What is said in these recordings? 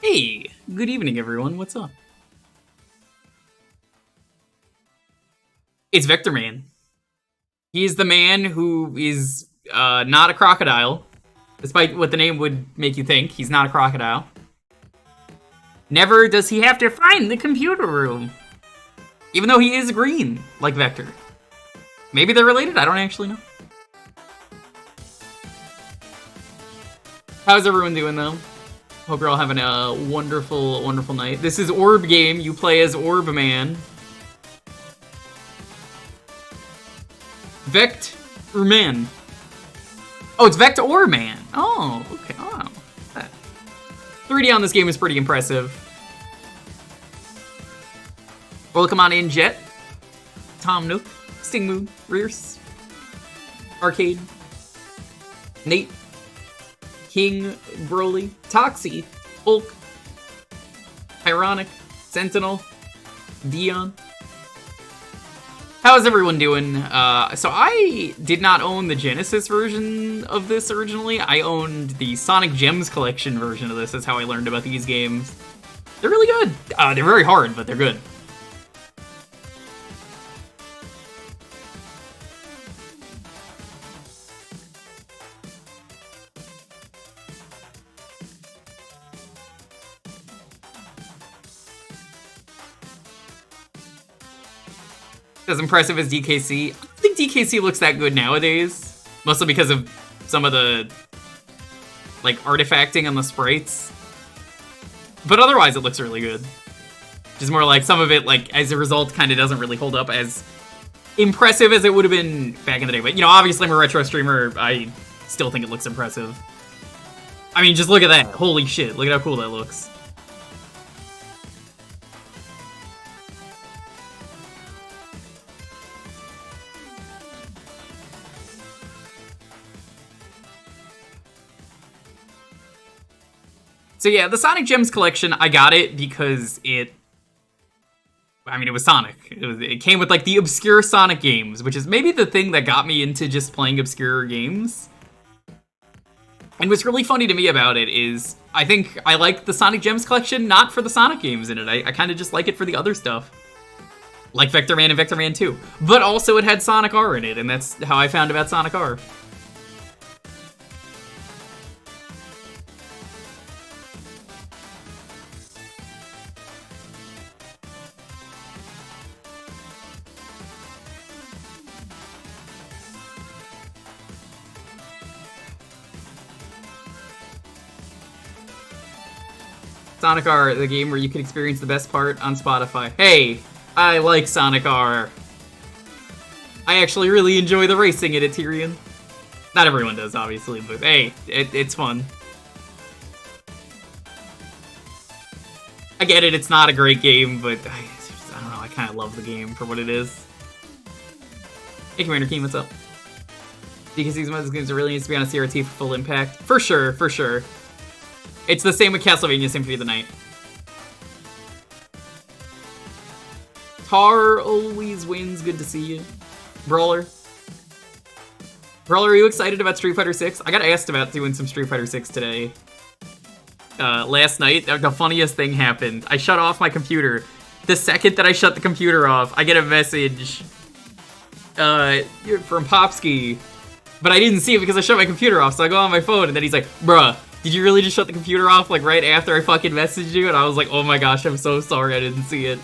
Hey, good evening, everyone. What's up? It's Vectorman. He is the man who is not a crocodile, despite what the name would make you think. He's not a crocodile. Never does he have to find the computer room, even though he is green, like Vector. Maybe they're related. I don't actually know. How's everyone doing, though? Hope you're all having a wonderful, wonderful night. This is Orb Game. You play as Orb Man. Vectorman. Oh, it's Vectorman. Oh, okay. Oh, that. 3D on this game is pretty impressive. Welcome on in, Jet. Tom Nook. Sting Moon. Rears. Arcade. Nate. King, Broly, Toxie, Hulk, Ironic, Sentinel, Dion. How's everyone doing? So I did not own the Genesis version of this originally. I owned the Sonic Gems collection version of this. That's how I learned about these games. They're really good. They're very hard, but they're good. As impressive as DKC. I don't think DKC looks that good nowadays. Mostly because of some of the, like, artifacting on the sprites. But otherwise, it looks really good. Just more like some of it, like, as a result, kind of doesn't really hold up as impressive as it would have been back in the day. But, you know, obviously I'm a retro streamer. I still think it looks impressive. I mean, just look at that. Holy shit. Look at how cool that looks. So yeah, the Sonic Gems collection, I got it because it was Sonic. It came with, like, the obscure Sonic games, which is maybe the thing that got me into just playing obscure games. And what's really funny to me about it is, I think I like the Sonic Gems collection not for the Sonic games in it. I kind of just like it for the other stuff. Like Vectorman and Vectorman 2. But also it had Sonic R in it, and that's how I found about Sonic R. Sonic R, the game where you can experience the best part on Spotify. Hey, I like Sonic R. I actually really enjoy the racing in it, Tyrion. Not everyone does, obviously, but hey, it's fun. I get it, it's not a great game, but I don't know, I kind of love the game for what it is. Hey, Commander Keen, what's up? DKC's one of those games that really needs to be on a CRT for full impact. For sure, for sure. It's the same with Castlevania Symphony of the Night. Tar always wins. Good to see you. Brawler. Brawler, are you excited about Street Fighter 6? I got asked about doing some Street Fighter 6 today. Last night, the funniest thing happened. I shut off my computer. The second that I shut the computer off, I get a message from Popsky. But I didn't see it because I shut my computer off, so I go on my phone, and then he's like, bruh, did you really just shut the computer off, like, right after I fucking messaged you? And I was like, oh my gosh, I'm so sorry I didn't see it.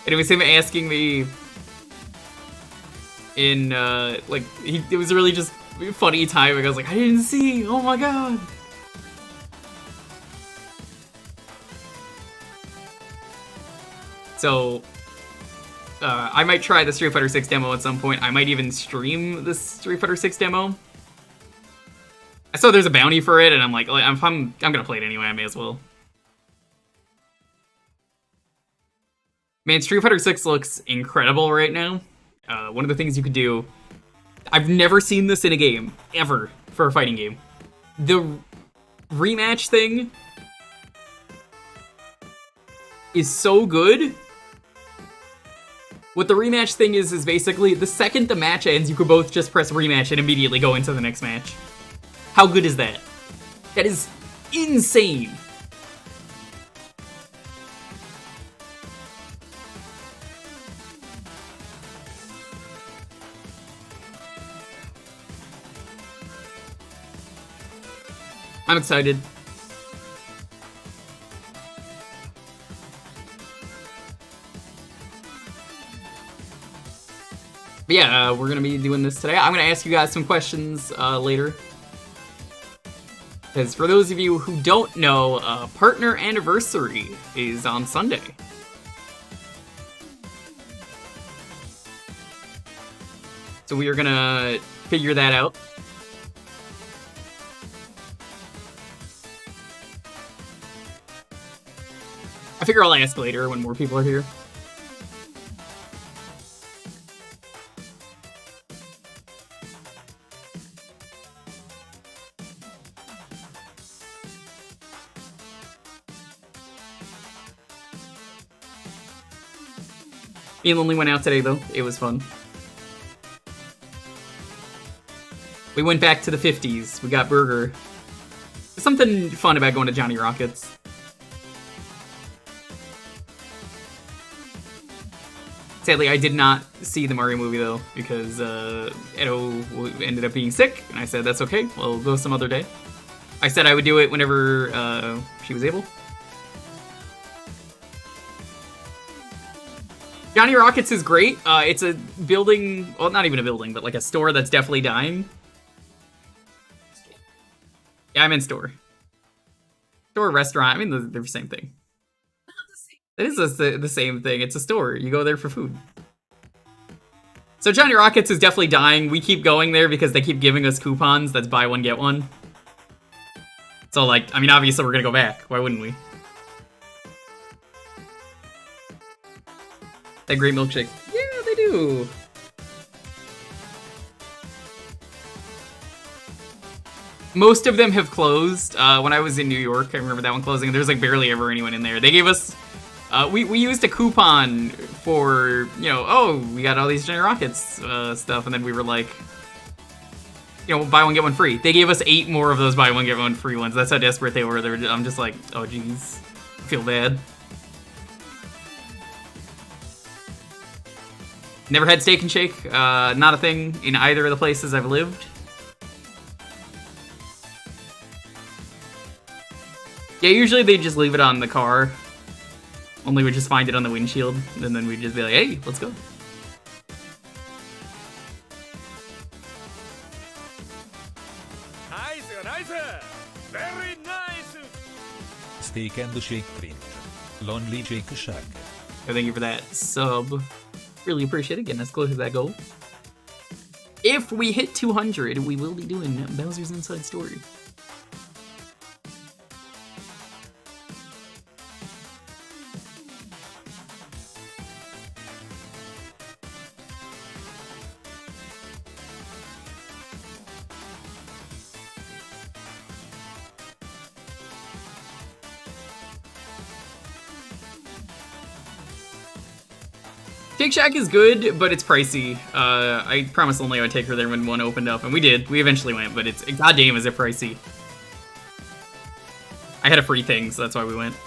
And it was him asking me in, like, it was really just funny timing. I was like, I didn't see, oh my god. So, I might try the Street Fighter 6 demo at some point. I might even stream the Street Fighter 6 demo. I saw there's a bounty for it, and I'm like, I'm gonna play it anyway, I may as well. Man, Street Fighter 6 looks incredible right now. One of the things you could do... I've never seen this in a game, ever, for a fighting game. The rematch thing is so good. What the rematch thing is basically, the second the match ends, you could both just press rematch and immediately go into the next match. How good is that? That is insane. I'm excited. But yeah, we're gonna be doing this today. I'm gonna ask you guys some questions later. Because for those of you who don't know, Partner Anniversary is on Sunday. So we are gonna figure that out. I figure I'll ask later when more people are here. Me and Lonely went out today, though. It was fun. We went back to the 50s. We got burger. There's something fun about going to Johnny Rockets. Sadly, I did not see the Mario movie, though, because Edo ended up being sick, and I said, that's okay, we'll go some other day. I said I would do it whenever she was able. Johnny Rockets is great. It's a building, well, not even a building, but like a store that's definitely dying. Yeah, I meant store. Store, restaurant, I mean, they're the same thing. It is the same thing. It's a store. You go there for food. So Johnny Rockets is definitely dying. We keep going there because they keep giving us coupons that's buy one, get one. So, like, I mean, obviously we're gonna go back. Why wouldn't we? That great milkshake. Yeah, they do. Most of them have closed. When I was in New York, I remember that one closing. There's like barely ever anyone in there. They gave us... we used a coupon for, you know, oh, we got all these Johnny Rockets stuff, and then we were like, you know, buy one, get one free. They gave us 8 more of those buy one, get one free ones. That's how desperate they were. I'm just like, oh, jeez. I feel bad. Never had Steak and Shake. Not a thing in either of the places I've lived. Yeah, usually they just leave it on the car. Only we just find it on the windshield, and then we'd just be like, hey, let's go. Nice, nice. Very nice. Steak and Shake print. Lonely Jake Shack. Oh, thank you for that sub. Really appreciate it, getting us close to that goal. If we hit 200, we will be doing Bowser's Inside Story. Shake Shack is good, but it's pricey. I promised Lonely I would take her there when one opened up, and we did. We eventually went, but it's goddamn is it pricey. I had a free thing, so that's why we went.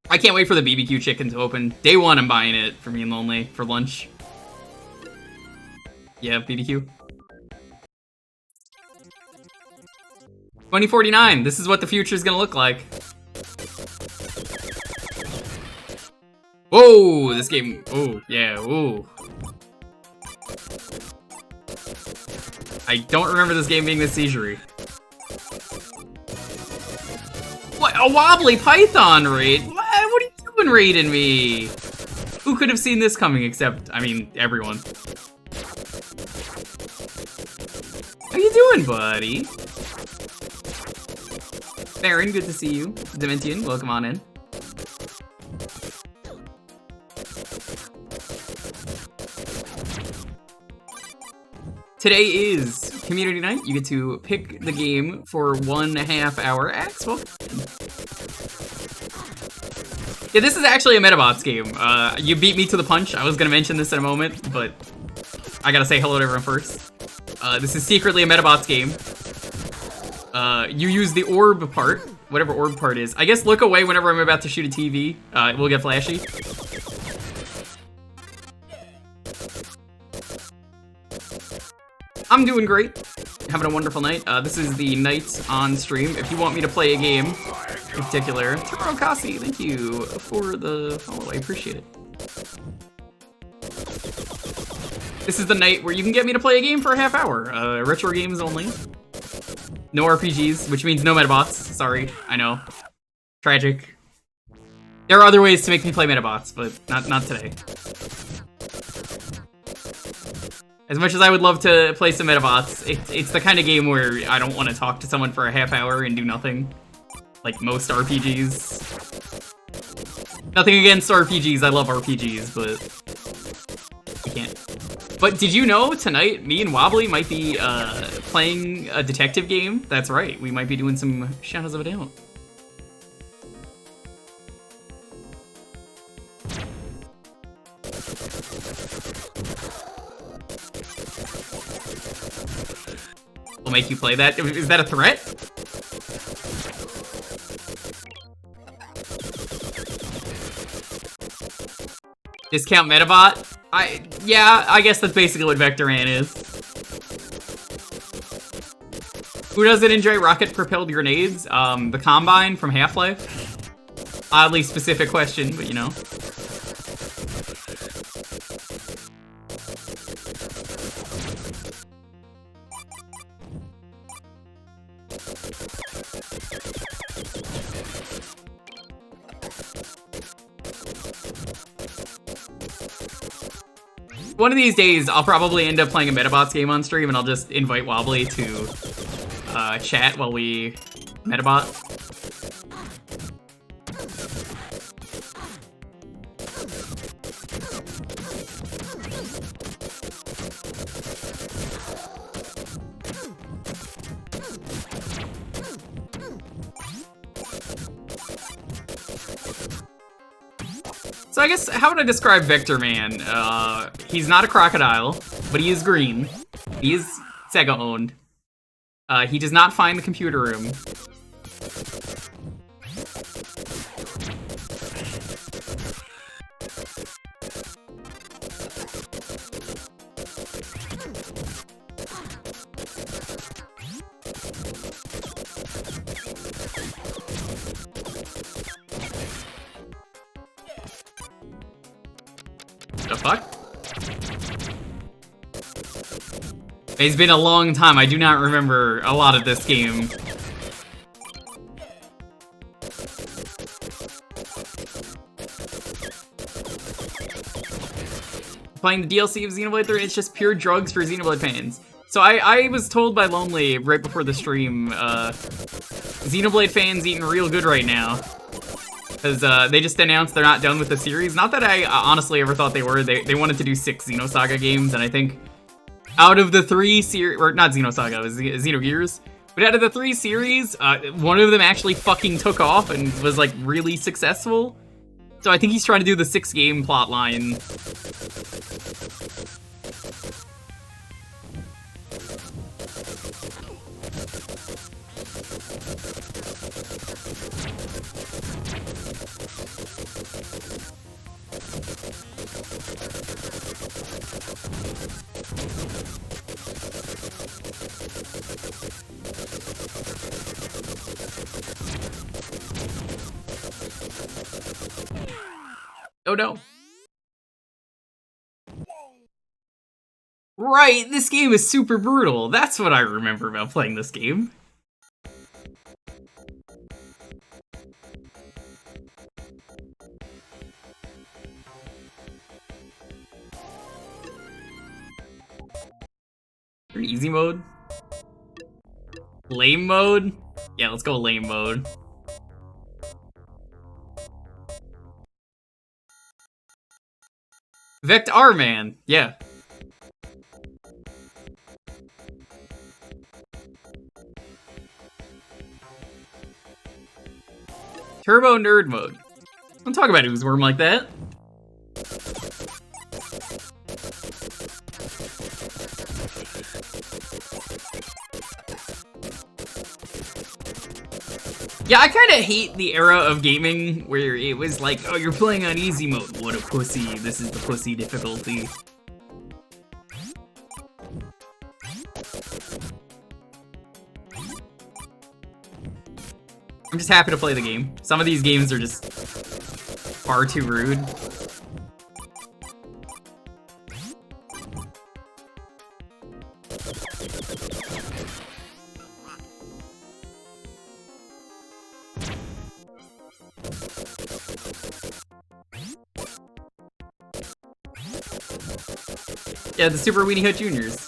I can't wait for the BBQ chicken to open. Day one, I'm buying it for me and Lonely for lunch. Yeah, BBQ. 2049, this is what the future is gonna look like. Whoa, this game, oh, yeah, ooh. I don't remember this game being this seizure-y. What, a wobbly python raid? What are you doing raiding me? Who could have seen this coming except, I mean, everyone. How you doing, buddy? Baron, good to see you. Dementian, welcome on in. Today is community night. You get to pick the game for 1.5 hour. Axel. Yeah, this is actually a Metabots game. You beat me to the punch. I was gonna mention this in a moment, but I gotta say hello to everyone first. This is secretly a Metabots game. You use the orb part, whatever orb part is. I guess look away whenever I'm about to shoot a TV. It will get flashy. I'm doing great. Having a wonderful night. This is the night on stream. If you want me to play a game in particular, Taro Kasi, thank you for the follow. I appreciate it. This is the night where you can get me to play a game for a half hour. Retro games only. No RPGs, which means no Metabots. Sorry, I know. Tragic. There are other ways to make me play Metabots, but not today. As much as I would love to play some Metabots, it's the kind of game where I don't want to talk to someone for a half hour and do nothing. Like most RPGs. Nothing against RPGs, I love RPGs, but I can't. But did you know tonight, me and Wobbly might be playing a detective game? That's right, we might be doing some Shadows of a Doubt. We'll make you play that. Is that a threat? Discount Metabot? Yeah, I guess that's basically what Vectorman is. Who doesn't enjoy rocket-propelled grenades? The Combine from Half-Life? Oddly specific question, but you know. One of these days, I'll probably end up playing a Metabots game on stream, and I'll just invite Wobbly to chat while we Metabot. So I guess, how would I describe Vectorman? He's not a crocodile, but he is green. He is Sega owned. He does not find the computer room. The fuck? It's been a long time. I do not remember a lot of this game. Playing the DLC of Xenoblade 3, it's just pure drugs for Xenoblade fans. So I was told by Lonely right before the stream, Xenoblade fans eating real good right now. Because they just announced they're not done with the series. Not that I honestly ever thought they were. They wanted to do 6 Xenosaga games, and I think out of the 3 series, or not Xenosaga, it was Xenogears. But out of the 3 series, one of them actually fucking took off and was like really successful. So I think he's trying to do the 6 game plot line. Oh no. Right, this game is super brutal. That's what I remember about playing this game. Easy mode? Lame mode? Yeah, let's go lame mode. Vectorman, yeah. Turbo nerd mode. Don't talk about Oozeworm like that. Yeah, I kind of hate the era of gaming where it was like, oh, you're playing on easy mode. What a pussy. This is the pussy difficulty. I'm just happy to play the game. Some of these games are just far too rude. Yeah, the Super Weenie Hut Juniors.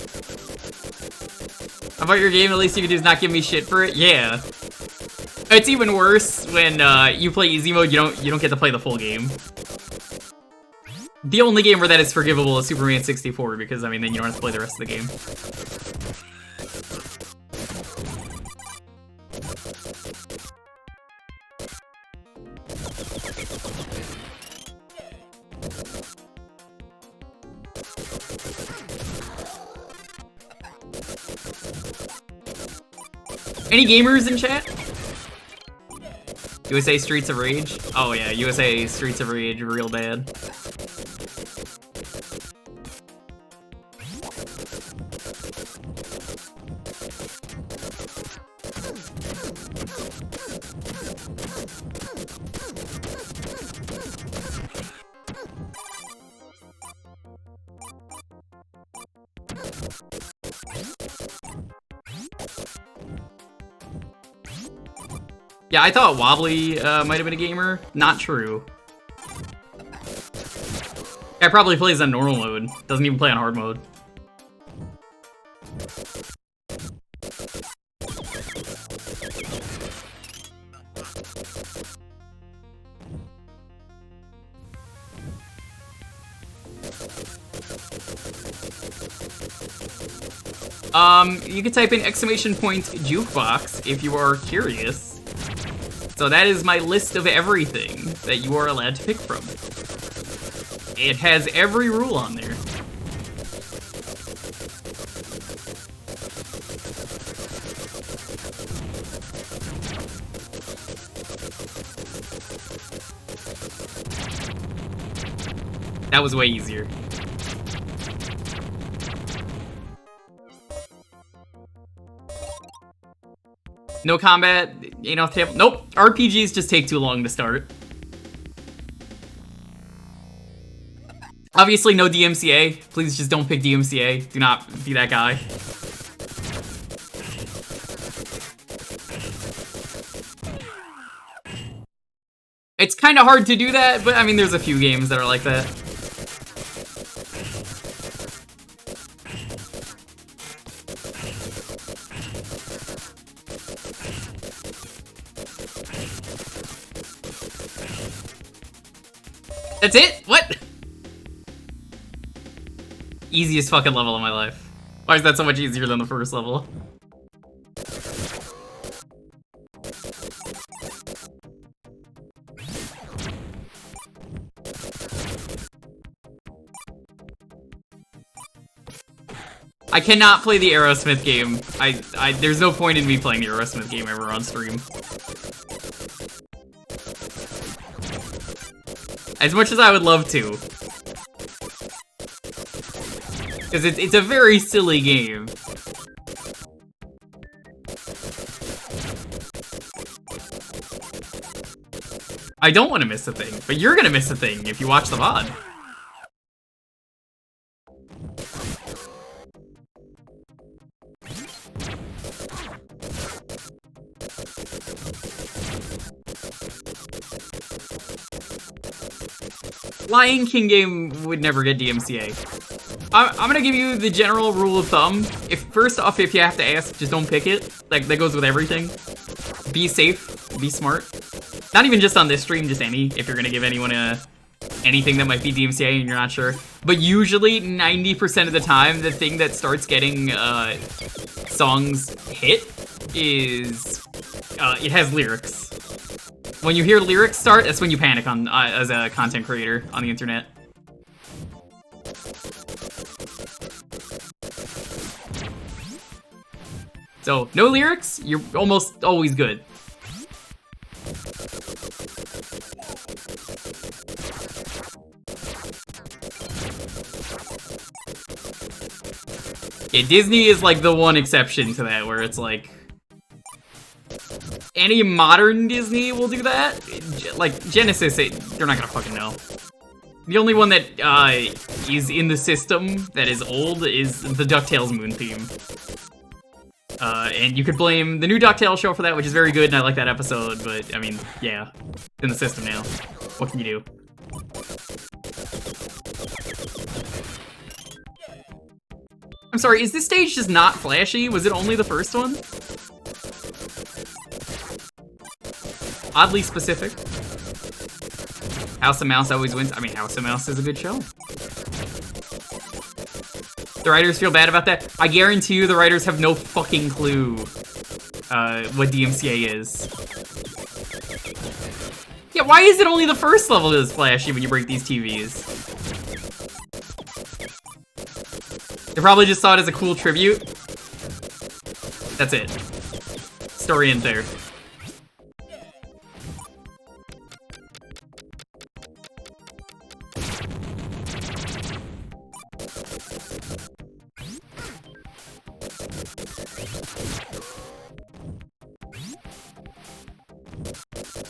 How about your game? At least you can do is not give me shit for it. Yeah. It's even worse when you play easy mode. You don't get to play the full game. The only game where that is forgivable is Superman 64 because I mean then you don't have to play the rest of the game. Any gamers in chat? USA Streets of Rage? Oh yeah, USA Streets of Rage, real bad. Yeah, I thought Wobbly might have been a gamer. Not true. Guy probably plays on normal mode. Doesn't even play on hard mode. You can type in !Jewkbox if you are curious. So that is my list of everything that you are allowed to pick from. It has every rule on there. That was way easier. No combat, ain't off table. Nope, RPGs just take too long to start. Obviously, no DMCA. Please just don't pick DMCA. Do not be that guy. It's kind of hard to do that, but I mean, there's a few games that are like that. That's it? What? Easiest fucking level of my life. Why is that so much easier than the first level? I cannot play the Aerosmith game. There's no point in me playing the Aerosmith game ever on stream. As much as I would love to. Because it's a very silly game. I don't want to miss a thing, but you're gonna miss a thing if you watch the VOD. Lion King game would never get DMCA. I'm gonna give you the general rule of thumb. First off, if you have to ask, just don't pick it. Like, that goes with everything. Be safe, be smart. Not even just on this stream, just any. If you're gonna give anyone anything that might be DMCA and you're not sure. But usually, 90% of the time, the thing that starts getting songs hit is it has lyrics. When you hear lyrics start, that's when you panic on as a content creator on the internet. So, no lyrics, you're almost always good. Yeah, Disney is like the one exception to that, where it's like any modern Disney will do that. Like Genesis, you're not gonna fucking know. The only one that is in the system that is old is the DuckTales Moon theme. And you could blame the new DuckTales show for that, which is very good, and I like that episode, but, I mean, yeah, it's in the system now. What can you do? I'm sorry, is this stage just not flashy? Was it only the first one? Oddly specific. House of Mouse always wins. I mean, House of Mouse is a good show. The writers feel bad about that. I guarantee you the writers have no fucking clue what DMCA is. Yeah, why is it only the first level that is flashy when you break these TVs? They probably just saw it as a cool tribute. That's it. Story ends there.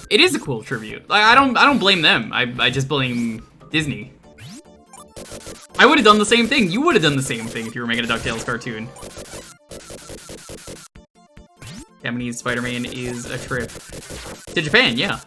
It is a cool tribute. Like, I don't blame them. I just blame Disney. I would have done the same thing. You would have done the same thing if you were making a DuckTales cartoon. Japanese Spider-Man is a trip. To Japan, yeah.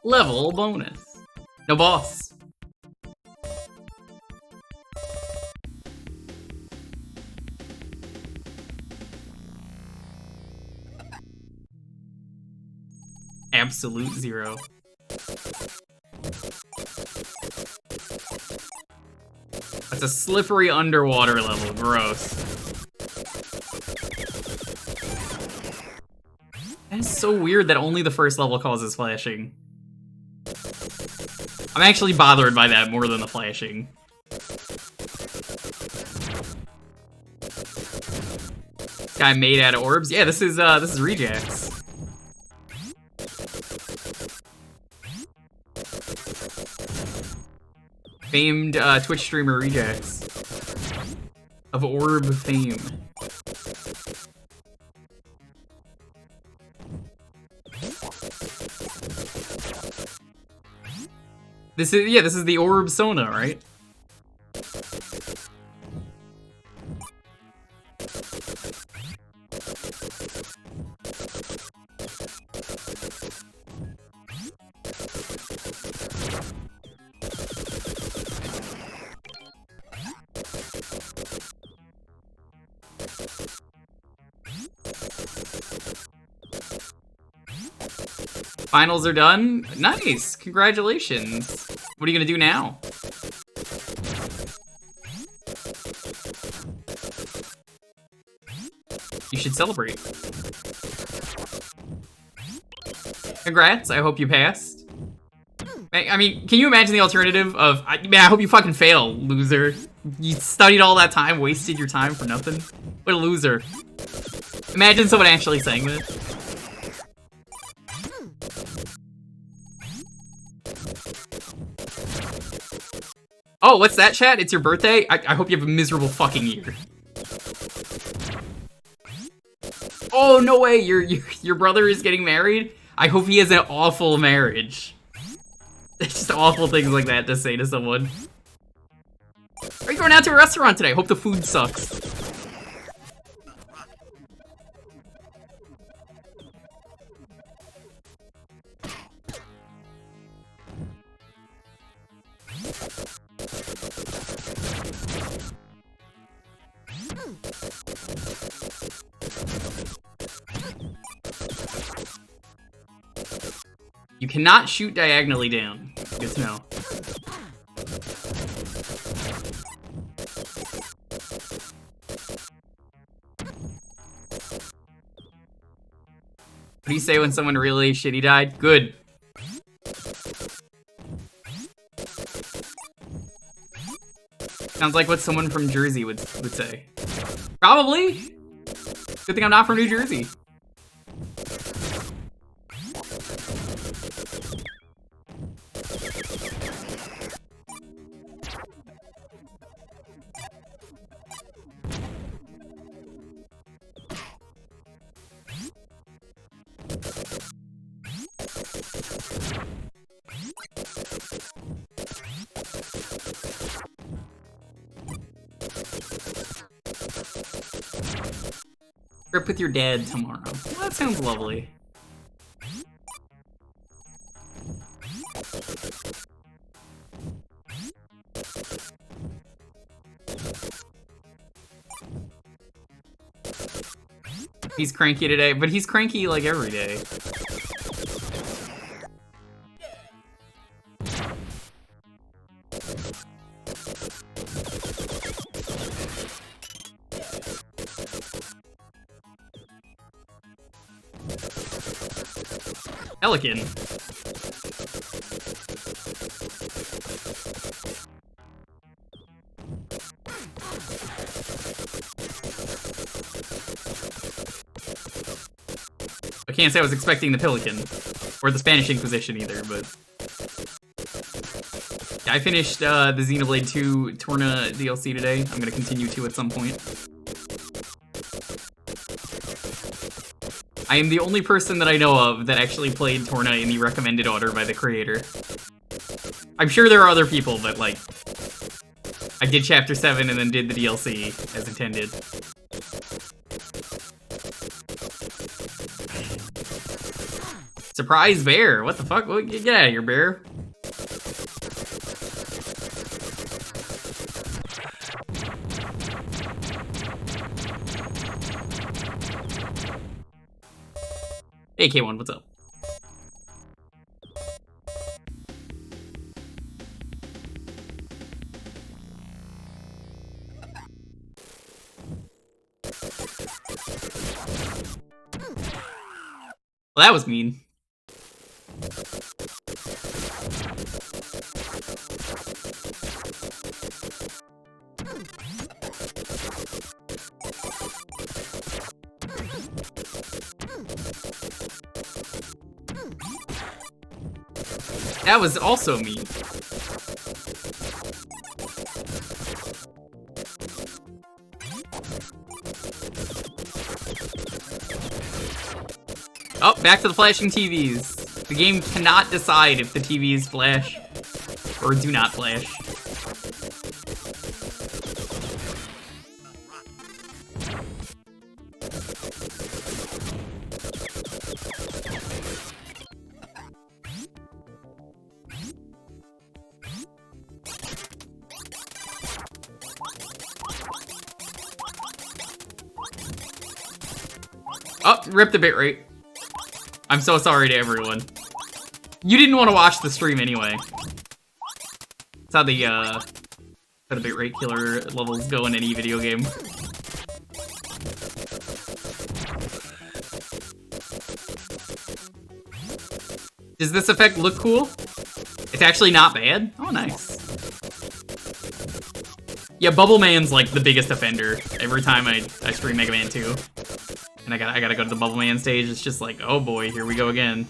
Level bonus. No boss. Absolute zero. That's a slippery underwater level. Gross. That is so weird that only the first level causes flashing. I'm actually bothered by that more than the flashing. Guy made out of orbs? Yeah, this is Rejax. Famed Twitch streamer Rejax. Of orb fame. This is the orb Sona, right? Finals are done? Nice! Congratulations! What are you gonna do now? You should celebrate. Congrats, I hope you passed. I mean, can you imagine the alternative of, man, I hope you fucking fail, loser. You studied all that time, wasted your time for nothing? What a loser. Imagine someone actually saying that. Oh, what's that, chat? It's your birthday? I hope you have a miserable fucking year. Oh, no way! Your brother is getting married? I hope he has an awful marriage. It's just awful things like that to say to someone. Are you going out to a restaurant today? Hope the food sucks. You cannot shoot diagonally down. Good to know. What do you say when someone really shitty died? Good. Sounds like what someone from Jersey would say. Probably. Good thing I'm not from New Jersey. Trip with your dad tomorrow. Well, that sounds lovely. He's cranky today, but he's cranky like every day. Pelican. I can't say I was expecting the Pelican, or the Spanish Inquisition either, but... I finished the Xenoblade 2 Torna DLC today. I'm gonna continue to at some point. I am the only person that I know of that actually played Torna in the recommended order by the creator. I'm sure there are other people, but like... I did Chapter 7 and then did the DLC as intended. Surprise bear! What the fuck? Get out of here, bear. Hey K1, what's up? Well, that was mean. That was also mean. Oh, back to the flashing TVs. The game cannot decide if the TVs flash or do not flash. Oh, rip the bitrate. I'm so sorry to everyone. You didn't want to watch the stream anyway. That's how the bitrate killer levels go in any video game. Does this effect look cool? It's actually not bad. Oh, nice. Yeah, Bubble Man's like the biggest offender every time I stream Mega Man 2. And I gotta go to the Bubble Man stage. It's just like, oh boy, here we go again.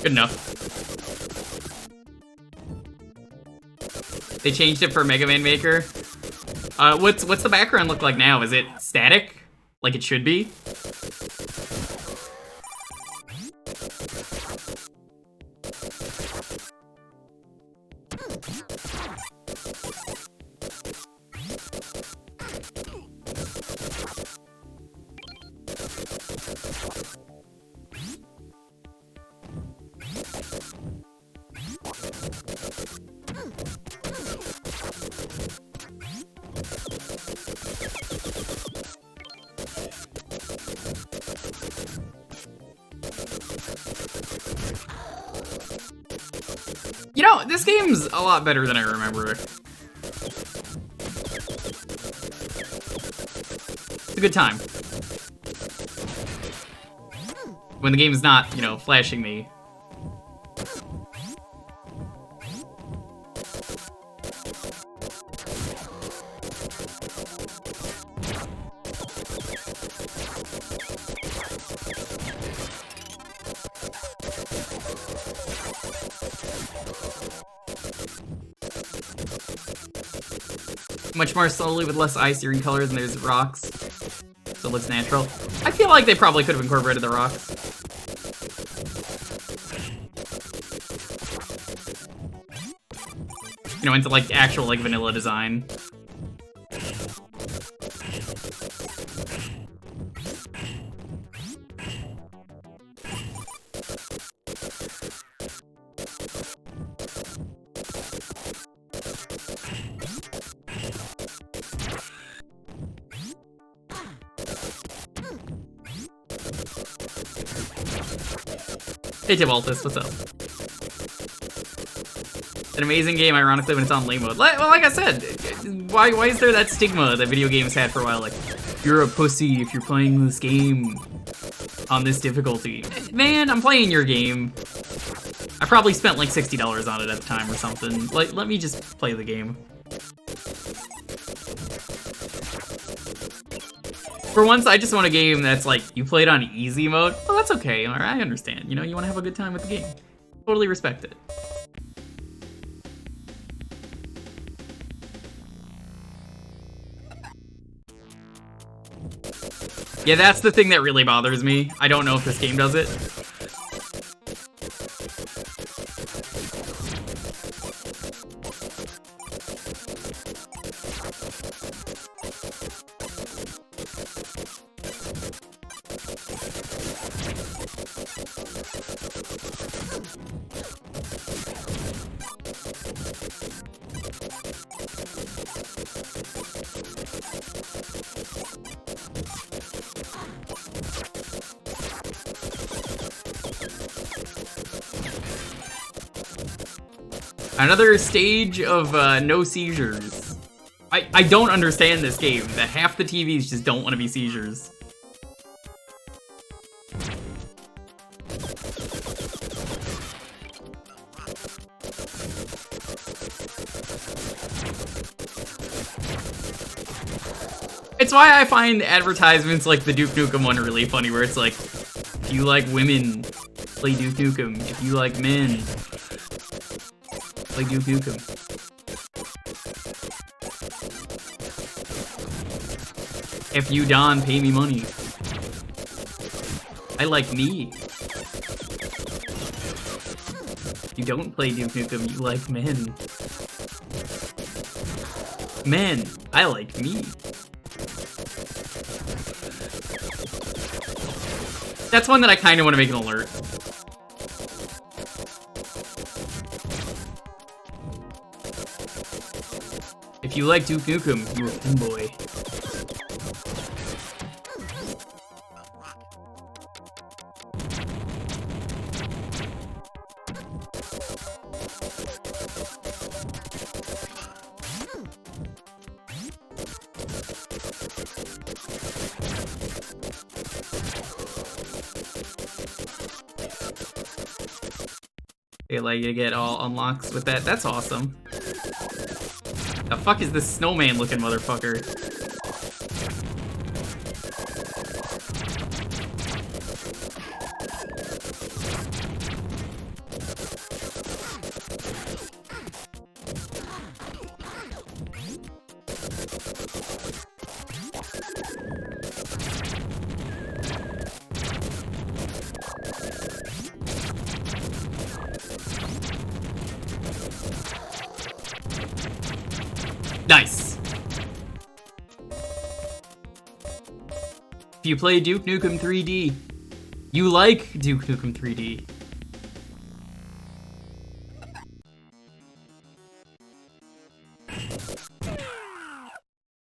Good enough. They changed it for Mega Man Maker. What's the background look like now? Is it static? like it should be. You know, this game's a lot better than I remember. It's a good time. When the game's not, you know, flashing me. Much more slowly with less icy colors, and there's rocks, so it looks natural. I feel like they probably could have incorporated the rocks. You know, into like actual like vanilla design. Hey Tibaltus, what's up? An amazing game, ironically, when it's on lane mode. Well, like I said, why is there that stigma that video games had for a while? Like, you're a pussy if you're playing this game on this difficulty. Man, I'm playing your game. I probably spent like $60 on it at the time or something. Like, let me just play the game. For once, I just want a game that's like, you play it on easy mode. Well, that's okay, alright, I understand. You know, you want to have a good time with the game. Totally respect it. Yeah, that's the thing that really bothers me. I don't know if this game does it. Another stage of no seizures. I don't understand this game, that half the TVs just don't want to be seizures. It's why I find advertisements like the Duke Nukem one really funny, where it's like, if you like women, play Duke Nukem. If you like men, play Duke Nukem. If you Don, pay me money. I like me. You don't play Duke Nukem, you like men. Men, I like me. That's one that I kind of want to make an alert. If you like Duke Nukem, you're a pinboy. They let you get all unlocks with that. That's awesome. The fuck is this snowman looking motherfucker? you play Duke Nukem 3D, you like Duke Nukem 3D.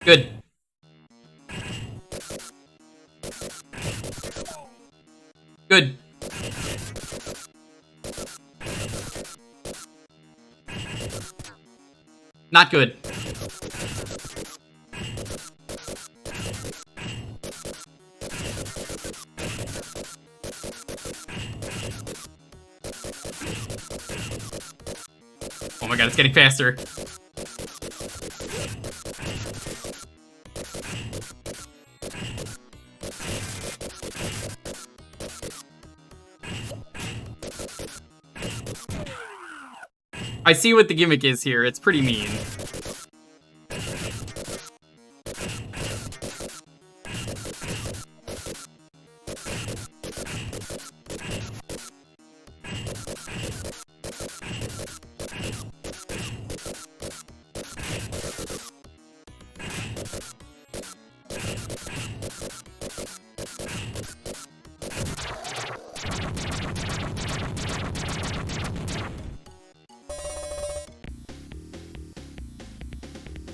Good. Good. Not good. Oh my god, it's getting faster. I see what the gimmick is here. It's pretty mean.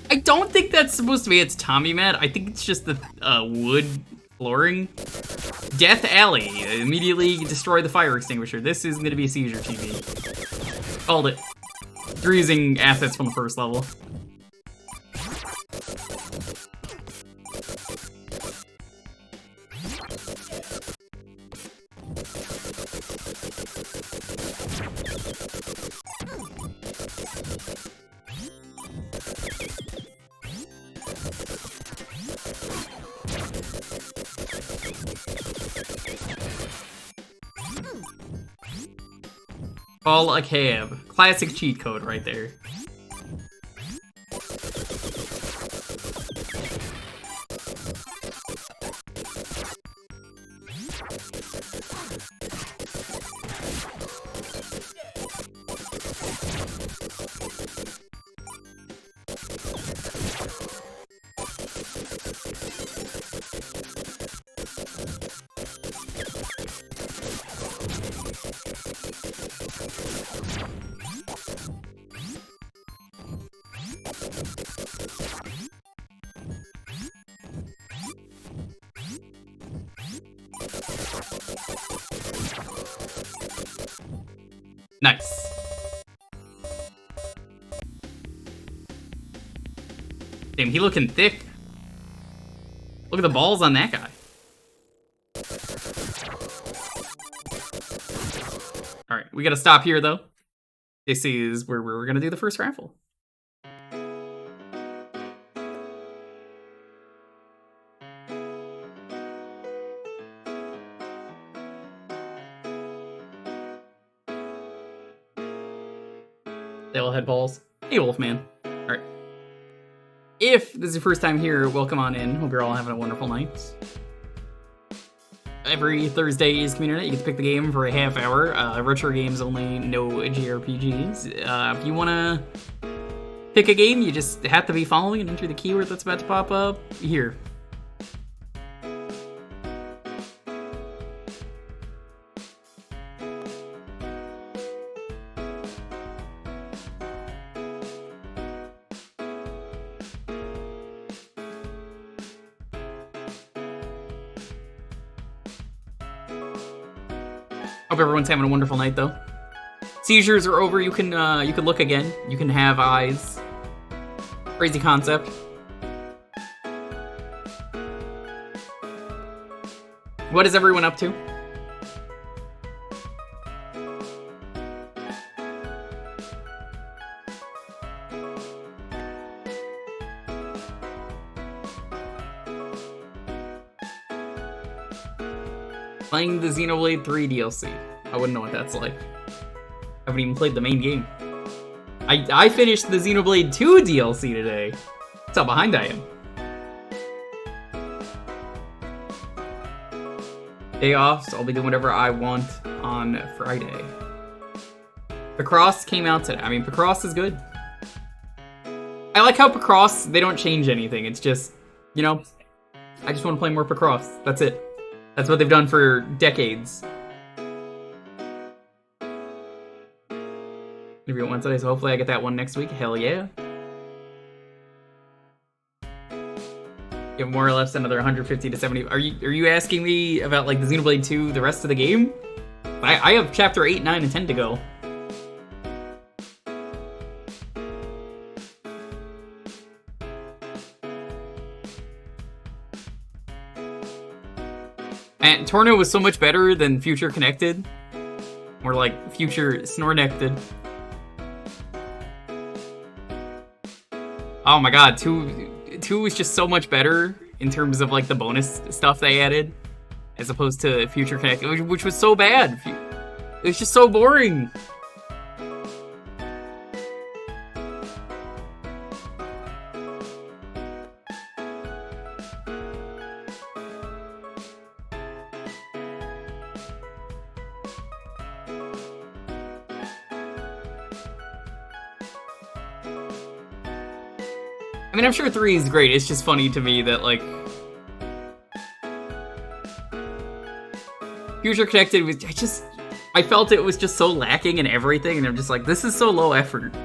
I don't think that's supposed to be its Tommy mat. I think it's just the wood flooring. Death Alley. Immediately destroy the fire extinguisher. This is going to be a seizure TV. Called it. They're using assets from the first level. Call a cab. Classic cheat code right there. Nice. Damn, he looking thick. Look at the balls on that guy. Alright, we gotta stop here though. This is where we're gonna do the first raffle. They all had balls. Hey, Wolfman. Alright. If this is your first time here, welcome on in. Hope you're all having a wonderful night. Every Thursday is community night. You get to pick the game for a half hour. Retro games only, no JRPGs. If you want to pick a game, you just have to be following and enter the keyword that's about to pop up here. Hope everyone's having a wonderful night, though. Seizures are over. You can look again. You can have eyes. Crazy concept. What is everyone up to? Playing the Xenoblade 3 DLC. I wouldn't know what that's like. I haven't even played the main game. I finished the Xenoblade 2 DLC today. That's how behind I am. Day off, so I'll be doing whatever I want on Friday. Picross came out today. I mean, Picross is good. I like how Picross, they don't change anything. It's just, you know, I just want to play more Picross. That's it. That's what they've done for decades. Review it Wednesday, so hopefully I get that one next week. Hell yeah. You have more or less another 150 to 70. Are you asking me about like the Xenoblade 2, the rest of the game? I have chapter 8, 9, and 10 to go. And Torno was so much better than Future Connected. Or like Future Snornected. Oh my god, 2 was just so much better in terms of like the bonus stuff they added, as opposed to Future Connected, which was so bad. It was just so boring. I mean, I'm sure 3 is great. It's just funny to me that, like, Future Connected was I felt it was just so lacking in everything, and I'm just like, this is so low effort.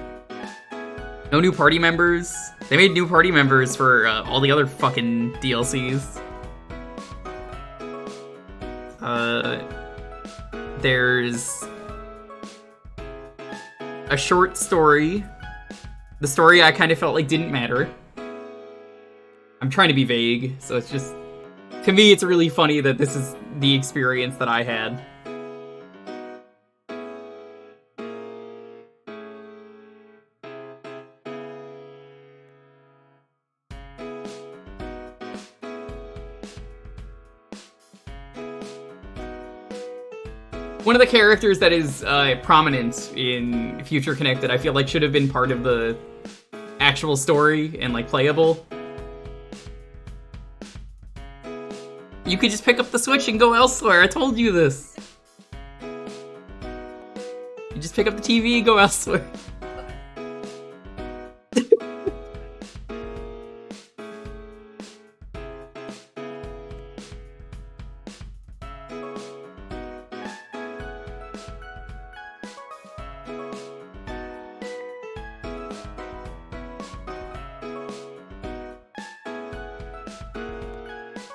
No new party members. They made new party members for all the other fucking DLCs. There's a short story. The story I kind of felt like didn't matter. I'm trying to be vague, so it's just... To me, it's really funny that this is the experience that I had. One of the characters that is prominent in Future Connected, I feel like should have been part of the actual story and like playable. You could just pick up the Switch and go elsewhere. I told you this. You just pick up the TV and go elsewhere.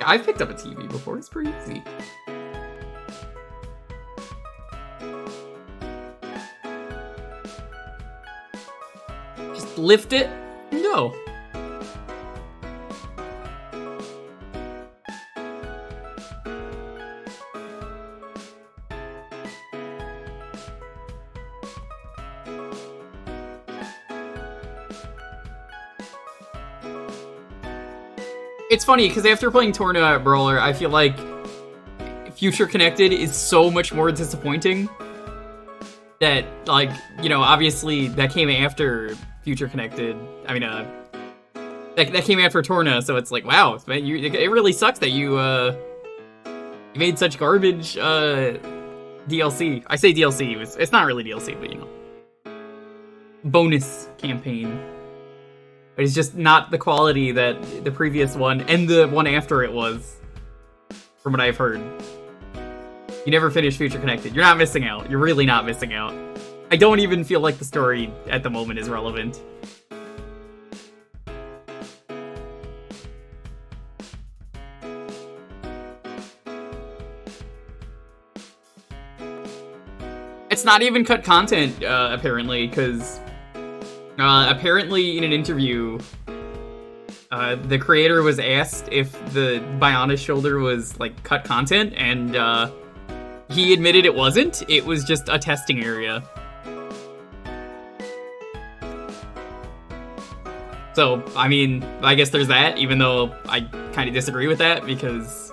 I've picked up a TV before, it's pretty easy. Just lift it and go. It's funny, because after playing Torna at Brawler, I feel like Future Connected is so much more disappointing. That, like, you know, obviously that came after Future Connected. I mean, that came after Torna, so it's like, wow, man, it really sucks that you made such garbage DLC. I say DLC, it's not really DLC, but you know. Bonus campaign. But it's just not the quality that the previous one and the one after it was, from what I've heard. You never finished Future Connected. You're not missing out. You're really not missing out. I don't even feel like the story at the moment is relevant. It's not even cut content, apparently, because... apparently in an interview, the creator was asked if the Bionis shoulder was, like, cut content, and, he admitted it wasn't. It was just a testing area. So, I mean, I guess there's that, even though I kind of disagree with that, because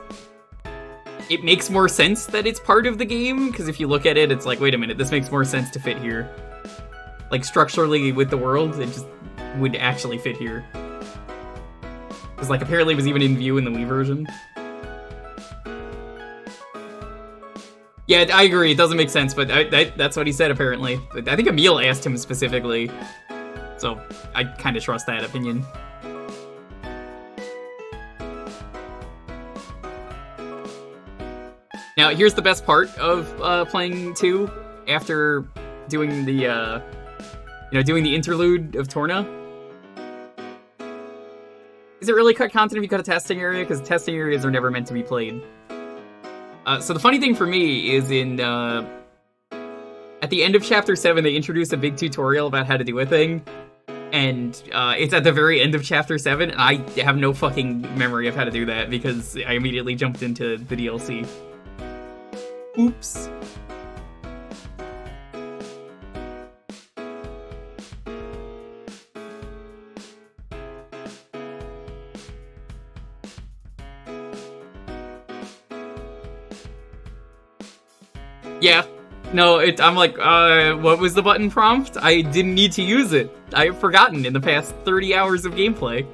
it makes more sense that it's part of the game, because if you look at it, it's like, wait a minute, this makes more sense to fit here. Like, structurally with the world, it just would actually fit here. Because, like, apparently it was even in view in the Wii version. Yeah, I agree, it doesn't make sense, but that's what he said, apparently. I think Emil asked him specifically, so I kind of trust that opinion. Now, here's the best part of playing 2 after doing the, doing the interlude of Torna. Is it really cut content if you cut a testing area? Because testing areas are never meant to be played. So the funny thing for me is at the end of Chapter 7, they introduce a big tutorial about how to do a thing. And it's at the very end of Chapter 7, and I have no fucking memory of how to do that because I immediately jumped into the DLC. Oops. Yeah. No, I'm like, what was the button prompt? I didn't need to use it. I've forgotten in the past 30 hours of gameplay.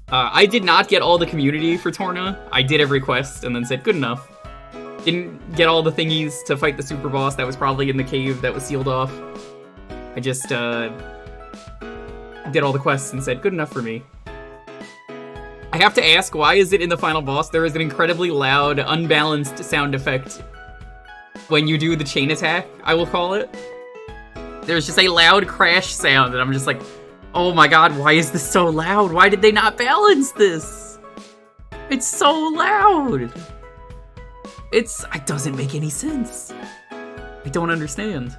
I did not get all the community for Torna. I did every quest and then said, good enough. Didn't get all the thingies to fight the super boss that was probably in the cave that was sealed off. I just, did all the quests and said, good enough for me. I have to ask, why is it in the final boss there is an incredibly loud, unbalanced sound effect when you do the chain attack, I will call it? There's just a loud crash sound, and I'm just like, oh my god, why is this so loud? Why did they not balance this? It's so loud! It doesn't make any sense. I don't understand.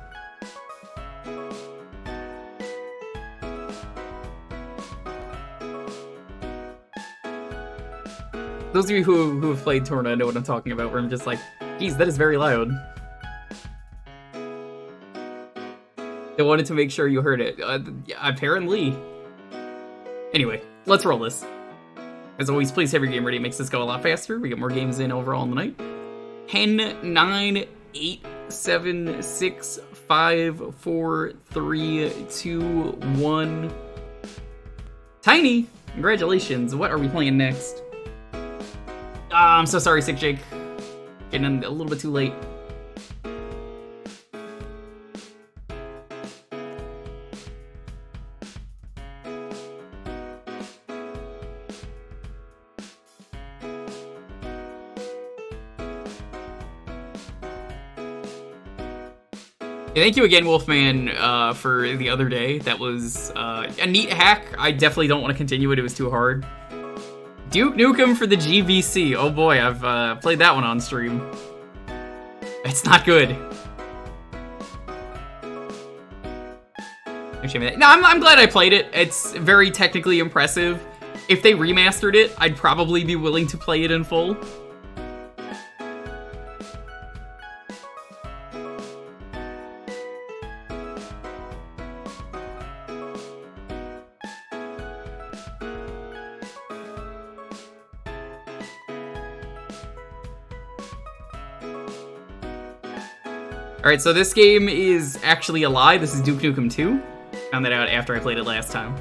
Those of you who have played Torna know what I'm talking about, where I'm just like, geez, that is very loud. I wanted to make sure you heard it. Apparently. Anyway, let's roll this. As always, please have your game ready. It makes this go a lot faster. We get more games in overall in the night. 10, 9, 8, 7, 6, 5, 4, 3, 2, 1. Tiny! Congratulations. What are we playing next? I'm so sorry, Sick Jake. Getting in a little bit too late. Thank you again, Wolfman, for the other day. That was a neat hack. I definitely don't want to continue it. It was too hard. Duke Nukem for the GBC. Oh boy, I've played that one on stream. It's not good. No, I'm glad I played it. It's very technically impressive. If they remastered it, I'd probably be willing to play it in full. Alright, so this game is actually a lie. This is Duke Nukem 2. Found that out after I played it last time.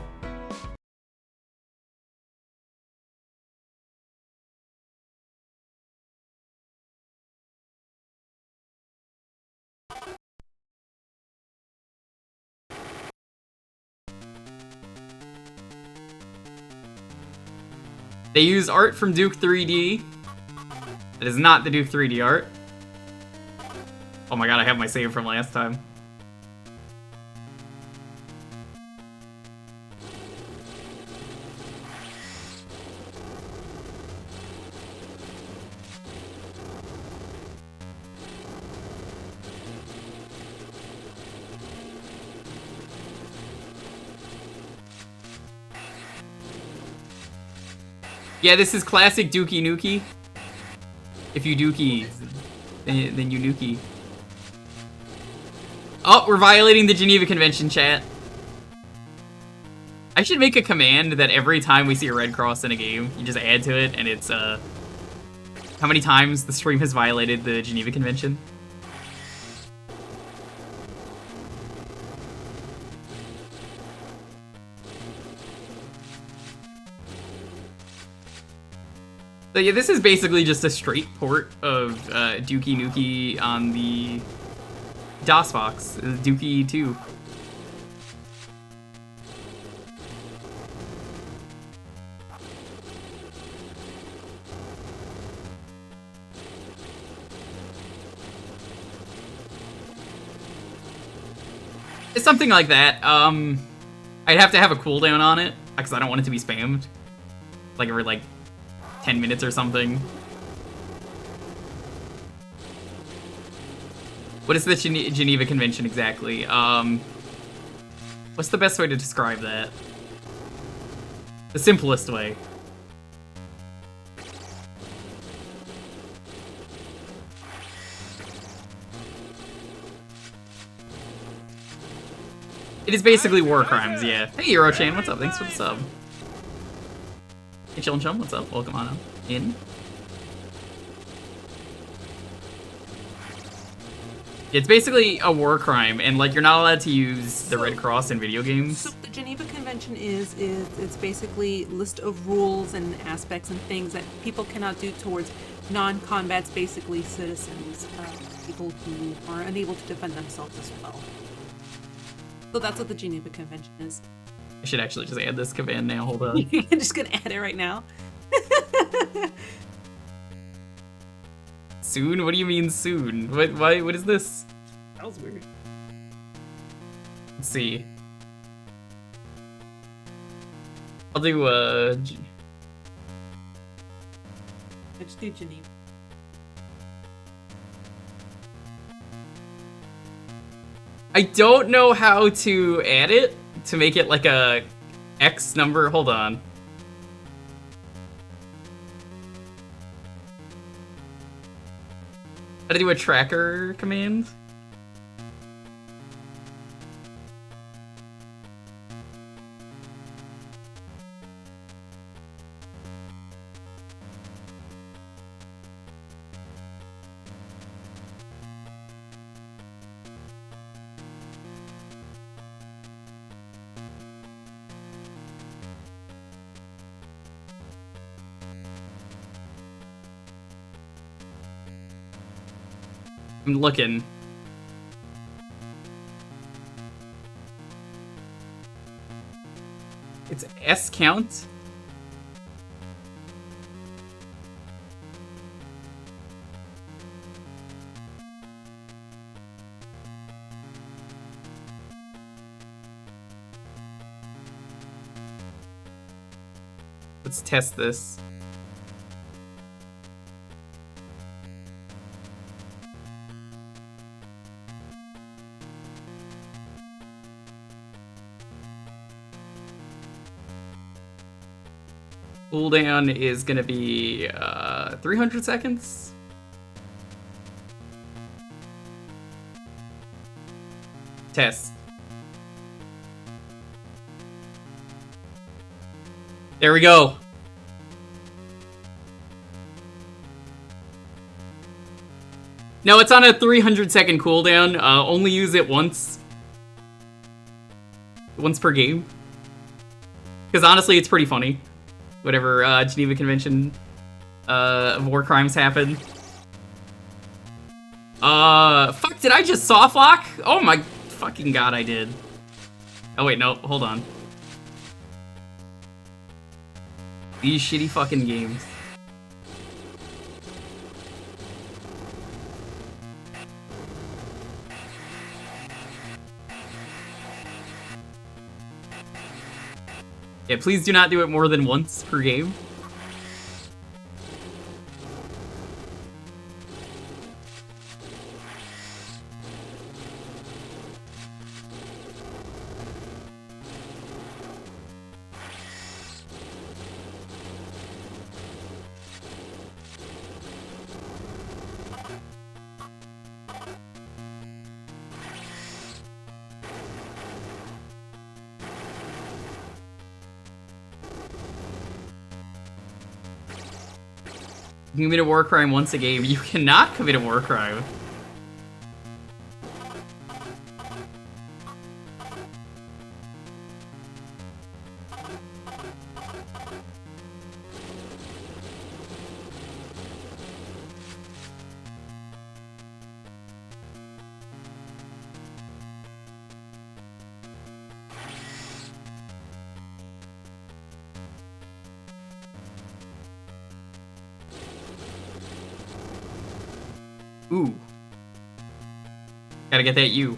They use art from Duke 3D. It is not the Duke 3D art. Oh my god, I have my save from last time. Yeah, this is classic Dookie Nukie. If you dookie, then you nukie. Oh, we're violating the Geneva Convention, chat. I should make a command that every time we see a red cross in a game, you just add to it, and it's, how many times the stream has violated the Geneva Convention. So yeah, this is basically just a straight port of Dookie Nukie on the DOSBox, Dookie 2. It's something like that. I'd have to have a cooldown on it, because I don't want it to be spammed. Like every, like, 10 minutes or something. What is the Geneva Convention exactly? What's the best way to describe that? The simplest way. It is basically war crimes, yeah. Hey, Eurochan, what's up? Thanks for the sub. Hey, Chillin' Chum, what's up? Welcome on in. It's basically a war crime, and like you're not allowed to use the Red Cross in video games. So the Geneva Convention is it's basically list of rules and aspects and things that people cannot do towards non-combats, basically citizens, people who are unable to defend themselves as well. So that's what the Geneva Convention is. I should actually just add this command now. Hold on. I'm just gonna add it right now. Soon? What do you mean soon? Why? What is this? That was weird. Let's see. I'll do I just do Geneva. I don't know how to add it to make it like a X number. Hold on. How to do a tracker command? I'm looking. It's S count. Let's test this. Cooldown is gonna be 300 seconds. Test. There we go. No, it's on a 300-second cooldown. Only use it once. Once per game. Because honestly, it's pretty funny. Whatever Geneva Convention of war crimes happen. Fuck, did I just soft lock? Oh my fucking god, I did. Oh wait, no, hold on. These shitty fucking games. Yeah, please do not do it more than once per game. You can commit a war crime once a game. You cannot commit a war crime. Ooh. Gotta get that U.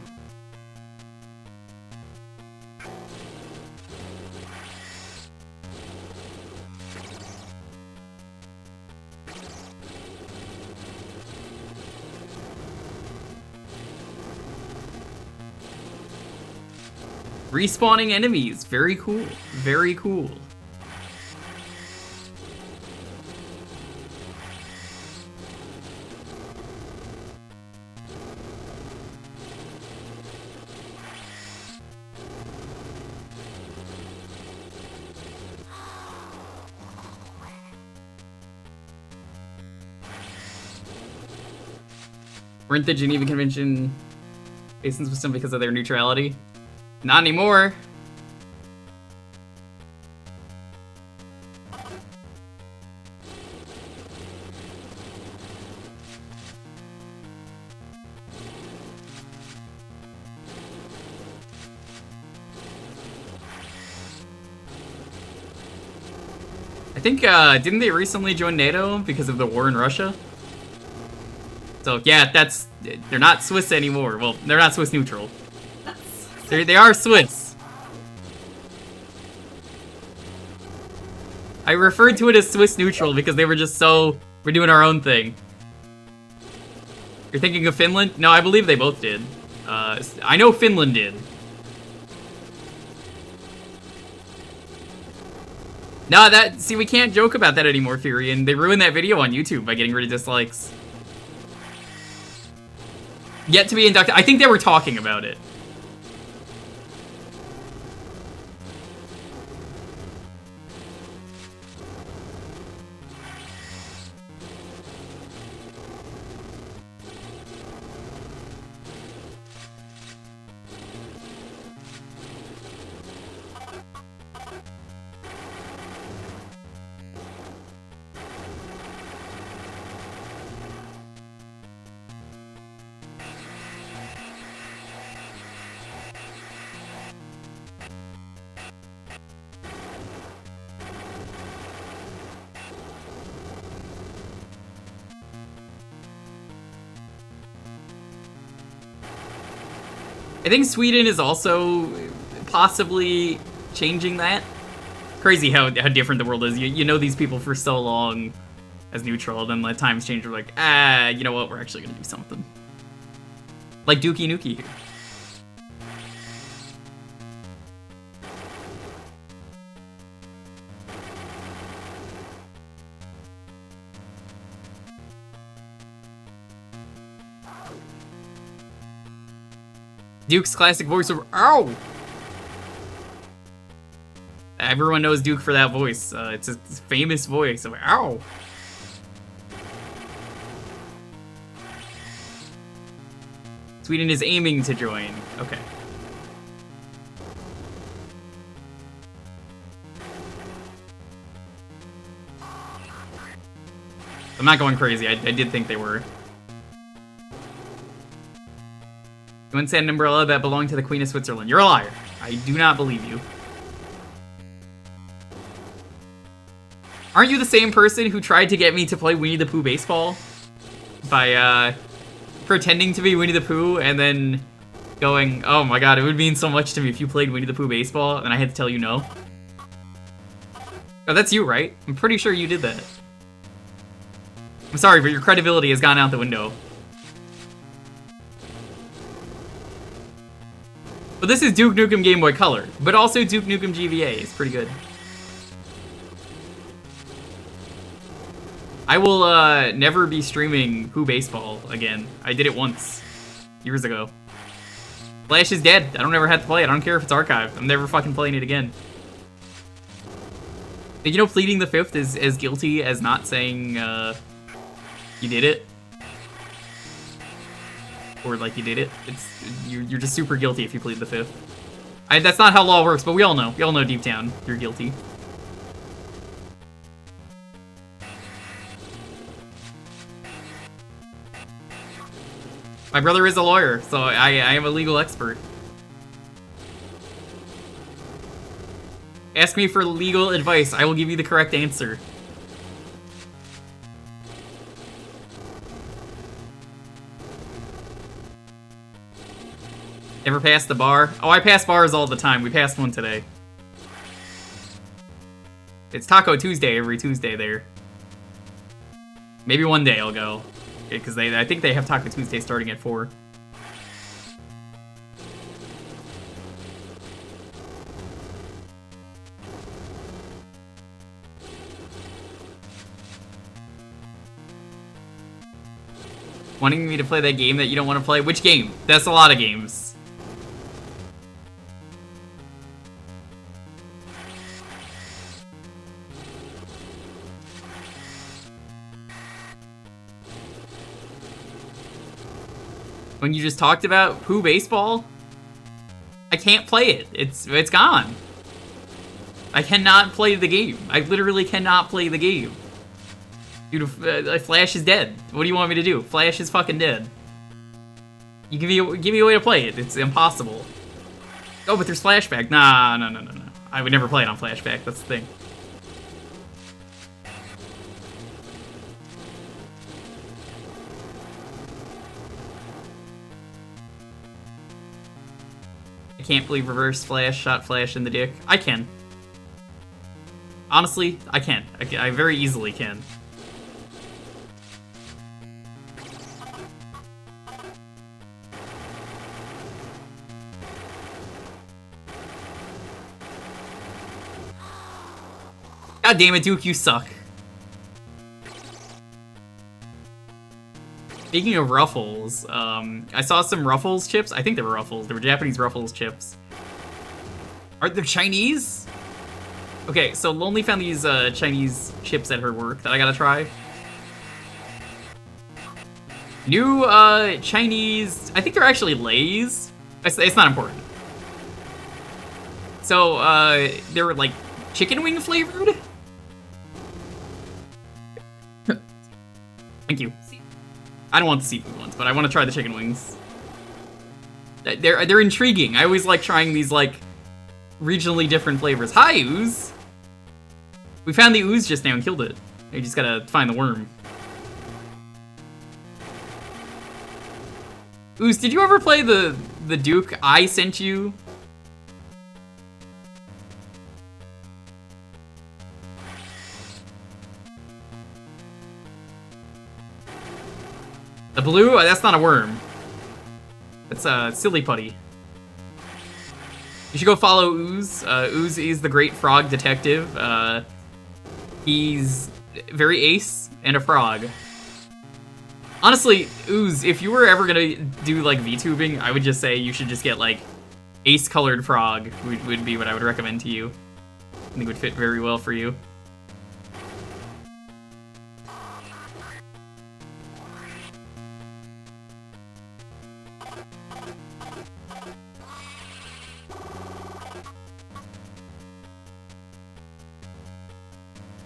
Respawning enemies. Very cool. Very cool. Weren't the Geneva Convention basins with them because of their neutrality? Not anymore. I think, didn't they recently join NATO because of the war in Russia? So yeah, they're not Swiss anymore. Well, they're not Swiss neutral. They are Swiss. I referred to it as Swiss neutral because they were just we're doing our own thing. You're thinking of Finland? No, I believe they both did. I know Finland did. No, see, we can't joke about that anymore, Fury, and they ruined that video on YouTube by getting rid of dislikes. Yet to be inducted. I think they were talking about it. I think Sweden is also possibly changing that. Crazy how different the world is. You know these people for so long as neutral, then let times change, we're like, you know what, we're actually gonna do something. Like Dookie Nukie here. Duke's classic voiceover. Ow! Everyone knows Duke for that voice. It's a famous voice. Of, ow! Sweden is aiming to join. Okay. I'm not going crazy. I did think they were. You wouldn't say an umbrella that belonged to the Queen of Switzerland. You're a liar. I do not believe you. Aren't you the same person who tried to get me to play Winnie the Pooh baseball? By, pretending to be Winnie the Pooh and then going, oh my god, it would mean so much to me if you played Winnie the Pooh baseball, and I had to tell you no. Oh, that's you, right? I'm pretty sure you did that. I'm sorry, but your credibility has gone out the window. But this is Duke Nukem Game Boy Color, but also Duke Nukem GVA. It's pretty good. I will never be streaming Pooh Baseball again. I did it once, years ago. Flash is dead. I don't ever have to play it. I don't care if it's archived. I'm never fucking playing it again. Did you know pleading the fifth is as guilty as not saying you did it? Or like you did it. You're just super guilty if you plead the fifth. That's not how law works, but we all know. We all know deep down you're guilty. My brother is a lawyer, so I am a legal expert. Ask me for legal advice. I will give you the correct answer. Ever passed the bar? Oh, I pass bars all the time. We passed one today. It's Taco Tuesday every Tuesday there. Maybe one day I'll go. Because I think they have Taco Tuesday starting at 4. Wanting me to play that game that you don't want to play? Which game? That's a lot of games. When you just talked about Who Baseball? I can't play it. It's gone. I cannot play the game. I literally cannot play the game. Dude, Flash is dead. What do you want me to do? Flash is fucking dead. You give me a way to play it. It's impossible. Oh, but there's Flashback. Nah, no. I would never play it on Flashback. That's the thing. I can't believe Reverse Flash shot Flash in the dick. I can. Honestly, I can. I very easily can. God damn it, Duke, you suck. Speaking of Ruffles, I saw some Ruffles chips. I think they were Ruffles. They were Japanese Ruffles chips. Are they Chinese? Okay, so Lonely found these Chinese chips at her work that I gotta try. New Chinese, I think they're actually Lay's. It's not important. So they were like chicken wing flavored. Thank you. I don't want the seafood ones, but I want to try the chicken wings. They're intriguing. I always like trying these like regionally different flavors. Hi, Ooze. We found the ooze just now and killed it. You just gotta find the worm. Ooze, did you ever play the Duke I sent you? The blue? That's not a worm. That's a silly putty. You should go follow Ooze. Ooze is the great frog detective. He's very ace and a frog. Honestly, Ooze, if you were ever gonna do like VTubing, I would just say you should just get like ace colored frog would be what I would recommend to you. I think it would fit very well for you.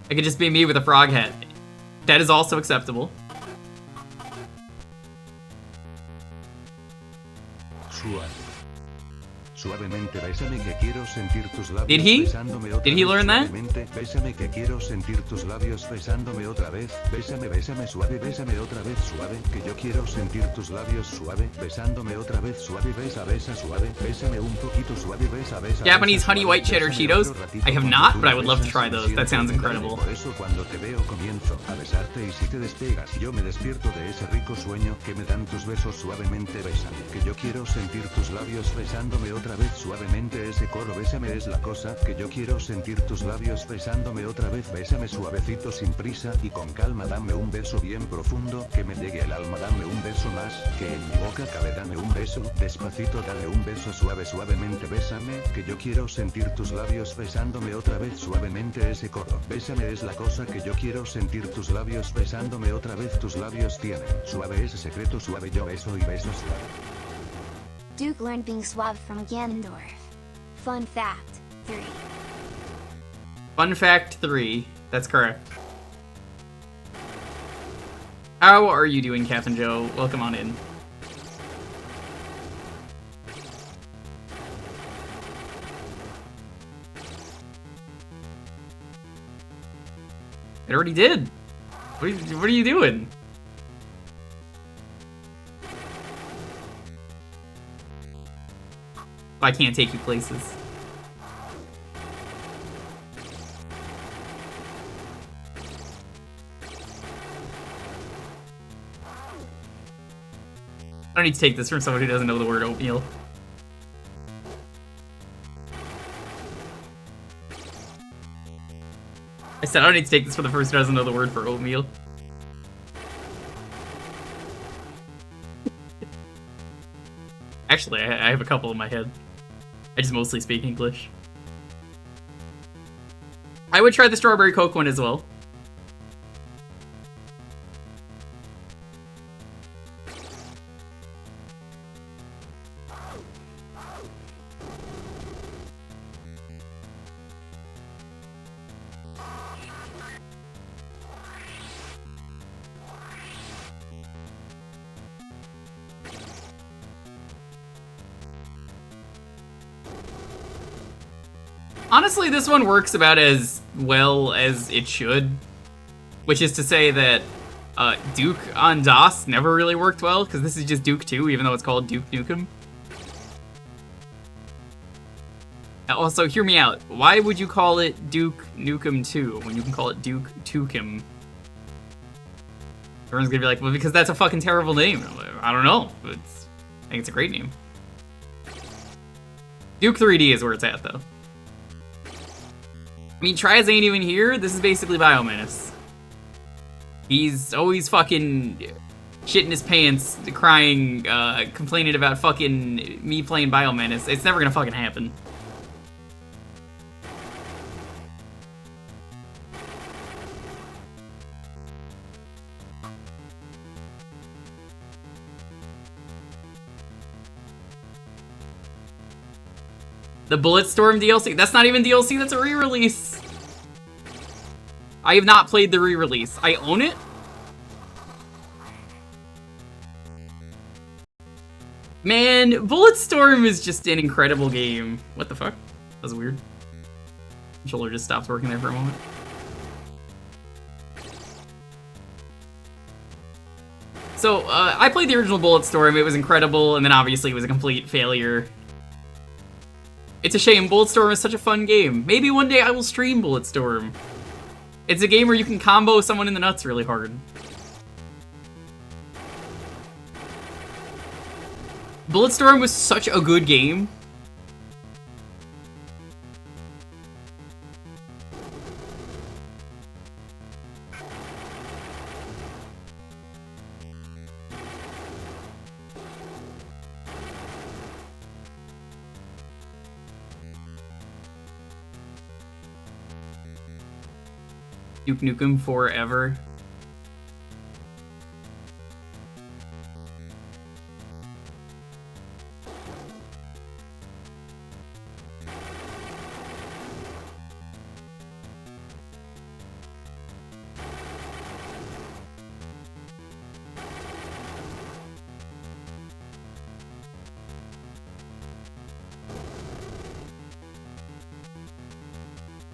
It could just be me with a frog head. That is also acceptable. Suavemente bésame que quiero sentir tus labios. Did he? Besándome otra Did he vez learn that? suavemente. Bésame que quiero sentir tus labios besándome otra vez. Bésame suave, bésame otra vez suave. Que yo quiero sentir tus labios suave. Besándome otra vez suave. Besa suave. Bésame un poquito suave. Besa. Japanese honey suave. white cheddar Bésame Cheetos? otro ratito I have cuando not, tú but I would love to besas, try me those. That siento sounds muy grande. incredible. Por eso cuando te veo comienzo a besarte y si te despegas yo me despierto de ese rico sueño que me dan tus besos suavemente. Bésame. Que yo quiero sentir tus labios besándome otra vez suavemente. Ese coro bésame es la cosa que yo quiero sentir tus labios besándome otra vez. Bésame suavecito sin prisa y con calma. Dame un beso bien profundo que me llegue al alma. Dame un beso más que en mi boca cabe. Dame un beso despacito. Dame un beso suave suavemente. Bésame que yo quiero sentir tus labios besándome otra vez suavemente. Ese coro bésame es la cosa que yo quiero sentir tus labios besándome otra vez. Tus labios tienen suave ese secreto suave. Yo beso y beso suave. Duke learned being suave from Ganondorf. Fun fact 3. Fun fact 3. That's correct. How are you doing, Captain Joe? Welcome on in. It already did. What are you doing? I can't take you places. I don't need to take this from someone who doesn't know the word oatmeal. I said I don't need to take this from the person who doesn't know the word for oatmeal. Actually, I have a couple in my head. I just mostly speak English. I would try the strawberry Coke one as well. Honestly, this one works about as well as it should. Which is to say that Duke on DOS never really worked well, because this is just Duke 2, even though it's called Duke Nukem. Also, hear me out. Why would you call it Duke Nukem 2 when you can call it Duke Tukem? Everyone's gonna be like, well, because that's a fucking terrible name. I don't know. I think it's a great name. Duke 3D is where it's at, though. I mean, Traz ain't even here. This is basically Biomenace. He's always fucking shitting his pants, crying, complaining about fucking me playing Biomenace. It's never gonna fucking happen. The Bulletstorm DLC? That's not even DLC, that's a re-release. I have not played the re-release. I own it. Man, Bulletstorm is just an incredible game. What the fuck? That was weird. Controller just stopped working there for a moment. So, I played the original Bulletstorm, it was incredible, and then obviously it was a complete failure. It's a shame, Bulletstorm is such a fun game. Maybe one day I will stream Bulletstorm. It's a game where you can combo someone in the nuts really hard. Bulletstorm was such a good game. Duke Nukem forever.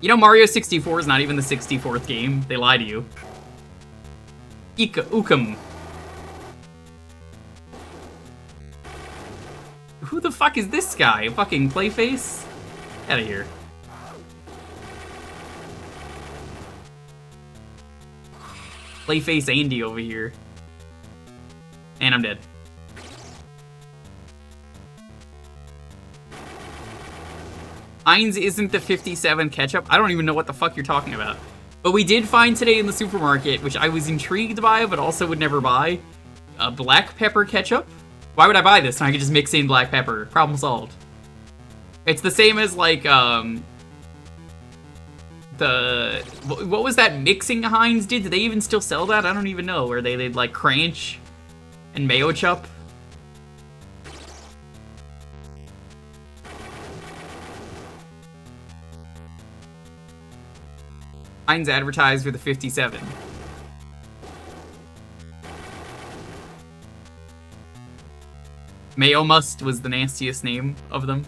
You know, Mario 64 is not even the 64th game. They lie to you. Ukem. Who the fuck is this guy? A fucking Playface? Out of here. Playface Andy over here. And I'm dead. Heinz isn't the 57 ketchup. I don't even know what the fuck you're talking about. But we did find today in the supermarket, which I was intrigued by, but also would never buy, black pepper ketchup. Why would I buy this when I could just mix in black pepper? Problem solved. It's the same as, like, what was that mixing Heinz did? Do they even still sell that? I don't even know. Where they'd like, cranch and mayo chup. Heinz advertised for the 57. Mayo Must was the nastiest name of them.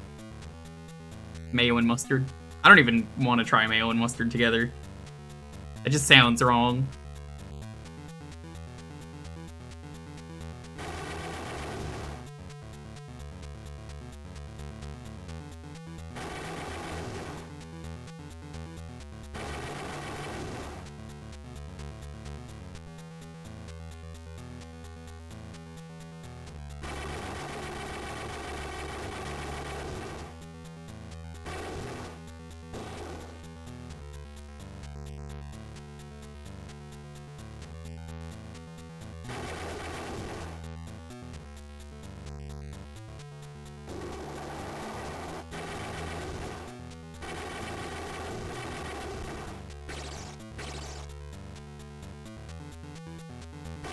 Mayo and mustard. I don't even want to try mayo and mustard together. It just sounds wrong.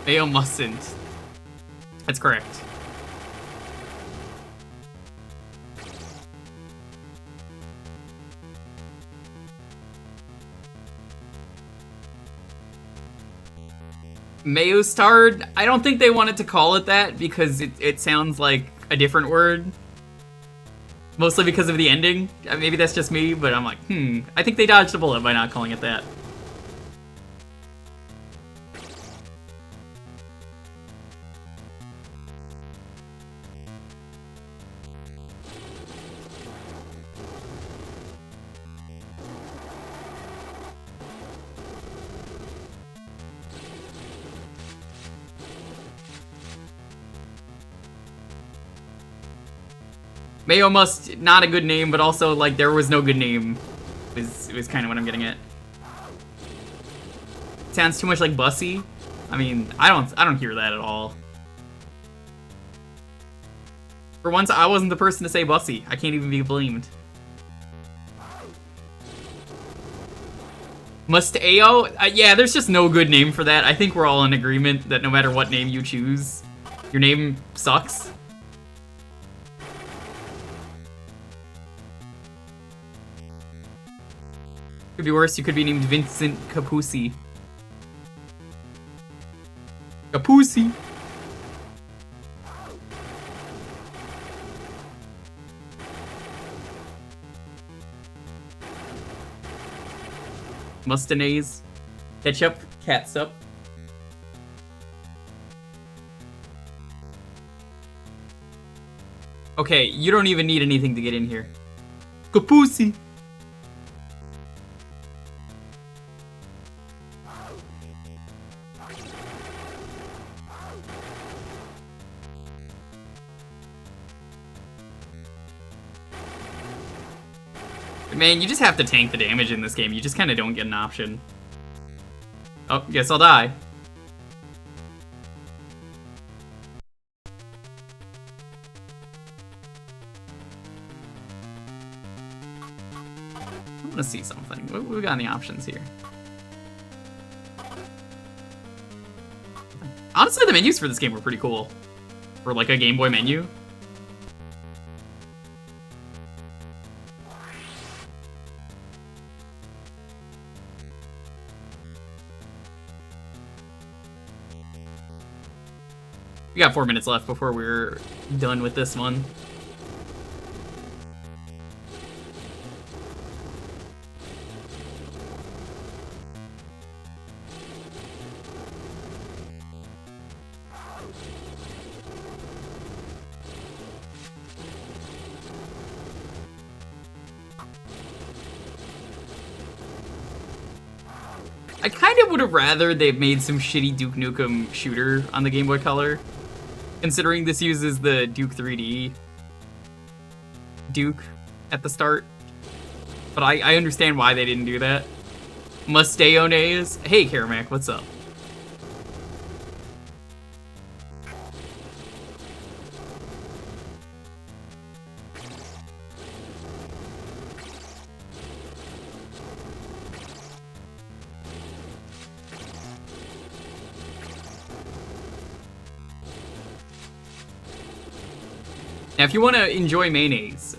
Mayo mustn't. That's correct. Mayo starred. I don't think they wanted to call it that because it sounds like a different word. Mostly because of the ending. Maybe that's just me, but I'm like, I think they dodged a bullet by not calling it that. Mayo Must, not a good name, but also, like, there was no good name. It was kind of what I'm getting at. Sounds too much like Bussy. I mean, I don't hear that at all. For once, I wasn't the person to say Bussy. I can't even be blamed. Must-Ayo? Yeah, there's just no good name for that. I think we're all in agreement that no matter what name you choose, your name sucks. Could be worse, you could be named Vincent Capusi. Capusi! Mustanaise. Ketchup. Catsup. Okay, you don't even need anything to get in here. Capusi! Man, you just have to tank the damage in this game. You just kind of don't get an option. Oh, guess I'll die. I want to see something. What we got in the options here? Honestly, the menus for this game were pretty cool. For like a Game Boy menu. We got 4 minutes left before we're done with this one. I kind of would have rather they've made some shitty Duke Nukem shooter on the Game Boy Color. Considering this uses the Duke 3D Duke at the start. But I understand why they didn't do that. Mustayones. Hey, Caramac, what's up? Now, if you want to enjoy mayonnaise,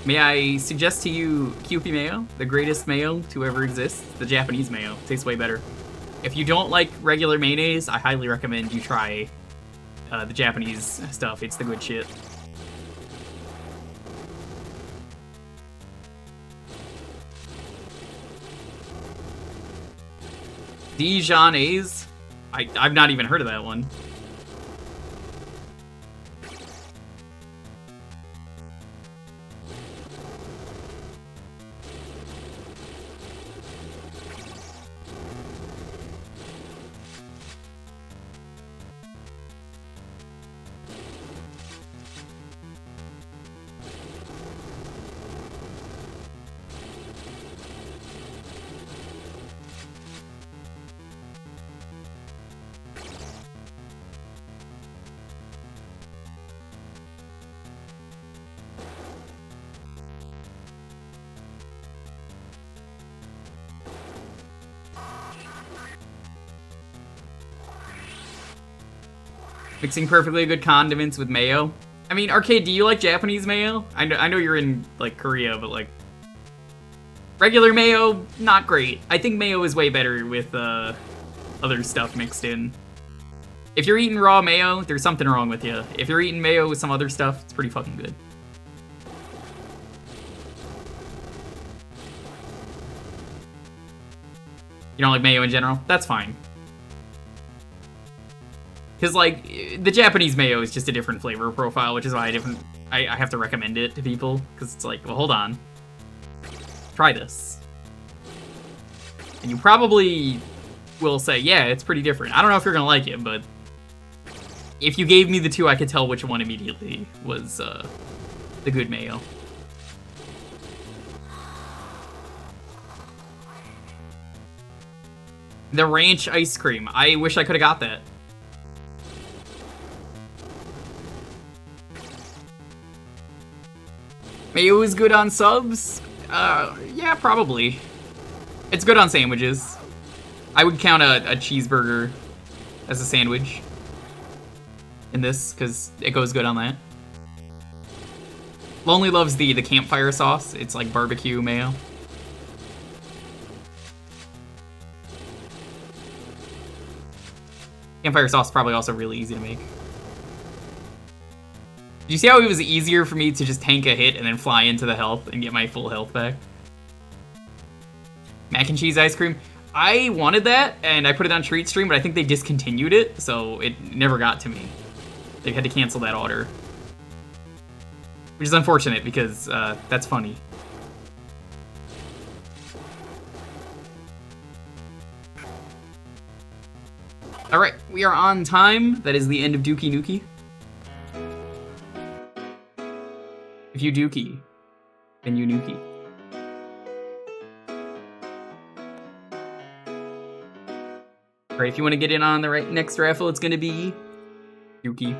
may I suggest to you Kewpie mayo, the greatest mayo to ever exist. The Japanese mayo tastes way better. If you don't like regular mayonnaise, I highly recommend you try the Japanese stuff. It's the good shit. Dijonnaise? I've not even heard of that one. Mixing perfectly good condiments with mayo. I mean, Arcade, do you like Japanese mayo? I know you're in, like, Korea, but, like... regular mayo, not great. I think mayo is way better with, other stuff mixed in. If you're eating raw mayo, there's something wrong with you. If you're eating mayo with some other stuff, it's pretty fucking good. You don't like mayo in general? That's fine. Because, like, the Japanese mayo is just a different flavor profile, which is why I have to recommend it to people. Because it's like, well, hold on. Try this. And you probably will say, yeah, it's pretty different. I don't know if you're going to like it, but if you gave me the two, I could tell which one immediately was the good mayo. The ranch ice cream. I wish I could have got that. Mayo is good on subs? Yeah, probably. It's good on sandwiches. I would count a cheeseburger as a sandwich in this, because it goes good on that. Lonely loves the campfire sauce. It's like barbecue mayo. Campfire sauce is probably also really easy to make. Did you see how it was easier for me to just tank a hit and then fly into the health and get my full health back? Mac and cheese ice cream. I wanted that, and I put it on Treat Stream, but I think they discontinued it, so it never got to me. They had to cancel that order. Which is unfortunate, because that's funny. Alright, we are on time. That is the end of Dookie Nukie. If you Dookie, then you Nukie. Alright, if you want to get in on the next raffle, it's going to be Dookie.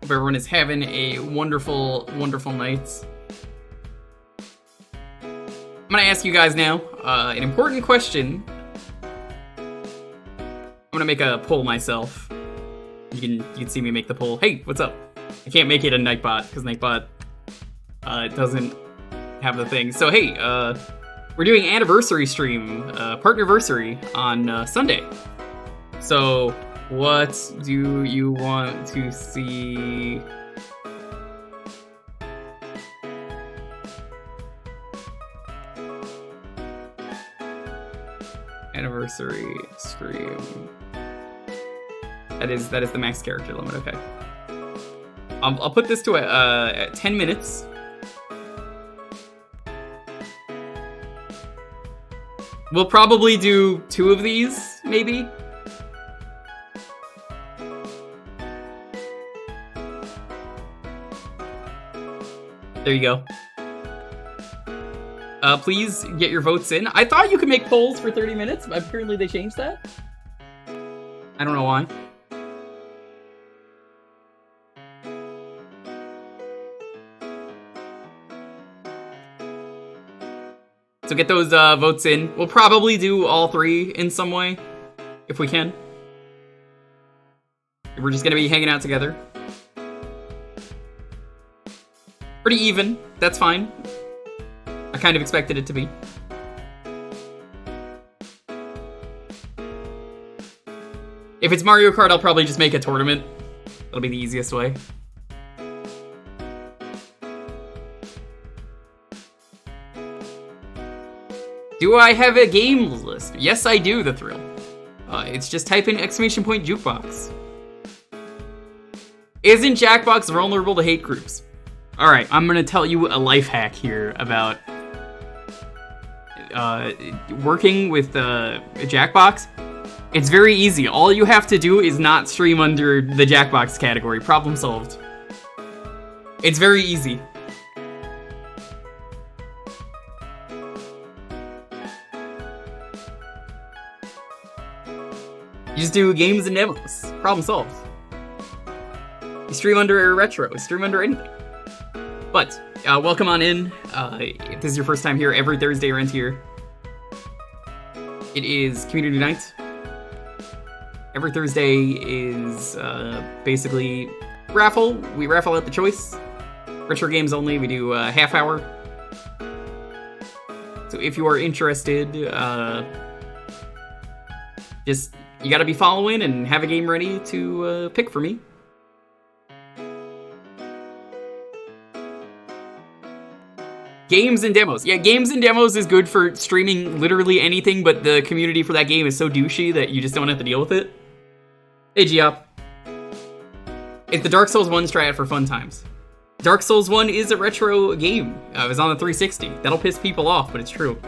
Hope everyone is having a wonderful, wonderful night. I'm gonna ask you guys now an important question. I'm gonna make a poll myself. You can see me make the poll. Hey, what's up? I can't make it a Nightbot because Nightbot doesn't have the thing. So hey, we're doing anniversary stream, partnerversary on Sunday. So what do you want to see? Anniversary stream. That is the max character limit. Okay. I'll put this to at 10 minutes. We'll probably do 2 of these, maybe. There you go. Please get your votes in. I thought you could make polls for 30 minutes, but apparently they changed that. I don't know why. So get those votes in. We'll probably do all 3 in some way, if we can. We're just gonna be hanging out together. Pretty even, that's fine. I kind of expected it to be. If it's Mario Kart, I'll probably just make a tournament. That'll be the easiest way. Do I have a games list? Yes, I do, The Thrill. It's just type in !Jewkbox. Isn't Jackbox vulnerable to hate groups? Alright, I'm gonna tell you a life hack here about working with Jackbox. It's very easy. All you have to do is not stream under the Jackbox category. Problem solved. It's very easy. You just do games and demos. Problem solved. You stream under retro. You stream under anything. But, welcome on in. If this is your first time here, every Thursday around here, it is community night. Every Thursday is basically raffle. We raffle out the choice. Retro games only. We do a half hour. So if you are interested, just you gotta be following and have a game ready to pick for me. Games and demos. Yeah, games and demos is good for streaming literally anything, but the community for that game is so douchey that you just don't have to deal with it. Hey, Giop. It's the Dark Souls 1 strat for fun times. Dark Souls 1 is a retro game. It was on the 360. That'll piss people off, but it's true.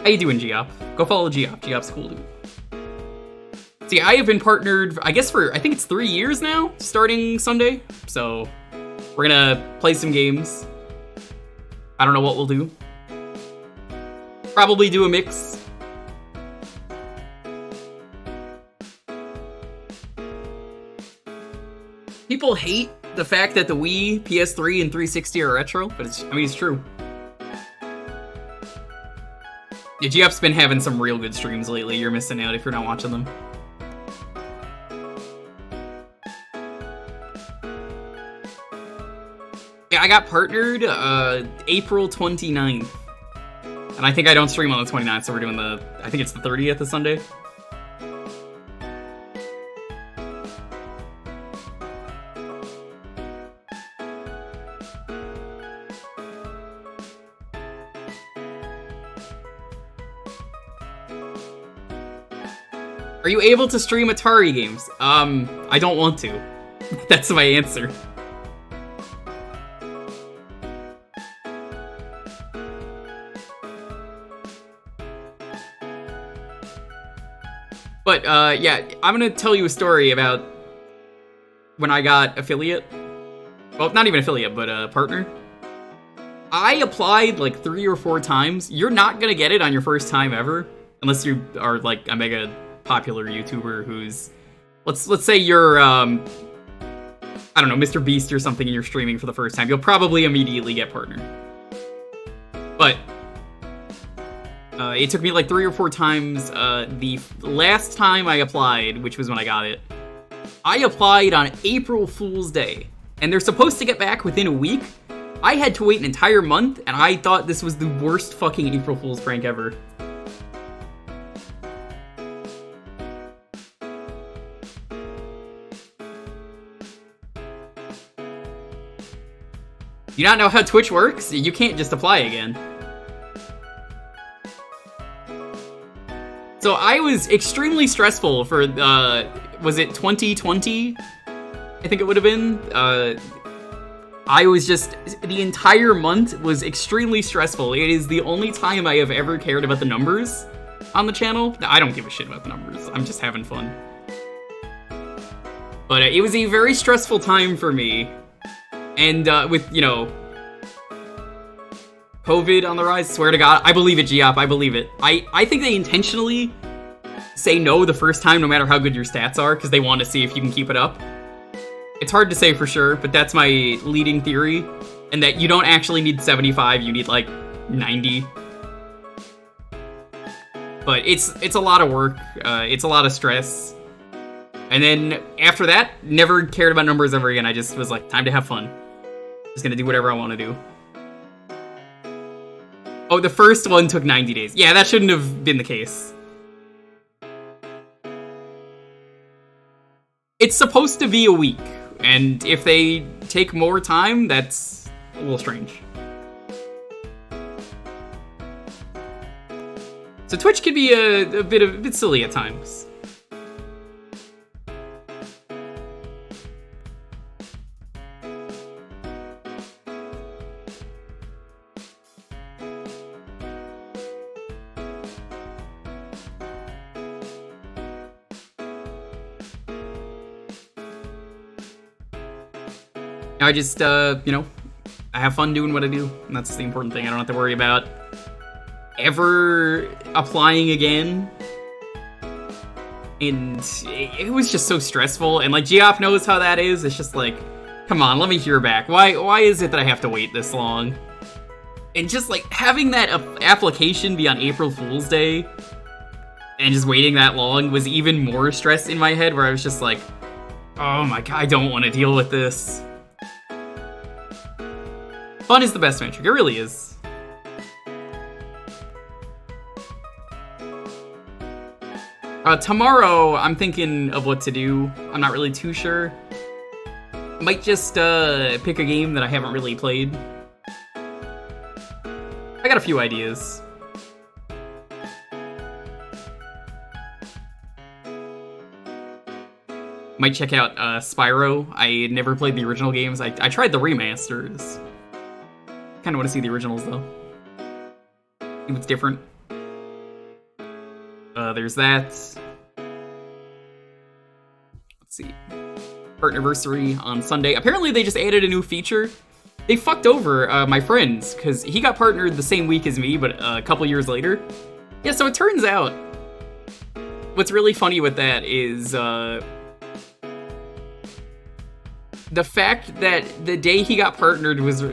How you doing, Giop? Go follow Giop. Giop's cool, dude. See, I have been partnered, I guess I think it's 3 years now, starting Sunday. So, we're gonna play some games. I don't know what we'll do. Probably do a mix. People hate the fact that the Wii, PS3, and 360 are retro, but it's true. Yeah, Giop's been having some real good streams lately. You're missing out if you're not watching them. Yeah, I got partnered April 29th. And I think I don't stream on the 29th, so we're doing I think it's the 30th of Sunday. Are you able to stream Atari games? I don't want to. That's my answer. But, yeah, I'm gonna tell you a story about when I got affiliate. Well, not even affiliate, but partner. I applied like 3 or 4 times. You're not gonna get it on your first time ever, unless you are like a mega popular YouTuber who's, let's say you're, I don't know, Mr. Beast or something, and you're streaming for the first time. You'll probably immediately get partner. But it took me like 3 or 4 times. The last time I applied, which was when I got it, I applied on April Fool's Day, and they're supposed to get back within a week. I had to wait an entire month, and I thought this was the worst fucking April Fool's prank ever. You not know how Twitch works? You can't just apply again. So I was extremely stressful for, was it 2020? I think it would have been. I was just, the entire month was extremely stressful. It is the only time I have ever cared about the numbers on the channel. I don't give a shit about the numbers. I'm just having fun. But it was a very stressful time for me. And with, you know, COVID on the rise, swear to God, I believe it, Giop, I believe it. I think they intentionally say no the first time, no matter how good your stats are, because they want to see if you can keep it up. It's hard to say for sure, but that's my leading theory, and that you don't actually need 75, you need like 90. But it's a lot of work, it's a lot of stress. And then after that, never cared about numbers ever again. I just was like, time to have fun. Just gonna do whatever I want to do. Oh, the first one took 90 days. Yeah, that shouldn't have been the case. It's supposed to be a week, and if they take more time, that's a little strange. So Twitch can be a bit silly at times. I just, you know, I have fun doing what I do, and that's the important thing. I don't have to worry about ever applying again. And it was just so stressful, and like Geoff knows how that is. It's just like, come on, let me hear back. Why is it that I have to wait this long? And just like having that application be on April Fool's Day and just waiting that long was even more stress in my head, where I was just like, oh my god, I don't want to deal with this. Fun is the best metric, it really is. Tomorrow, I'm thinking of what to do. I'm not really too sure. Might just pick a game that I haven't really played. I got a few ideas. Might check out Spyro. I never played the original games. I tried the remasters. Kind of want to see the originals though. See what's different. There's that. Let's see. Partnerversary on Sunday. Apparently they just added a new feature. They fucked over my friends, because he got partnered the same week as me, but a couple years later. Yeah, so it turns out, what's really funny with that is the fact that the day he got partnered was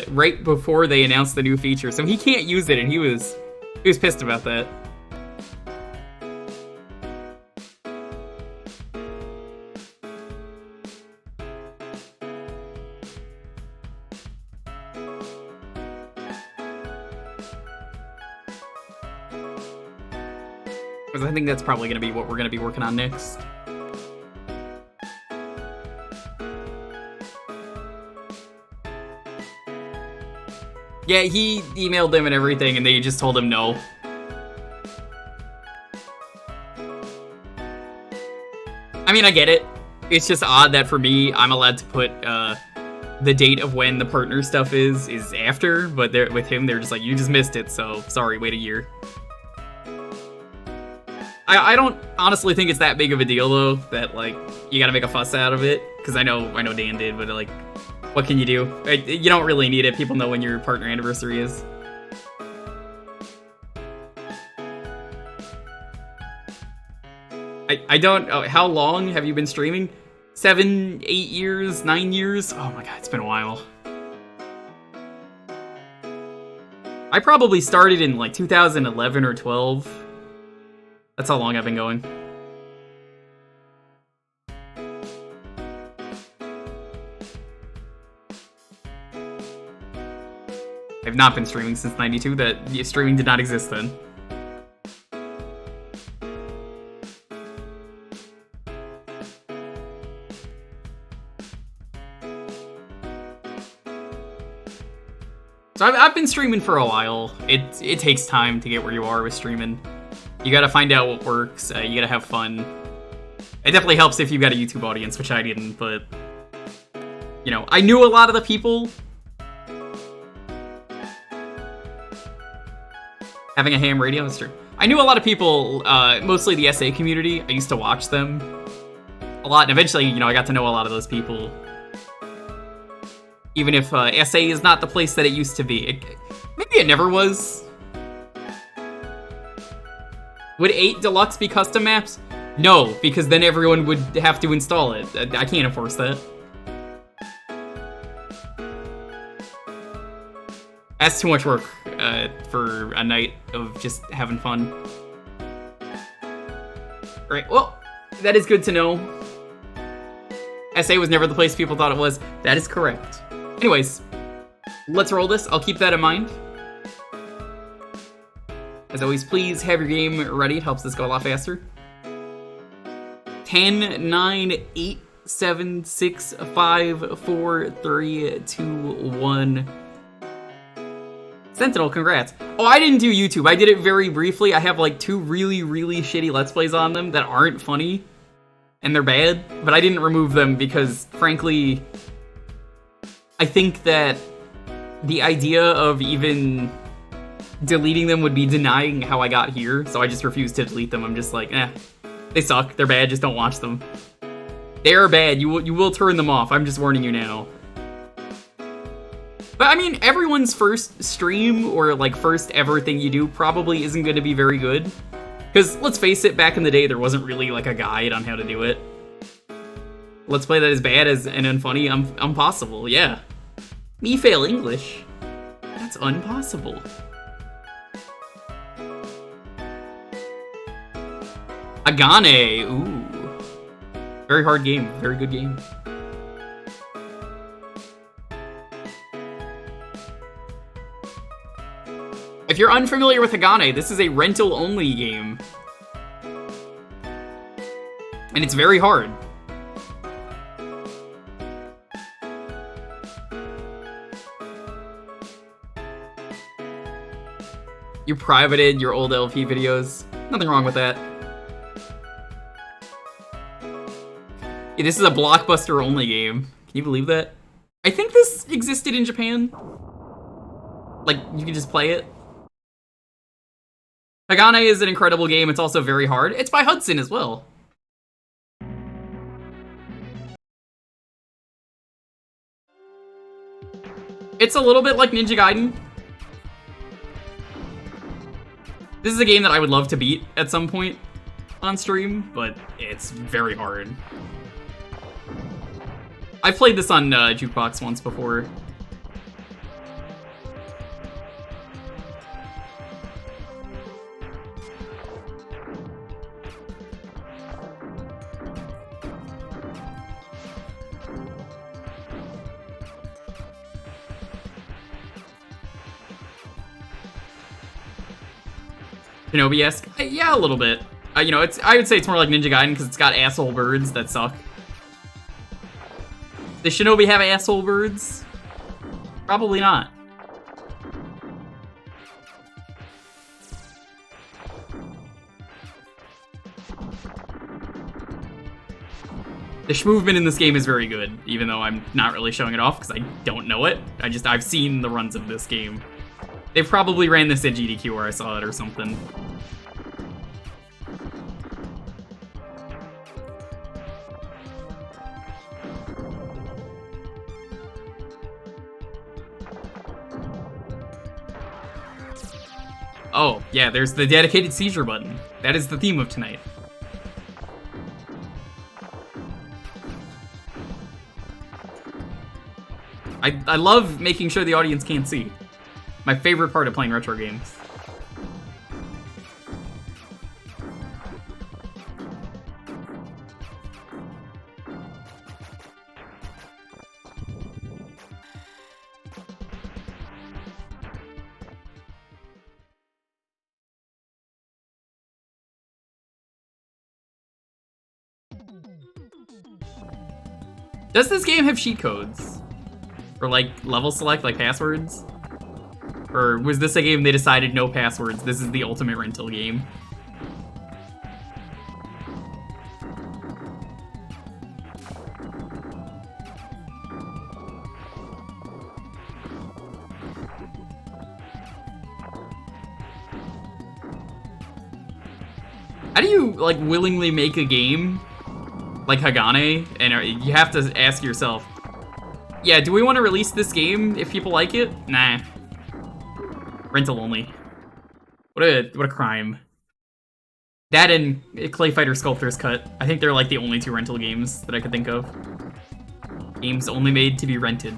right before they announced the new feature, so he can't use it, and he was pissed about that. Because I think that's probably going to be what we're going to be working on next. Yeah, he emailed them and everything, and they just told him no. I mean, I get it. It's just odd that for me, I'm allowed to put the date of when the partner stuff is after, but with him, they're just like, you just missed it, so sorry, wait a year. I don't honestly think it's that big of a deal, though, that, like, you gotta make a fuss out of it, because I know Dan did, but, like, what can you do? You don't really need it. People know when your partner anniversary is. I don't... Oh, how long have you been streaming? 7, 8 years, 9 years? Oh my god, it's been a while. I probably started in, like, 2011 or 12. That's how long I've been going. I've not been streaming since 92. Streaming did not exist then. So I've been streaming for a while. It takes time to get where you are with streaming. You gotta find out what works, you gotta have fun. It definitely helps if you've got a YouTube audience, which I didn't, but... You know, I knew a lot of the people. Having a ham radio, that's true. I knew a lot of people, mostly the SA community. I used to watch them a lot, and eventually, you know, I got to know a lot of those people. Even if SA is not the place that it used to be. Maybe it never was. Would 8 Deluxe be custom maps? No, because then everyone would have to install it. I can't enforce that. That's too much work for a night of just having fun. Alright, well, that is good to know. SA was never the place people thought it was. That is correct. Anyways, let's roll this. I'll keep that in mind. As always, please have your game ready. It helps this go a lot faster. 10, 9, 8, 7, 6, 5, 4, 3, 2, 1. Sentinel, congrats. Oh, I didn't do YouTube. I did it very briefly. I have like 2 really, really shitty Let's Plays on them that aren't funny. And they're bad. But I didn't remove them because, frankly, I think that the idea of even deleting them would be denying how I got here, so I just refuse to delete them. I'm just like, they suck, they're bad, just don't watch them. They are bad, you will turn them off, I'm just warning you now. But I mean, everyone's first stream, or like first ever thing you do, probably isn't going to be very good. Because, let's face it, back in the day, there wasn't really, like, a guide on how to do it. Let's play that is bad as and unfunny, impossible, yeah. Me fail English? That's impossible. Hagane, ooh. Very hard game, very good game. If you're unfamiliar with Hagane, this is a rental-only game. And it's very hard. You privated your old LP videos. Nothing wrong with that. Yeah, this is a Blockbuster-only game. Can you believe that? I think this existed in Japan. Like, you can just play it. Hagane is an incredible game. It's also very hard. It's by Hudson as well. It's a little bit like Ninja Gaiden. This is a game that I would love to beat at some point on stream, but it's very hard. I played this on Jewkbox once before. Shinobi-esque? Yeah, a little bit. You know, I would say it's more like Ninja Gaiden because it's got asshole birds that suck. Does Shinobi have asshole birds? Probably not. The movement in this game is very good, even though I'm not really showing it off because I don't know it. I've seen the runs of this game. They probably ran this at GDQ where I saw it or something. Oh, yeah, there's the dedicated seizure button. That is the theme of tonight. I love making sure the audience can't see. My favorite part of playing retro games. Does this game have cheat codes? Or like level select, like passwords? Or was this a game they decided no passwords, this is the ultimate rental game? How do you, like, willingly make a game like Hagane, and you have to ask yourself, yeah, do we want to release this game if people like it? Nah. Rental only. What a crime. That and Clay Fighter Sculptor's Cut. I think they're like the only two rental games that I could think of. Games only made to be rented.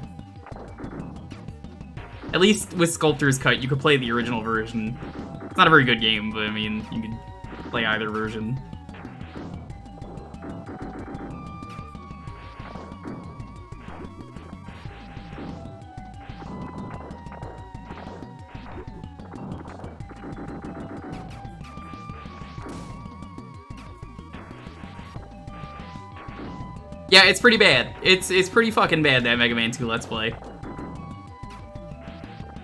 At least with Sculptor's Cut, you could play the original version. It's not a very good game, but I mean, you could play either version. Yeah, it's pretty bad. It's pretty fucking bad, that Mega Man 2 Let's Play.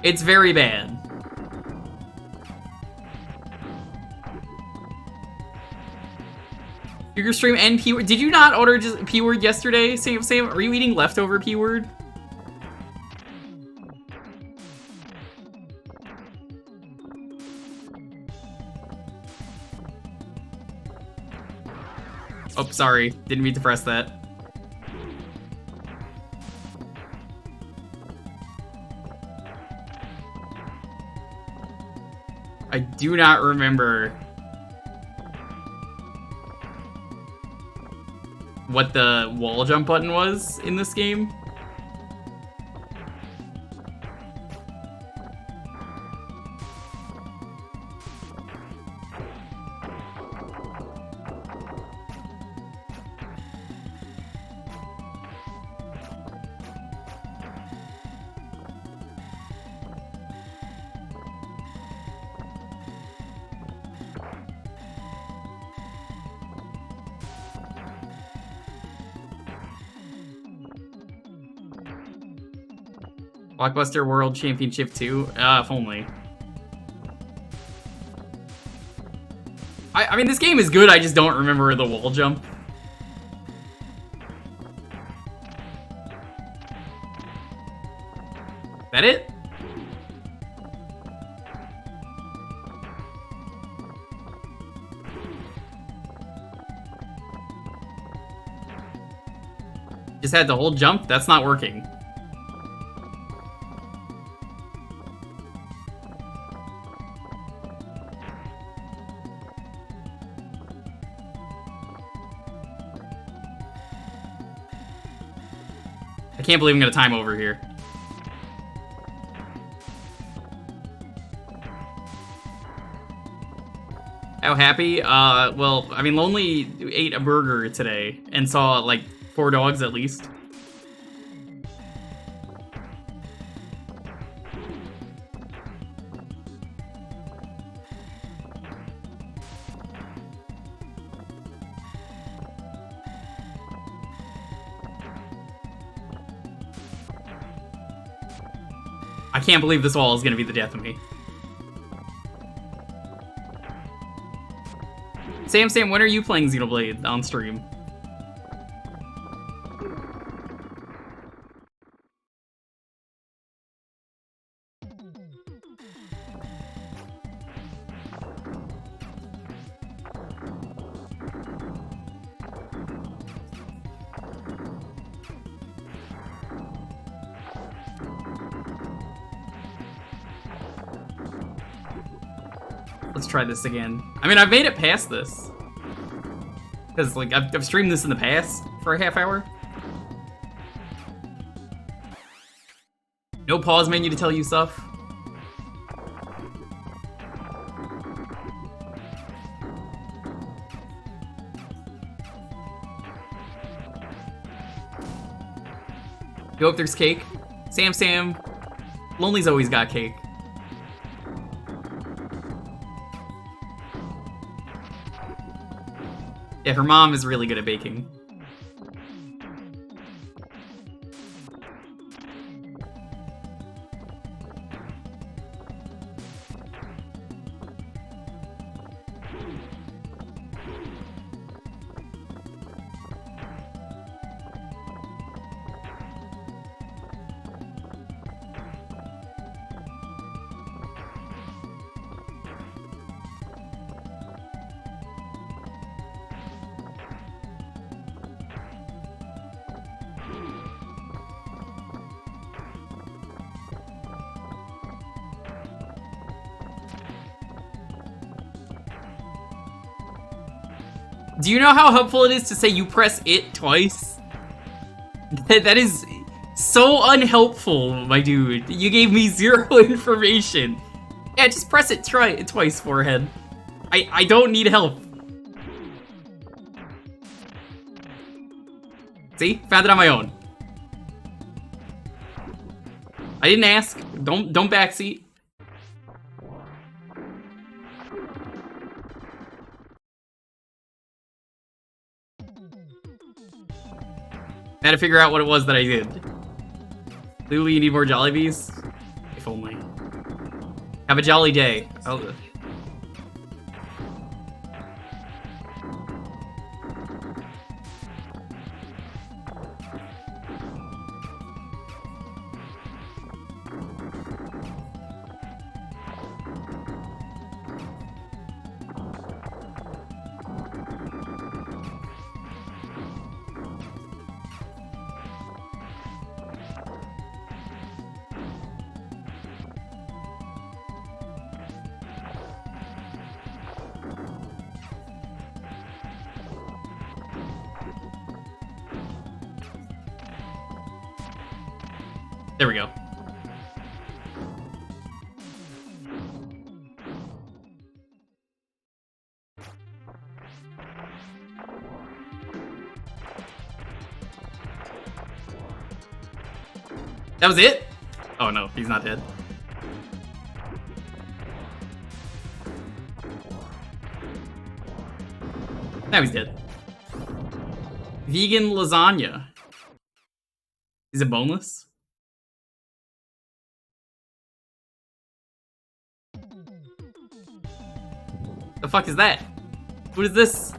It's very bad. Jewker stream and P-word. Did you not order just P-word yesterday? Sam, are you eating leftover P-word? Oh, sorry. Didn't mean to press that. I do not remember what the wall jump button was in this game. Blockbuster World Championship 2? If only. I mean, this game is good, I just don't remember the wall jump. Is that it? Just had to hold jump? That's not working. I can't believe I'm gonna time over here. How happy? Well, I mean, Lonely ate a burger today and saw, like, 4 dogs at least. I can't believe this wall is gonna be the death of me. Sam, when are you playing Xenoblade on stream? Let's try this again. I mean, I've made it past this. Because, like, I've streamed this in the past for a half hour. No pause menu to tell you stuff. You hope there's cake? Sam, Lonely's always got cake. Yeah, her mom is really good at baking. Do you know how helpful it is to say you press it twice? That is so unhelpful, my dude. You gave me 0 information. Yeah, just press it twice, forehead. I don't need help. See? Found it on my own. I didn't ask. Don't backseat. I had to figure out what it was that I did. Lulu, you need more Jollibees? If only. Have a jolly day. There we go. That was it? Oh no, he's not dead. Now he's dead. Vegan lasagna. Is it boneless? The fuck is that? What is this?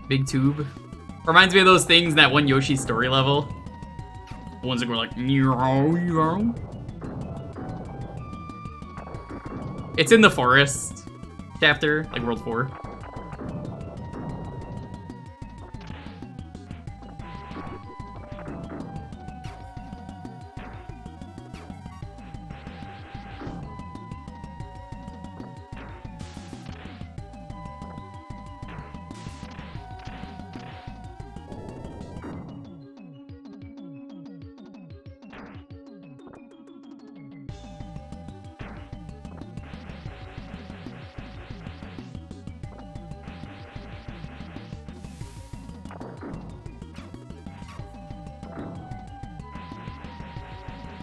Big tube. Reminds me of those things in that one Yoshi story level. The ones that go like, meow, meow. It's in the forest chapter, like World 4.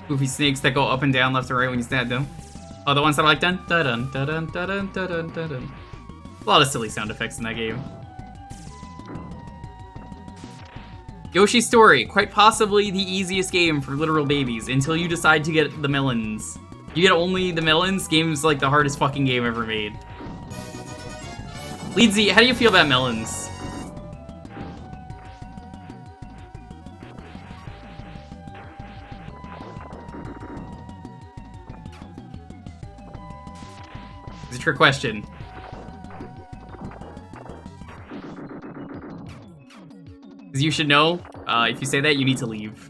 Goofy snakes that go up and down, left and right when you stab them. Oh, the ones that are like dun dun dun dun dun dun dun dun dun. A lot of silly sound effects in that game. Yoshi Story, quite possibly the easiest game for literal babies until you decide to get the melons. You get only the melons, game's like the hardest fucking game ever made. Leedsy, how do you feel about melons? It's a trick question. Because you should know, if you say that, you need to leave.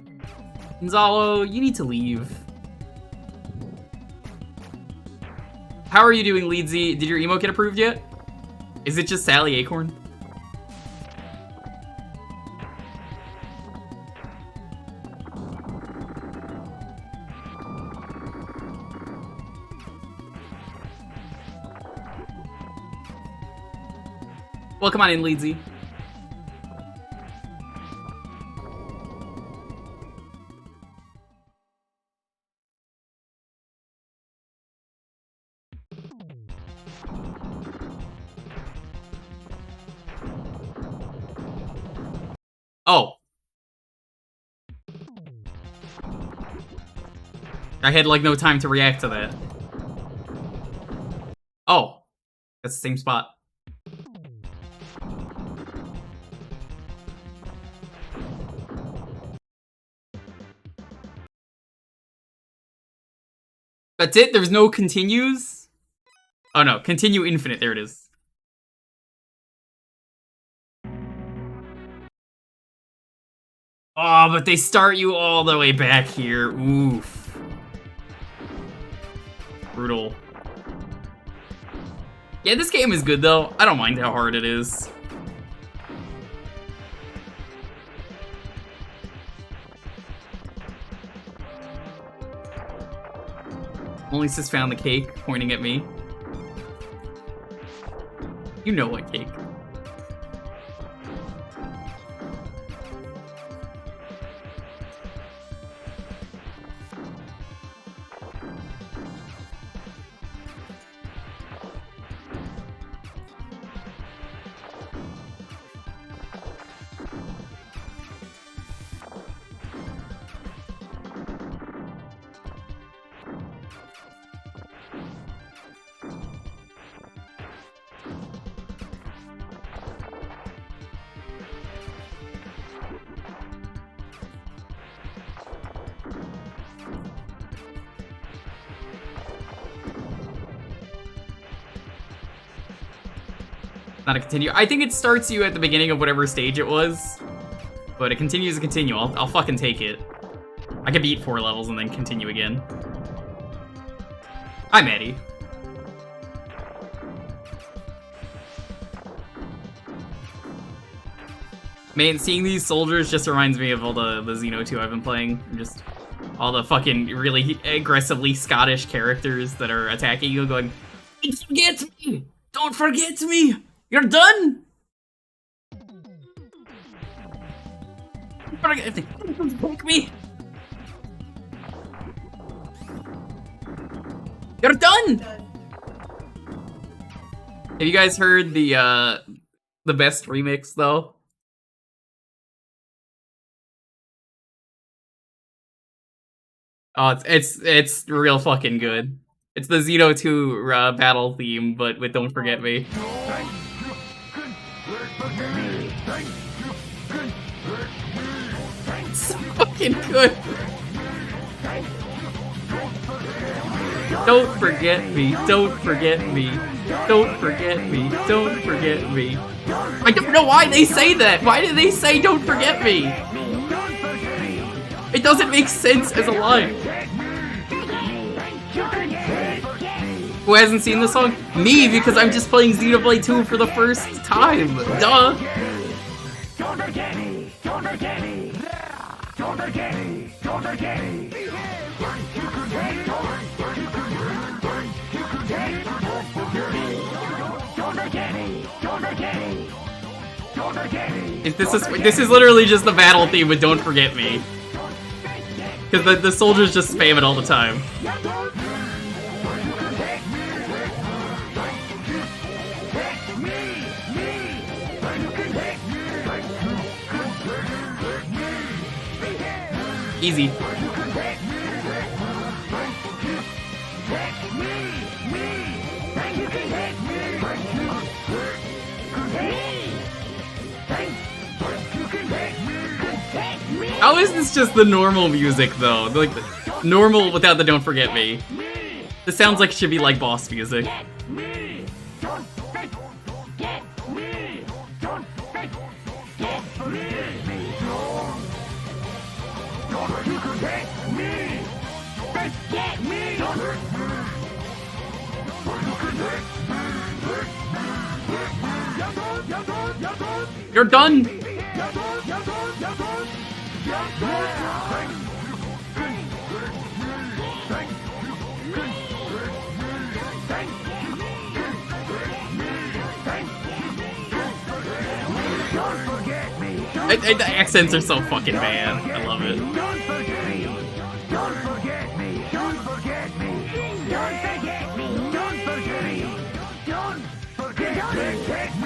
Gonzalo, you need to leave. How are you doing, Leedsy? Did your emote get approved yet? Is it just Sally Acorn? Well, come on in, Leedsy. Oh. I had, like, no time to react to that. Oh. That's the same spot. That's it? There's no continues? Oh no, continue infinite, there it is. Oh, but they start you all the way back here. Oof. Brutal. Yeah, this game is good though. I don't mind how hard it is. Lisa's found the cake, pointing at me. You know what cake. Not a continue. I think it starts you at the beginning of whatever stage it was, but it continues to continue. I'll fucking take it. I could beat 4 levels and then continue again. I'm Eddie. Man, seeing these soldiers just reminds me of all the Xeno 2 I've been playing. Just all the fucking really aggressively Scottish characters that are attacking you going, "Don't forget me! Don't forget me! You're done!" Don't forget me! You're done! Have you guys heard the best remix though? Oh, it's real fucking good. It's the Xeno 2 battle theme, but with "Don't Forget Me." It's so fucking good. Don't forget me, don't forget me, don't forget me, don't forget me. I don't know why they say that. Why did they say "don't forget me"? It doesn't make sense as a line. Who hasn't seen the song? Me, because I'm just playing Xenoblade 2 for the first time. Duh. Don't forget me. Don't forget me. Don't forget me. Don't forget me. If this is literally just the battle theme with "Don't Forget Me." Because the soldiers just spam it all the time. Easy. How is this just the normal music though? Like normal without the "Don't Forget Me." This sounds like it should be like boss music. You're done! The accents are so fucking bad. I love it. Don't forget me. Don't forget me. Don't forget me. Don't forget me. Don't forget me. Don't forget me.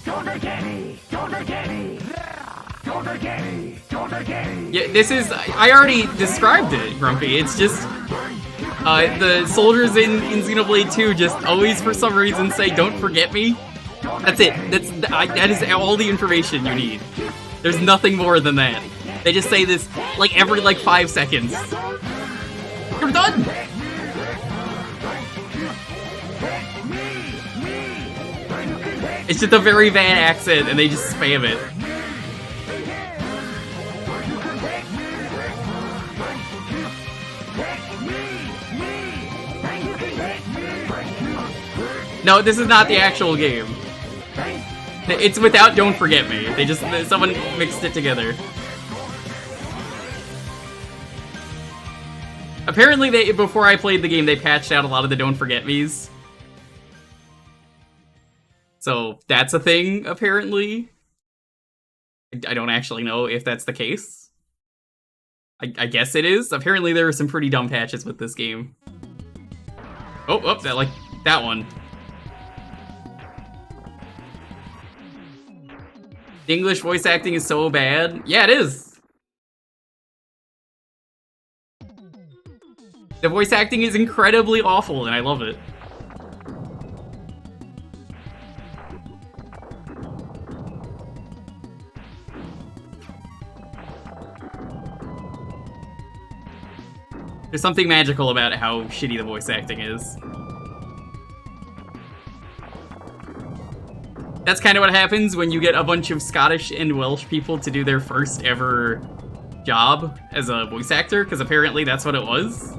Don't forget me. Don't forget me. Don't forget me. Don't forget me. Yeah, this is. I already described it, Grumpy. It's just. The soldiers in Xenoblade 2 just always, for some reason, say "Don't forget me." That's it. That is all the information you need. There's nothing more than that. They just say this like every 5 seconds. You're done. It's just a very bad accent, and they just spam it. No, this is not the actual game. It's without "Don't Forget Me." Someone mixed it together. Apparently, before I played the game, they patched out a lot of the "Don't Forget Me's. So that's a thing, apparently. I don't actually know if that's the case. I guess it is. Apparently, there are some pretty dumb patches with this game. Oh, that one. The English voice acting is so bad. Yeah, it is. The voice acting is incredibly awful, and I love it. There's something magical about how shitty the voice acting is. That's kind of what happens when you get a bunch of Scottish and Welsh people to do their first ever job as a voice actor, because apparently that's what it was.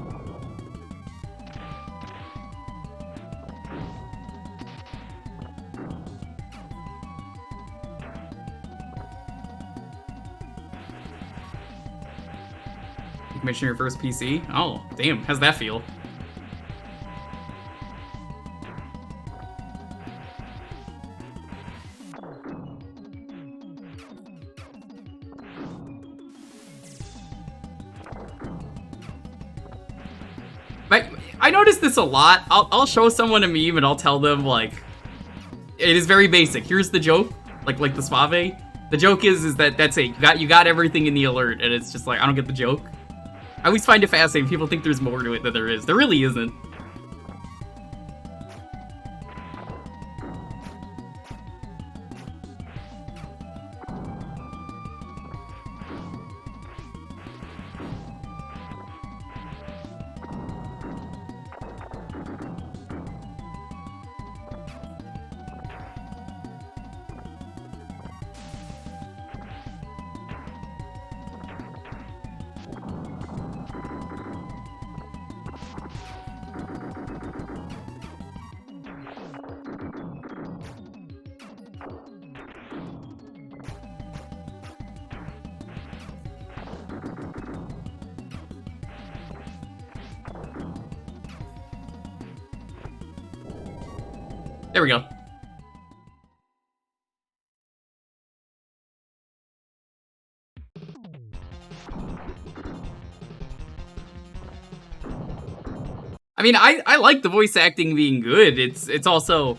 Commission your first PC? Oh, damn, how's that feel? I noticed this a lot. I'll show someone a meme and I'll tell them, like, it is very basic. Here's the joke, like the Suave. The joke is that that's it. You got everything in the alert, and it's just like, I don't get the joke. I always find it fascinating. People think there's more to it than there is. There really isn't. There we go. I mean, I like the voice acting being good. It's also...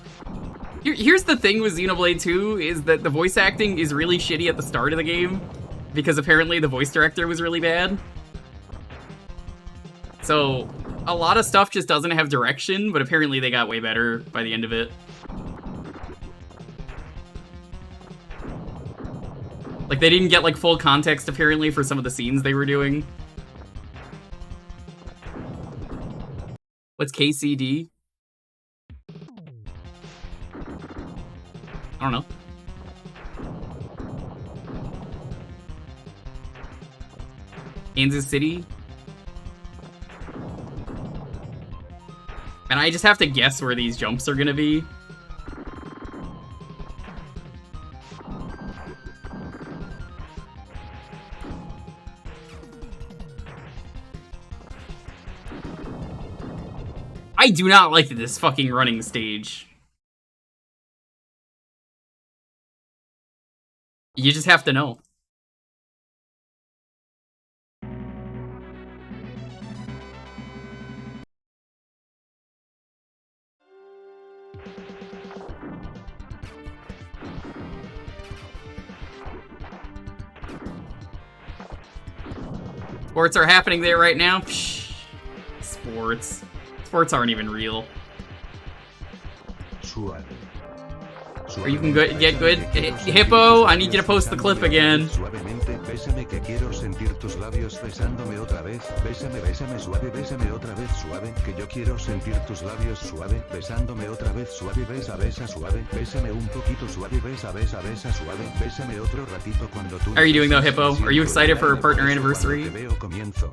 Here's the thing with Xenoblade 2, is that the voice acting is really shitty at the start of the game, because apparently the voice director was really bad. So, a lot of stuff just doesn't have direction, but apparently they got way better by the end of it. Like, they didn't get, like, full context, apparently, for some of the scenes they were doing. What's KCD? I don't know. Kansas City? And I just have to guess where these jumps are gonna be. I do not like this fucking running stage. You just have to know. Sports are happening there right now. Psh, sports. Sports aren't even real. Or you can get good. Hippo, I need you to post the clip again. Bésame que quiero sentir tus labios besándome otra vez. Bésame, bésame suave, bésame otra vez suave. Que yo quiero sentir tus labios suave, besándome otra vez suave. Besa, besa suave. Bésame un poquito suave. Besa, besa, besa suave. Bésame otro ratito cuando tú. How are you doing though, Hippo? Are you excited for our partner anniversary?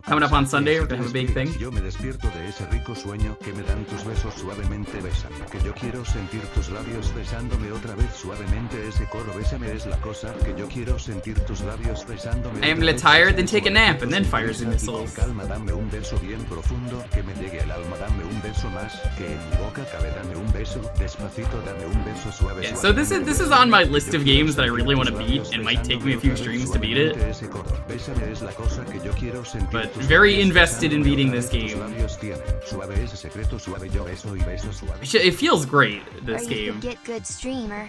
Coming up on Sunday, we're gonna have a big thing. Yo me despierto de ese rico sueño que me dan tus besos suavemente. Bésame. Que yo quiero sentir tus labios besándome otra vez suavemente. Ese coro bésame es la cosa que yo quiero sentir tus labios besándome. I am a little tired, then take a nap, and then fires the missiles. Calma, dame un beso bien profundo, que me llegue al alma, dame un beso más, que en mi boca cabe, dame un beso, despacito, dame un beso suave. Yeah, so this is on my list of games that I really want to beat, and might take me a few streams to beat it. But very invested in beating this game. It feels great, this game. Or you could get good streamer.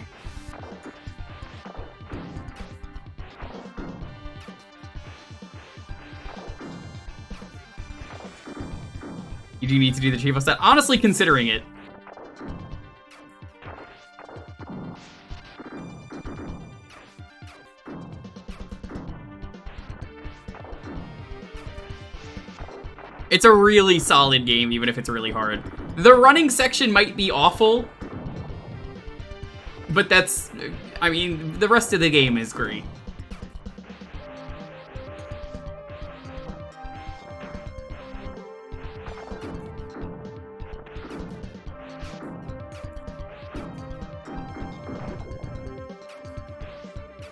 You do need to do the Chiefo set. Honestly, considering it. It's a really solid game, even if it's really hard. The running section might be awful, But that's, I mean, the rest of the game is great.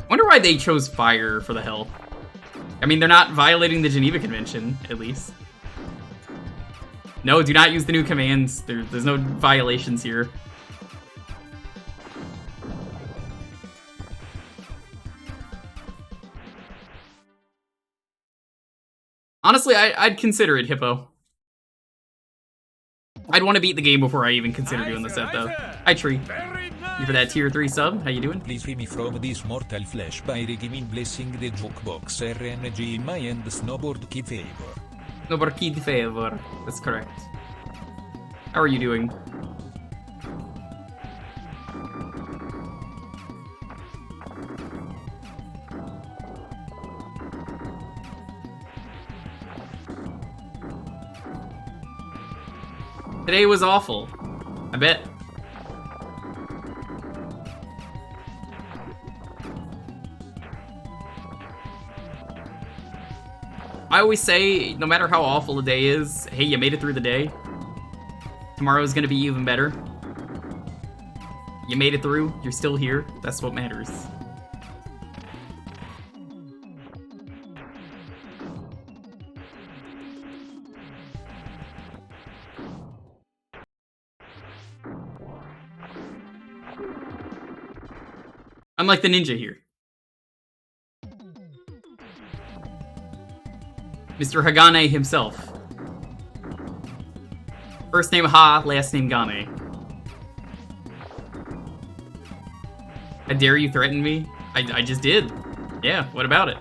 Wonder why they chose fire for the hell. I mean, they're not violating the Geneva Convention, at least. No, do not use the new commands. There's no violations here. Honestly, I'd consider it, Hippo. I'd want to beat the game before I even consider doing the set, though. Hi, Tree. You for that tier 3 sub? How you doing? Please free me from this mortal flesh by redeeming blessing the Jewkbox RNG in my end snowboard kid favor. Snowboard kid favor. That's correct. How are you doing? Today was awful. I bet. I always say, no matter how awful a day is, hey, you made it through the day. Tomorrow's gonna be even better. You made it through, you're still here, that's what matters. Unlike the ninja here. Mr. Hagane himself. First name Ha, last name Gane. How dare you threaten me? I just did. Yeah, what about it?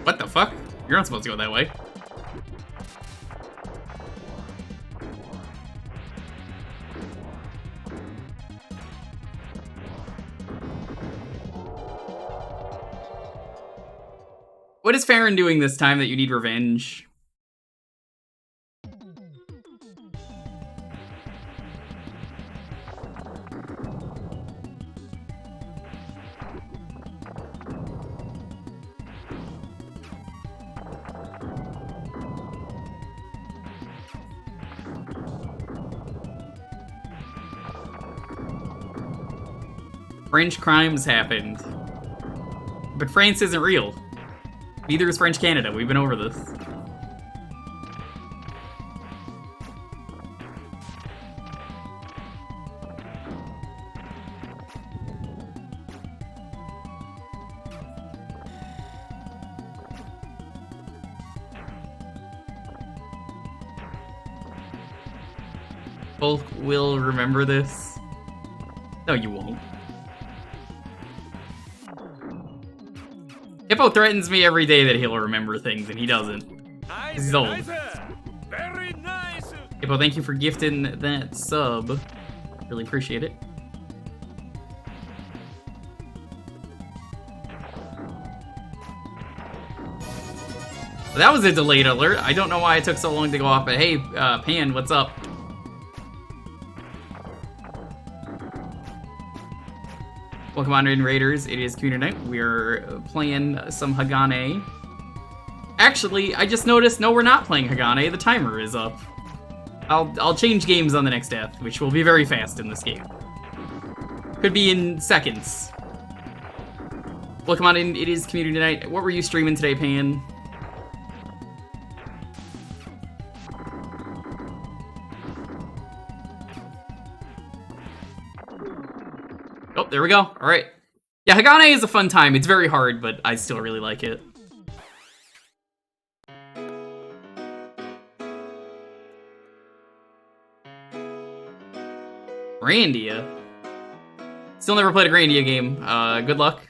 What the fuck? You're not supposed to go that way. What is Farron doing this time that you need revenge? French crimes happened. But France isn't real. Neither is French Canada. We've been over this. Both will remember this. No, you won't. Hippo threatens me every day that he'll remember things, and he doesn't. He's old. Very nice. Hippo, thank you for gifting that sub. Really appreciate it. Well, that was a delayed alert. I don't know why it took so long to go off, but hey, Pan, what's up? Welcome on in, Raiders. It is Community Night. We are playing some Hagane. Actually, I just noticed, no, we're not playing Hagane. The timer is up. I'll change games on the next death, which will be very fast in this game. Could be in seconds. Welcome on in. It is Community Night. What were you streaming today, Pan? Oh, there we go. All right. Yeah, Hagane is a fun time. It's very hard, but I still really like it. Grandia? Still never played a Grandia game. Good luck.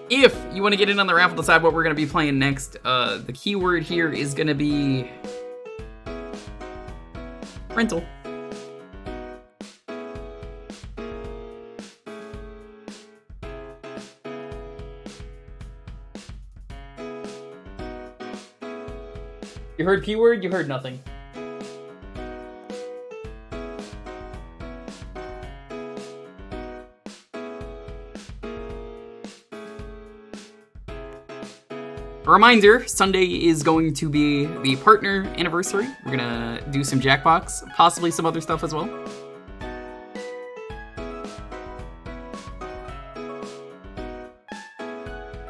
If you want to get in on the raffle, decide what we're going to be playing next, the keyword here is going to be rental. You heard keyword, you heard nothing. A reminder, Sunday is going to be the partner anniversary. We're gonna do some Jackbox, possibly some other stuff as well.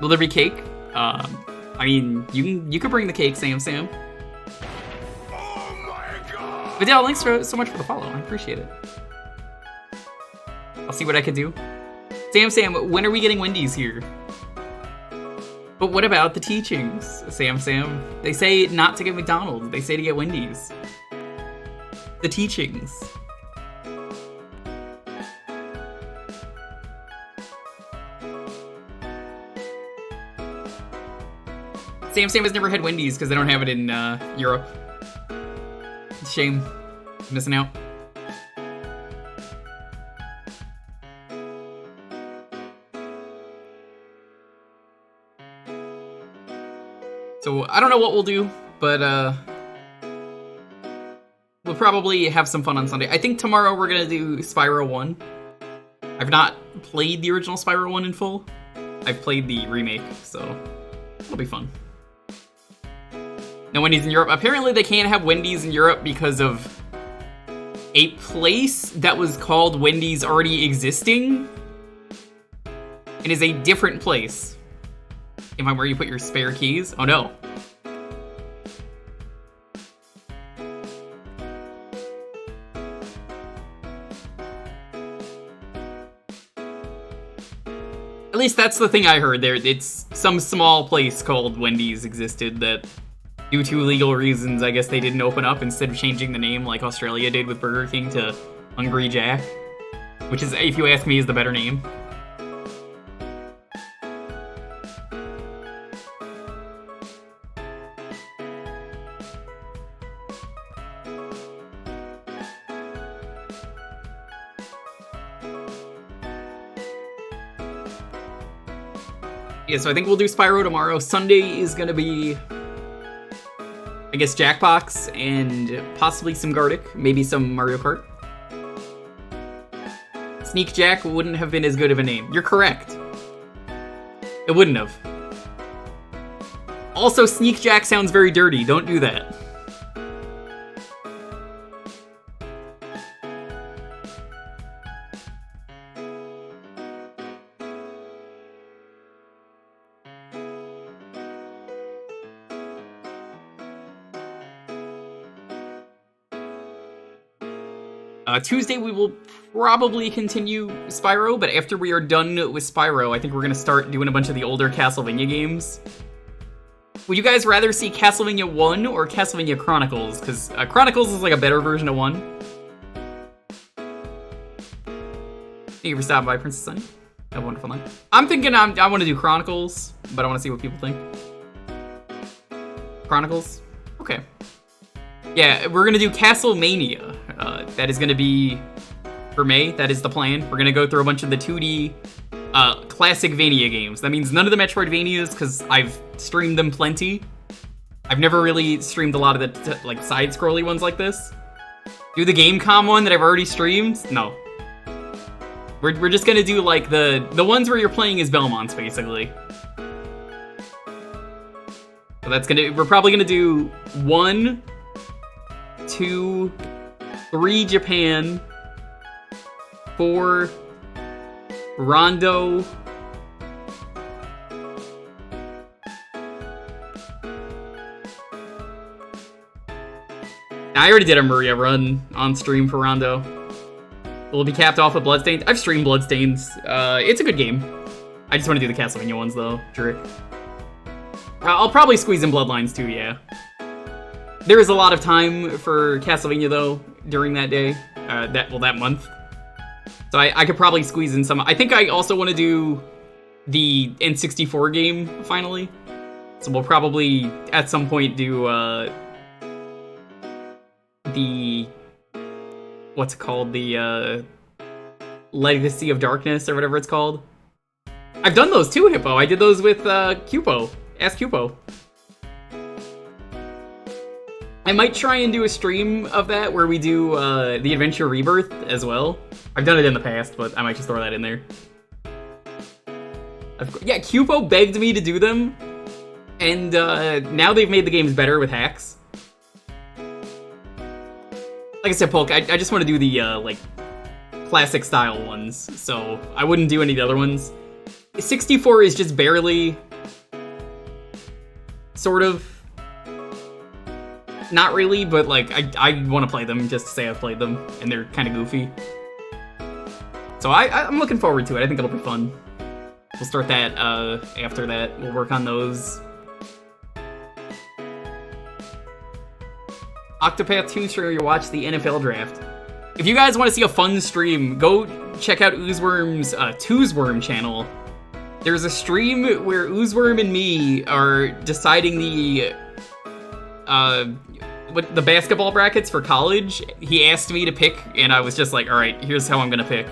Will there be cake? I mean, you could bring the cake, Sam. Oh my god! But yeah, thanks so much for the follow. I appreciate it. I'll see what I can do. Sam, when are we getting Wendy's here? But what about the teachings, Sam? They say not to get McDonald's. They say to get Wendy's. The teachings. Sam has never had Wendy's because they don't have it in Europe. It's a shame. Missing out. So, I don't know what we'll do, but we'll probably have some fun on Sunday. I think tomorrow we're gonna do Spyro 1. I've not played the original Spyro 1 in full. I've played the remake, so it'll be fun. No Wendy's in Europe. Apparently they can't have Wendy's in Europe because of a place that was called Wendy's already existing. It is a different place. Am I where you put your spare keys? Oh no. At least that's the thing I heard there. It's some small place called Wendy's existed that, due to legal reasons, I guess they didn't open up instead of changing the name like Australia did with Burger King to Hungry Jack. Which is, if you ask me, is the better name. Yeah, so I think we'll do Spyro tomorrow. Sunday is gonna be, I guess, Jackbox and possibly some Gartic, maybe some Mario Kart. Sneak Jack wouldn't have been as good of a name. You're correct. It wouldn't have. Also, Sneak Jack sounds very dirty. Don't do that. Tuesday we will probably continue Spyro, but after we are done with Spyro, I think we're going to start doing a bunch of the older Castlevania games. Would you guys rather see Castlevania 1 or Castlevania Chronicles? Because Chronicles is like a better version of 1. Thank you for stopping by, Princess Sunny. Have a wonderful night. I'm thinking I want to do Chronicles, but I want to see what people think. Chronicles? Okay. Yeah, we're going to do Castlemania. That is going to be for May. That is the plan. We're going to go through a bunch of the 2D classic Vania games. That means none of the Metroidvanias, because I've streamed them plenty. I've never really streamed a lot of the like side-scrolly ones like this. Do the Gamecom one that I've already streamed? No. We're just going to do like the ones where you're playing as Belmonts, basically. So that's we're probably going to do 1, 2, 3 Japan, 4 Rondo, 5 I already did a Maria run on stream for Rondo. Will it be capped off with Bloodstains? I've streamed Bloodstains. It's a good game. I just want to do the Castlevania ones, though, Trick. I'll probably squeeze in Bloodlines, too, yeah. There is a lot of time for Castlevania, though, during that day. That month. So I could probably squeeze in some. I think I also want to do the N64 game, finally. So we'll probably, at some point, do, the... What's it called? The, Legacy of Darkness, or whatever it's called. I've done those too, Hippo. I did those with, Cupo. Ask Cupo. I might try and do a stream of that where we do, the Adventure Rebirth as well. I've done it in the past, but I might just throw that in there. Yeah, Cupo begged me to do them, and, now they've made the games better with hacks. Like I said, Polk, I just want to do the, like, classic style ones, so I wouldn't do any of the other ones. 64 is just barely... sort of... Not really, but, like, I want to play them just to say I've played them, and they're kind of goofy. So I'm looking forward to it. I think it'll be fun. We'll start that, after that. We'll work on those. Octopath 2 streamer, you watch the NFL draft. If you guys want to see a fun stream, go check out Oozeworm's Two'sworm channel. There's a stream where Oozeworm and me are deciding the basketball brackets for college. He asked me to pick, and I was just like, all right, here's how I'm gonna pick.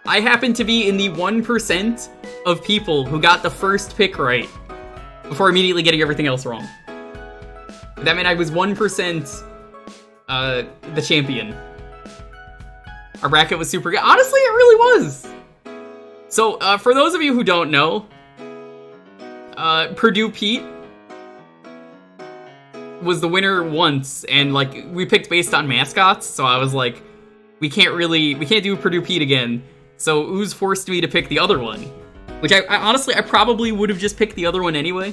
I happen to be in the 1% of people who got the first pick right before immediately getting everything else wrong. That meant I was 1% the champion. Our bracket was super good. Honestly, it really was. So, for those of you who don't know, Purdue Pete was the winner once, and, like, we picked based on mascots, so I was like, we can't do Purdue Pete again. So Ooze forced me to pick the other one. Which I honestly, I probably would have just picked the other one anyway.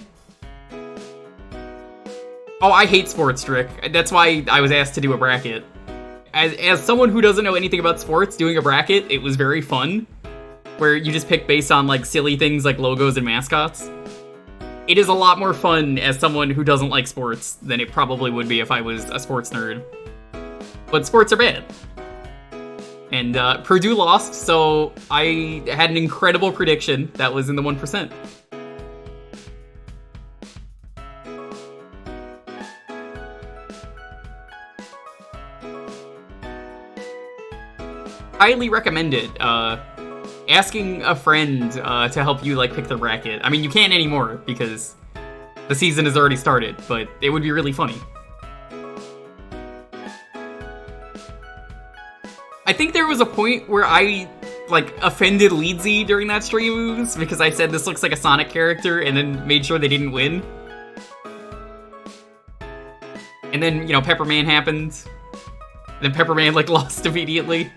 Oh, I hate sports, Drick. That's why I was asked to do a bracket. As someone who doesn't know anything about sports, doing a bracket, it was very fun. Where you just pick based on, like, silly things like logos and mascots. It is a lot more fun as someone who doesn't like sports than it probably would be if I was a sports nerd. But sports are bad. And Purdue lost, so I had an incredible prediction that was in the 1%. Highly recommend it. Asking a friend to help you, like, pick the bracket. I mean, you can't anymore because the season has already started, but it would be really funny. I think there was a point where I, like, offended Leedsy during that stream because I said this looks like a Sonic character and then made sure they didn't win. And then, you know, Pepperman happened. And then Pepperman, like, lost immediately.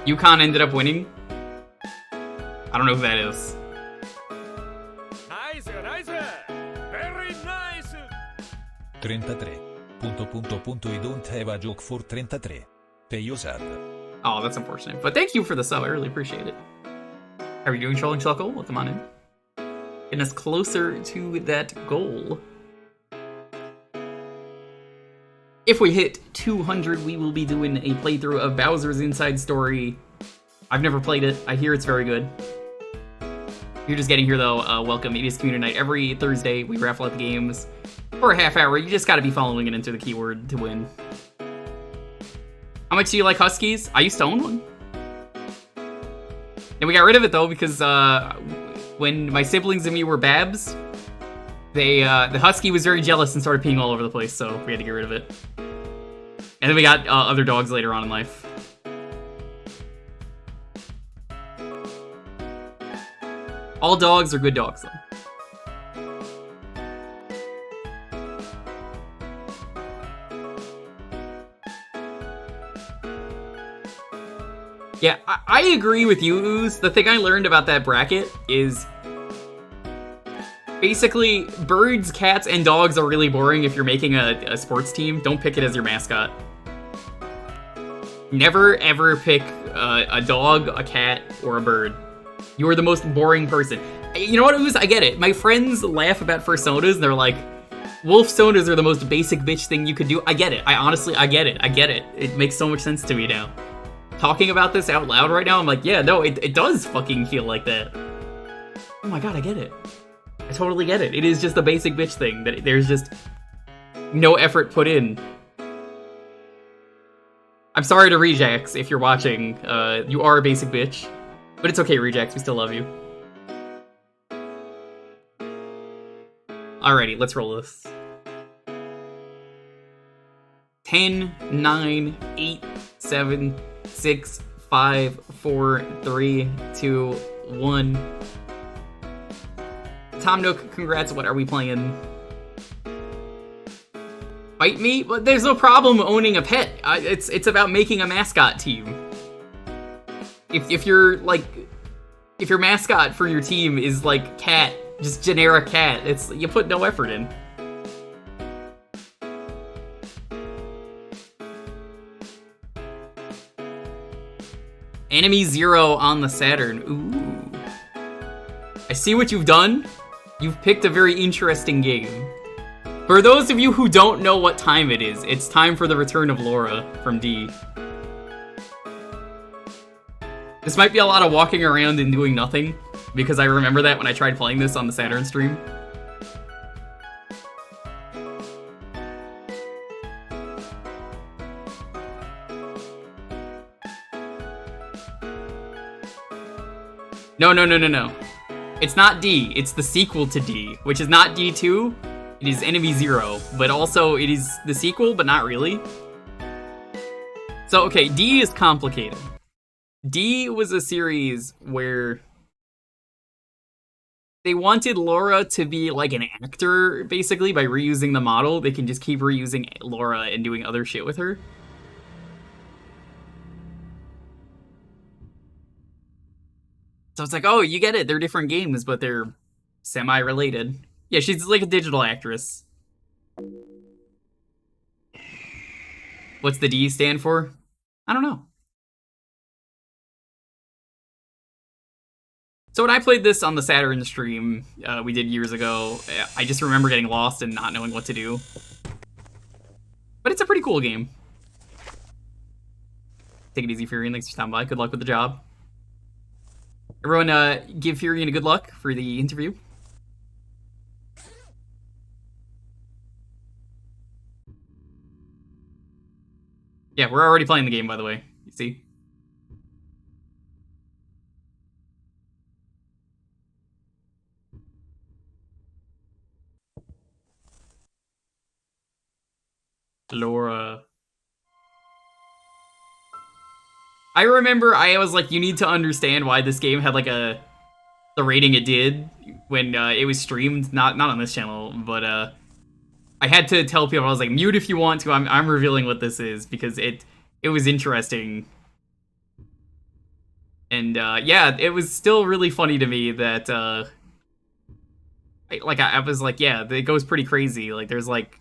UConn ended up winning. I don't know who that is. Nice, nice. Very nice. 33. I don't have a joke for 33. Pay you sad. Oh, that's unfortunate. But thank you for the sub. I really appreciate it. How are you doing, Trolling Chuckle? Welcome on in. Getting us closer to that goal. If we hit 200, we will be doing a playthrough of Bowser's Inside Story. I've never played it. I hear it's very good. If you're just getting here, though, welcome. It is Community Night. Every Thursday, we raffle out the games for a half hour. You just gotta be following it into the keyword to win. How much do you like Huskies? I used to own one. And we got rid of it, though, because when my siblings and me were Babs, the Husky was very jealous and started peeing all over the place, so we had to get rid of it. And then we got other dogs later on in life. All dogs are good dogs, though. Yeah, I agree with you, Ooze. The thing I learned about that bracket is Basically, birds, cats, and dogs are really boring if you're making a sports team. Don't pick it as your mascot. Never, ever pick a dog, a cat, or a bird. You are the most boring person. You know what, Ooze? I get it. My friends laugh about first sodas, and they're like, wolf sodas are the most basic bitch thing you could do. I get it. I get it. I get it. It makes so much sense to me now. Talking about this out loud right now, I'm like, yeah, no, it does fucking feel like that. Oh my god, I get it. I totally get it. It is just a basic bitch thing that there's just no effort put in. I'm sorry to Rejax if you're watching. You are a basic bitch. But it's okay, Rejax. We still love you. Alrighty, let's roll this. 10, 9, 8, 7, 6, 5, 4, 3, 2, 1. Tom Nook, congrats. What are we playing? Fight me? But there's no problem owning a pet. It's about making a mascot team. If you're like, if your mascot for your team is like cat, just generic cat, it's you put no effort in. Enemy Zero on the Saturn. Ooh. I see what you've done. You've picked a very interesting game. For those of you who don't know what time it is, it's time for the return of Laura from D. This might be a lot of walking around and doing nothing, because I remember that when I tried playing this on the Saturn stream. No. It's not D, it's the sequel to D, which is not D2, it is Enemy Zero, but also it is the sequel, but not really. So, okay, D is complicated. D was a series where they wanted Laura to be like an actor, basically, by reusing the model. They can just keep reusing Laura and doing other shit with her. So it's like, oh, you get it. They're different games, but they're semi-related. Yeah, she's like a digital actress. What's the D stand for? I don't know. So when I played this on the Saturn stream we did years ago, I just remember getting lost and not knowing what to do. But it's a pretty cool game. Take it easy, Furion. Thanks for stopping by. Good luck with the job. Everyone, give Furion a good luck for the interview. Yeah, we're already playing the game, by the way. You see? Laura. I remember I was like, you need to understand why this game had like the rating it did when it was streamed, not on this channel, but I had to tell people, I was like, mute if you want to, I'm revealing what this is, because it was interesting. And yeah, it was still really funny to me that I was like, yeah, it goes pretty crazy. Like there's like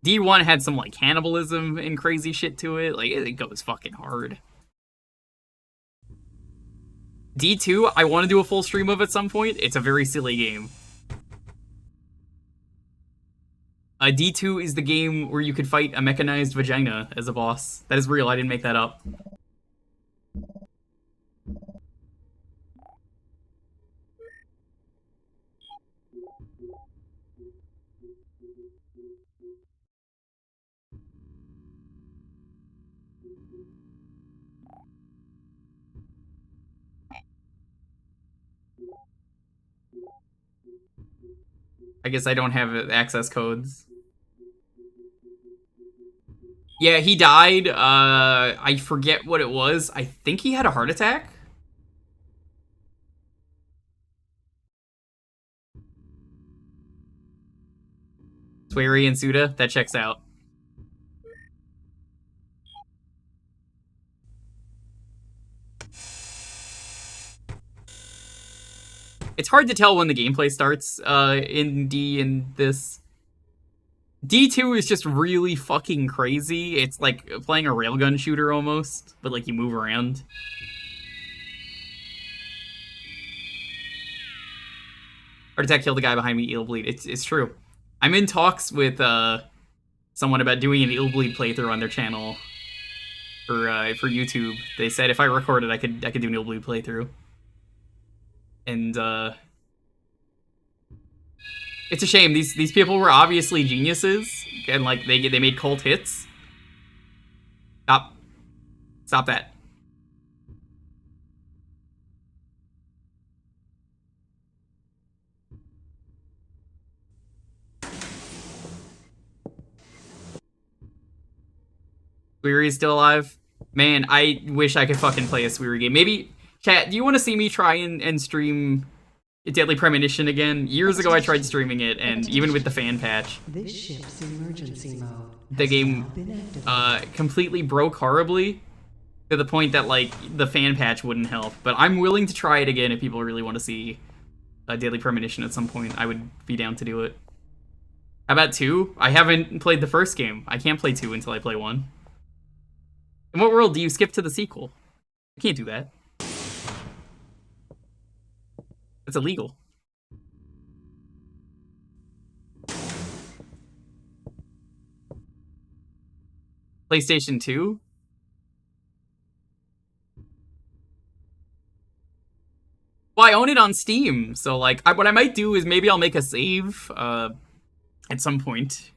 D1 had some like cannibalism and crazy shit to it. Like it goes fucking hard. D2, I want to do a full stream of at some point. It's a very silly game. D2 is the game where you could fight a mechanized vagina as a boss. That is real, I didn't make that up. I guess I don't have access codes. Yeah, he died. I forget what it was. I think he had a heart attack. Swery and Suda, that checks out. It's hard to tell when the gameplay starts in D and this. D2 is just really fucking crazy. It's like playing a railgun shooter almost, but like you move around. Heart attack killed the guy behind me, Ill Bleed. It's true. I'm in talks with someone about doing an Ill Bleed playthrough on their channel for YouTube. They said if I recorded, I could do an Ill Bleed playthrough. And it's a shame. These people were obviously geniuses, and like they made cult hits. Stop that. Sweery's still alive? Man, I wish I could fucking play a Sweery game. Maybe, chat, do you want to see me try and stream Deadly Premonition again? Years ago I tried streaming it, and even with the fan patch, This ship's emergency mode. the game completely broke horribly to the point that, like, the fan patch wouldn't help. But I'm willing to try it again if people really want to see Deadly Premonition at some point. I would be down to do it. How about 2? I haven't played the first game. I can't play 2 until I play 1. In what world do you skip to the sequel? I can't do that. It's illegal. PlayStation 2? Well, I own it on Steam, so like, what I might do is maybe I'll make a save at some point.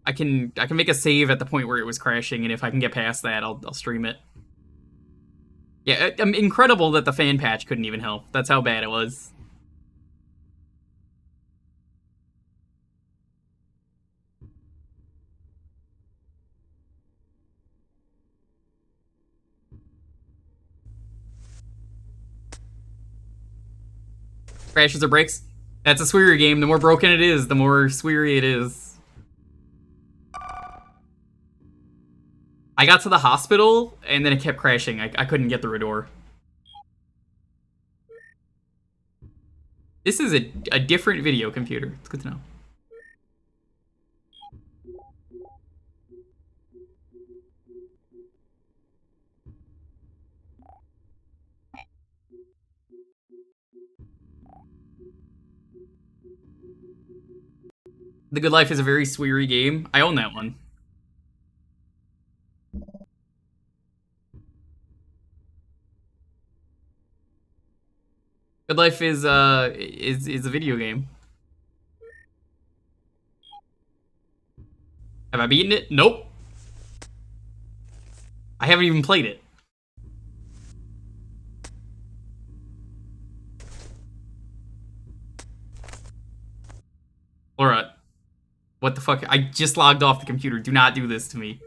I can make a save at the point where it was crashing, and if I can get past that, I'll stream it. Yeah, incredible that the fan patch couldn't even help. That's how bad it was. Crashes or breaks? That's a Sweery game. The more broken it is, the more Sweery it is. I got to the hospital, and then it kept crashing. I couldn't get through a door. This is a different video computer. It's good to know. The Good Life is a very Sweery game. I own that one. Good Life is a video game. Have I beaten it? Nope. I haven't even played it. Laura, what the fuck? I just logged off the computer. Do not do this to me.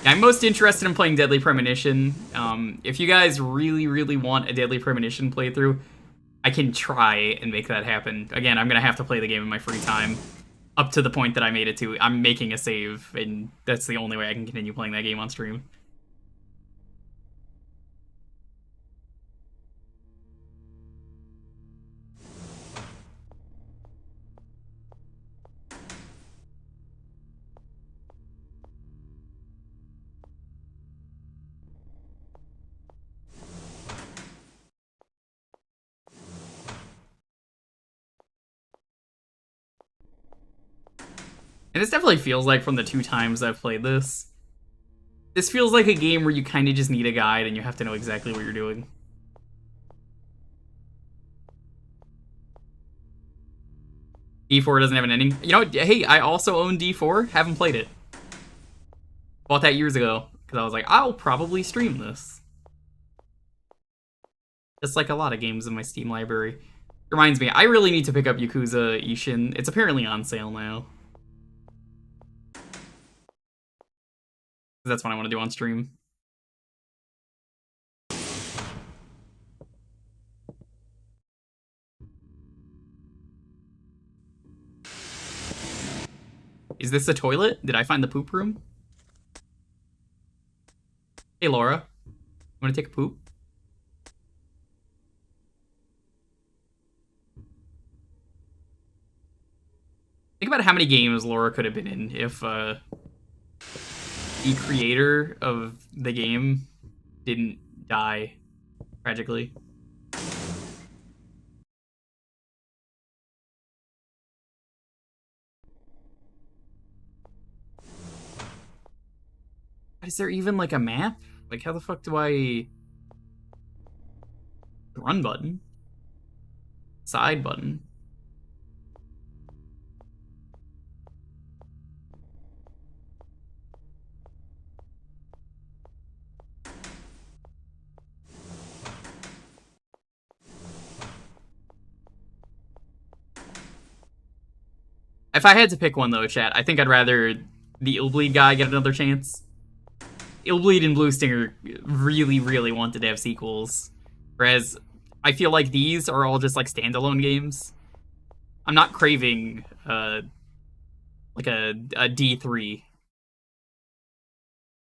I'm most interested in playing Deadly Premonition. If you guys really, really want a Deadly Premonition playthrough, I can try and make that happen. Again, I'm going to have to play the game in my free time. Up to the point that I made it to. I'm making a save, and that's the only way I can continue playing that game on stream. And this definitely feels like from the 2 times I've played this. This feels like a game where you kind of just need a guide and you have to know exactly what you're doing. D4 doesn't have an ending. You know what? Hey, I also own D4. Haven't played it. Bought that years ago. because I was like, I'll probably stream this. Just like a lot of games in my Steam library. Reminds me, I really need to pick up Yakuza Ishin. It's apparently on sale now. That's what I want to do on stream. Is this a toilet? Did I find the poop room? Hey, Laura. Want to take a poop? Think about how many games Laura could have been in if the creator of the game didn't die tragically. Is there even like a map? Like, how the fuck do I... Run button? Side button? If I had to pick one though, chat, I think I'd rather the Illbleed guy get another chance. Illbleed and Blue Stinger really, really wanted to have sequels. Whereas, I feel like these are all just like standalone games. I'm not craving like a D3.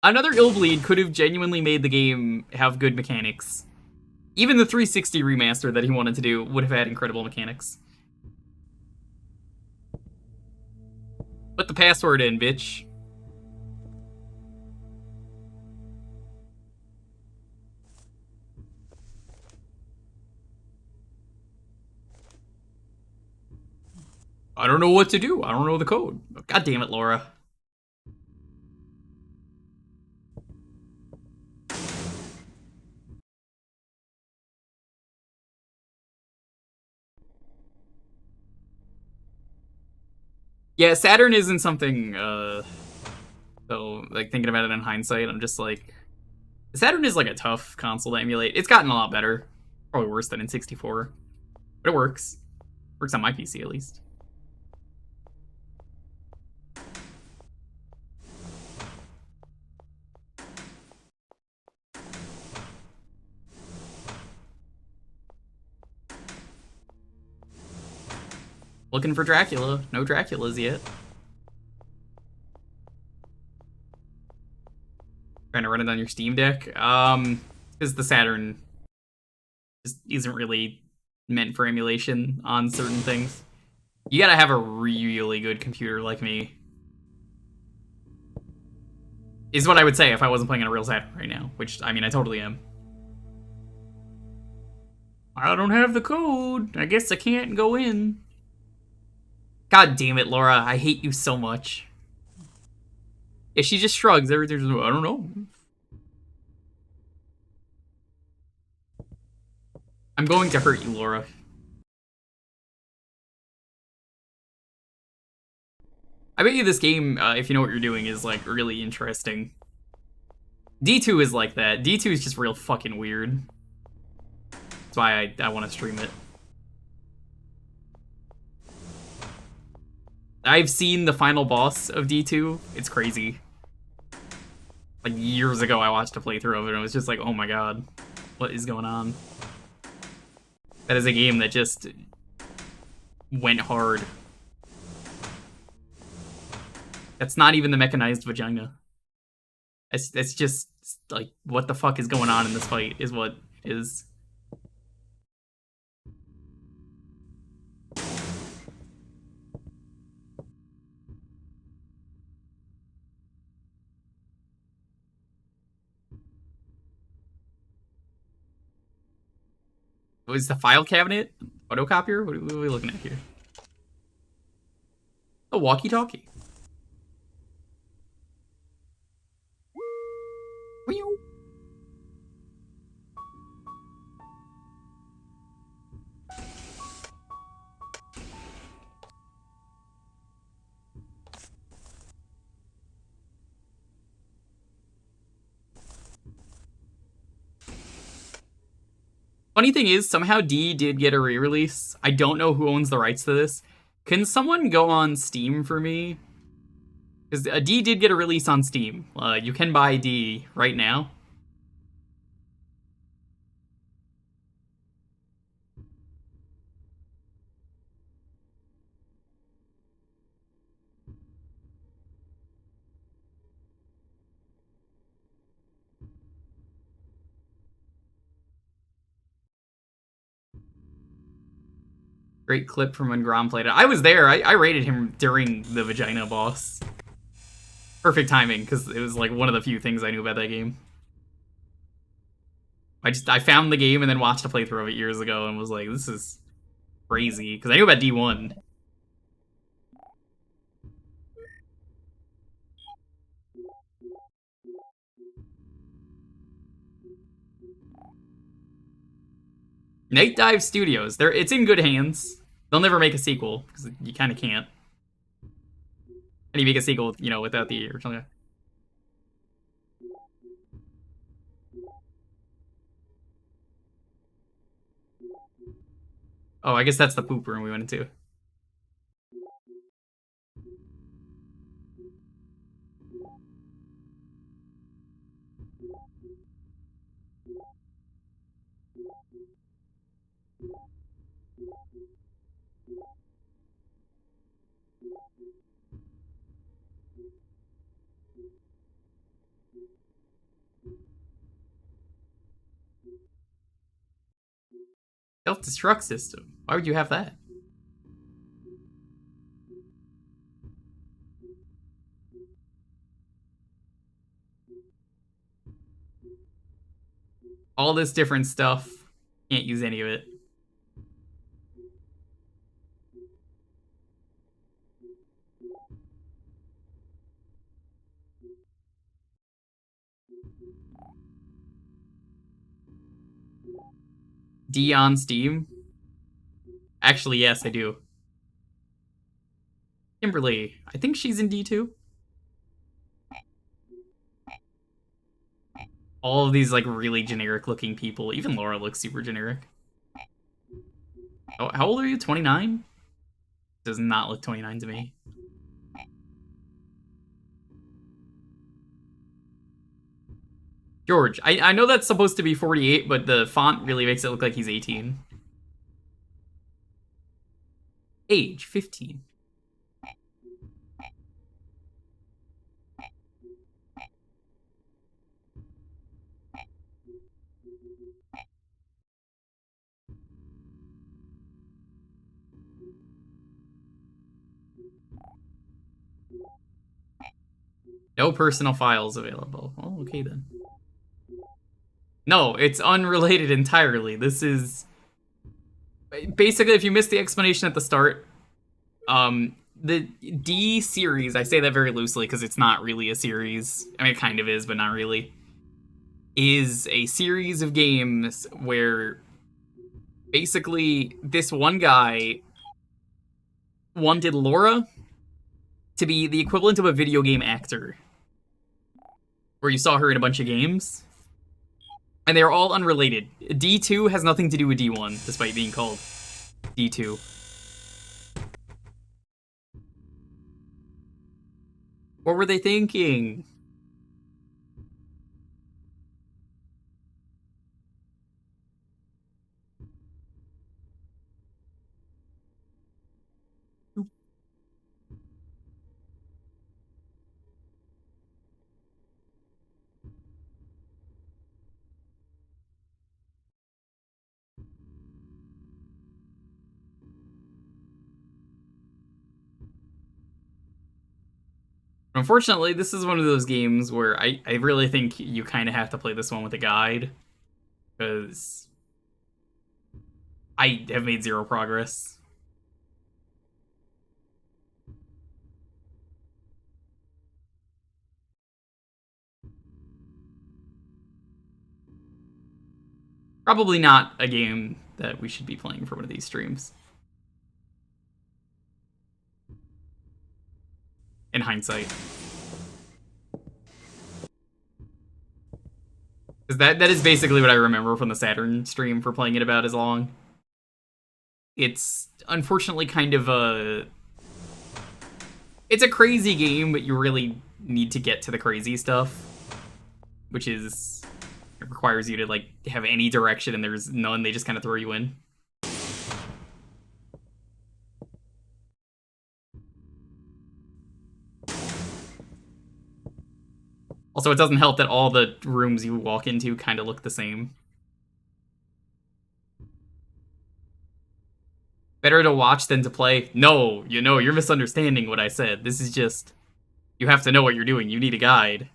Another Illbleed could have genuinely made the game have good mechanics. Even the 360 remaster that he wanted to do would have had incredible mechanics. Put the password in, bitch. I don't know what to do. I don't know the code. God damn it, Laura. Yeah, Saturn isn't something, so, like, thinking about it in hindsight, I'm just like... Saturn is, like, a tough console to emulate. It's gotten a lot better. Probably worse than in 64. But it works. Works on my PC, at least. Looking for Dracula. No Draculas yet. Trying to run it on your Steam Deck? Because the Saturn just isn't really meant for emulation on certain things. You gotta have a really good computer like me. Is what I would say if I wasn't playing on a real Saturn right now. Which, I mean, I totally am. I don't have the code. I guess I can't go in. God damn it, Laura. I hate you so much. Yeah, she just shrugs. There's I don't know. I'm going to hurt you, Laura. I bet you this game, if you know what you're doing, is, like, really interesting. D2 is like that. D2 is just real fucking weird. That's why I want to stream it. I've seen the final boss of D2. It's crazy. Like, years ago, I watched a playthrough of it, and I was just like, oh my god. What is going on? That is a game that just went hard. That's not even the mechanized vagina. It's just, like, what the fuck is going on in this fight is what it is. Was the file cabinet? Photocopier? What are we looking at here? A walkie-talkie. Funny thing is, somehow D did get a re-release. I don't know who owns the rights to this. Can someone go on Steam for me? Because D did get a release on Steam. You can buy D right now. Great clip from when Grom played it. I was there. I rated him during the vagina boss. Perfect timing, because it was like one of the few things I knew about that game. I found the game and then watched a playthrough of it years ago and was like, this is crazy. Because I knew about D1. Night Dive Studios. It's in good hands. They'll never make a sequel, because you kind of can't. And you make a sequel, you know, without the original. Oh, I guess that's the poop room we went into. Self-destruct system. Why would you have that? All this different stuff. Can't use any of it. D on Steam? Actually, yes, I do. Kimberly. I think she's in D2. All of these, like, really generic-looking people. Even Laura looks super generic. Oh, how old are you? 29? Does not look 29 to me. George. I know that's supposed to be 48, but the font really makes it look like he's 18. Age, 15. No personal files available. Oh, okay then. No, it's unrelated entirely. This is... Basically, if you missed the explanation at the start, the D series, I say that very loosely because it's not really a series. I mean, it kind of is, but not really. Is a series of games where basically this one guy wanted Laura to be the equivalent of a video game actor, where you saw her in a bunch of games, and they're all unrelated. D2 has nothing to do with D1, despite being called D2. What were they thinking? Unfortunately, this is one of those games where I really think you kind of have to play this one with a guide, because I have made zero progress. Probably not a game that we should be playing for one of these streams. In hindsight. Because 'Cause that is basically what I remember from the Saturn stream for playing it about as long. It's unfortunately kind of a... It's a crazy game, but you really need to get to the crazy stuff. Which is... It requires you to, like, have any direction and there's none, they just kind of throw you in. Also, it doesn't help that all the rooms you walk into kind of look the same. Better to watch than to play? No, you're misunderstanding what I said. This is just... You have to know what you're doing. You need a guide.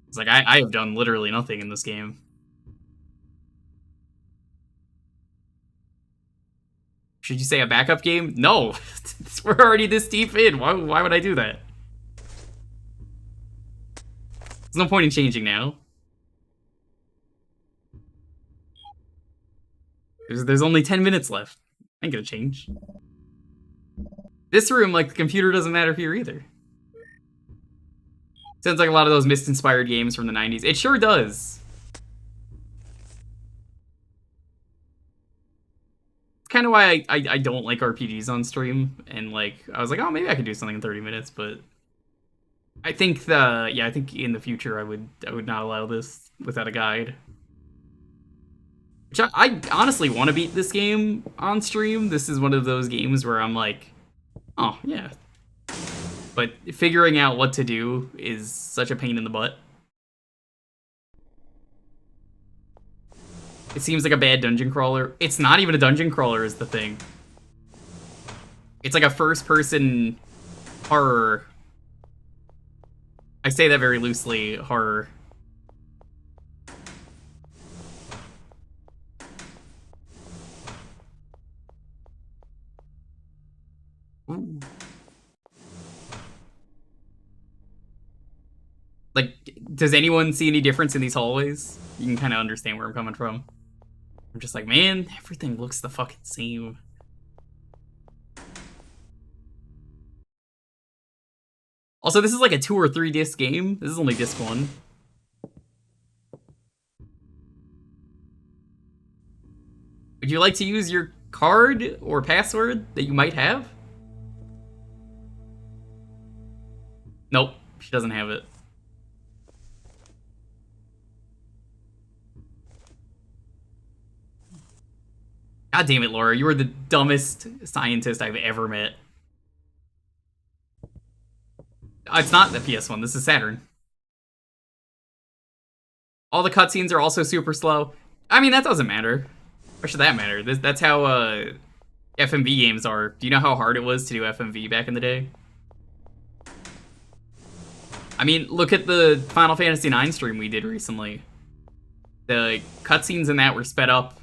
It's like, I have done literally nothing in this game. Should you say a backup game? No! We're already this deep in. Why would I do that? There's no point in changing now. There's only 10 minutes left. I ain't gonna change. This room, like, the computer doesn't matter here either. Sounds like a lot of those Myst-inspired games from the 90s. It sure does. Kind of why I don't like RPGs on stream, and like I was like, oh, maybe I could do something in 30 minutes, but I think I think in the future I would not allow this without a guide. Which I honestly want to beat this game on stream. This is one of those games where I'm like, oh yeah, but figuring out what to do is such a pain in the butt. It seems like a bad dungeon crawler. It's not even a dungeon crawler is the thing. It's like a first-person horror. I say that very loosely, horror. Ooh. Like, does anyone see any difference in these hallways? You can kind of understand where I'm coming from. I'm just like, man, everything looks the fucking same. Also, this is like a 2 or 3 disc game. This is only disc 1. Would you like to use your card or password that you might have? Nope, she doesn't have it. God damn it, Laura, you are the dumbest scientist I've ever met. It's not the PS1, this is Saturn. All the cutscenes are also super slow. I mean, that doesn't matter. Why should that matter? That's how FMV games are. Do you know how hard it was to do FMV back in the day? I mean, look at the Final Fantasy IX stream we did recently. The cutscenes in that were sped up.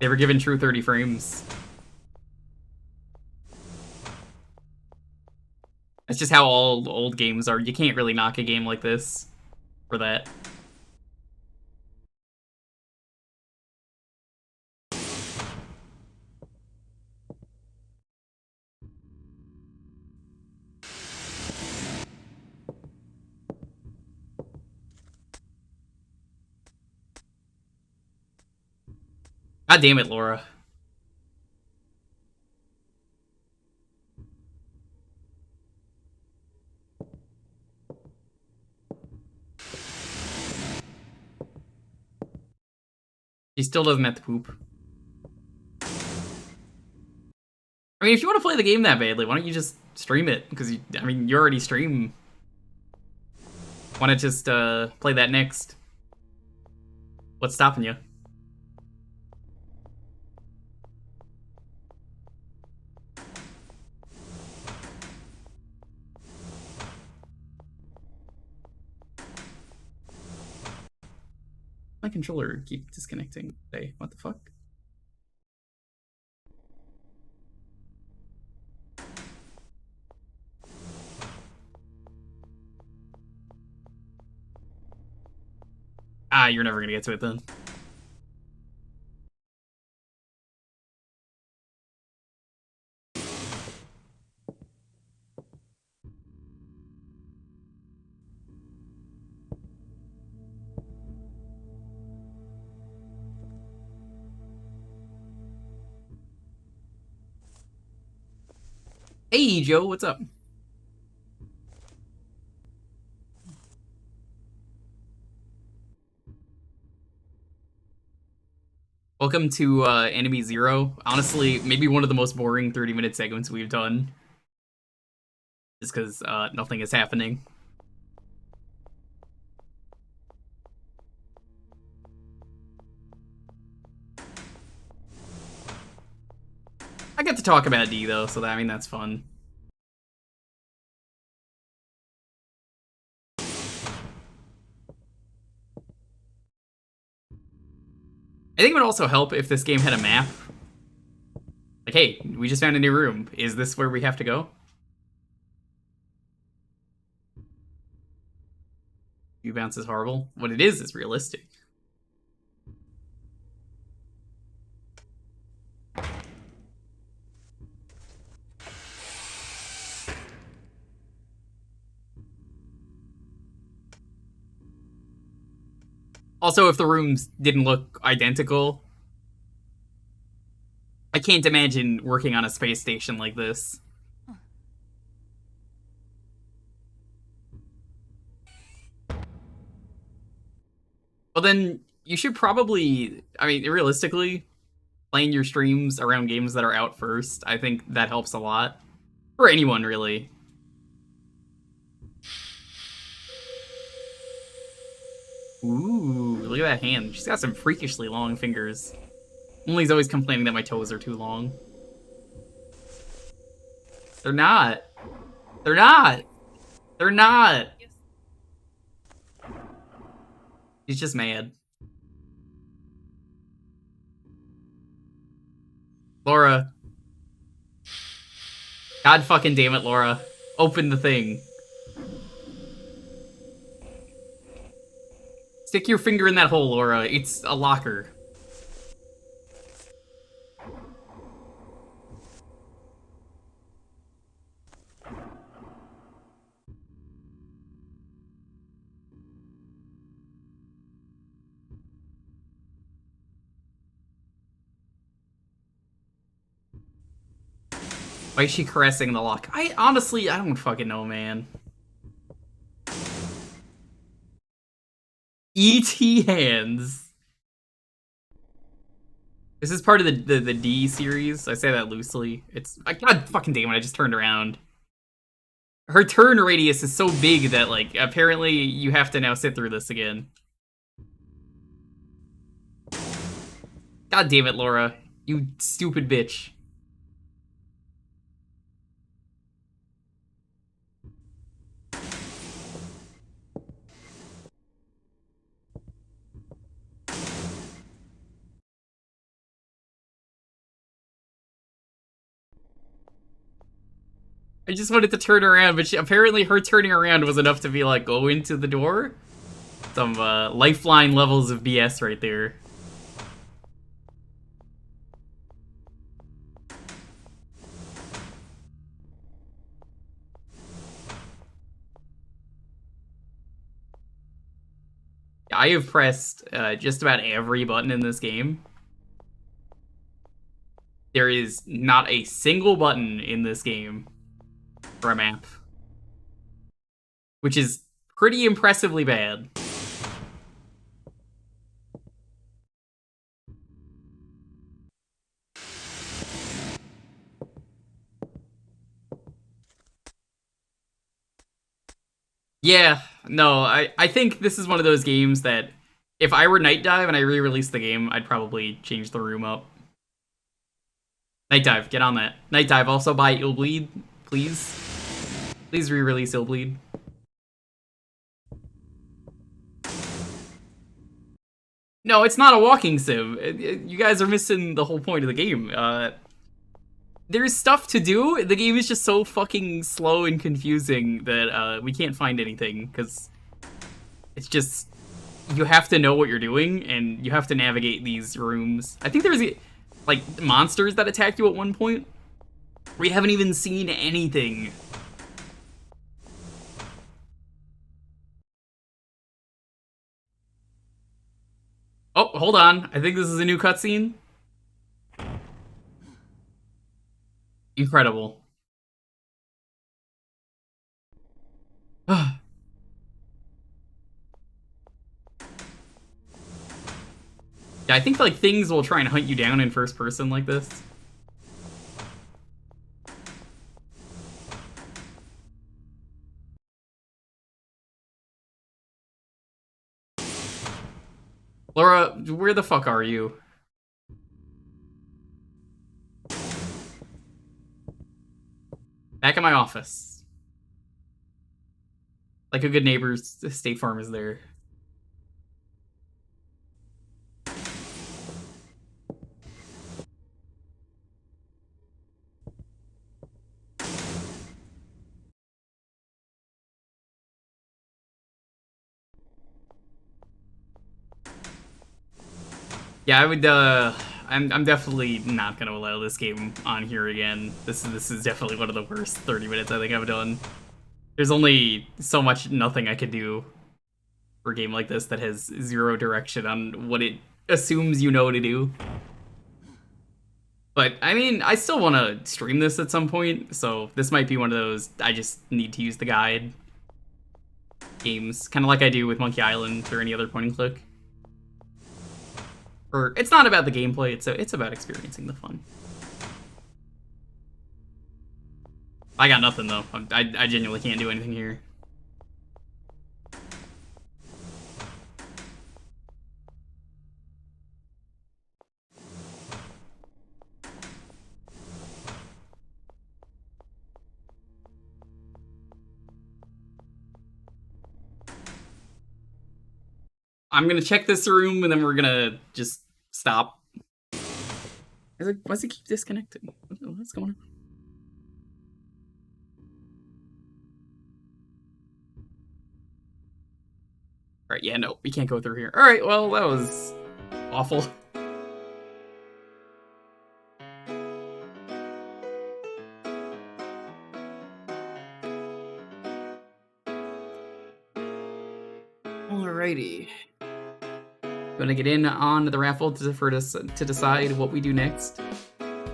They were given true 30 frames. That's just how all old games are. You can't really knock a game like this for that. God damn it, Laura. She still doesn't have to poop. I mean, if you want to play the game that badly, why don't you just stream it? Because, you already stream. Why not just play that next? What's stopping you? My controller keeps disconnecting. Hey, what the fuck? Ah, you're never gonna get to it then. Hey, Joe, what's up? Welcome to Enemy Zero. Honestly, maybe one of the most boring 30-minute segments we've done. Just because nothing is happening. I get to talk about D, though, so that, I mean, that's fun. I think it would also help if this game had a map. Like, hey, we just found a new room. Is this where we have to go? View bounce is horrible. What it is realistic. Also, if the rooms didn't look identical, I can't imagine working on a space station like this. Well, then you should probably, I mean, realistically, playing your streams around games that are out first, I think that helps a lot. For anyone, really. Ooh, look at that hand. She's got some freakishly long fingers. Emily's always complaining that my toes are too long. They're not. They're not. They're not. She's just mad. Laura. God fucking damn it, Laura. Open the thing. Stick your finger in that hole, Laura. It's a locker. Why is she caressing the lock? I don't fucking know, man. E.T. hands. This is part of the D series. I say that loosely. It's God fucking damn it! I just turned around. Her turn radius is so big that like apparently you have to now sit through this again. God damn it, Laura! You stupid bitch. I just wanted to turn around, but apparently her turning around was enough to be like, go into the door. Some lifeline levels of BS right there. I have pressed just about every button in this game. There is not a single button in this game for a map, which is pretty impressively bad. Yeah, no, I think this is one of those games that if I were Night Dive and I re-released the game, I'd probably change the room up. Night Dive, get on that. Night Dive, also buy Illbleed, please. Please re-release Illbleed. No, it's not a walking sim. You guys are missing the whole point of the game. There's stuff to do. The game is just so fucking slow and confusing that we can't find anything, because it's just, you have to know what you're doing, and you have to navigate these rooms. I think there's, like, monsters that attack you at one point. We haven't even seen anything. Oh, hold on. I think this is a new cutscene. Incredible. Yeah, I think like things will try and hunt you down in first person like this. Laura, where the fuck are you? Back in my office. Like a good neighbor, State Farm is there. Yeah, I would, I'm definitely not gonna allow this game on here again. This is definitely one of the worst 30 minutes I think I've done. There's only so much nothing I could do for a game like this that has zero direction on what it assumes you know to do. But, I mean, I still want to stream this at some point, so this might be one of those I just need to use the guide games, kind of like I do with Monkey Island or any other point and click. Or, it's not about the gameplay, it's about experiencing the fun. I got nothing, though. I genuinely can't do anything here. I'm gonna check this room and then we're gonna just stop. Why does it keep disconnecting? What's going on? Alright, yeah, no, we can't go through here. Alright, well, that was awful. Alrighty. Gonna get in on the raffle to decide what we do next.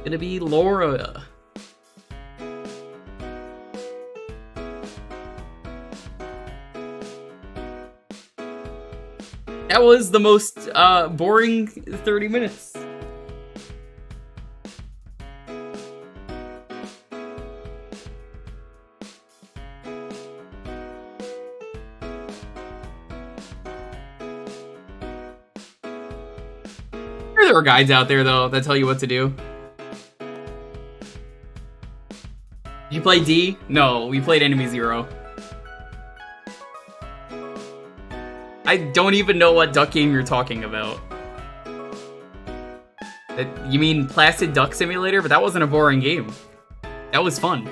Gonna be Laura. That was the most boring 30 minutes. There are guides out there, though, that tell you what to do. You play D? No, we played Enemy Zero. I don't even know what duck game you're talking about. You mean Placid Duck Simulator? But that wasn't a boring game. That was fun.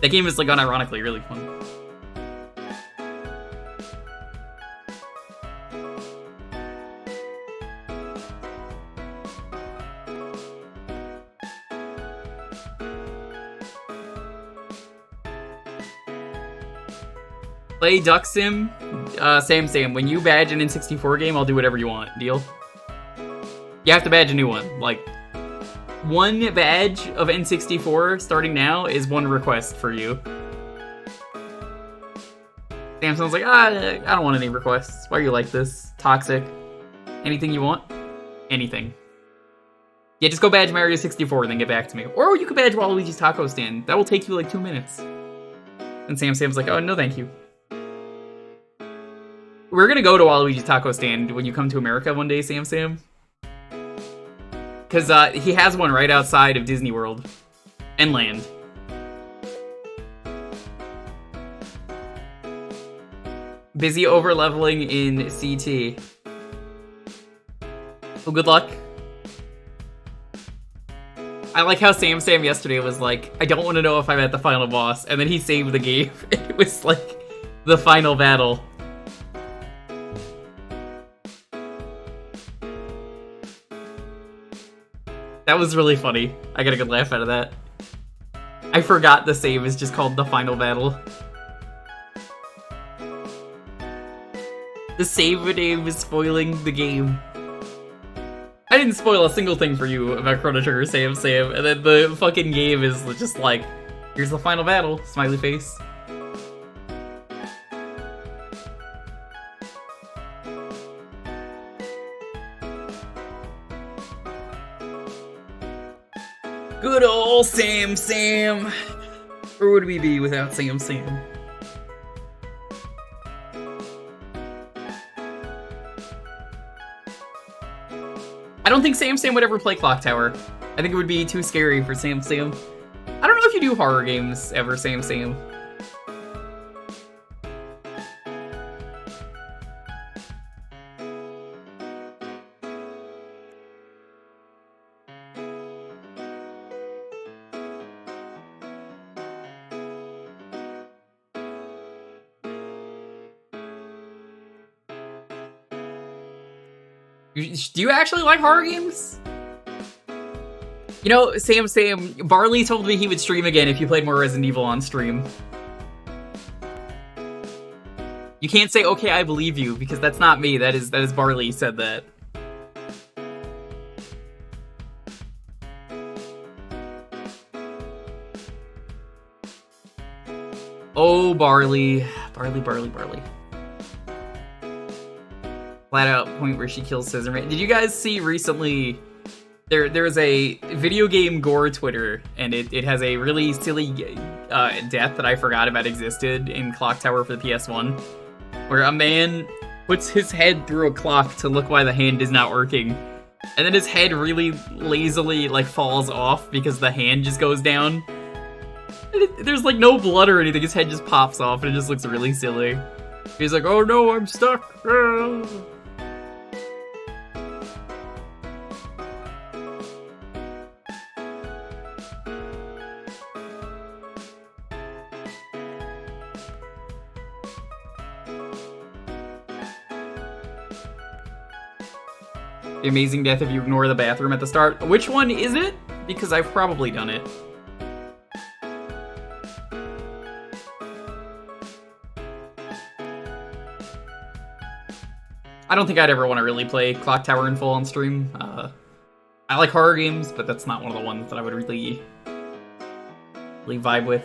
That game is, like, unironically really fun. Play Duck Sim? Same. When you badge an N64 game, I'll do whatever you want. Deal? You have to badge a new one. Like, one badge of N64 starting now is one request for you. Samsung's like, I don't want any requests. Why are you like this? Toxic. Anything you want? Anything. Yeah, just go badge Mario 64 and then get back to me. Or you could badge Waluigi's Taco Stand. That will take you like 2 minutes. And Sam's like, oh, no thank you. We're gonna go to Waluigi's Taco Stand when you come to America one day, Sam. Because he has one right outside of Disney World. And Land. Busy over-leveling in CT. Well, good luck. I like how Sam yesterday was like, I don't want to know if I'm at the final boss. And then he saved the game. It was like the final battle. That was really funny. I got a good laugh out of that. I forgot the save is just called The Final Battle. The save name is spoiling the game. I didn't spoil a single thing for you about Chrono Trigger, Sam, and then the fucking game is just like, here's the final battle, smiley face. Good old Sam Sam. Where would we be without Sam Sam? I don't think Sam Sam would ever play Clock Tower. I think it would be too scary for Sam Sam. I don't know if you do horror games ever, Sam Sam. Do you actually like horror games? You know, Sam, Barley told me he would stream again if you played more Resident Evil on stream. You can't say, okay, I believe you, because that's not me. That is Barley said that. Oh, Barley. Barley. Flat out point where she kills Scissorman. Did you guys see recently, there's a video game gore Twitter, and it has a really silly death that I forgot about existed in Clock Tower for the PS1, where a man puts his head through a clock to look why the hand is not working, and then his head really lazily like falls off because the hand just goes down. There's like no blood or anything, his head just pops off and it just looks really silly. He's like, oh no, I'm stuck. The amazing death if you ignore the bathroom at the start. Which one is it? Because I've probably done it. I don't think I'd ever want to really play Clock Tower in full on stream. I like horror games, but that's not one of the ones that I would really vibe with.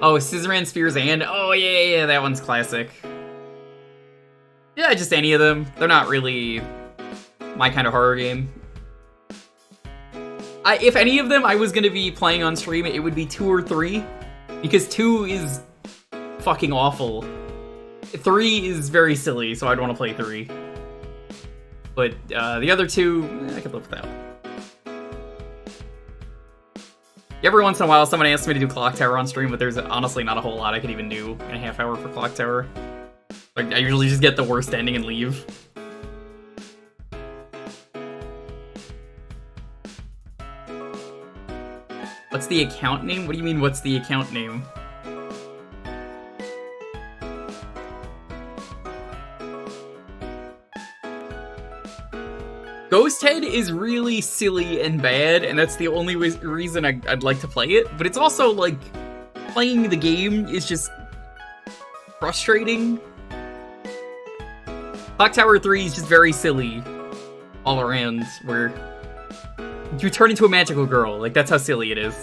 Oh, Scissorman, Spears, and... Oh, yeah, that one's classic. Yeah, just any of them. They're not really my kind of horror game. If any of them I was going to be playing on stream, it would be 2 or 3. Because 2 is fucking awful. 3 is very silly, so I'd want to play 3. But the other 2, I could live without. Every once in a while, someone asks me to do Clock Tower on stream, but there's honestly not a whole lot I could even do in a half hour for Clock Tower. Like, I usually just get the worst ending and leave. What's the account name? What do you mean, what's the account name? Ghost Head is really silly and bad, and that's the only reason I'd like to play it. But it's also, like, playing the game is just frustrating. Clock Tower 3 is just very silly all around, where you turn into a magical girl. Like, that's how silly it is.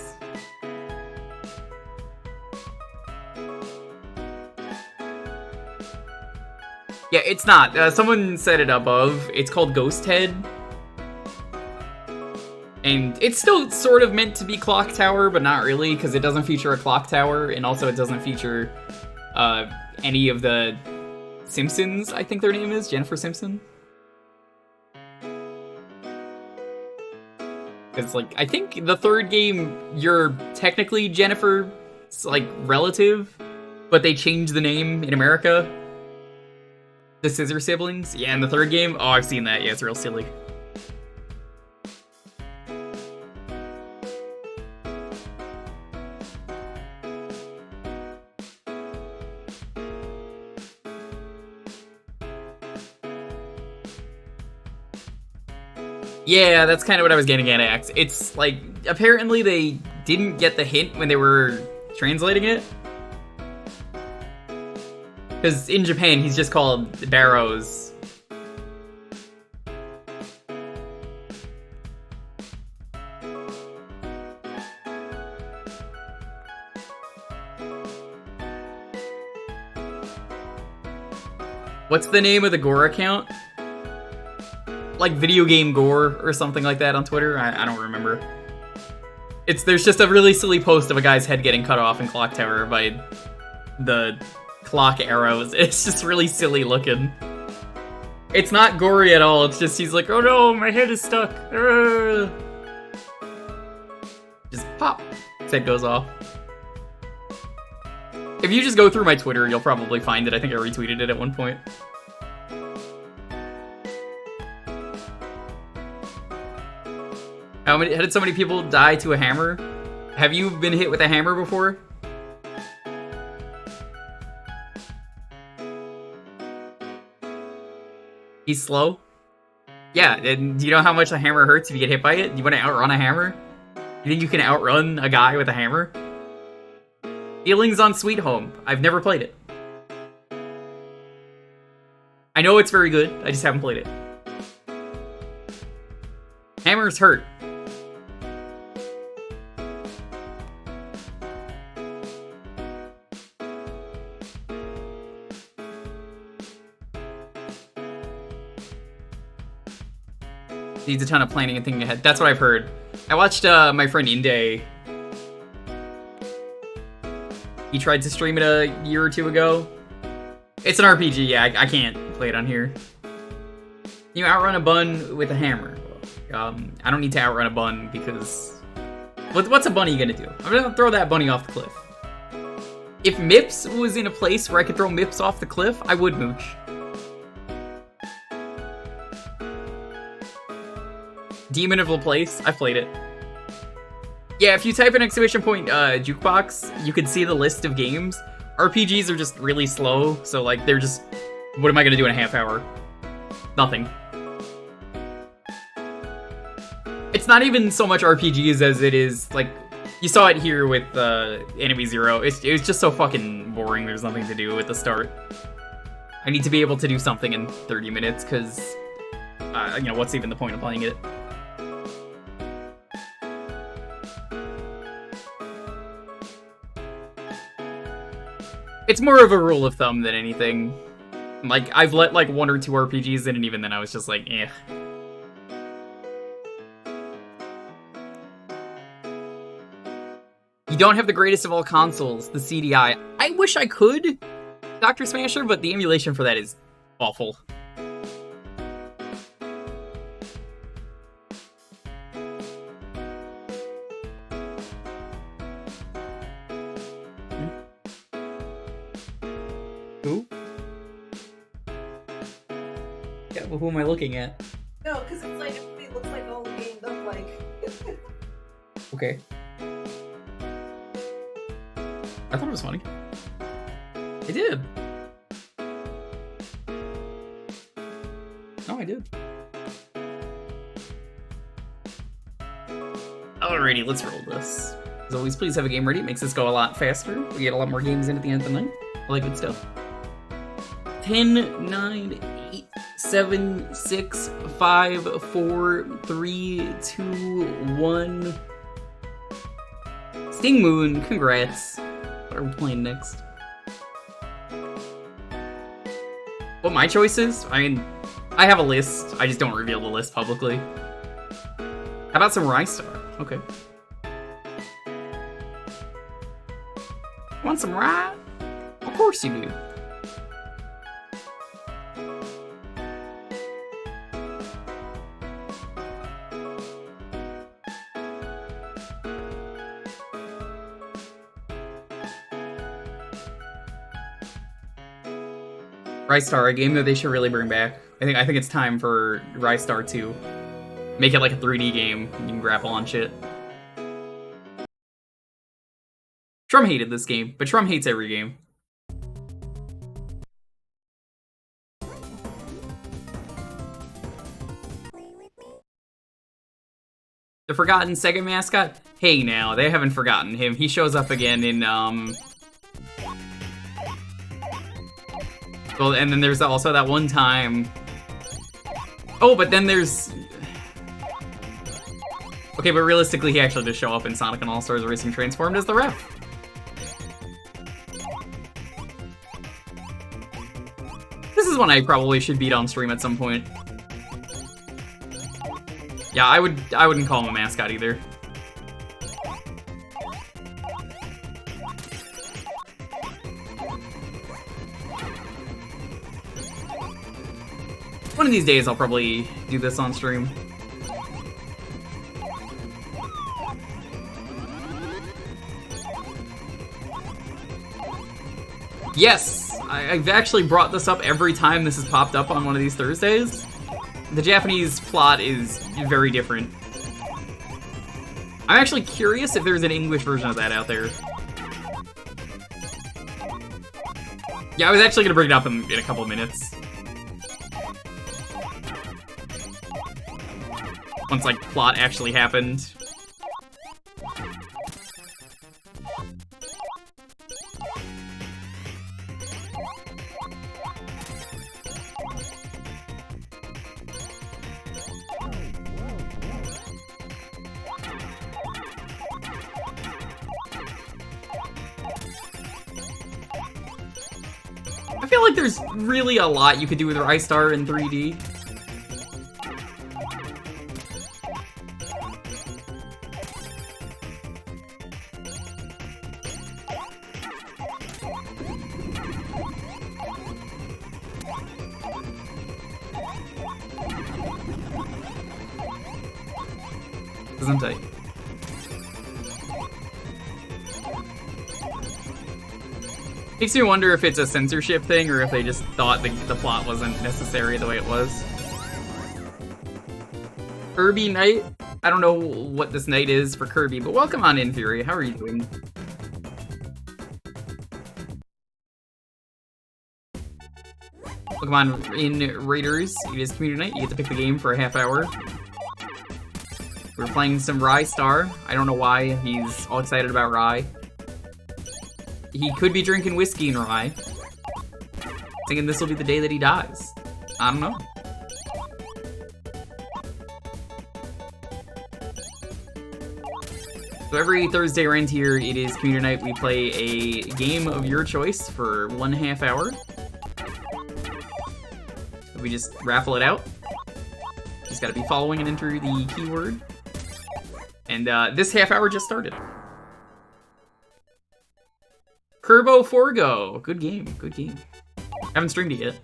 Yeah, it's not. Someone said it above. It's called Ghost Head. And it's still sort of meant to be Clock Tower, but not really, because it doesn't feature a clock tower, and also it doesn't feature any of the Simpsons, I think their name is, Jennifer Simpson. It's like, I think the third game, you're technically Jennifer's, like, relative, but they changed the name in America. The Scissor Siblings? Yeah, in the third game? Oh, I've seen that. Yeah, it's real silly. Yeah, that's kind of what I was getting at, Axe. It's like, apparently they didn't get the hint when they were translating it. Because in Japan, he's just called Barrows. What's the name of the Gore account? like video game gore or something like that on Twitter. I don't remember. There's just a really silly post of a guy's head getting cut off in Clock Tower by the clock arrows. It's just really silly looking. It's not gory at all. It's just he's like, oh no, my head is stuck. Just pop. His head goes off. If you just go through my Twitter, you'll probably find it. I think I retweeted it at one point. How did so many people die to a hammer? Have you been hit with a hammer before? He's slow? Yeah, and do you know how much a hammer hurts if you get hit by it? You want to outrun a hammer? You think you can outrun a guy with a hammer? Feelings on Sweet Home. I've never played it. I know it's very good, I just haven't played it. Hammers hurt. Needs a ton of planning and thinking ahead. That's what I've heard. I watched my friend Inde. He tried to stream it a year or two ago. It's an RPG, yeah, I can't play it on here. You outrun a bun with a hammer. I don't need to outrun a bun because... What's a bunny gonna do? I'm gonna throw that bunny off the cliff. If Mips was in a place where I could throw Mips off the cliff, I would mooch. Demon of LaPlace, I've played it. Yeah, if you type in exclamation point Jewkbox, you can see the list of games. RPGs are just really slow, so like they're just... What am I gonna do in a half hour? Nothing. It's not even so much RPGs as it is, like... You saw it here with Enemy Zero. It was just so fucking boring, there's nothing to do at the start. I need to be able to do something in 30 minutes, because... you know, what's even the point of playing it? It's more of a rule of thumb than anything. Like, I've let, like, 1 or 2 RPGs in, and even then I was just like, eh. You don't have the greatest of all consoles, the CDI. I wish I could, Dr. Smasher, but the emulation for that is awful. Who? Yeah, well, who am I looking at? No, because it's like, it looks like all the games up like. Okay. I thought it was funny. I did. No, I did. Alrighty, let's roll this. As always, please have a game ready. It makes this go a lot faster. We get a lot more games in at the end of the night. All that good stuff. 10, 9, 8, 7, 6, 5, 4, 3, 2, 1. Sting Moon, congrats. What are we playing next? What my choice is? I mean, I have a list. I just don't reveal the list publicly. How about some Ristar? Okay. Want some rye? Of course you do. Ristar, a game that they should really bring back. I think it's time for Ristar 2. Make it like a 3D game. You can grapple on shit. Trum hated this game, but Trum hates every game. The forgotten Sega mascot? Hey now, they haven't forgotten him. He shows up again in, Well, and then there's also that one time... Oh, but then there's... Okay, but realistically, he actually does show up in Sonic and All-Stars Racing Transformed as the ref. This is one I probably should beat on stream at some point. Yeah, I wouldn't call him a mascot either. One of these days I'll probably do this on stream. Yes! I've actually brought this up every time this has popped up on one of these Thursdays. The Japanese plot is very different. I'm actually curious if there's an English version of that out there. Yeah, I was actually gonna bring it up in a couple of minutes. Once, like, plot actually happened. I feel like there's really a lot you could do with Ristar in 3D. Gesundheit. Makes me wonder if it's a censorship thing or if they just thought the plot wasn't necessary the way it was. Kirby Knight? I don't know what this night is for Kirby, but welcome on in, Fury. How are you doing? Welcome on in, Raiders. It is community night. You get to pick the game for a half hour. We're playing some Ristar. I don't know why he's all excited about Rye. He could be drinking whiskey and Rye. Thinking this will be the day that he dies. I don't know. So every Thursday around here, it is community night. We play a game of your choice for 1.5 hour. We just raffle it out. Just gotta be following and enter the keyword. And this half hour just started. Kerbo Forgo. Good game, good game. Haven't streamed it yet.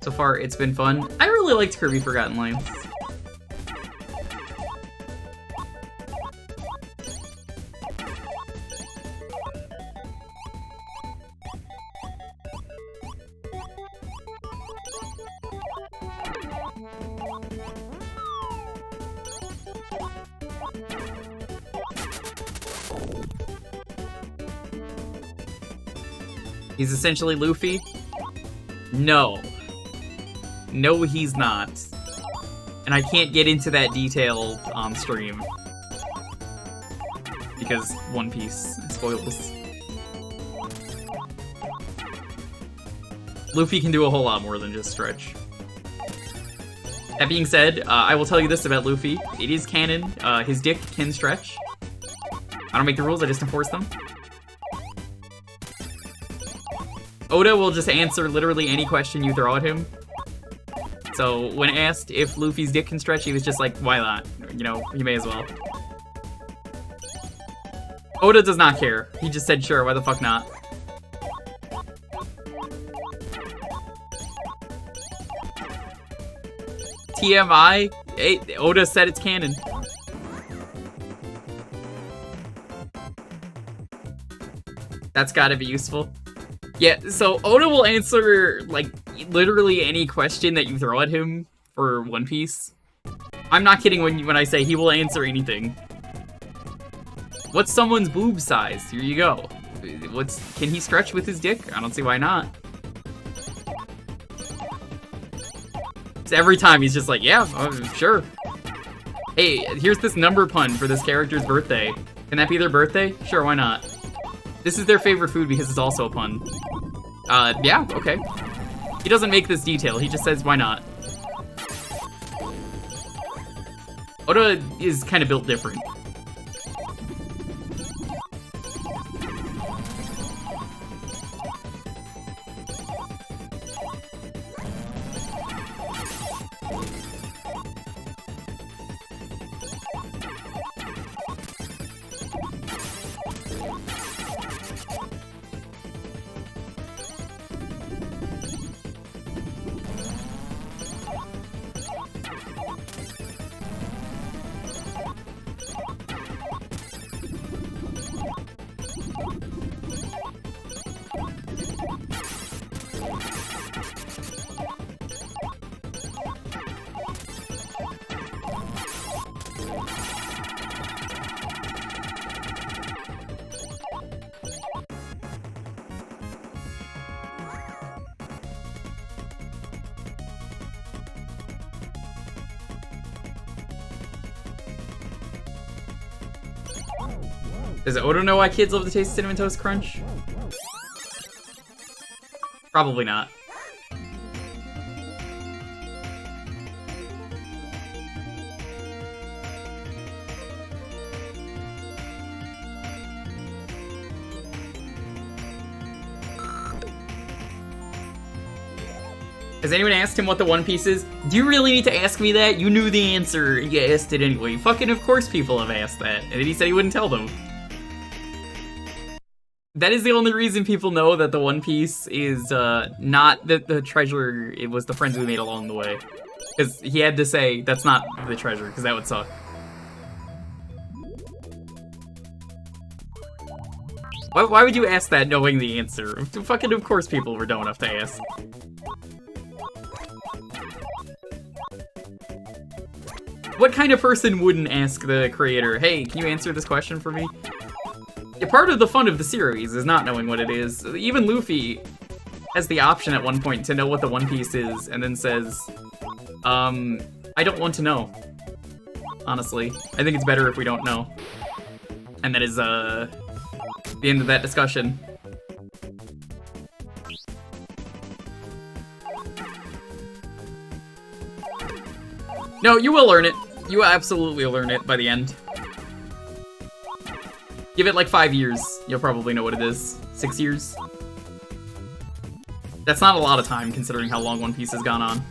So far, it's been fun. I really liked Kirby Forgotten Lands. He's essentially Luffy? No. No, he's not. And I can't get into that detail on stream. Because One Piece spoils. Luffy can do a whole lot more than just stretch. That being said, I will tell you this about Luffy. It is canon. His dick can stretch. I don't make the rules, I just enforce them. Oda will just answer literally any question you throw at him. So, when asked if Luffy's dick can stretch, he was just like, why not? You know, he may as well. Oda does not care. He just said, sure, why the fuck not? TMI? Hey, Oda said it's canon. That's gotta be useful. Yeah, so Oda will answer, like, literally any question that you throw at him for One Piece. I'm not kidding when I say he will answer anything. What's someone's boob size? Here you go. Can he stretch with his dick? I don't see why not. So every time he's just like, yeah, sure. Hey, here's this number pun for this character's birthday. Can that be their birthday? Sure, why not? This is their favorite food because it's also a pun. Yeah, okay. He doesn't make this detail, he just says why not. Oda is kind of built different. Does Odo know why kids love the taste of Cinnamon Toast Crunch? Probably not. Has anyone asked him what the One Piece is? Do you really need to ask me that? You knew the answer. You asked it anyway. Fucking of course people have asked that. And then he said he wouldn't tell them. That is the only reason people know that the One Piece is not the treasure. It was the friends we made along the way. Because he had to say that's not the treasure, because that would suck. Why would you ask that knowing the answer? Fucking of course people were dumb enough to ask. What kind of person wouldn't ask the creator, hey, can you answer this question for me? Yeah, part of the fun of the series is not knowing what it is. Even Luffy has the option at one point to know what the One Piece is, and then says, I don't want to know. Honestly. I think it's better if we don't know. And that is, the end of that discussion. No, you will learn it. You will absolutely learn it by the end. Give it like 5 years. You'll probably know what it is. 6 years. That's not a lot of time considering how long One Piece has gone on.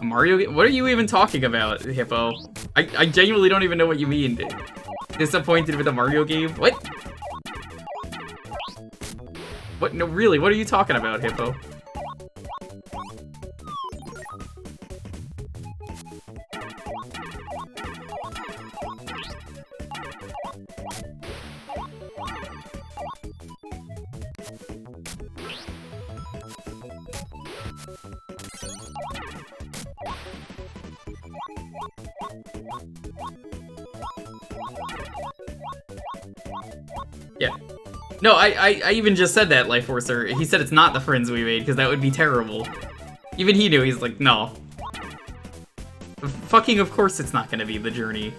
Mario? What are you even talking about, Hippo? I genuinely don't even know what you mean. Disappointed with a Mario game? What? What? No, really, what are you talking about, Hippo? Yeah. No, I even just said that, Life Forcer. He said it's not the friends we made, because that would be terrible. Even he knew, he's like, no. Fucking of course it's not gonna be the journey.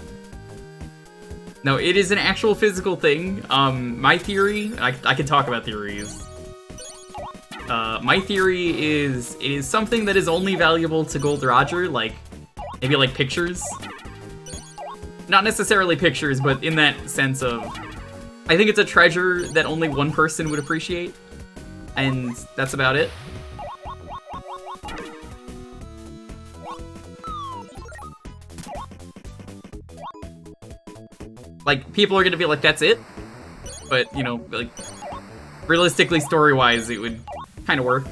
No, it is an actual physical thing. My theory, I can talk about theories. My theory is, it is something that is only valuable to Gold Roger, like, maybe like pictures. Not necessarily pictures, but in that sense of, I think it's a treasure that only one person would appreciate, and that's about it. Like, people are gonna be like, that's it? But, you know, like, realistically, story-wise, it would kind of work.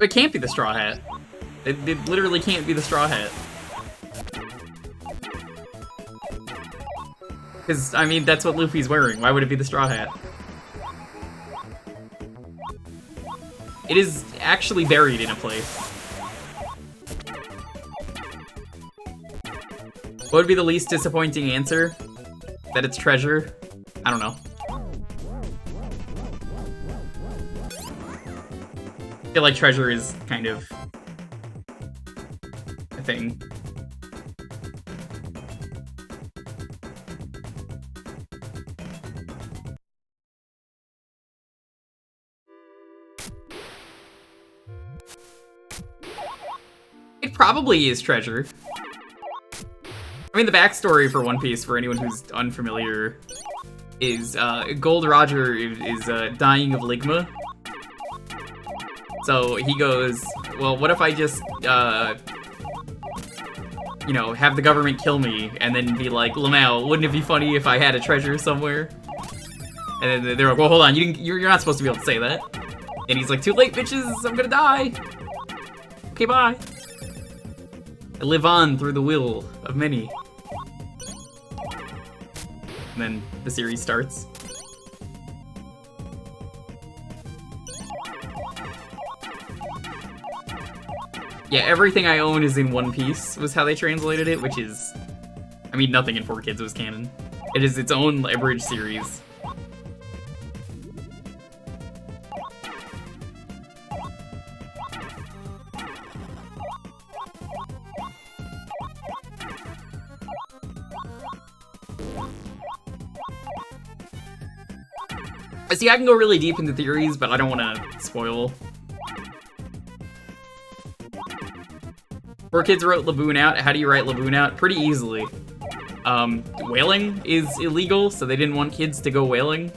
It can't be the Straw Hat. It literally can't be the Straw Hat. Because, I mean, that's what Luffy's wearing. Why would it be the Straw Hat? It is actually buried in a place. What would be the least disappointing answer? That it's treasure? I don't know. I feel like treasure is kind of a thing. It probably is treasure. I mean, the backstory for One Piece, for anyone who's unfamiliar, is Gold Roger is dying of ligma. So he goes, well, what if I just, you know, have the government kill me and then be like, Lamau, wouldn't it be funny if I had a treasure somewhere? And then they're like, well, hold on, you're not supposed to be able to say that. And he's like, too late, bitches, I'm gonna die. Okay, bye. I live on through the will of many. And then the series starts. Yeah, everything I own is in One Piece, was how they translated it, which is... I mean, nothing in 4Kids was canon. It is its own abridged series. See, I can go really deep into theories, but I don't want to spoil. 4Kids wrote Laboon out. How do you write Laboon out? Pretty easily. Whaling is illegal, so they didn't want kids to go whaling.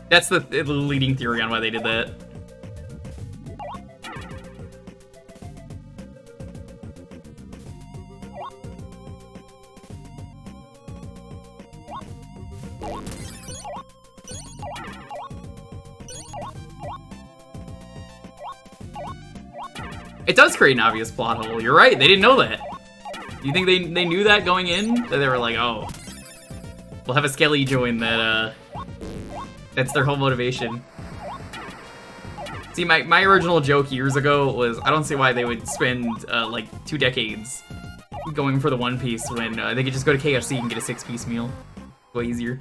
That's the leading theory on why they did that. It does create an obvious plot hole. You're right, they didn't know that. You think they knew that going in? That they were like, oh, we'll have a Skelly join that, that's their whole motivation. See, my original joke years ago was, I don't see why they would spend, like, 2 decades going for the One Piece when they could just go to KFC and get a 6-piece meal. Way easier.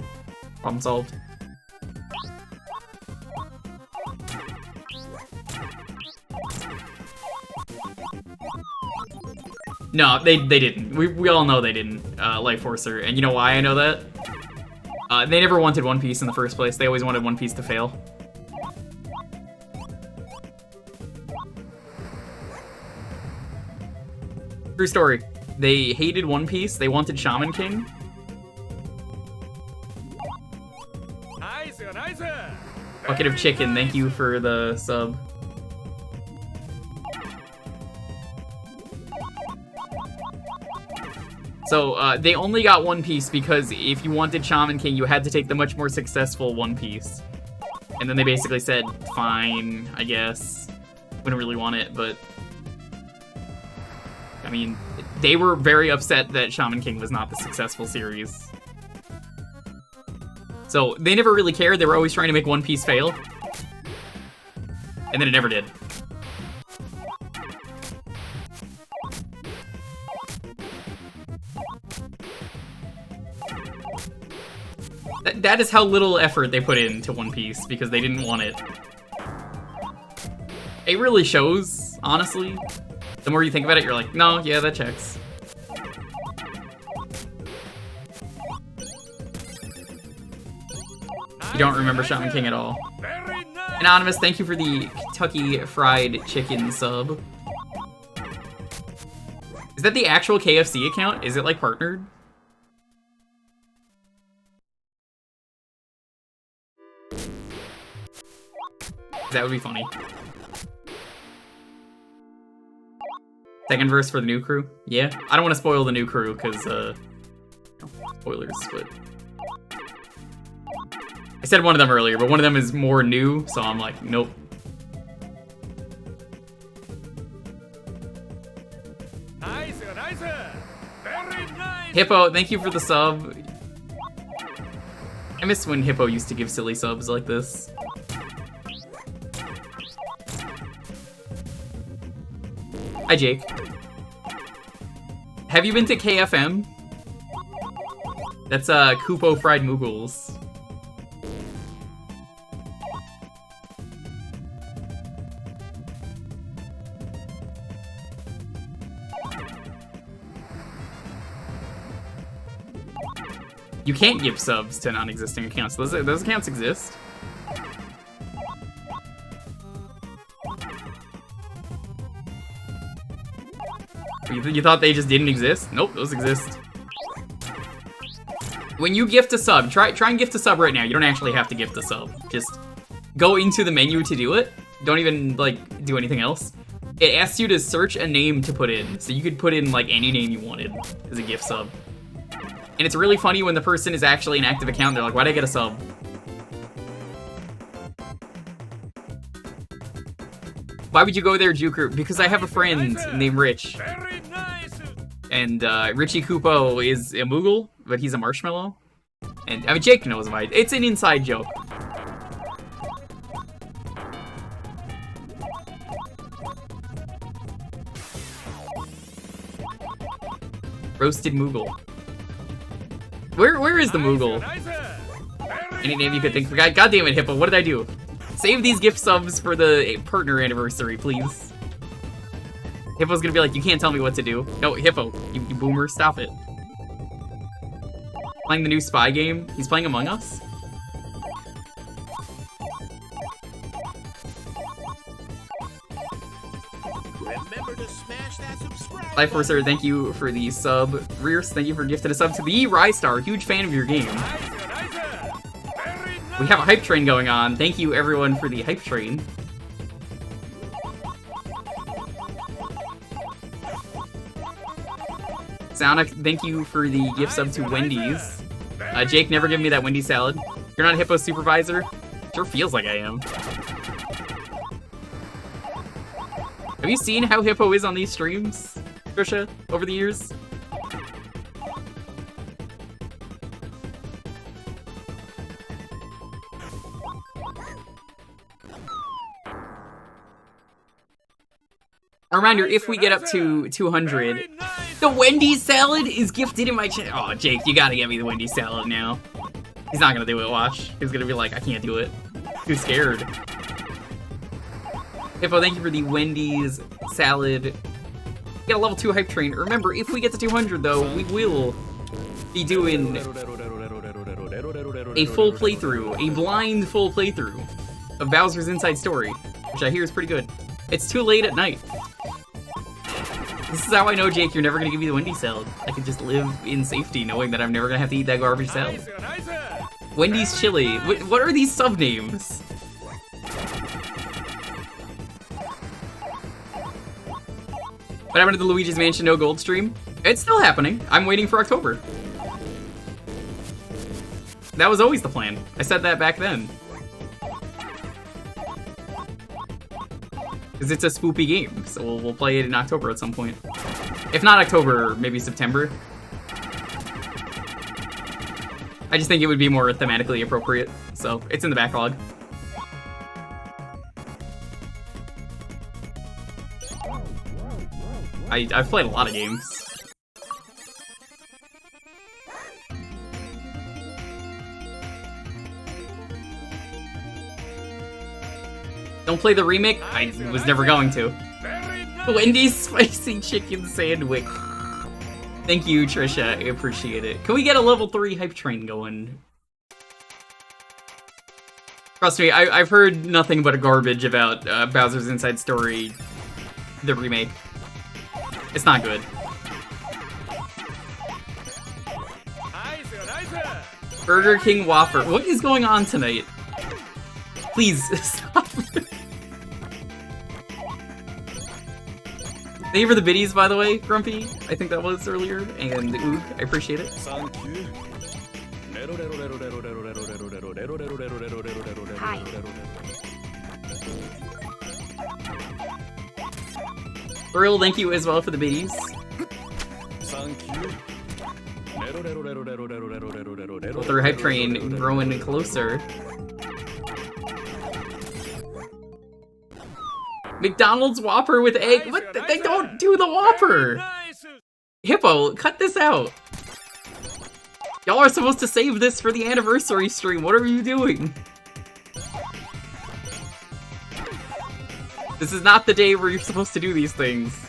Problem solved. No, they didn't. We all know they didn't, Life Forcer. And you know why I know that? They never wanted One Piece in the first place. They always wanted One Piece to fail. True story. They hated One Piece. They wanted Shaman King. Nice, nice. Bucket of chicken. Thank you for the sub. So, they only got One Piece because if you wanted Shaman King, you had to take the much more successful One Piece. And then they basically said, fine, I guess. Wouldn't really want it, but... I mean, they were very upset that Shaman King was not the successful series. So, they never really cared. They were always trying to make One Piece fail. And then it never did. That is how little effort they put into One Piece, because they didn't want it. It really shows, honestly. The more you think about it, you're like, no, yeah, that checks. You don't remember Shaman King at all. Anonymous, thank you for the Kentucky Fried Chicken sub. Is that the actual KFC account? Is it, like, partnered? That would be funny. Second verse for the new crew? Yeah. I don't want to spoil the new crew, because, spoilers, but... I said one of them earlier, but one of them is more new, so I'm like, nope. Nice, nice. Very nice. Hippo, thank you for the sub. I miss when Hippo used to give silly subs like this. Hi, Jake. Have you been to KFM? That's Kupo Fried Moogles. You can't give subs to non-existing accounts. Those accounts exist. You thought they just didn't exist? Nope, those exist. When you gift a sub, try and gift a sub right now. You don't actually have to gift a sub. Just go into the menu to do it. Don't even, like, do anything else. It asks you to search a name to put in. So you could put in, like, any name you wanted as a gift sub. And it's really funny when the person is actually an active account. They're like, why'd I get a sub? Why would you go there, Jewker? Because I have a friend named Rich. Very nice. And Richie Kupo is a Moogle, but he's a marshmallow. And I mean, Jake knows why. It's an inside joke. Roasted Moogle. Where is the Moogle? Any name you could think of. God damn it, Hippo, what did I do? Save these gift subs for the partner anniversary, please. Hippo's gonna be like, you can't tell me what to do. No, Hippo, you boomer, stop it. Playing the new spy game? He's playing Among Us? Remember to smash that subscribe. Life Forcer, thank you for the sub. Rears, thank you for gifting a sub to the Ristar. Huge fan of your game. We have a hype train going on. Thank you everyone for the hype train. Sonic, thank you for the gift sub to Wendy's. Jake, never give me that Wendy's salad. You're not a Hippo supervisor? Sure feels like I am. Have you seen how Hippo is on these streams, Trisha, over the years? A reminder, if we get up to 200, the Wendy's salad is gifted in my channel. Oh, Jake, you gotta get me the Wendy's salad now. He's not gonna do it, watch. He's gonna be like, I can't do it. Too scared. Hippo, thank you for the Wendy's salad. Get a level 2 hype train. Remember, if we get to 200, though, we will be doing a full playthrough, a blind full playthrough of Bowser's Inside Story, which I hear is pretty good. It's too late at night. This is how I know, Jake, you're never gonna give me the Wendy's salad. I can just live in safety knowing that I'm never gonna have to eat that garbage salad. Wendy's chili. What are these sub names? What happened to the Luigi's Mansion No Gold stream? It's still happening. I'm waiting for October. That was always the plan. I said that back then. Because it's a spoopy game, so we'll play it in October at some point. If not October, maybe September. I just think it would be more thematically appropriate, so it's in the backlog. I've played a lot of games. Don't play the remake? I was never going to. Wendy's Spicy Chicken Sandwich. Thank you, Trisha. I appreciate it. Can we get a level 3 hype train going? Trust me, I've heard nothing but garbage about Bowser's Inside Story, the remake. It's not good. Burger King Whopper. What is going on tonight? Please, stop. Thank you for the biddies, by the way, Grumpy. I think that was earlier. And Oog, I appreciate it. Hi. Earl, thank you as well for the biddies. With our hype train growing closer. McDonald's Whopper with egg. What? They don't do the Whopper. Hippo, cut this out. Y'all are supposed to save this for the anniversary stream. What are you doing? This is not the day where you're supposed to do these things.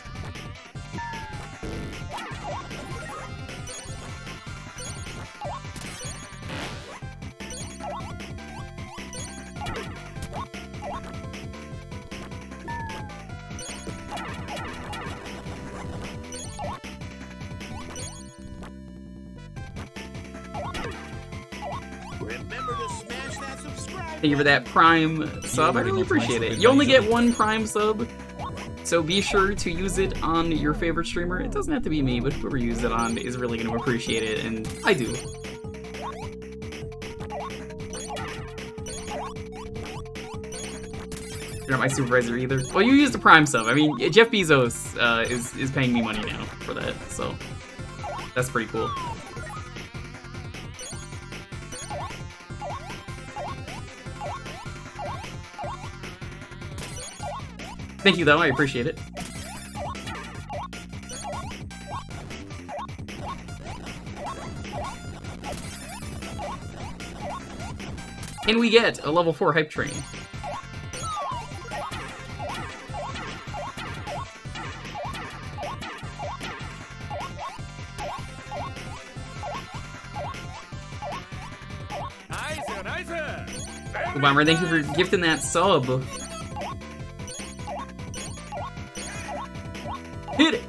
Remember to smash that subscribe Thank you for that Prime sub. I really appreciate it. You only get one Prime sub, so be sure to use it on your favorite streamer. It doesn't have to be me, but whoever you use it on is really going to appreciate it, and I do. You're not my supervisor either. Well, you used a Prime sub. I mean, Jeff Bezos is paying me money now for that, so that's pretty cool. Thank you, though. I appreciate it. And we get a level 4 hype train. Bomber, thank you for gifting that sub. Hit it!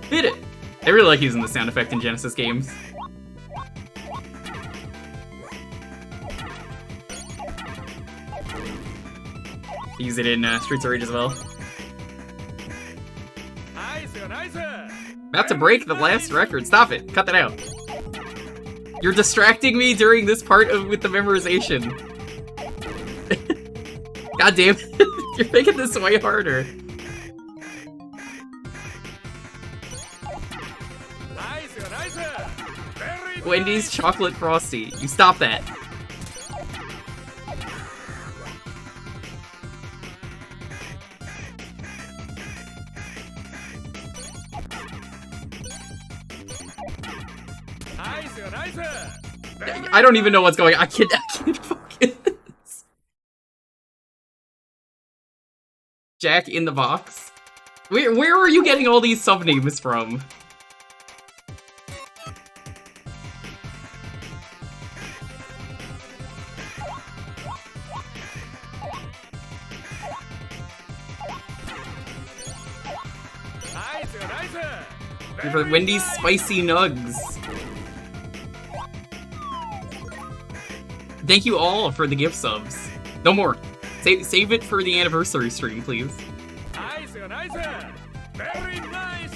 Hit it! I really like using the sound effect in Genesis games. I use it in Streets of Rage as well. About to break the last record. Stop it. Cut that out. You're distracting me during this part with the memorization. God damn it. You're making this way harder. Wendy's chocolate frosty. You stop that. I don't even know what's going on. I can't focus. Jack in the Box. Where are you getting all these sub names from? For Wendy's Spicy Nugs. Thank you all for the gift subs. No more. Save it for the anniversary stream, please. Very nice.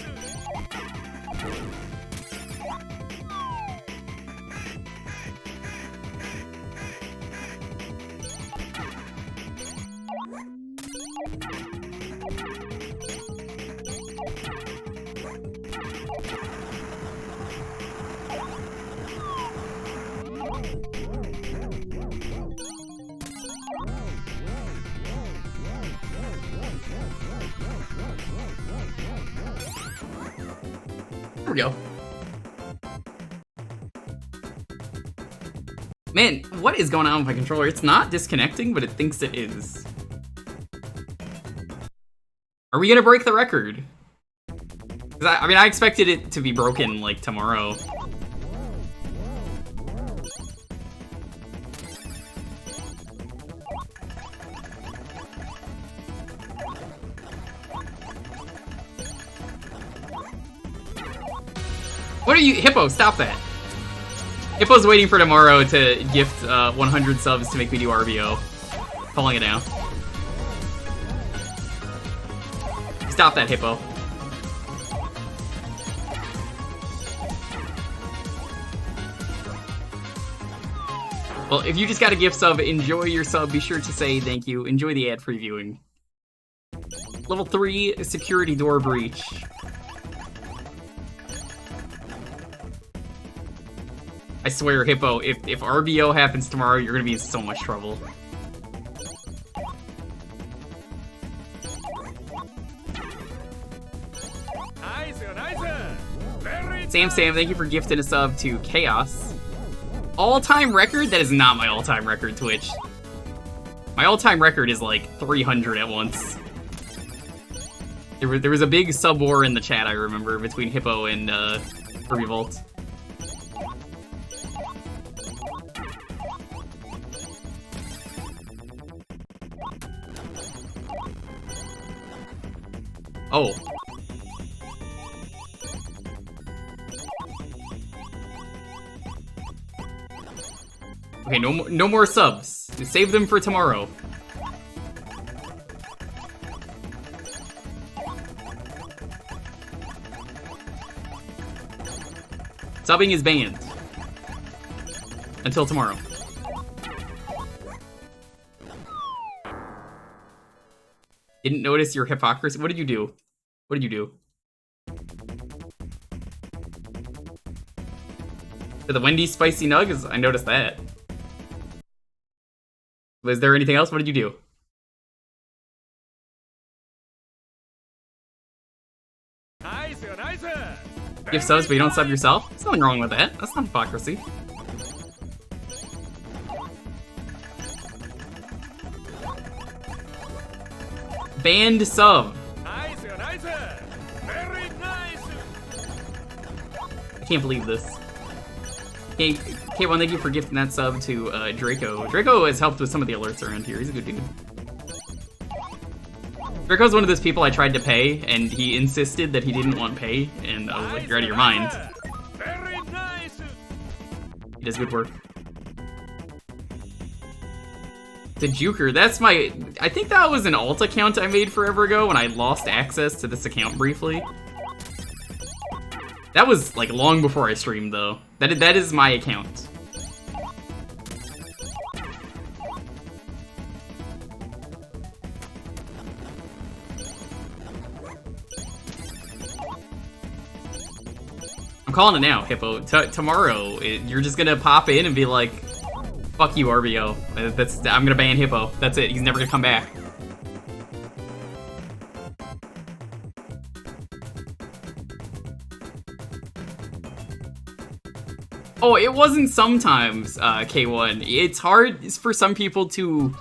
There we go. Man, what is going on with my controller? It's not disconnecting, but it thinks it is. Are we gonna break the record? 'Cause I mean, I expected it to be broken, like, tomorrow. What are you- Hippo, stop that. Hippo's waiting for tomorrow to gift 100 subs to make me do RBO. Calling it now. Stop that, Hippo. Well, if you just got a gift sub, enjoy your sub. Be sure to say thank you. Enjoy the ad-free viewing. Level 3, security door breach. I swear, Hippo, if RBO happens tomorrow, you're gonna be in so much trouble. Sam, thank you for gifting a sub to Chaos. All-time record? That is not my all-time record, Twitch. My all-time record is like 300 at once. There was a big sub war in the chat, I remember, between Hippo and Kirby Volt. Oh. Okay, no more subs. Save them for tomorrow. Subbing is banned. Until tomorrow. Didn't notice your hypocrisy. What did you do? What did you do? To the Wendy's spicy nuggets? I noticed that. Was there anything else? What did you do? Give subs, but you don't sub yourself? There's nothing wrong with that. That's not hypocrisy. Banned sub. Very nice. I can't believe this. Hey, K1, thank you for gifting that sub to Draco. Draco has helped with some of the alerts around here. He's a good dude. Draco's one of those people I tried to pay, and he insisted that he didn't want pay, and I was like, you're out of your mind. Very nice. He does good work. The Jewker, that's my... I think that was an alt account I made forever ago when I lost access to this account briefly. That was, like, long before I streamed, though. That is my account. I'm calling it now, Hippo. Tomorrow, you're just gonna pop in and be like, fuck you, RBO. I'm gonna ban Hippo. That's it. He's never gonna come back. Oh, it wasn't sometimes, K1. It's hard for some people to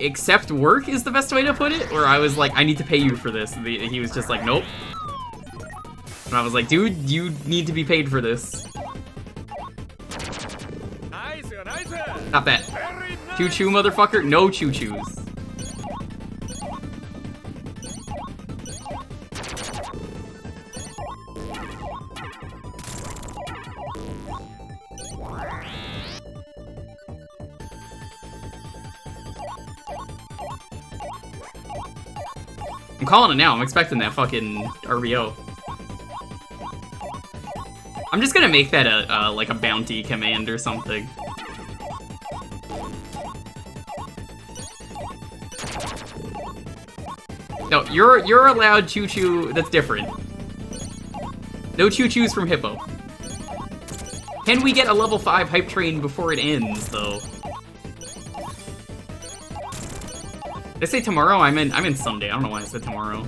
accept work is the best way to put it, where I was like, I need to pay you for this. He was just like, nope. And I was like, dude, you need to be paid for this. Stop that. Choo-choo, motherfucker. No choo-choos. I'm calling it now. I'm expecting that fucking RBO. I'm just gonna make that a like a bounty command or something. No, you're allowed choo-choo. That's different. No choo-choos from Hippo. Can we get a level 5 hype train before it ends, though? Did I say tomorrow? I meant Sunday. I don't know why I said tomorrow.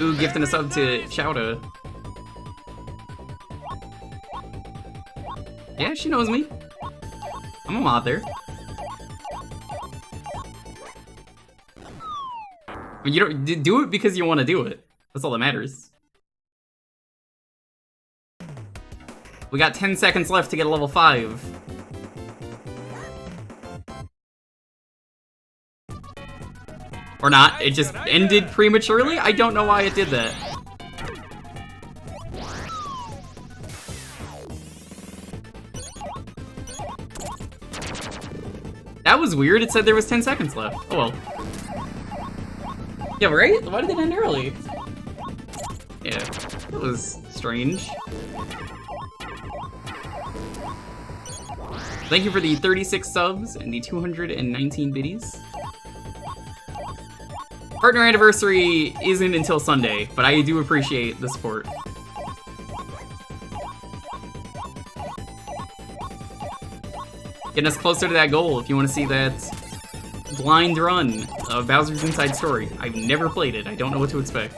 Ooh, gifting a sub to Chowda. Yeah, she knows me. I'm a mod there. You don't do it because you want to do it. That's all that matters. We got 10 seconds left to get a level 5. Or not, it just ended prematurely? I don't know why it did that. That was weird, it said there was 10 seconds left. Oh well. Yeah, right? Why did it end early? Yeah, that was strange. Thank you for the 36 subs and the 219 biddies. Partner anniversary isn't until Sunday, but I do appreciate the support. Getting us closer to that goal if you want to see that blind run of Bowser's Inside Story. I've never played it. I don't know what to expect.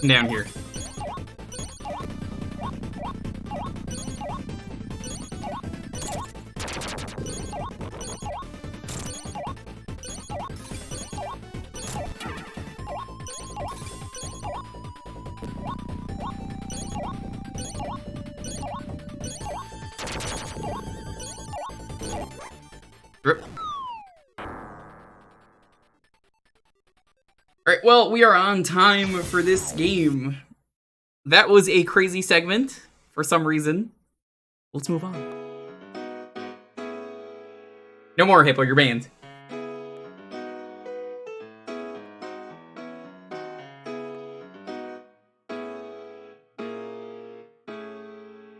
Down here. Rip. Alright, well, we are on time for this game. That was a crazy segment, for some reason. Let's move on. No more, Hippo, you're banned.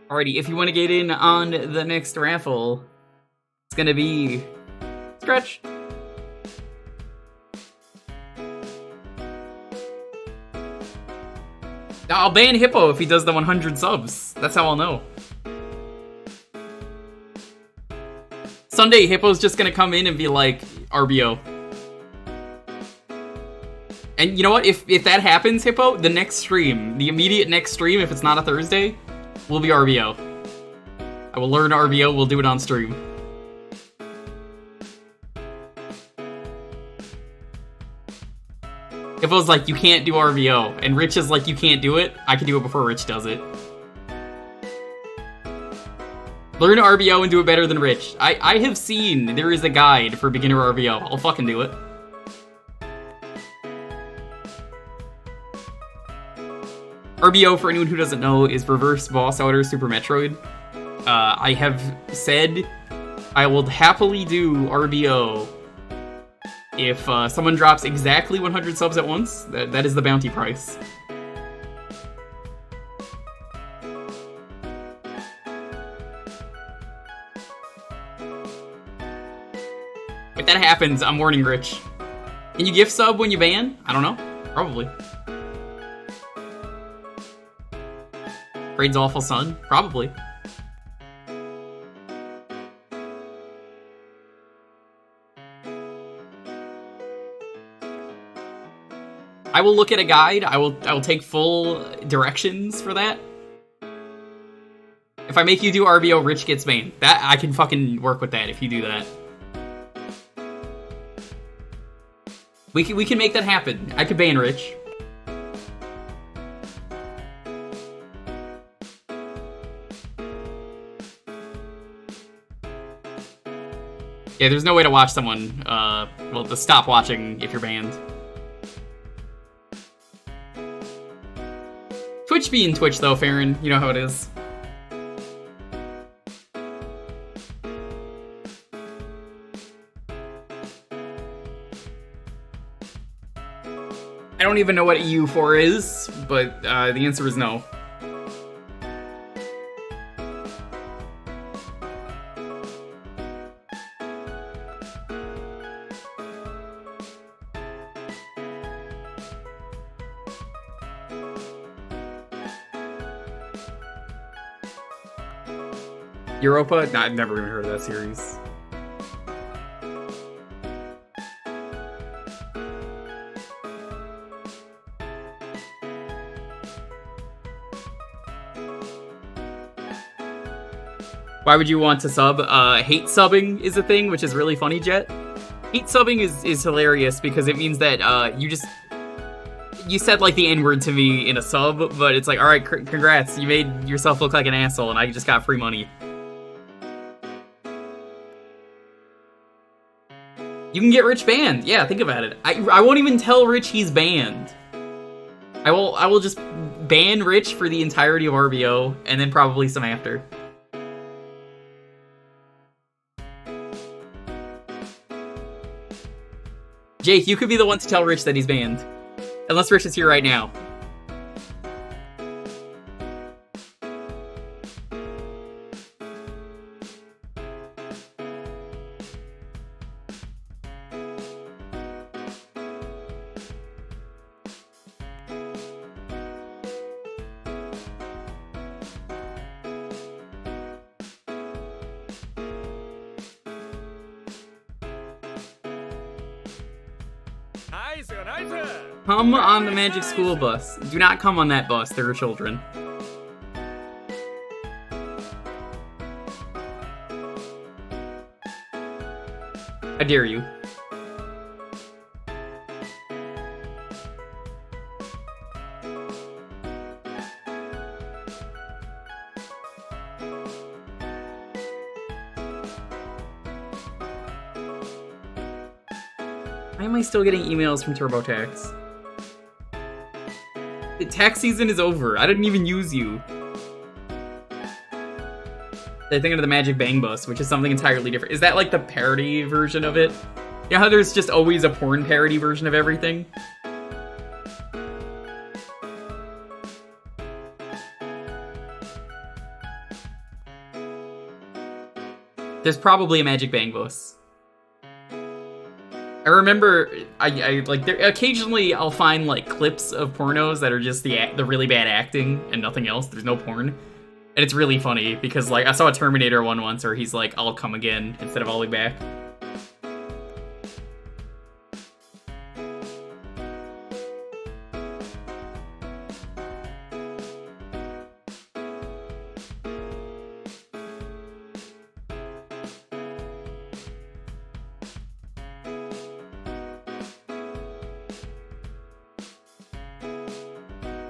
Alrighty, if you want to get in on the next raffle, it's gonna be... Scratch! I'll ban Hippo if he does the 100 subs. That's how I'll know. Sunday, Hippo's just gonna come in and be like, RBO. And you know what? If that happens, Hippo, the next stream, the immediate next stream, if it's not a Thursday, will be RBO. I will learn RBO, we'll do it on stream. If it was like, you can't do RVO, and Rich is like, you can't do it, I can do it before Rich does it. Learn RVO and do it better than Rich. I have seen there is a guide for beginner RVO. I'll fucking do it. RBO, for anyone who doesn't know, is Reverse Boss Outer Super Metroid. I have said I will happily do RBO if someone drops exactly 100 subs at once. That is the bounty price. If that happens, I'm warning Rich. Can you gift sub when you ban? I don't know. Probably. Raid's Awful Son? Probably. I will look at a guide. I will take full directions for that. If I make you do RBO, Rich gets banned. That I can fucking work with that if you do that. We can make that happen. I could ban Rich. Yeah, there's no way to watch someone, well, to stop watching if you're banned. Twitch being Twitch, though, Farron. You know how it is. I don't even know what EU4 is, but the answer is no. Europa? Nah, I've never even heard of that series. Why would you want to sub? Hate subbing is a thing, which is really funny, Jet. Hate subbing is hilarious because it means that you said like the N-word to me in a sub, but it's like, alright, congrats, you made yourself look like an asshole and I just got free money. You can get Rich banned. Yeah, think about it. I won't even tell Rich he's banned. I will just ban Rich for the entirety of RBO, and then probably some after. Jake, you could be the one to tell Rich that he's banned. Unless Rich is here right now. Nice, nice. Come on the Magic School Bus. Do not come on that bus. There are children. I dare you. Why am I still getting emails from TurboTax? The tax season is over. I didn't even use you. They're thinking of the Magic Bang Bus, which is something entirely different. Is that like the parody version of it? You know how there's just always a porn parody version of everything? There's probably a Magic Bang Bus. I remember, I like, there, occasionally I'll find, like, clips of pornos that are just the really bad acting and nothing else. There's no porn. And it's really funny, because, like, I saw a Terminator one once where he's like, I'll come again, instead of I'll be back.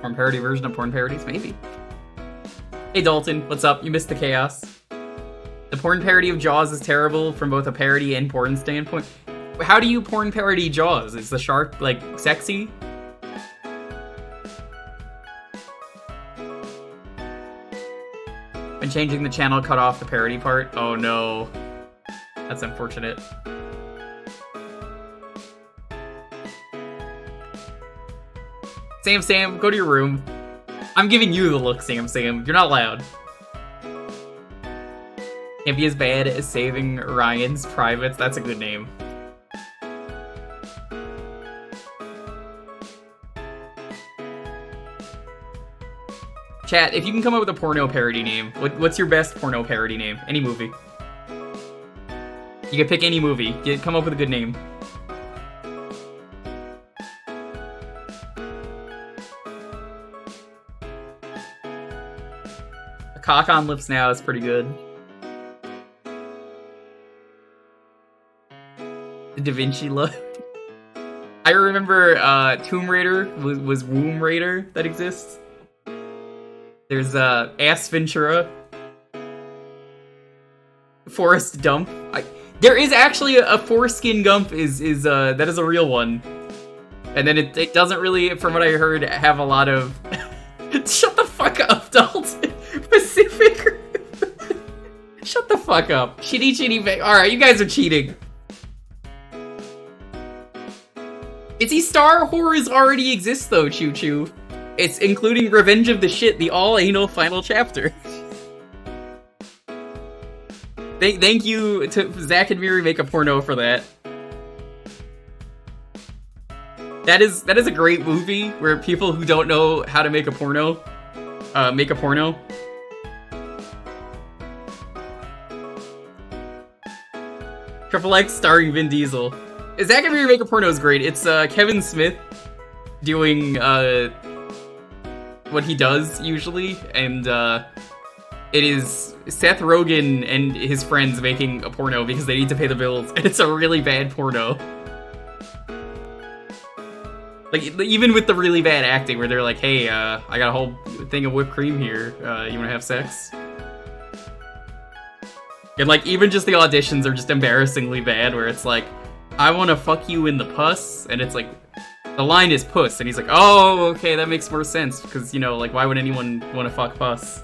Porn parody version of porn parodies? Maybe. Hey Dalton, what's up? You missed the chaos. The porn parody of Jaws is terrible from both a parody and porn standpoint. How do you porn parody Jaws? Is the shark, like, sexy? When changing the channel, cut off the parody part? Oh no. That's unfortunate. Sam, go to your room. I'm giving you the look, Sam. You're not allowed. Can't be as bad as Saving Ryan's Privates. That's a good name. Chat, if you can come up with a porno parody name, what's your best porno parody name? Any movie. You can pick any movie. Come up with a good name. Cock on Lips Now is pretty good. The Da Vinci Look. I remember Tomb Raider was Womb Raider that exists. There's Ass Ventura. Forest Dump. There is actually a foreskin gump that is a real one. And then it doesn't really, from what I heard, have a lot of... Shut the fuck up, Dalton. Pacific. Shut the fuck up. Chitty bang. Alright, you guys are cheating. Itzy Star Horrors already exists though, Choo Choo. It's including Revenge of the Shit, the all-anal final chapter. Thank you to Zach and Miri make a porno for that. That is a great movie where people who don't know how to make a porno make a porno. Triple X starring Vin Diesel. Zach and Miri make a porno is great. It's Kevin Smith doing what he does usually, and it is Seth Rogen and his friends making a porno because they need to pay the bills, and it's a really bad porno. Like, even with the really bad acting, where they're like, hey, I got a whole thing of whipped cream here, you wanna have sex? And, like, even just the auditions are just embarrassingly bad, where it's like, I wanna fuck you in the puss, and it's like, the line is puss, and he's like, oh, okay, that makes more sense, because, you know, like, why would anyone wanna fuck puss?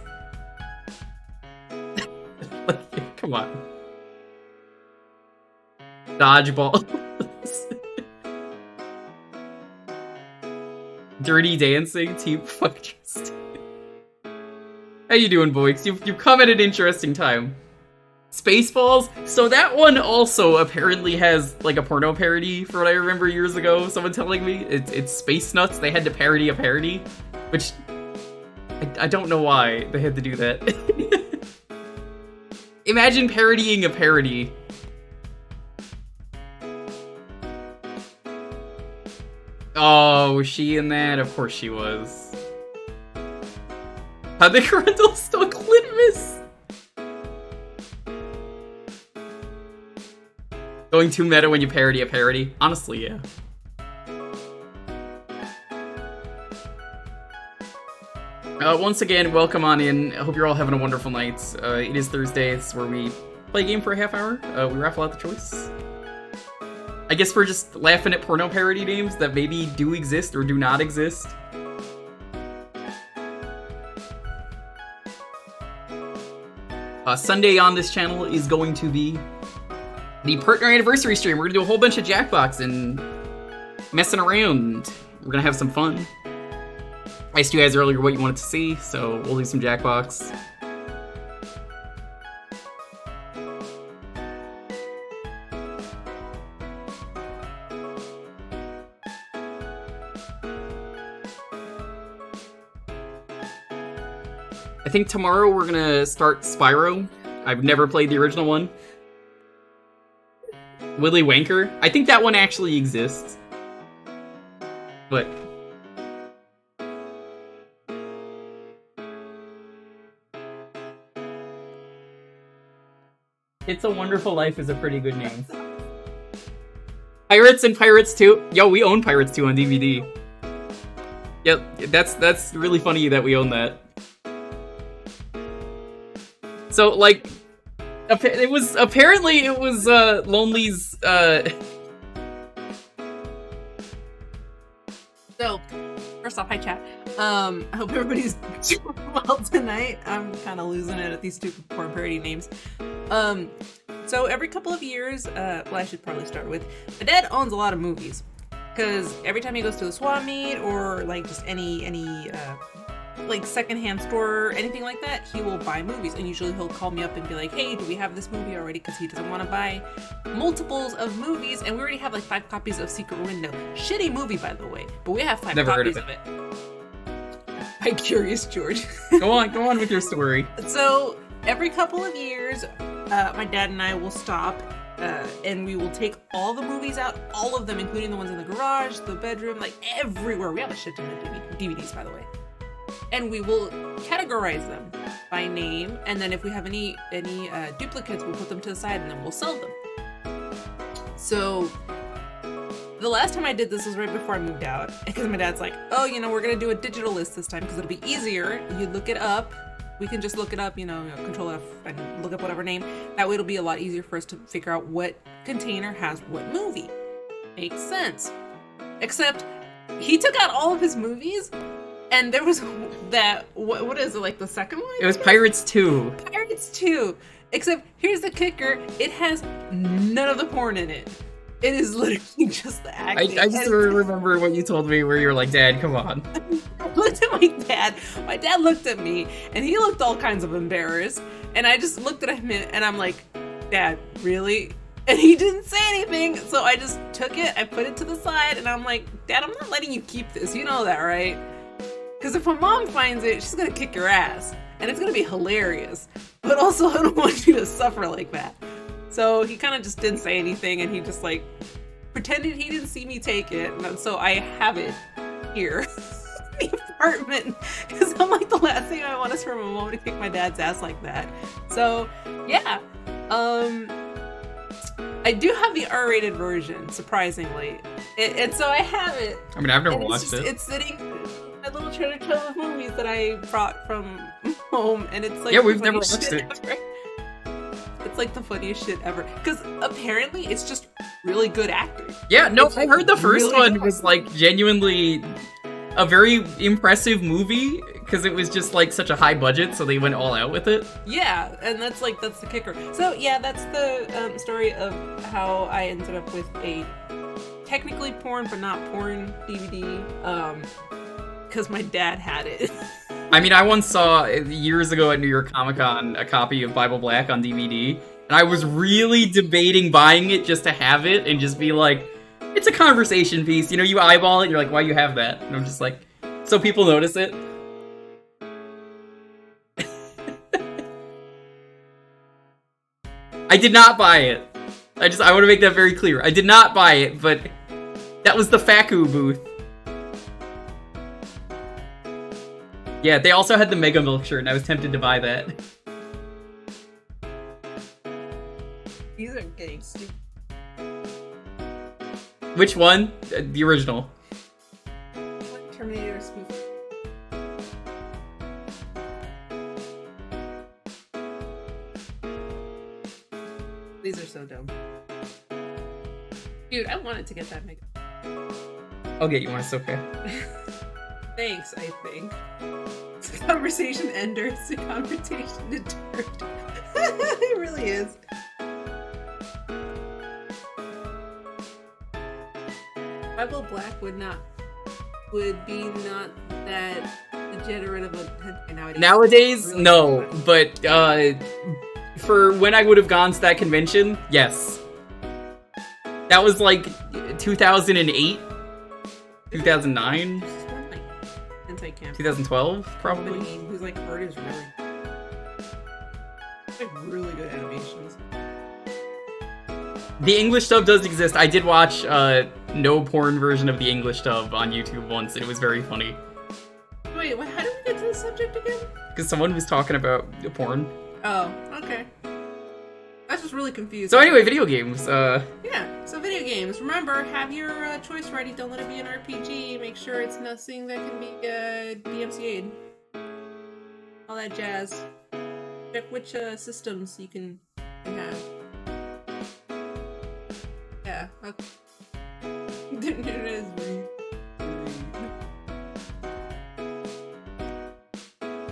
Like, come on. Dodgeball. Dirty Dancing, Team Fuck Justin. How you doing, boys? You've come at an interesting time. Spaceballs? So that one also apparently has, like, a porno parody, for what I remember years ago, someone telling me. It's Space Nuts, they had to parody a parody, which... I don't know why they had to do that. Imagine parodying a parody. Oh, was she in that? Of course she was. How'd the Grundle still Clitmus? Going too meta when you parody a parody? Honestly, yeah. Once again, welcome on in. I hope you're all having a wonderful night. It is Thursday. It's where we play a game for a half hour. We raffle out the choice. I guess we're just laughing at porno parody names that maybe do exist or do not exist. Sunday on this channel is going to be the partner anniversary stream. We're gonna do a whole bunch of Jackbox and messing around. We're gonna have some fun. I asked you guys earlier what you wanted to see, so we'll do some Jackbox. I think tomorrow we're gonna start Spyro. I've never played the original one. Willy Wanker. I think that one actually exists. But It's a Wonderful Life is a pretty good name. Pirates and Pirates 2. Yo, we own Pirates 2 on DVD. Yep, that's really funny that we own that. So, like, it was Lonely's, So, first off, hi chat. I hope everybody's doing well tonight. I'm kind of losing it at these stupid porn parody names. So every couple of years, well, I should probably start with, my dad owns a lot of movies. Because every time he goes to a swap meet or like just any like secondhand store or anything like that, he will buy movies. And usually he'll call me up and be like, hey, do we have this movie already? Because he doesn't want to buy multiples of movies. And we already have like 5 copies of Secret Window. Shitty movie, by the way. But we have 5 Never heard copies of it. By Curious George. Go on with your story. So every couple of years, my dad and I will stop and we will take all the movies out, all of them, including the ones in the garage, the bedroom, like everywhere. We have a shit ton of DVDs, by the way. And we will categorize them by name, and then if we have any duplicates, we'll put them to the side and then we'll sell them. So the last time I did this was right before I moved out, because my dad's like, oh, you know, we're gonna do a digital list this time because it'll be easier. You look it up. We can just look it up, Control F and look up whatever name. That way it'll be a lot easier for us to figure out what container has what movie. Makes sense. Except he took out all of his movies, and there was that, what is it, like the second one? It was Pirates 2. Pirates 2. Except here's the kicker, it has none of the porn in it. It is literally just the acting. I just remember what you told me where you were like, Dad, come on. I looked at my dad. My dad looked at me, and he looked all kinds of embarrassed. And I just looked at him, and I'm like, Dad, really? And he didn't say anything, so I just took it, I put it to the side, and I'm like, Dad, I'm not letting you keep this. You know that, right? Because if my mom finds it, she's gonna kick your ass. And it's gonna be hilarious. But also, I don't want you to suffer like that. So he kind of just didn't say anything, and he just like pretended he didn't see me take it. And so I have it here in the apartment, because I'm like, the last thing I want is for my mom to kick my dad's ass like that. So yeah, I do have the R-rated version, surprisingly, and so I have it. I mean, I've never watched it. It's sitting in my little treasure trove of movies that I brought from home, and it's like, yeah, we've never watched it. It's like the funniest shit ever. Because apparently it's just really good acting. Yeah, no, It's I heard the first really one was like genuinely a very impressive movie because it was just like such a high budget, so they went all out with it. Yeah, and that's the kicker. So yeah, that's the story of how I ended up with a technically porn but not porn DVD. Because my dad had it. I mean, I once saw years ago at New York Comic Con a copy of Bible Black on DVD, and I was really debating buying it just to have it and just be like, it's a conversation piece. You eyeball it, and you're like, why you have that? And I'm just like, so people notice it. I did not buy it. I want to make that very clear. I did not buy it, but that was the Faku booth. Yeah, they also had the Mega Milk shirt, and I was tempted to buy that. These are getting stupid. Which one? The original. What Terminator speak? These are so dumb. Dude, I wanted to get that Mega. I'll get you one, it's okay. Thanks, I think. It's a conversation ender. It's a conversation deterred. It really is. Bible Black would be not that degenerate of a hentai nowadays. Nowadays, Really no, not. but for when I would have gone to that convention, yes. That was like 2008, 2009, This is one, like, hentai camp. 2012, probably. Somebody whose like art is really good animations. The English dub does exist. I did watch no porn version of the English dub on YouTube once, and it was very funny. Wait, how did we get to this subject again? Because someone was talking about porn. Oh, okay. That's just really confusing. So anyway, video games. Yeah, so video games. Remember, have your choice ready. Don't let it be an RPG. Make sure it's nothing that can be DMCA'd. All that jazz. Check which systems you can have. Yeah, okay. It is rude.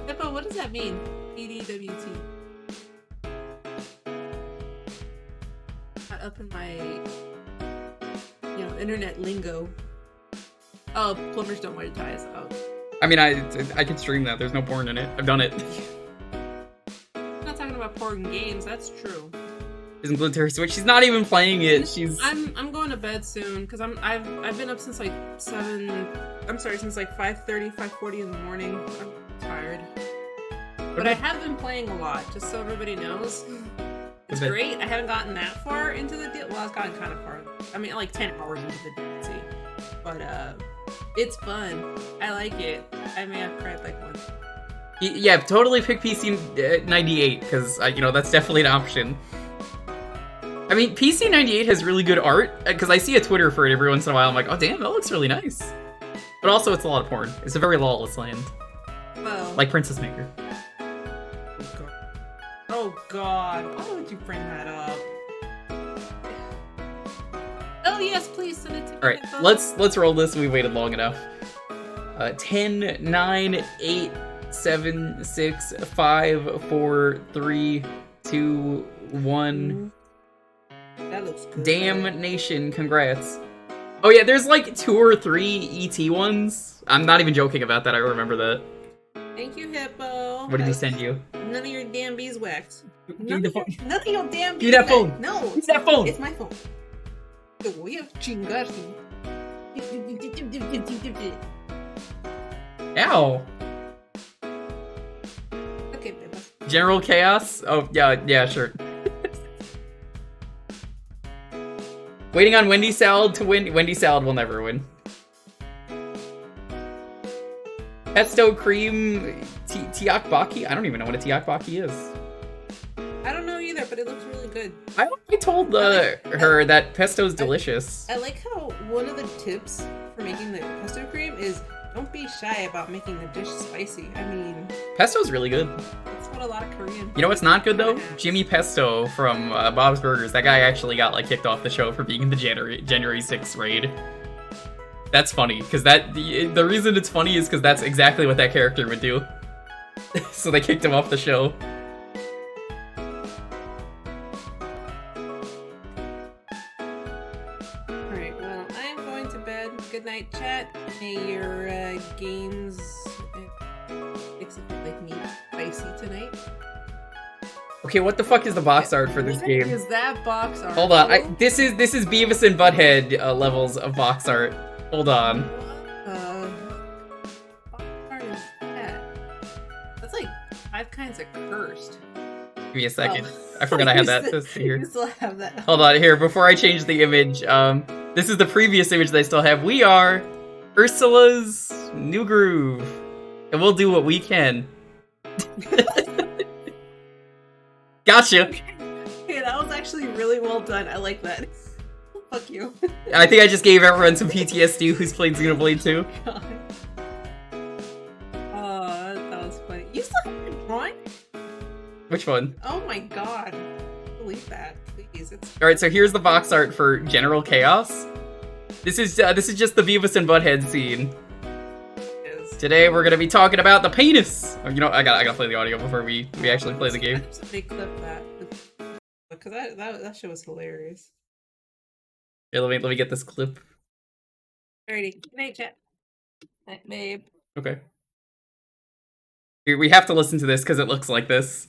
Hippo, what does that mean? PDWT. Not up in my, internet lingo. Oh, plumbers don't wear ties. Oh. I mean, I can stream that. There's no porn in it. I've done it. I'm not talking about porn games. That's true. Isn't Glittery Switch? She's not even playing it. She's. I'm going to bed soon because I've been up since like 5:30, 5:40 in the morning. I'm tired. But I have been playing a lot, just so everybody knows. It's Okay. great. I haven't gotten that far into the deal. Well, I've gotten kind of far. I mean, like 10 hours into the DLC. But it's fun. I like it. I may have cried like once. Yeah, totally pick PC 98 because that's definitely an option. I mean, PC 98 has really good art because I see a Twitter for it every once in a while. I'm like, oh damn, that looks really nice. But also, it's a lot of porn. It's a very lawless land, Well, like Princess Maker. oh god, why would you bring that up? Oh yes, please send it to me. All right, let's roll this. We waited long enough. 10, 9, 8, 7, 6, 5, 4, 3, 2, 1. That looks good. Damnation, congrats. Oh yeah, there's like 2 or 3 ET ones. I'm not even joking about that, I remember that. Thank you, Hippo. What did he send you? None of your damn beeswax. Give me the phone. None of your damn Give me that beeswax. phone. No. Use that phone. It's my phone. Te voy a chingar. Ow. Okay, Pippa. General Chaos? Oh, yeah, sure. Waiting on Wendy Salad to win. Wendy Salad will never win. Pesto Cream Tiakbaki? I don't even know what a Tiakbaki is. I don't know either, but it looks really good. I told her that pesto's delicious. I like how one of the tips for making the pesto cream is don't be shy about making the dish spicy. I mean, Pesto's really good. that's what a lot of Korean. You know what's not good though? Yeah. Jimmy Pesto from Bob's Burgers. That guy actually got kicked off the show for being in the January 6th raid. That's funny because the reason it's funny is because that's exactly what that character would do. So they kicked him off the show. Alright, well, I am going to bed. Good night, chat. May your games like me spicy tonight. Okay, what the fuck is the box art for this What game? is that box art? Hold on, this is Beavis and Butthead levels of box art. Hold on. What art is that? That's like 5 kinds of cursed. Give me a second. Oh. I forgot I had that. You Let's see here. still have that. Hold on, here, before I change the image, this is the previous image they still have. We are Ursula's New Groove. And we'll do what we can. Gotcha! Okay, that was actually really well done. I like that. Fuck you. I think I just gave everyone some PTSD who's played Xenoblade 2. God. That was funny. You still have been drawing? Which one? Oh my god. Delete that, please. It's Alright, so here's the box art for General Chaos. This is just the Beavis and Butthead scene. Today we're gonna be talking about the penis! Oh, you know, I gotta play the audio before we actually play the game. They clip that. Because that shit was hilarious. Here, let me get this clip. Alrighty. Good night, chat. Night, babe. Okay. Here, we have to listen to this because it looks like this.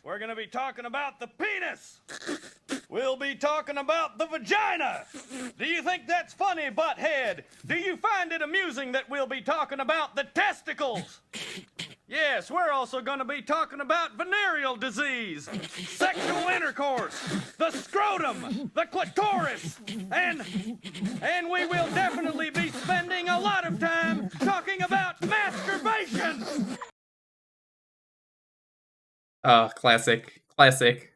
We're gonna be talking about the penis. We'll be talking about the vagina. Do you think that's funny, butthead? Do you find it amusing that we'll be talking about the testicles? Yes, we're also gonna be talking about venereal disease, sexual intercourse, the scrotum, the clitoris, and we will definitely be spending a lot of time talking about masturbation. Oh, classic. Classic.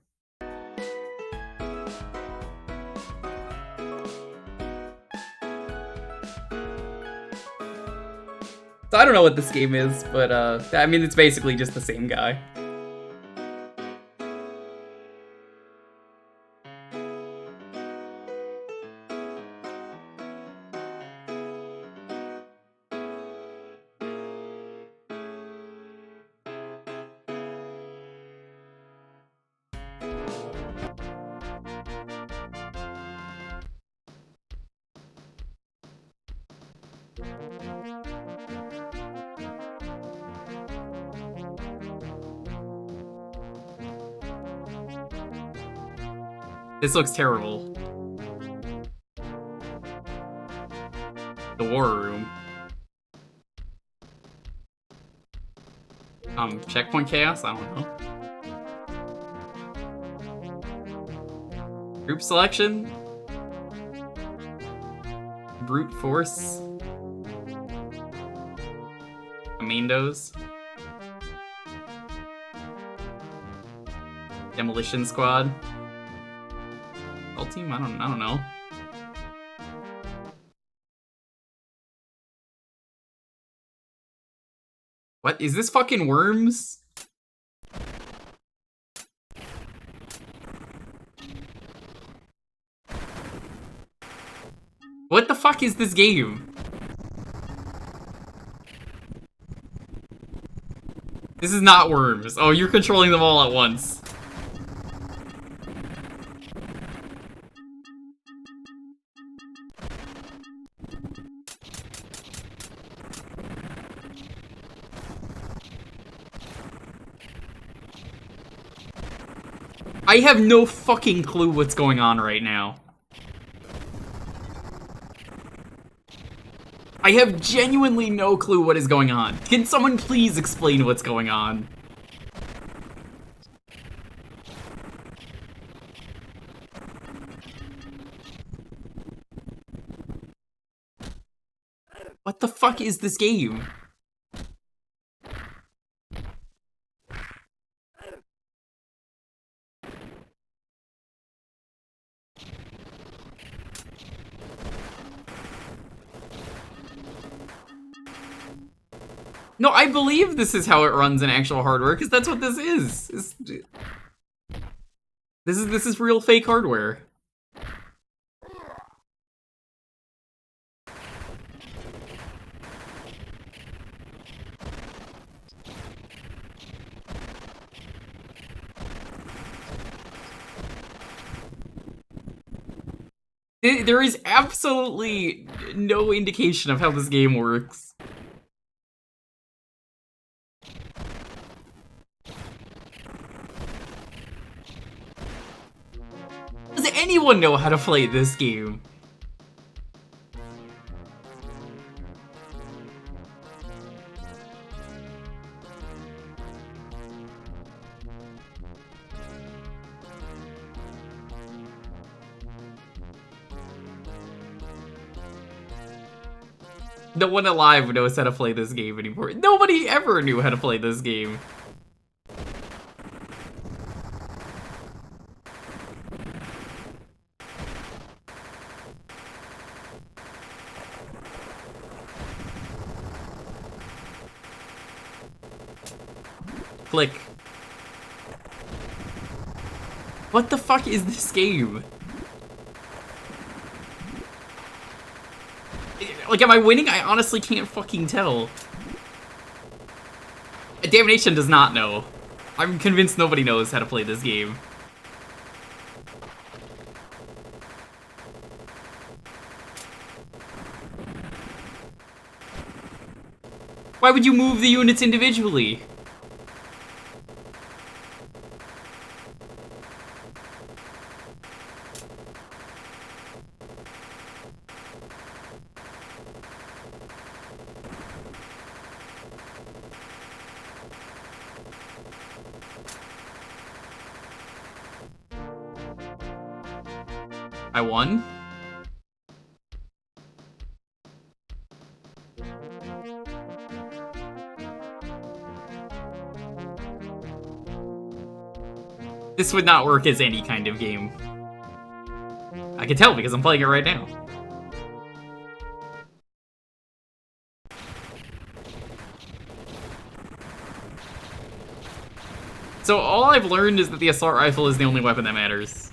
So I don't know what this game is, but I mean, it's basically just the same guy. This looks terrible. The war room. Checkpoint chaos? I don't know. Group selection? Brute force? Commandos? Demolition squad? Team? I don't know. What? Is this fucking Worms? What the fuck is this game? This is not Worms. Oh, you're controlling them all at once. I have no fucking clue what's going on right now. I have genuinely no clue what is going on. Can someone please explain what's going on? What the fuck is this game? No, I believe this is how it runs in actual hardware, because that's what this is. This is real fake hardware. There is absolutely no indication of how this game works. Does anyone know how to play this game? No one alive knows how to play this game anymore. Nobody ever knew how to play this game. Click. What the fuck is this game? Like, am I winning? I honestly can't fucking tell. Damnation does not know. I'm convinced nobody knows how to play this game. Why would you move the units individually? I won? This would not work as any kind of game. I can tell because I'm playing it right now. So all I've learned is that the assault rifle is the only weapon that matters.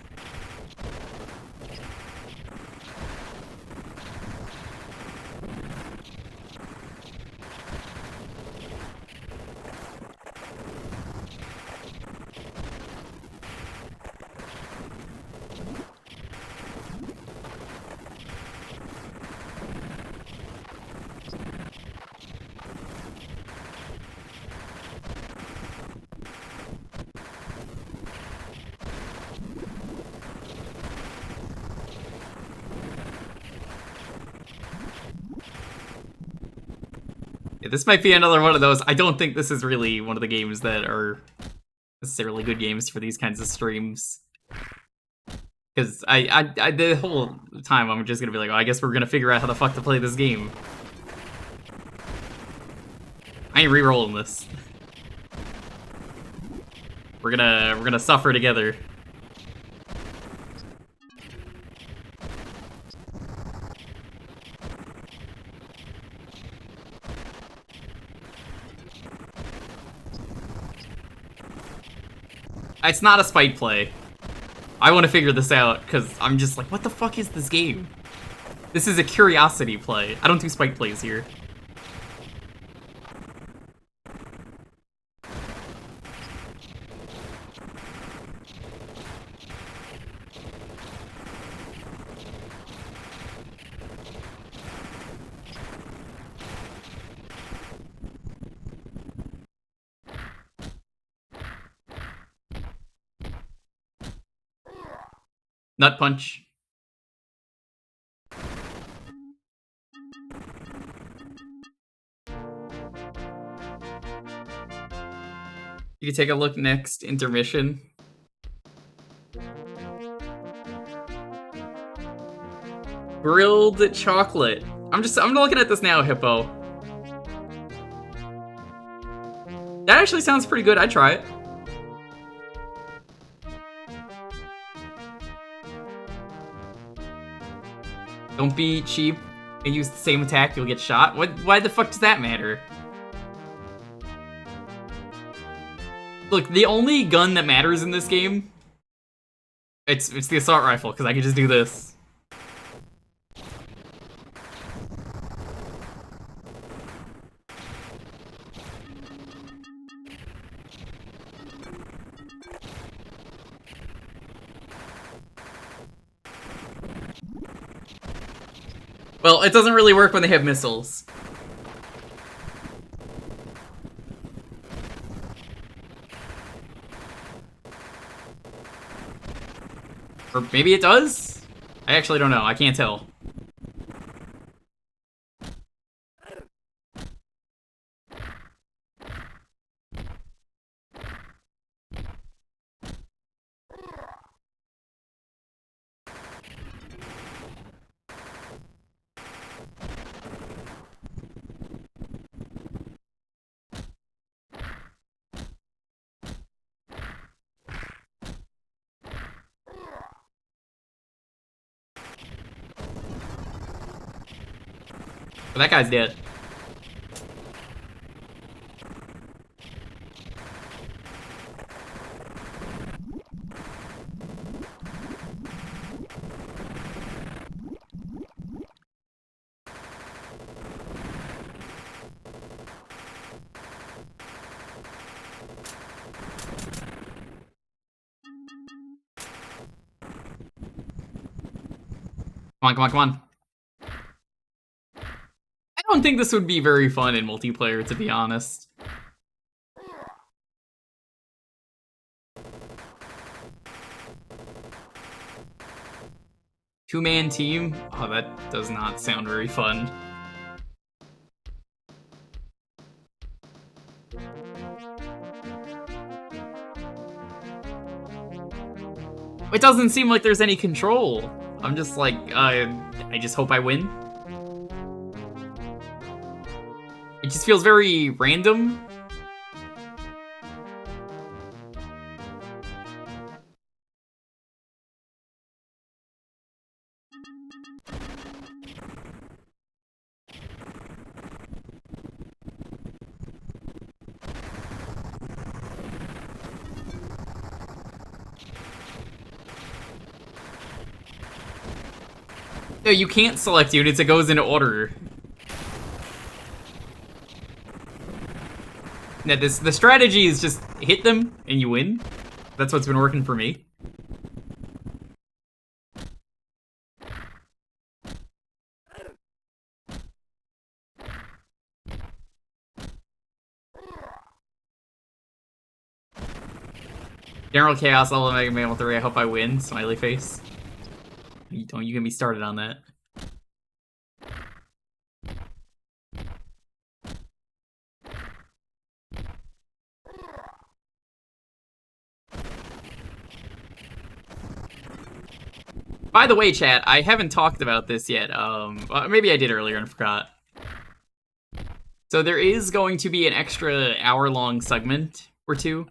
This might be another one of those. I don't think this is really one of the games that are necessarily good games for these kinds of streams. Because I the whole time I'm just gonna be like, oh, I guess we're gonna figure out how the fuck to play this game. I ain't re-rolling this. We're gonna suffer together. It's not a spite play. I want to figure this out, because I'm just like, what the fuck is this game? This is a curiosity play. I don't do spite plays here. Nut punch. You can take a look next. Intermission. Grilled chocolate. I'm looking at this now, Hippo. That actually sounds pretty good. I'd try it. Don't be cheap and use the same attack, you'll get shot. Why the fuck does that matter? Look, the only gun that matters in this game, it's the assault rifle, because I can just do this. Well, it doesn't really work when they have missiles. Or maybe it does? I actually don't know. I can't tell. That guy's dead. Come on, come on, come on. I don't think this would be very fun in multiplayer, to be honest. Two-man team? Oh, that does not sound very fun. It doesn't seem like there's any control. I'm just like, I just hope I win. It just feels very random. No, you can't select units, it goes in order. Now, the strategy is just hit them and you win. That's what's been working for me. General Chaos level Mega Man 3, I hope I win. Smiley face. Don't you get me started on that. By the way, chat, I haven't talked about this yet. Maybe I did earlier and forgot. So there is going to be an extra hour-long segment or two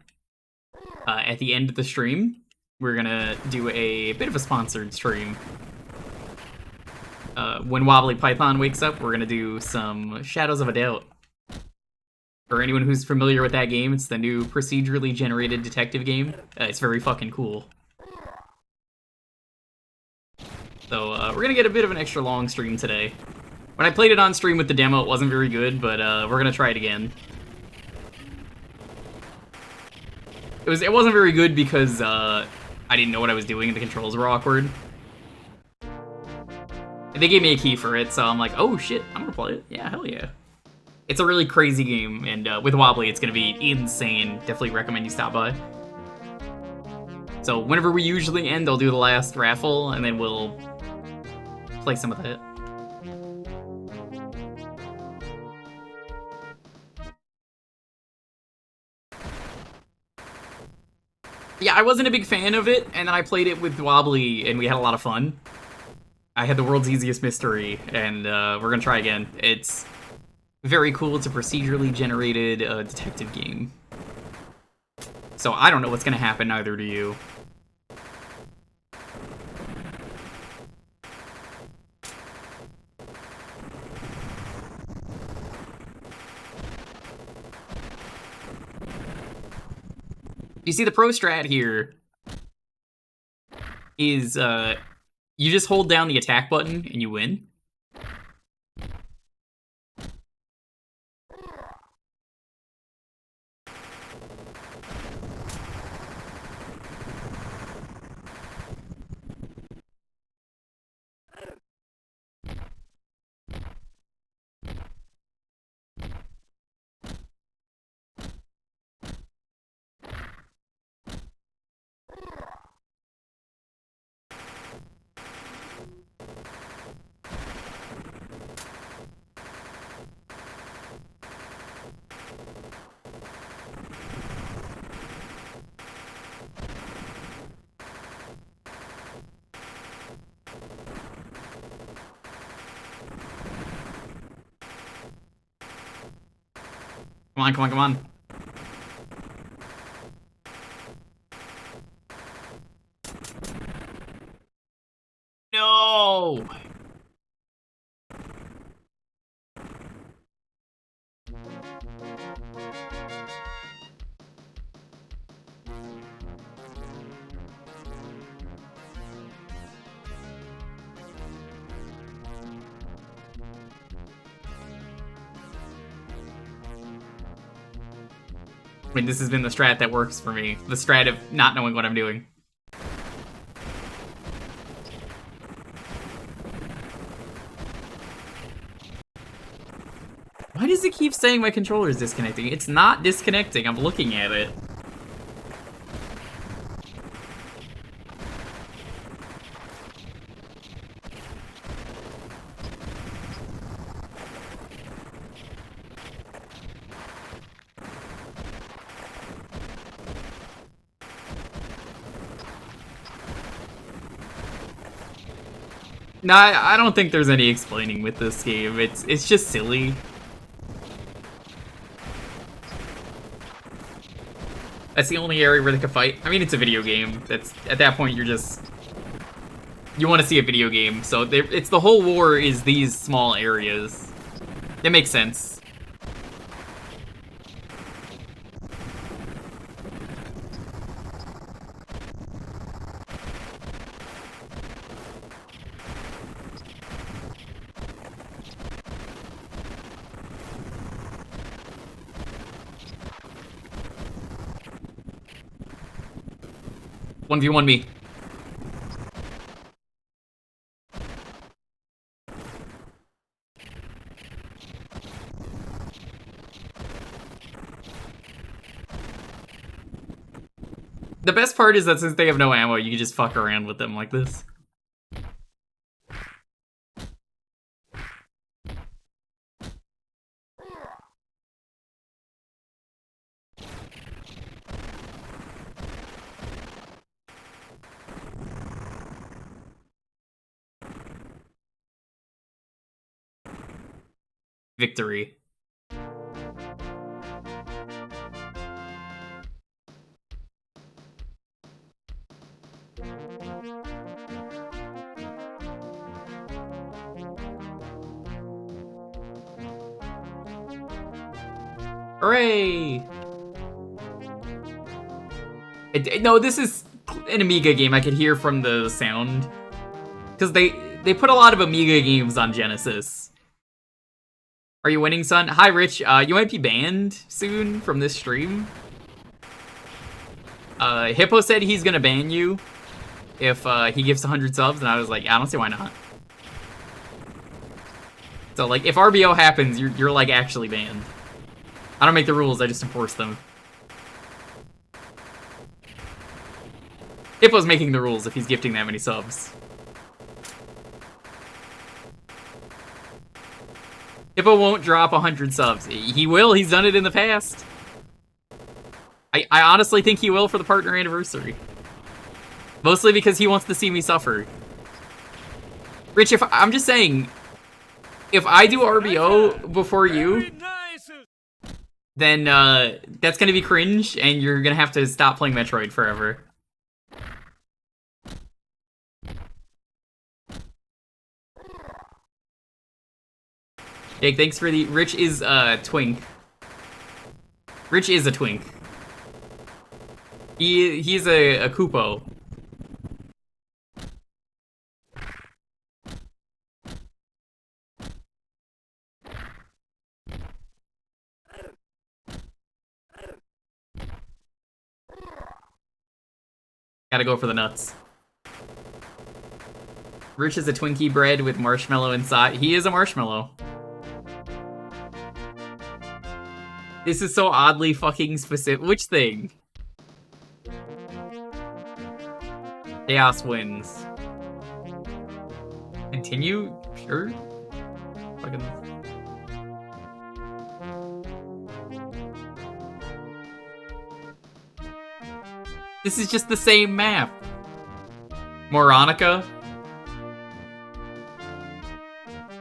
at the end of the stream. We're gonna do a bit of a sponsored stream. When Wobbly Python wakes up, we're gonna do some Shadows of a Doubt. For anyone who's familiar with that game, it's the new procedurally generated detective game. It's very fucking cool. So we're gonna get a bit of an extra long stream today. When I played it on stream with the demo, it wasn't very good, but we're gonna try it again. It wasn't very good because I didn't know what I was doing and the controls were awkward. They gave me a key for it, so I'm like, oh shit, I'm gonna play it. Yeah, hell yeah. It's a really crazy game, and with Wobbly, it's gonna be insane. Definitely recommend you stop by. So whenever we usually end, I'll do the last raffle, and then we'll play some of that. Yeah, I wasn't a big fan of it, and then I played it with Wobbly, and we had a lot of fun. I had the world's easiest mystery, and we're gonna try again. It's very cool. It's a procedurally generated detective game. So I don't know what's gonna happen, neither do you. You see, the pro strat here is you just hold down the attack button and you win. Come on, come on, come on. No! mean, this has been the strat that works for me. The strat of not knowing what I'm doing. Why does it keep saying my controller is disconnecting? It's not disconnecting, I'm looking at it. No, I don't think there's any explaining with this game. It's just silly. That's the only area where they can fight. I mean, it's a video game. That's at that point, you want to see a video game. So it's the whole war is these small areas. It makes sense. One v one me. The best part is that since they have no ammo, you can just fuck around with them like this. Victory. Hooray! No, this is an Amiga game. I could hear from the sound. Because they put a lot of Amiga games on Genesis. Are you winning, son? Hi, Rich. You might be banned soon from this stream. Hippo said he's gonna ban you if he gives 100 subs, and I was like, I don't see why not. So, like, if RBO happens, you're like, actually banned. I don't make the rules, I just enforce them. Hippo's making the rules if he's gifting that many subs. Hippo won't drop 100 subs. He will, he's done it in the past. I honestly think he will for the partner anniversary. Mostly because he wants to see me suffer. Rich, I'm just saying, if I do RBO before you, then that's gonna be cringe, and you're gonna have to stop playing Metroid forever. Jake, thanks for the... Rich is a twink. Rich is a twink. He's a Koopo. Gotta go for the nuts. Rich is a Twinkie bread with marshmallow inside. He is a marshmallow. This is so oddly fucking specific. Which thing? Chaos wins. Continue? Sure. Fucking... This is just the same map. Moronica?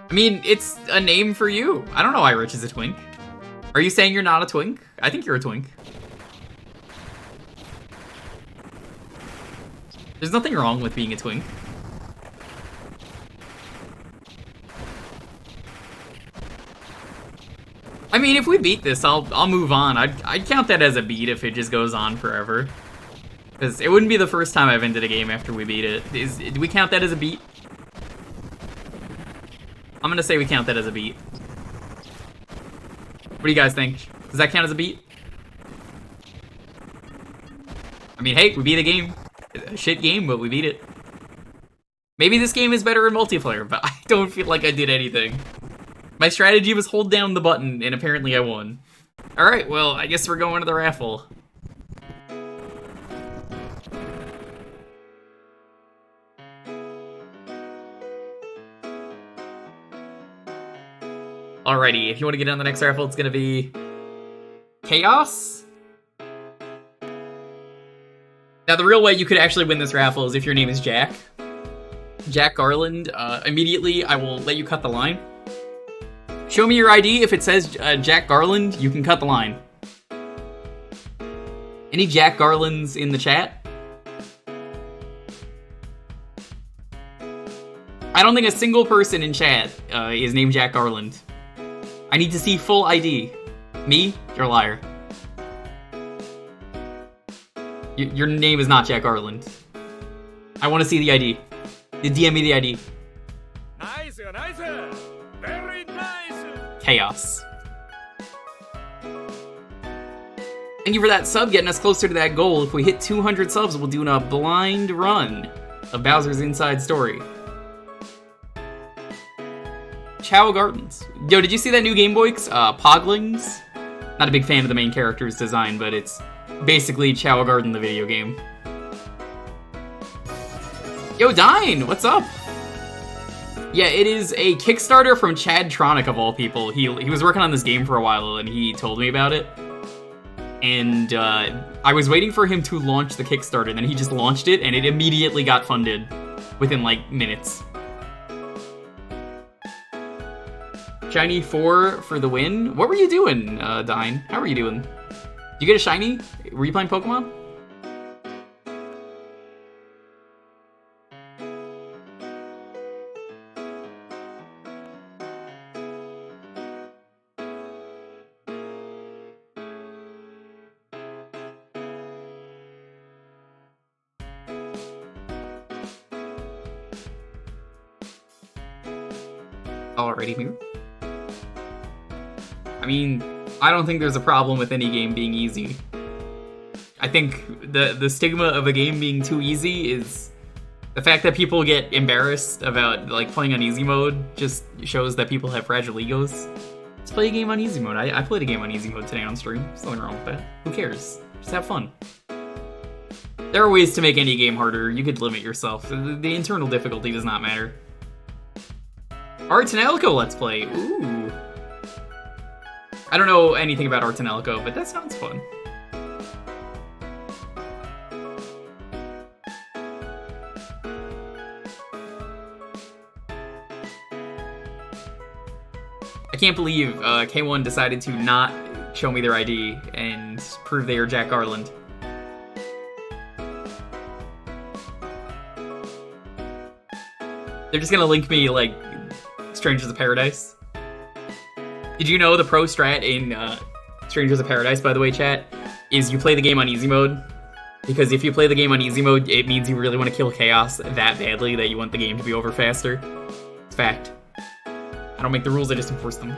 I mean, it's a name for you. I don't know why Rich is a twink. Are you saying you're not a twink? I think you're a twink. There's nothing wrong with being a twink. I mean, if we beat this, I'll move on. I'd count that as a beat if it just goes on forever. Because it wouldn't be the first time I've ended a game after we beat it. Do we count that as a beat? I'm gonna say we count that as a beat. What do you guys think? Does that count as a beat? mean, hey, we beat the game. A shit game, but we beat it. Maybe this game is better in multiplayer, but I don't feel like I did anything. My strategy was hold down the button, and apparently I won. Alright, well, I guess we're going to the raffle. Alrighty, if you want to get on the next raffle, it's gonna be... Chaos? Now, the real way you could actually win this raffle is if your name is Jack. Jack Garland. Immediately, I will let you cut the line. Show me your ID. If it says Jack Garland, you can cut the line. Any Jack Garlands in the chat? I don't think a single person in chat is named Jack Garland. I need to see full ID. Me? You're a liar. Your name is not Jack Garland. I want to see the ID. DM me the ID. Nice, nice, very nice. Chaos. Thank you for that sub, getting us closer to that goal. If we hit 200 subs, we'll do a blind run of Bowser's Inside Story. Chow Gardens. Yo, did you see that new Game Boy? Poglings? Not a big fan of the main character's design, but it's basically Chow Garden, the video game. Yo, Dine, what's up? Yeah, it is a Kickstarter from Chad Tronic, of all people. He was working on this game for a while, and he told me about it. And I was waiting for him to launch the Kickstarter, and then he just launched it, and it immediately got funded within, like, minutes. Shiny 4 for the win. What were you doing, Dine? How were you doing? Did you get a shiny? Were you playing Pokemon? Alrighty, Mirror. I mean, I don't think there's a problem with any game being easy. I think the stigma of a game being too easy is the fact that people get embarrassed about like playing on easy mode just shows that people have fragile egos. Let's play a game on easy mode. I played a game on easy mode today on stream. There's nothing wrong with that. Who cares? Just have fun. There are ways to make any game harder. You could limit yourself. The internal difficulty does not matter. Arts and Elko Let's Play. Ooh. I don't know anything about Arts and Elko, but that sounds fun. I can't believe K1 decided to not show me their ID and prove they are Jack Garland. They're just gonna link me, like, Strangers of Paradise. Did you know the pro strat in Strangers of Paradise, by the way, chat, is you play the game on easy mode? Because if you play the game on easy mode, it means you really want to kill Chaos that badly that you want the game to be over faster. It's fact. I don't make the rules, I just enforce them.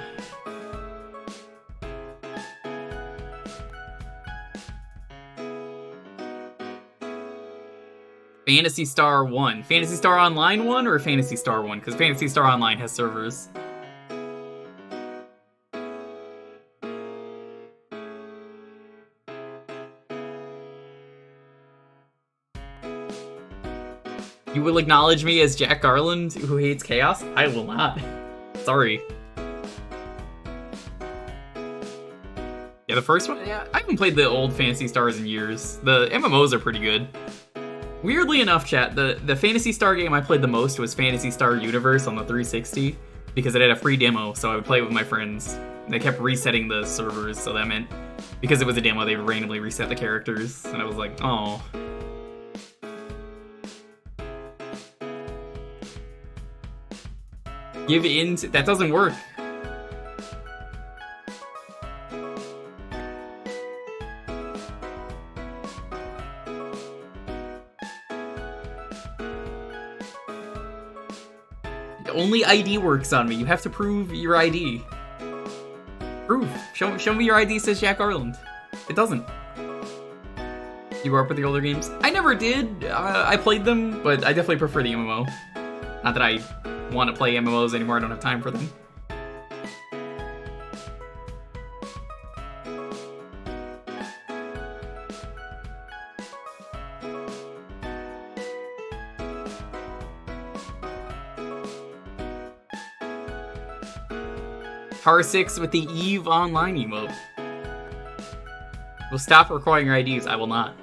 Phantasy Star 1. Phantasy Star Online 1 or Phantasy Star 1? Because Phantasy Star Online has servers. You will acknowledge me as Jack Garland, who hates chaos? I will not. Sorry. Yeah, the first one? Yeah, I haven't played the old Phantasy Stars in years. The MMOs are pretty good. Weirdly enough, chat, the Phantasy Star game I played the most was Phantasy Star Universe on the 360, because it had a free demo, so I would play it with my friends. They kept resetting the servers, so that meant, because it was a demo, they would randomly reset the characters, and I was like, oh. Give in to... That doesn't work. Only ID works on me. You have to prove your ID. Prove. Show me your ID says Jack Garland. It doesn't. You grew up with the older games? I never did. I played them, but I definitely prefer the MMO. Not that I want to play MMOs anymore. I don't have time for them. Car 6 with the EVE Online emote. Will stop recording your IDs. I will not.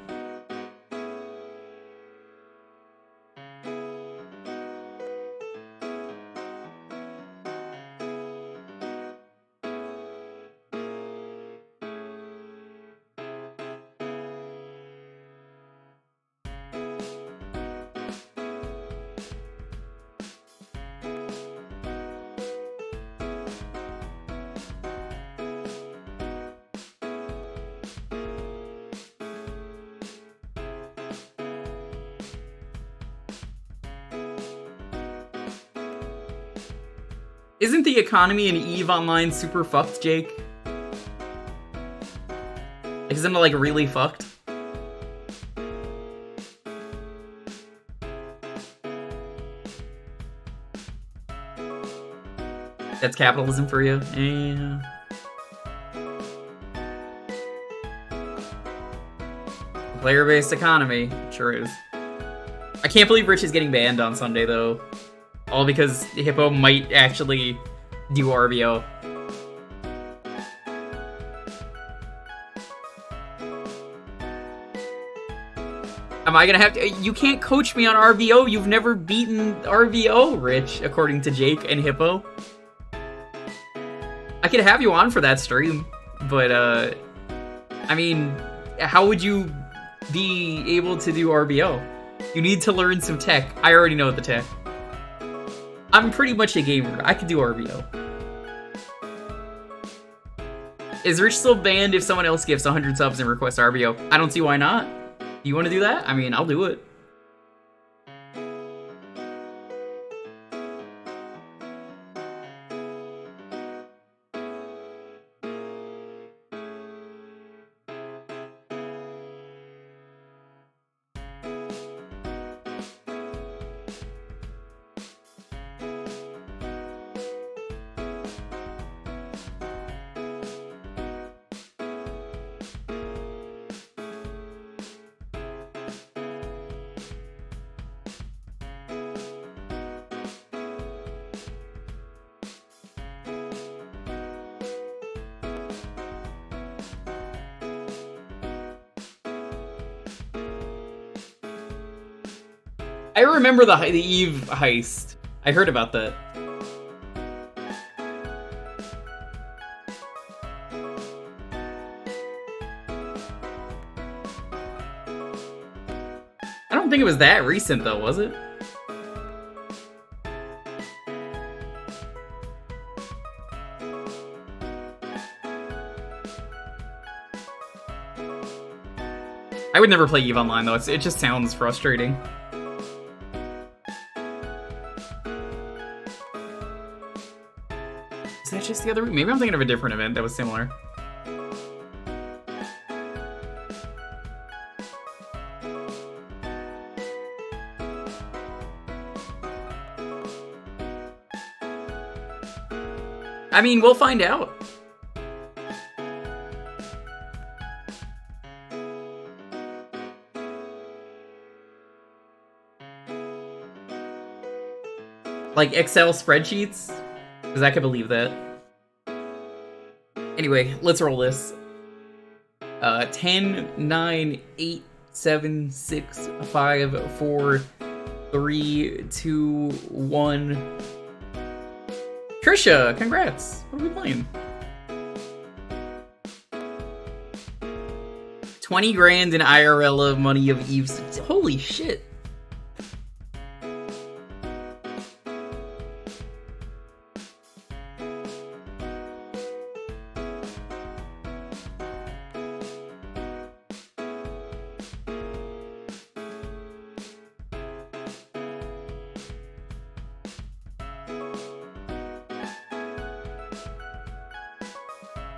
Isn't the economy in EVE Online super fucked, Jake? Isn't it, like, really fucked? That's capitalism for you? Yeah. Player-based economy. Sure is. I can't believe Rich is getting banned on Sunday, though. All because Hippo might actually do RBO. Am I gonna have to? You can't coach me on RBO. You've never beaten RBO, Rich, according to Jake and Hippo. I could have you on for that stream, but I mean, how would you be able to do RBO? You need to learn some tech. I already know the tech. I'm pretty much a gamer. I could do RBO. Is Rich still banned if someone else gives 100 subs and requests RBO? I don't see why not. Do you want to do that? I mean, I'll do it. I remember the EVE heist. I heard about that. I don't think it was that recent though, was it? I would never play EVE Online though, it just sounds frustrating. Is that just the other week? Maybe I'm thinking of a different event that was similar. I mean, we'll find out. Like Excel spreadsheets? Because I could believe that. Anyway, let's roll this. 10, 9, 8, 7, 6, 5, 4, 3, 2, 1. Trisha, congrats. What are we playing? 20 grand in IRL of money of Eve's. Holy shit.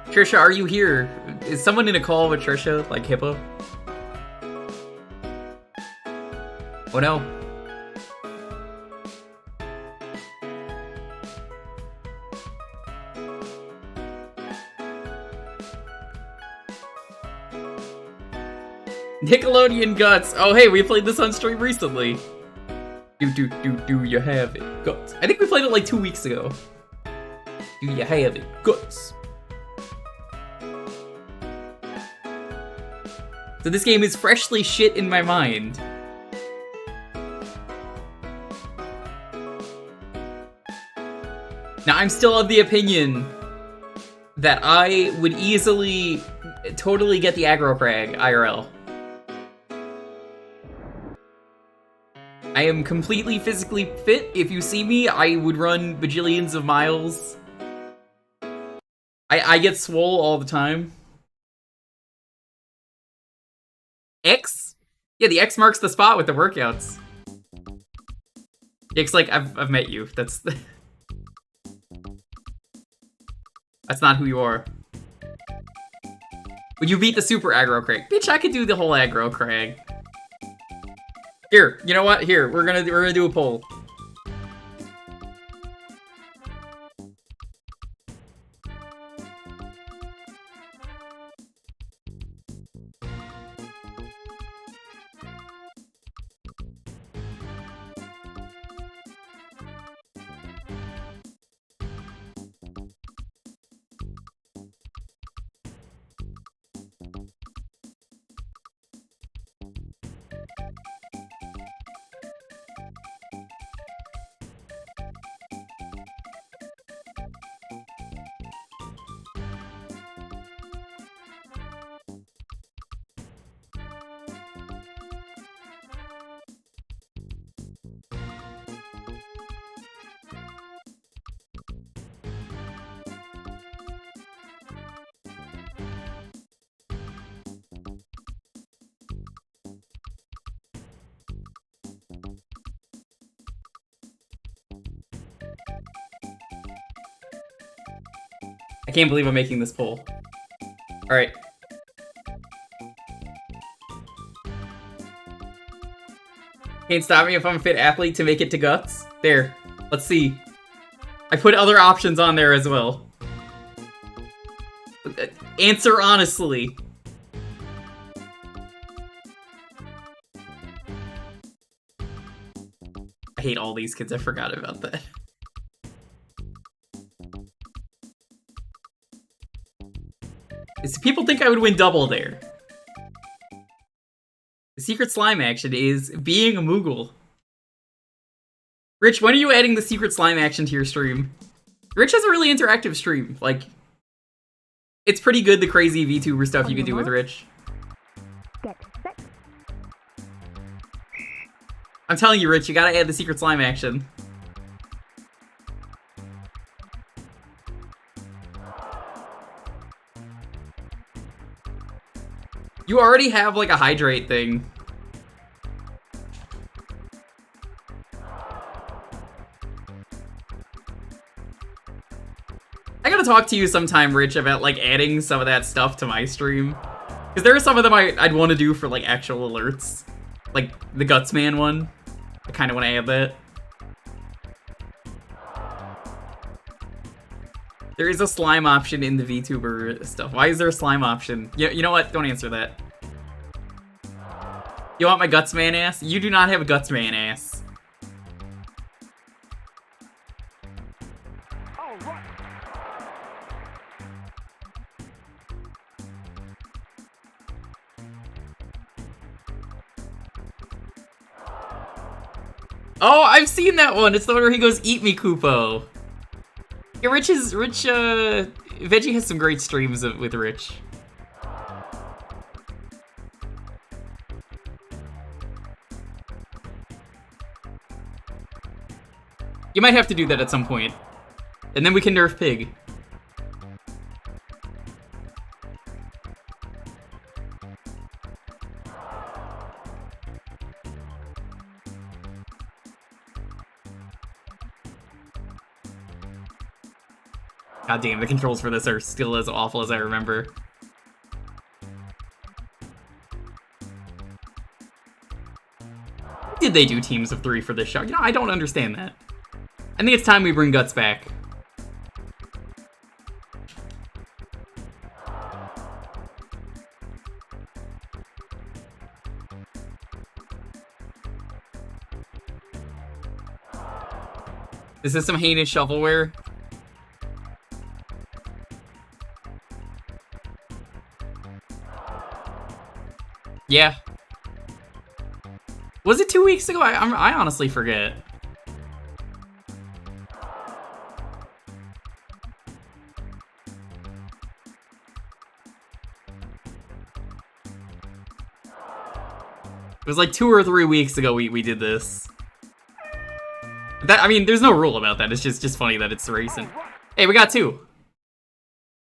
Trisha, are you here? Is someone in a call with Trisha, like Hippo? Oh no. Nickelodeon Guts. Oh hey, we played this on stream recently. Do you have it? Guts. I think we played it like 2 weeks ago. Do you have it? Guts. So this game is freshly shit in my mind. Now I'm still of the opinion that I would easily totally get the aggro crag IRL. I am completely physically fit. If you see me, I would run bajillions of miles. I get swole all the time. X? Yeah, the X marks the spot with the workouts. It's like, I've met you. That's not who you are. Would you beat the super aggro crag? Bitch, I could do the whole aggro crag. Here, you know what? Here, we're gonna do a poll. I can't believe I'm making this poll. Alright. Can't stop me if I'm a fit athlete to make it to Guts. There. Let's see. I put other options on there as well. Answer honestly. I hate all these kids. I forgot about that. People think I would win double there. The secret slime action is being a Moogle. Rich, when are you adding the secret slime action to your stream? Rich has a really interactive stream. Like, it's pretty good, the crazy VTuber stuff you can do with Rich. I'm telling you, Rich, you gotta add the secret slime action. You already have, like, a hydrate thing. I gotta talk to you sometime, Rich, about, like, adding some of that stuff to my stream. Because there are some of them I'd want to do for, like, actual alerts. Like, the Gutsman one. I kind of want to add that. There is a slime option in the VTuber stuff. Why is there a slime option? You know what? Don't answer that. You want my Gutsman ass? You do not have a Gutsman ass. Oh, I've seen that one. It's the one where he goes, "Eat me, Kupo." Yeah, Veggie has some great streams with Rich. You might have to do that at some point. And then we can nerf Pig. God damn, the controls for this are still as awful as I remember. did they do teams of 3 for this show? You know, I don't understand that. I think it's time we bring Guts back. This is some heinous shovelware. Yeah. Was it 2 weeks ago? I honestly forget. It was like 2 or 3 weeks ago we did this. That, I mean, there's no rule about that. It's just funny that it's recent. Hey, we got 2.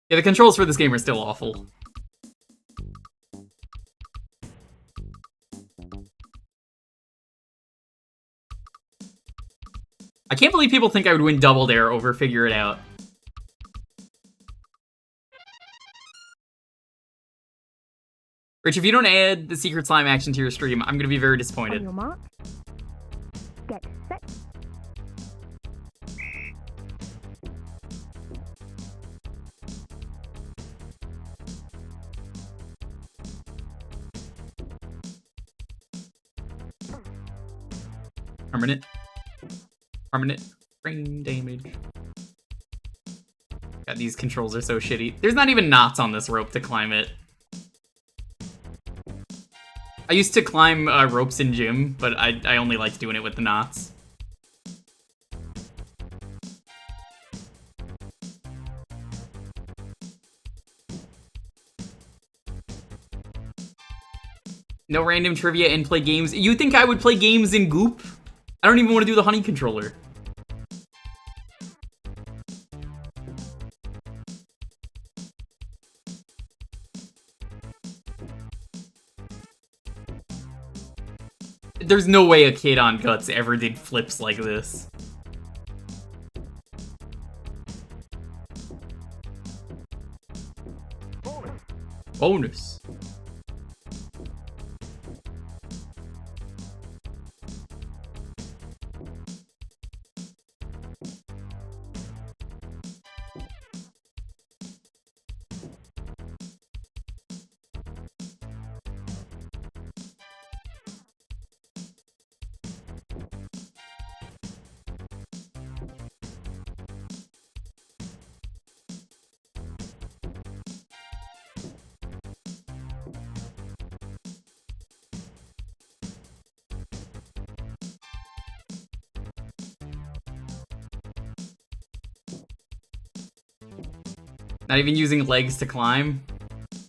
Yeah, the controls for this game are still awful. I can't believe people think I would win Double Dare over Figure It Out. Rich, if you don't add the Secret Slime action to your stream, I'm gonna be very disappointed. On your mark. Get set. Permanent brain damage. God, these controls are so shitty. There's not even knots on this rope to climb it. I used to climb ropes in gym, but I only liked doing it with the knots. No random trivia and play games. You think I would play games in Goop? I don't even want to do the honey controller. There's no way a kid on Guts ever did flips like this. Bonus. Not even using legs to climb.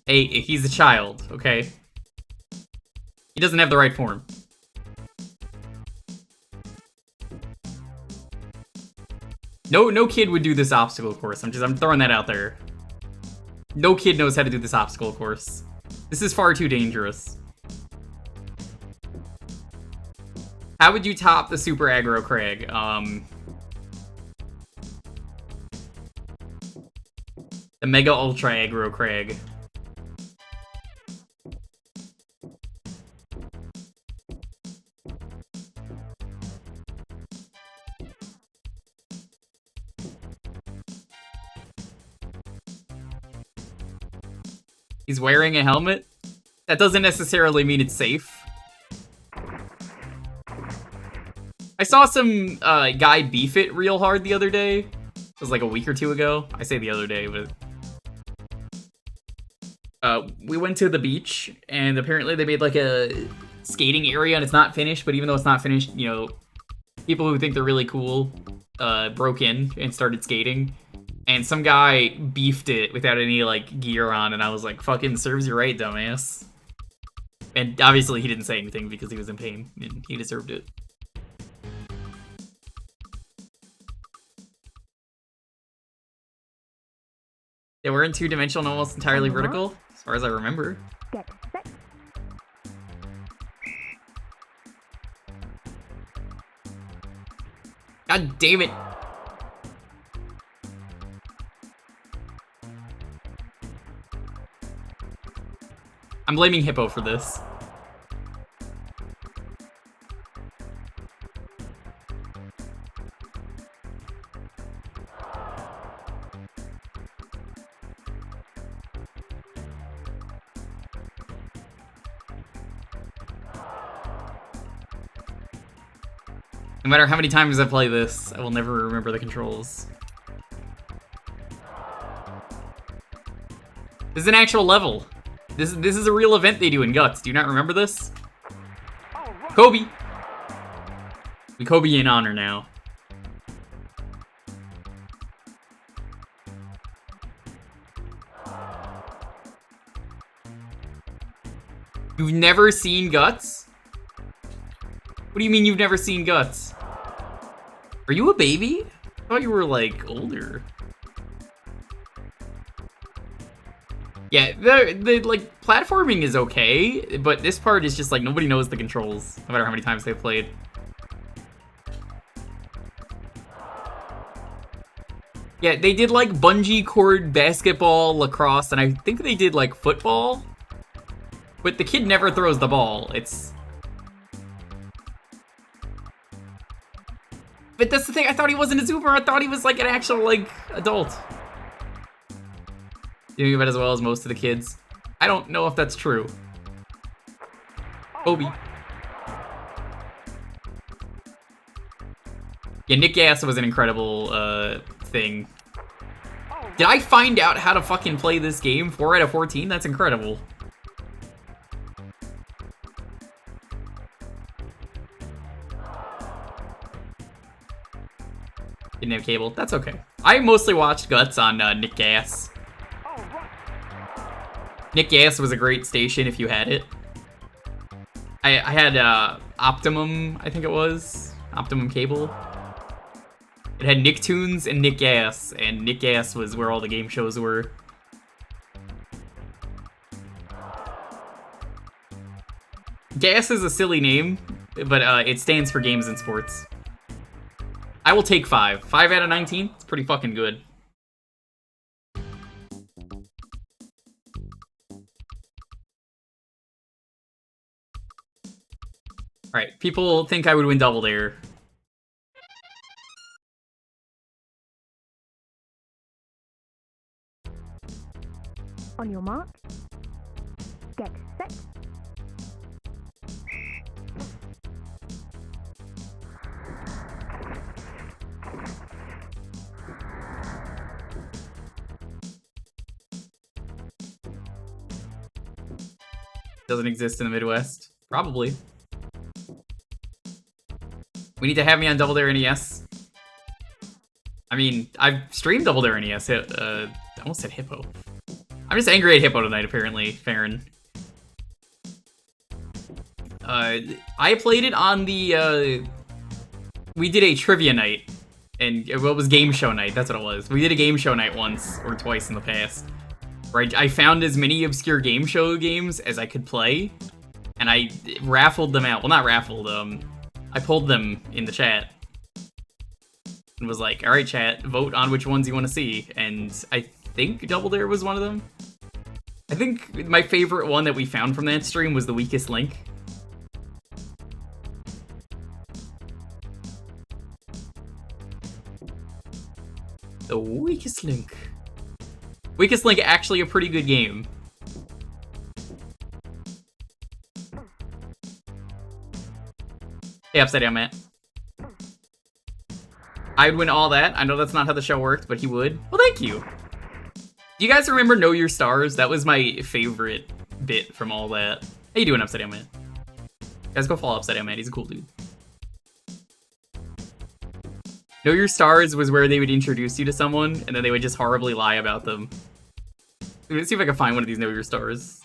Hey, he's a child, okay? He doesn't have the right form. No kid would do this obstacle course. I'm throwing that out there. No kid knows how to do this obstacle course. This is far too dangerous. How would you top the Super Aggro Crag? The Mega Ultra Aggro Crag. He's wearing a helmet? That doesn't necessarily mean it's safe. I saw some guy beef it real hard the other day. It was like a week or two ago. I say the other day, but... we went to the beach, and apparently they made like a skating area, and it's not finished, but even though it's not finished, you know, people who think they're really cool broke in and started skating. And some guy beefed it without any, like, gear on, and I was like, fucking serves you right, dumbass. And obviously he didn't say anything because he was in pain, and he deserved it. Yeah, we're in two-dimensional and almost entirely vertical, as far as I remember. Get set. God damn it! I'm blaming Hippo for this. No matter how many times I play this, I will never remember the controls. This is an actual level. This is a real event they do in Guts. Do you not remember this? Kobe! We Kobe in honor now. You've never seen Guts? What do you mean you've never seen Guts? Are you a baby? I thought you were, like, older. Yeah, the like, platforming is okay, but this part is just, like, nobody knows the controls, no matter how many times they've played. Yeah, they did, like, bungee cord basketball, lacrosse, and I think they did, like, football. But the kid never throws the ball. It's... But that's the thing, I thought he wasn't a Zoomer, I thought he was, like, an actual, like, adult. Doing about as well as most of the kids. I don't know if that's true. Kobe. Yeah, Nick Gas was an incredible, thing. Did I find out how to fucking play this game? 4 out of 14? That's incredible. Didn't have cable. That's okay. I mostly watched Guts on Nick Gas. Nick Gas was a great station if you had it. I had Optimum, I think it was. Optimum cable. It had Nicktoons and Nick Gas, and Nick Gas was where all the game shows were. Gas is a silly name, but it stands for Games and Sports. I will take 5. 5 out of 19? It's pretty fucking good. Alright, people think I would win Double Dare. On your mark. Get set. Doesn't exist in the Midwest. Probably. We need to have me on Double Dare NES. I mean, I've streamed Double Dare NES. I almost said Hippo. I'm just angry at Hippo tonight, apparently, Farron. I played it on the, we did a trivia night. And it was game show night, that's what it was. We did a game show night once, or twice in the past. Where I found as many obscure game show games as I could play. And I raffled them out. Well, not raffled, I pulled them in the chat. And was like, alright chat, vote on which ones you want to see. And I think Double Dare was one of them. I think my favorite one that we found from that stream was The Weakest Link. The Weakest Link. Weakest Link, actually a pretty good game. Hey, Upside Down Matt. I'd win all that. I know that's not how the show worked, but he would. Well, thank you. Do you guys remember Know Your Stars? That was my favorite bit from all that. How you doing, Upside Down Matt? Guys, go follow Upside Down Matt. He's a cool dude. Know Your Stars was where they would introduce you to someone, and then they would just horribly lie about them. Let's see if I can find one of these Know Your Stars.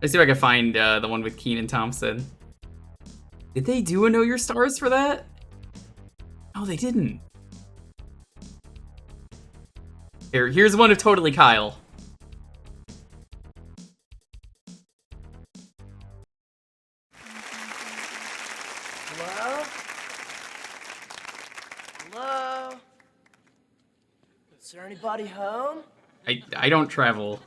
Let's see if I can find the one with Keenan Thompson. Did they do a Know Your Stars for that? No, they didn't. Here's one of Totally Kyle. Hello? Hello? Is there anybody home? I don't travel.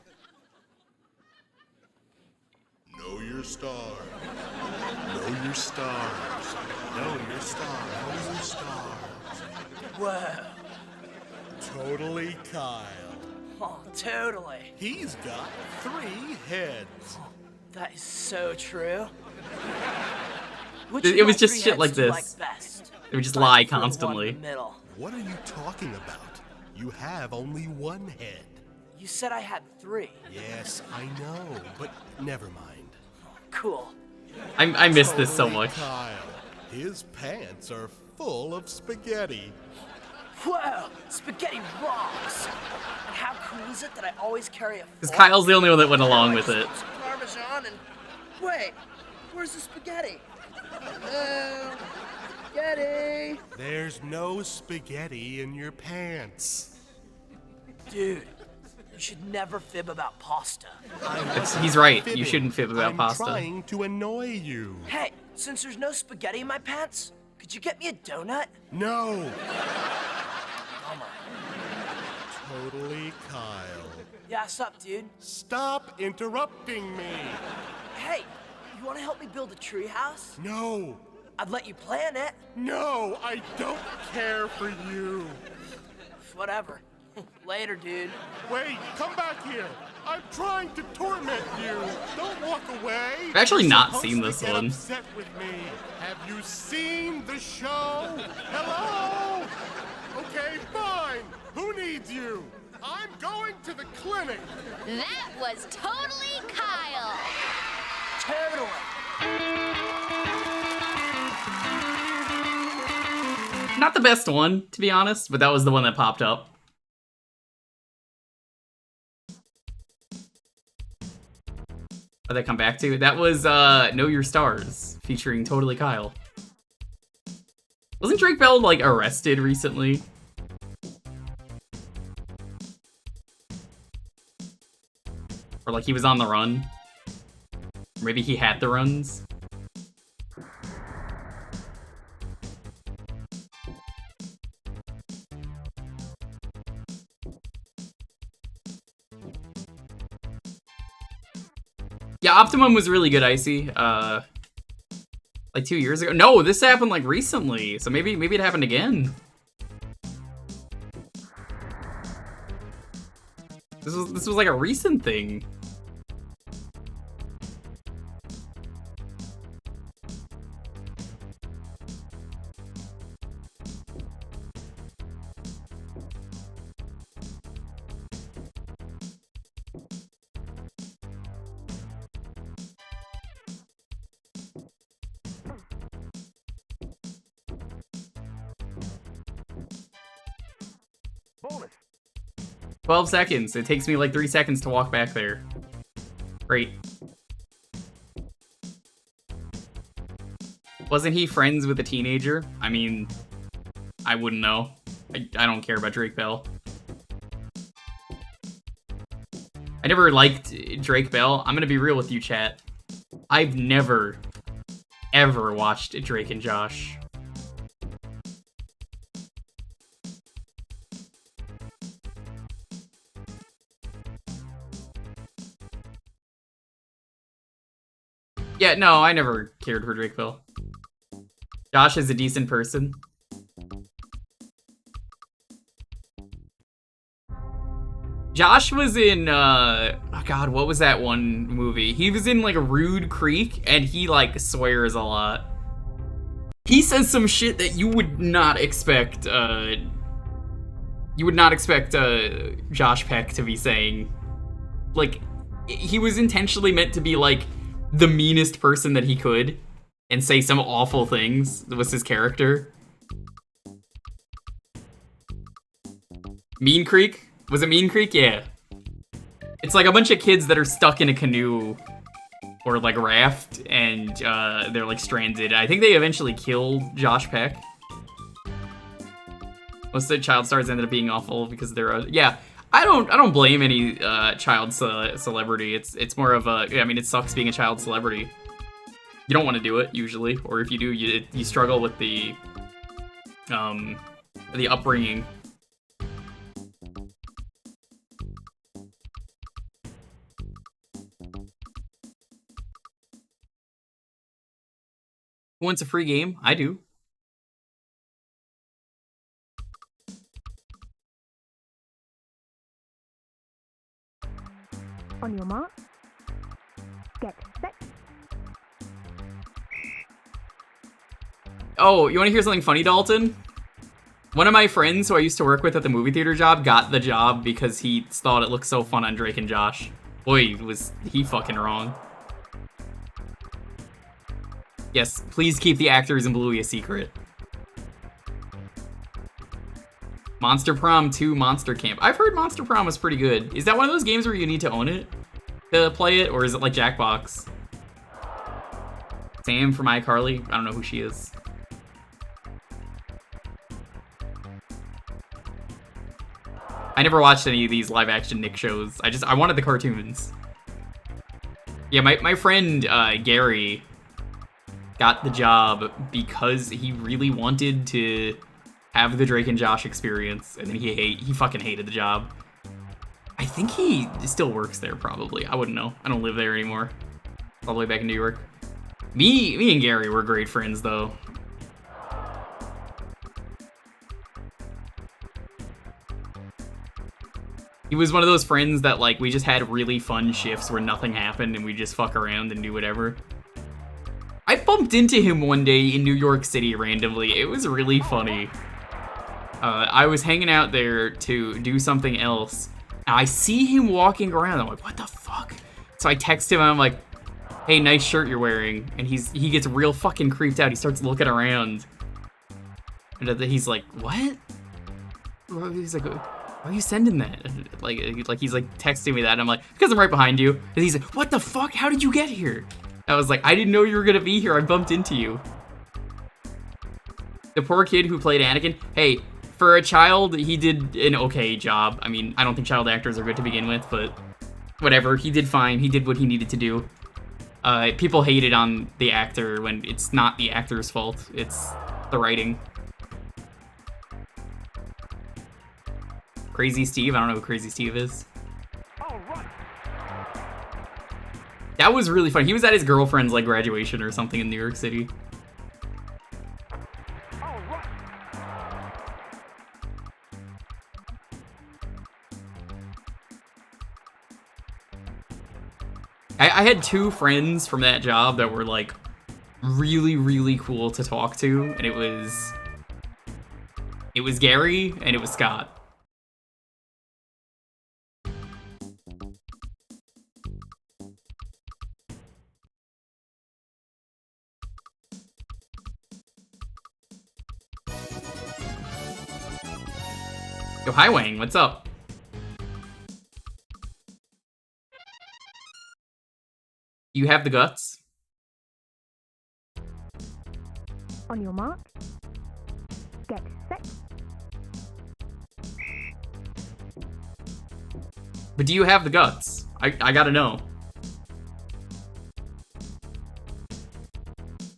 your star. Know your stars. Know your star. Know your stars. Whoa. Totally Kyle. Oh, totally. He's got 3 heads. That is so true. It was just shit like this. Like best? It would just lie constantly. What are you talking about? You have only 1 head. You said I had 3. Yes, I know, but never mind. Cool. I miss this so much. Kyle. His pants are full of spaghetti. Whoa! Spaghetti rocks! And how cool is it that I always carry a fork? Because Kyle's the only one that went along with it. Some Parmesan and... Wait, where's the spaghetti? Hello? Spaghetti! There's no spaghetti in your pants. Dude, you should never fib about pasta. He's right. You shouldn't fib about pasta. I'm trying to annoy you. Hey, since there's no spaghetti in my pants, could you get me a donut? No. Bummer. Totally Kyle. Yeah, what's up, dude? Stop interrupting me. Hey, you want to help me build a treehouse? No. I'd let you plan it. No, I don't care for you. Whatever. Later, dude. Wait, come back here. I'm trying to torment you. Don't walk away. I've actually not You're seen this supposed to one. get upset with me. Have you seen the show? Hello? Okay, fine. Who needs you? I'm going to the clinic. That was totally Kyle. Totally. Not the best one, to be honest, but that was the one that popped up. What did I come back to? That was Know Your Stars, featuring Totally Kyle. Wasn't Drake Bell, like, arrested recently? Or, like, he was on the run? Or maybe he had the runs? Yeah, Optimum was really good, Icy. Like 2 years ago. No, this happened like recently, so maybe it happened again. This was like a recent thing. Bonus. 12 seconds. It takes me like 3 seconds to walk back there. Great. Wasn't he friends with a teenager? I mean, I wouldn't know. I don't care about Drake Bell. I never liked Drake Bell. I'm gonna be real with you, chat. I've never, ever watched Drake and Josh. Yeah, no, I never cared for Drake Bell. Josh is a decent person. Josh was in, oh god, what was that one movie? He was in, like, Rude Creek, and he, like, swears a lot. He says some shit that you would not expect, Josh Peck to be saying. Like, he was intentionally meant to be, like, the meanest person that he could, and say some awful things. That was his character. Mean Creek? Was it Mean Creek? Yeah. It's like a bunch of kids that are stuck in a canoe or like raft, and they're like stranded. I think they eventually killed Josh Peck. Most of the child stars ended up being awful because they're yeah. I don't blame any child celebrity. It's more of a, I mean, it sucks being a child celebrity. You don't want to do it usually, or if you do, you struggle with the upbringing. Who wants a free game? I do. On your mark. Get set. Oh, you want to hear something funny, Dalton? One of my friends who I used to work with at the movie theater job got the job because he thought it looked so fun on Drake and Josh. Boy, was he fucking wrong. Yes, please keep the actors in Bluey a secret. Monster Prom 2 Monster Camp. I've heard Monster Prom was pretty good. Is that one of those games where you need to own it to play it, or is it like Jackbox? Sam from iCarly? I don't know who she is. I never watched any of these live-action Nick shows. I wanted the cartoons. Yeah, my friend Gary got the job because he really wanted to have the Drake and Josh experience, and then he fucking hated the job. I think he still works there, probably. I wouldn't know. I don't live there anymore. All the way back in New York. Me and Gary were great friends, though. He was one of those friends that, like, we just had really fun shifts where nothing happened and we just fuck around and do whatever. I bumped into him one day in New York City randomly. It was really funny. I was hanging out there to do something else. And I see him walking around. I'm like, what the fuck? So I text him and I'm like, hey, nice shirt you're wearing. And he gets real fucking creeped out. He starts looking around. And he's like, what? He's like, why are you sending that? Like he's like texting me that, and I'm like, because I'm right behind you. And he's like, what the fuck? How did you get here? I was like, I didn't know you were gonna be here. I bumped into you. The poor kid who played Anakin. Hey, for a child, he did an okay job. I mean, I don't think child actors are good to begin with, but whatever. He did fine. He did what he needed to do. People hated on the actor when it's not the actor's fault. It's the writing. Crazy Steve? I don't know who Crazy Steve is. That was really fun. He was at his girlfriend's like graduation or something in New York City. I had two friends from that job that were like really, really cool to talk to, and it was Gary and it was Scott. Yo, hi Wang, what's up? You have the guts? On your mark. Get set. But do you have the guts? I gotta know.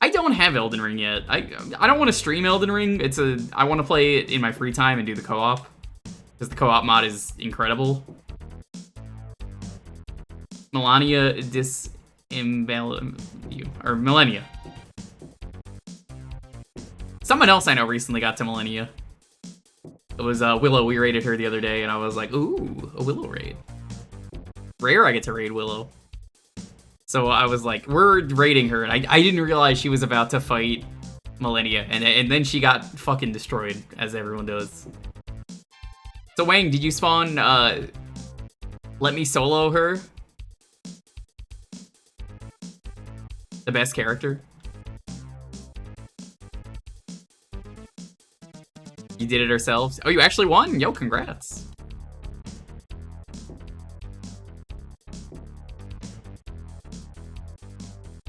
I don't have Elden Ring yet. I don't want to stream Elden Ring. I want to play it in my free time and do the co-op. Because the co-op mod is incredible. Melania Millennia. Someone else I know recently got to Millennia. It was Willow. We raided her the other day, and I was like, ooh, a Willow raid. Rare I get to raid Willow. So I was like, we're raiding her, and I didn't realize she was about to fight Millennia, and then she got fucking destroyed, as everyone does. So Wang, did you spawn, let me solo her? The best character? You did it ourselves? Oh, you actually won? Yo, congrats.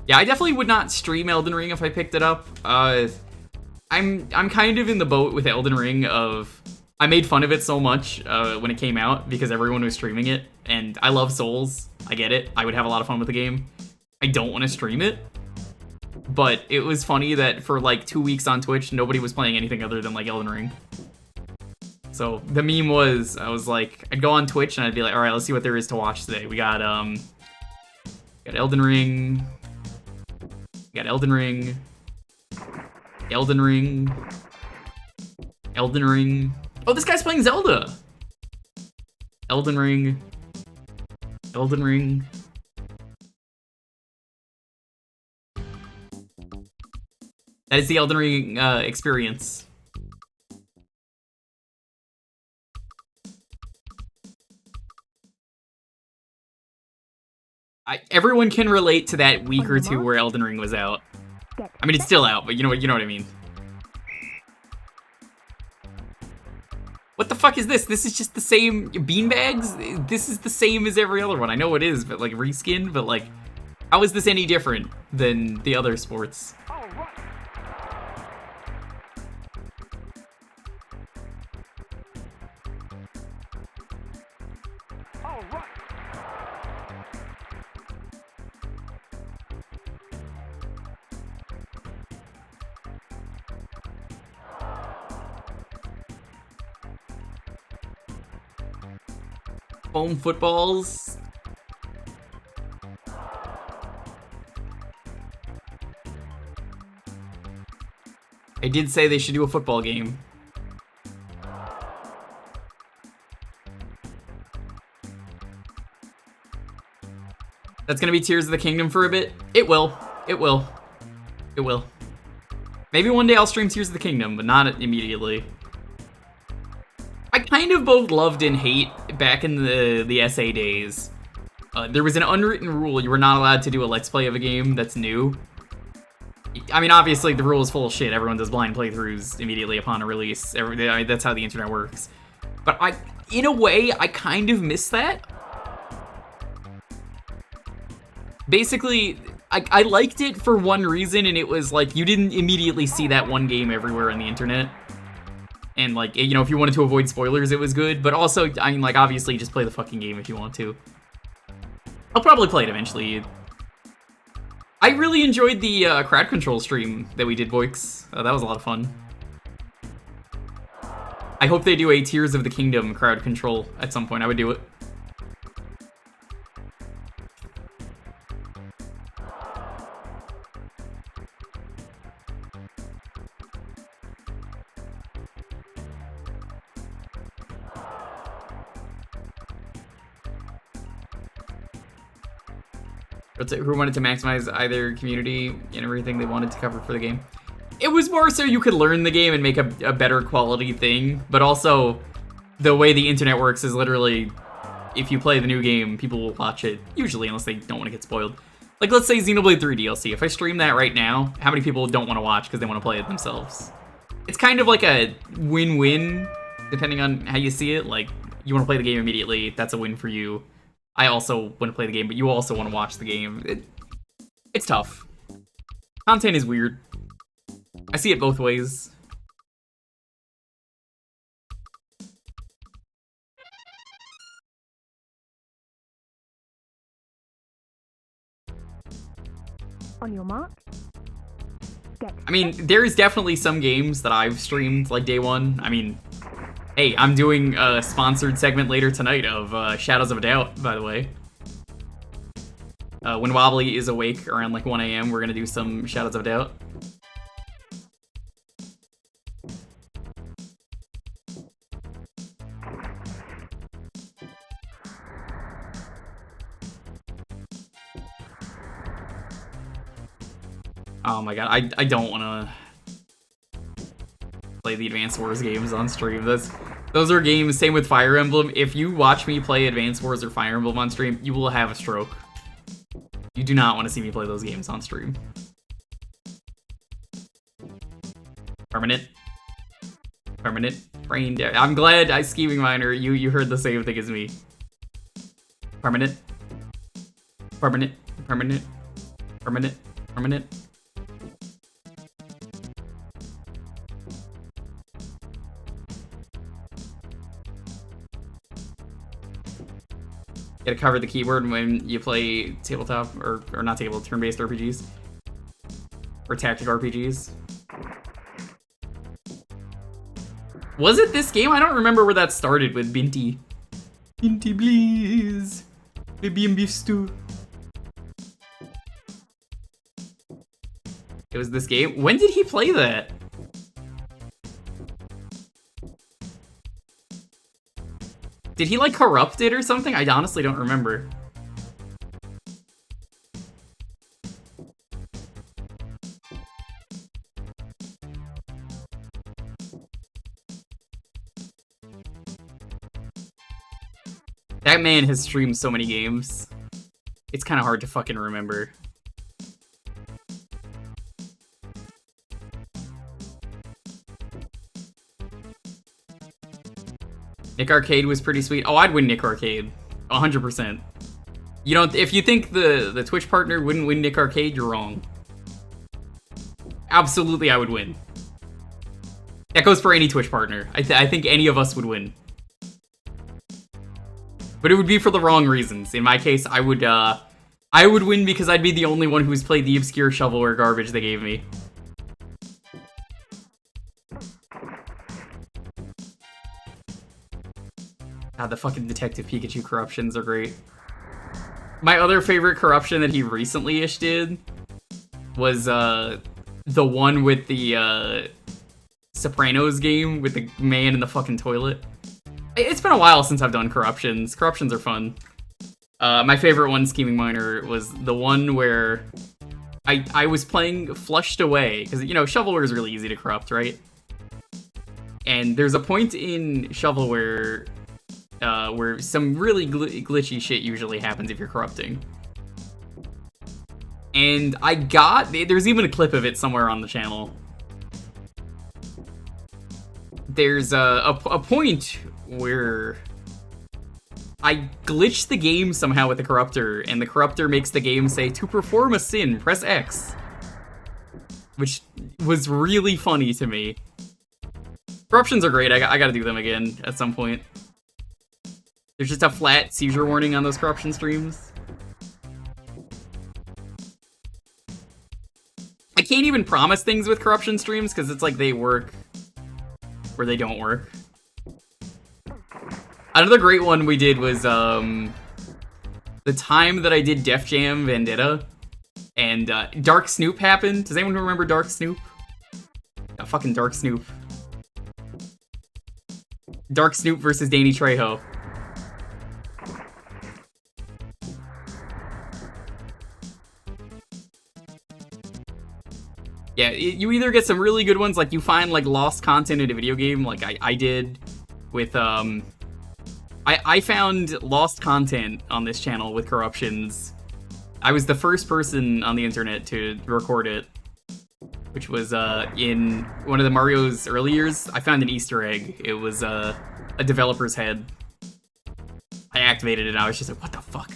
Yeah, I definitely would not stream Elden Ring if I picked it up. I'm kind of in the boat with Elden Ring of... I made fun of it so much when it came out because everyone was streaming it, and I love Souls. I get it. I would have a lot of fun with the game. I don't want to stream it, but it was funny that for like 2 weeks on Twitch, nobody was playing anything other than like Elden Ring. So the meme was, I was like, I'd go on Twitch and I'd be like, all right, let's see what there is to watch today. We got Elden Ring. We got Elden Ring. Elden Ring. Elden Ring. Oh, this guy's playing Zelda! Elden Ring. Elden Ring. That is the Elden Ring experience. Everyone can relate to that week or two where Elden Ring was out. I mean, it's still out, but you know what I mean. What the fuck is this? This is just the same beanbags? This is the same as every other one. I know it is, but like reskin, but like, how is this any different than the other sports? Foam footballs. I did say they should do a football game. That's gonna be Tears of the Kingdom for a bit? It will. It will. It will. Maybe one day I'll stream Tears of the Kingdom, but not immediately. I kind of both loved and hate back in the SA days. There was an unwritten rule you were not allowed to do a let's play of a game that's new. I mean, obviously the rule is full of shit. Everyone does blind playthroughs immediately upon a release. I mean, that's how the internet works. But in a way, I kind of miss that. Basically, I liked it for one reason, and it was like you didn't immediately see that one game everywhere on the internet. And like, you know, if you wanted to avoid spoilers, it was good. But also, I mean, like, obviously, just play the fucking game if you want to. I'll probably play it eventually. I really enjoyed the crowd control stream that we did, Voix. That was a lot of fun. I hope they do a Tears of the Kingdom crowd control at some point. I would do it. Who wanted to maximize either community and everything they wanted to cover for the game. It was more so you could learn the game and make a better quality thing, but also the way the internet works is literally if you play the new game, people will watch it, usually, unless they don't want to get spoiled. Like, let's say Xenoblade 3 DLC. If I stream that right now, how many people don't want to watch because they want to play it themselves? It's kind of like a win-win, depending on how you see it. Like, you want to play the game immediately, that's a win for you. I also want to play the game, but you also want to watch the game. It's tough. Content is weird. I see it both ways. On your mark. I mean, there's definitely some games that I've streamed like day one. I mean, hey, I'm doing a sponsored segment later tonight of Shadows of a Doubt, by the way. When Wobbly is awake around like 1 AM, we're gonna do some Shadows of a Doubt. Oh my god, I don't want to play the Advance Wars games on stream. Those are games, same with Fire Emblem. If you watch me play Advance Wars or Fire Emblem on stream, you will have a stroke. You do not want to see me play those games on stream. Permanent. Permanent. Brain dead. I'm glad Scheming Miner, you heard the same thing as me. Permanent. Permanent. Permanent. Permanent. Permanent. Gotta cover the keyboard when you play tabletop, or not table, turn-based RPGs. Or tactic RPGs. Was it this game? I don't remember where that started with Binti. Binti, please. Baby and beef stew. It was this game. When did he play that? Did he, like, corrupt it or something? I honestly don't remember. That man has streamed so many games. It's kind of hard to fucking remember. Nick Arcade was pretty sweet. Oh, I'd win Nick Arcade. 100%. You don't. If you think the Twitch partner wouldn't win Nick Arcade, you're wrong. Absolutely, I would win. That goes for any Twitch partner. I think any of us would win. But it would be for the wrong reasons. In my case, I would win because I'd be the only one who's played the obscure shovelware garbage they gave me. God, the fucking Detective Pikachu corruptions are great. My other favorite corruption that he recently-ish did was the one with the Sopranos game with the man in the fucking toilet. It's been a while since I've done corruptions. Corruptions are fun. My favorite one, Scheming Miner, was the one where I was playing Flushed Away, because, you know, shovelware is really easy to corrupt, right? And there's a point in shovelware where some really glitchy shit usually happens if you're corrupting. And there's even a clip of it somewhere on the channel. There's a point where I glitched the game somehow with the corruptor, and the corruptor makes the game say, "To perform a sin, press X." Which was really funny to me. Corruptions are great, I gotta do them again at some point. There's just a flat seizure warning on those corruption streams. I can't even promise things with corruption streams, because it's like they work where they don't work. Another great one we did was the time that I did Def Jam Vendetta, and Dark Snoop happened. Does anyone remember Dark Snoop? Fucking Dark Snoop. Dark Snoop versus Danny Trejo. Yeah, you either get some really good ones, like you find like lost content in a video game, like I did with I found lost content on this channel with corruptions. I was the first person on the internet to record it, which was in one of the Mario's early years. I found an Easter egg. It was a developer's head. I activated it and I was just like, what the fuck?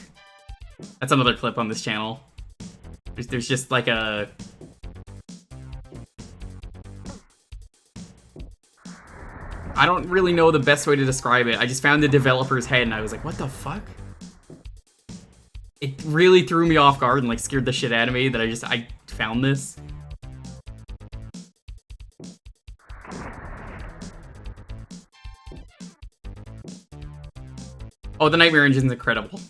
That's another clip on this channel. There's just like a... I don't really know the best way to describe it. I just found the developer's head and I was like, what the fuck? It really threw me off guard and like scared the shit out of me that I found this. Oh, the Nightmare Engine's incredible.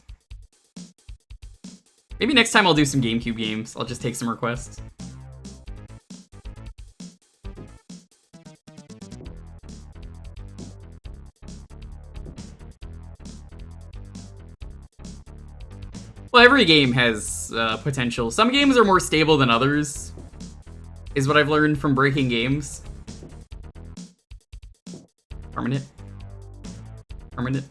Maybe next time I'll do some GameCube games. I'll just take some requests. Well, every game has potential. Some games are more stable than others, is what I've learned from breaking games. Permanent. Permanent.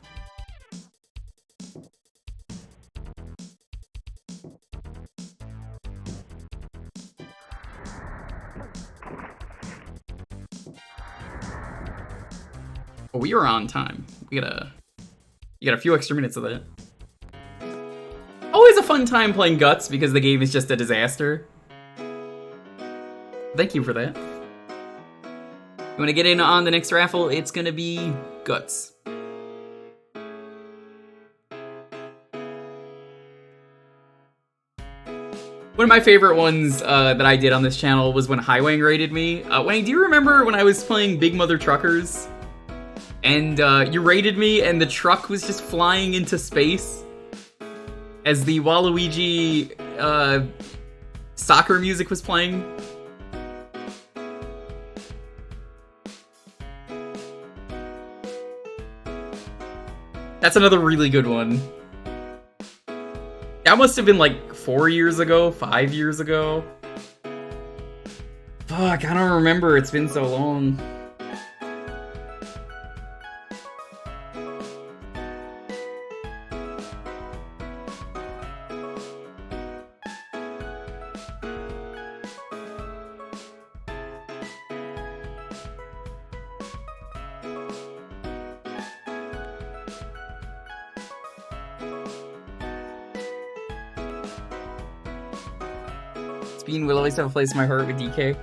Oh, we are on time. You got a few extra minutes of that. Always a fun time playing Guts because the game is just a disaster. Thank you for that. You want to get in on the next raffle? It's gonna be Guts. One of my favorite ones that I did on this channel was when Highwang raided me. Wang, do you remember when I was playing Big Mother Truckers? And you raided me and the truck was just flying into space as the Waluigi soccer music was playing? That's another really good one. That must have been like 4 years ago, 5 years ago. Fuck, I don't remember. It's been so long. Bean will always have a place in my heart with DK.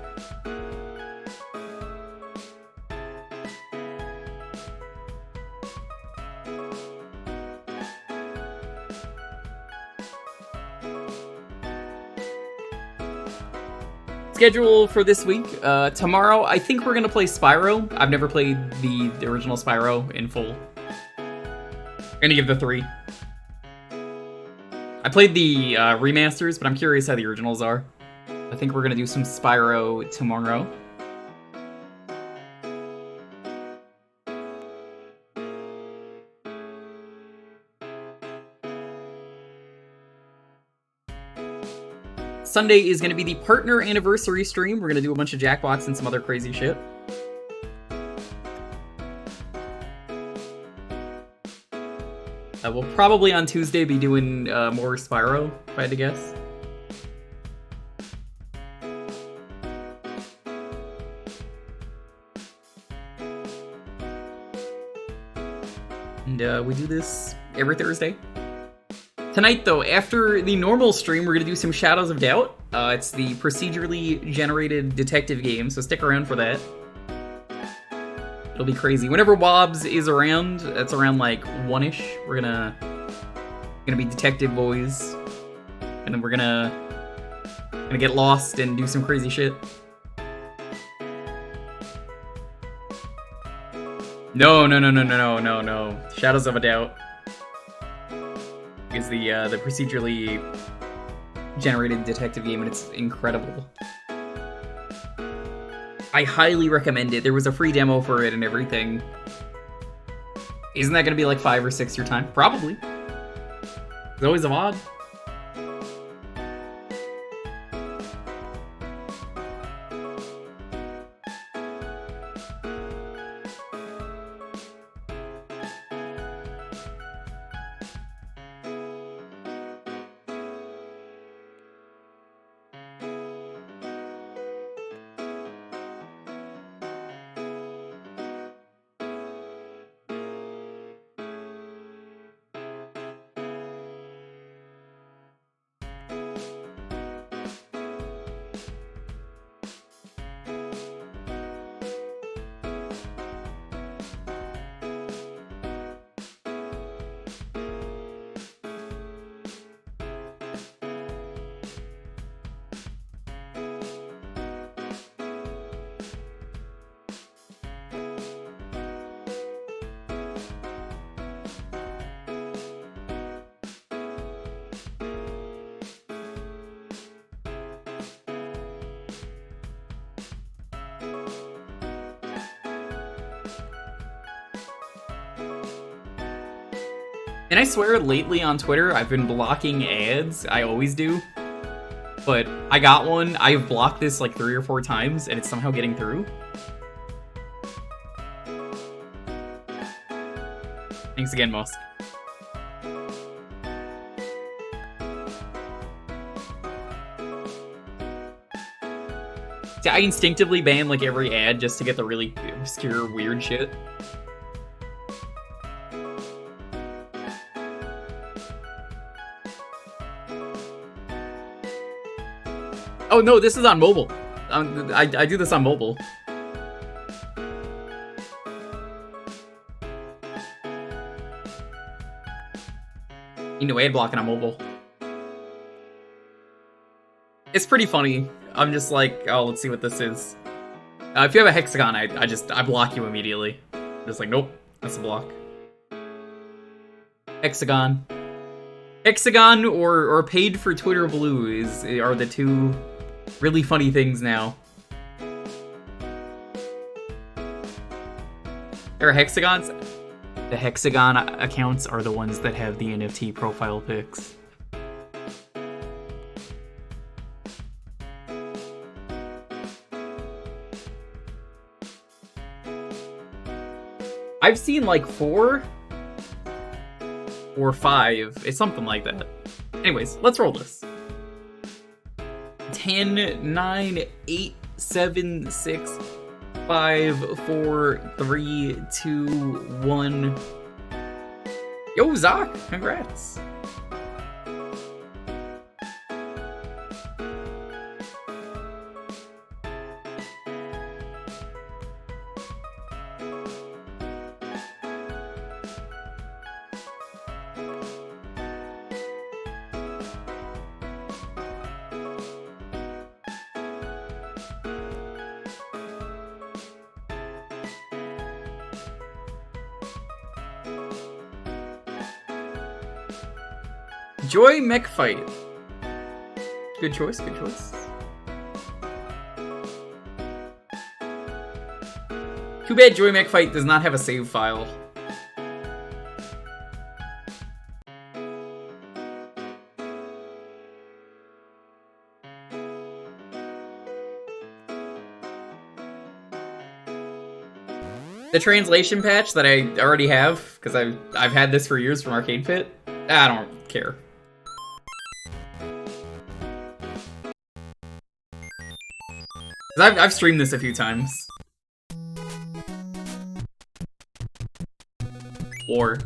Schedule for this week. Tomorrow, I think we're gonna play Spyro. I've never played the original Spyro in full. I'm gonna give the 3. I played the remasters, but I'm curious how the originals are. I think we're gonna do some Spyro tomorrow. Sunday is gonna be the partner anniversary stream. We're gonna do a bunch of Jackbox and some other crazy shit. We'll probably on Tuesday be doing more Spyro, if I had to guess. And we do this every Thursday. Tonight, though, after the normal stream, we're going to do some Shadows of Doubt. It's the procedurally generated detective game, so stick around for that. It'll be crazy. Whenever Wobbs is around, it's around like 1-ish, we're gonna be detective boys. And then we're gonna get lost and do some crazy shit. No. Shadows of a Doubt is the procedurally generated detective game, and it's incredible. I highly recommend it. There was a free demo for it and everything. Isn't that gonna be like 5 or 6 your time? Probably. It's always a mod. And I swear, lately on Twitter, I've been blocking ads. I always do. But I got one. I've blocked this like 3 or 4 times, and it's somehow getting through. Thanks again, Musk. I instinctively ban like every ad just to get the really obscure, weird shit. Oh no, this is on mobile. I do this on mobile. You know, ad blocking on mobile. It's pretty funny. I'm just like, oh, let's see what this is. If you have a hexagon, I block you immediately. I'm just like, nope, that's a block. Hexagon. Hexagon or paid for Twitter Blue are the 2 really funny things now. There are hexagons. The Hexagon accounts are the ones that have the NFT profile pics. I've seen like 4 or 5. It's something like that. Anyways, let's roll this. 10, 9, 8, 7, 6, 5, 4, 3, 2, 1. Yo, Zach, congrats. Joy Mech Fight. Good choice, good choice. Too bad Joy Mech Fight does not have a save file. The translation patch that I already have, because I've had this for years from Arcade Pit, I don't care. I've streamed this a few times. Or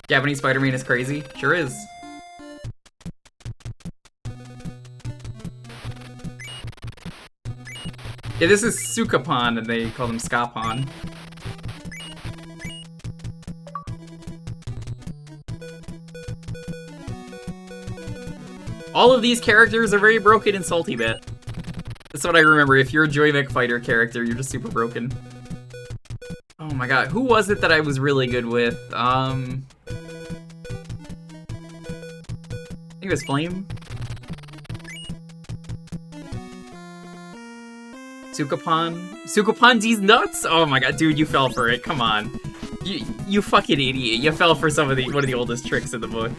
Japanese Spider-Man is crazy. Sure is. Yeah, this is Sukapon, and they call them Skapon. All of these characters are very broken in Salty Bit. That's what I remember. If you're a Joy Mech Fighter character, you're just super broken. Oh my god, who was it that I was really good with? I think it was Flame. Sukapon. Sukapon D's nuts? Oh my god, dude, you fell for it. Come on. You fucking idiot. You fell for one of the oldest tricks in the book.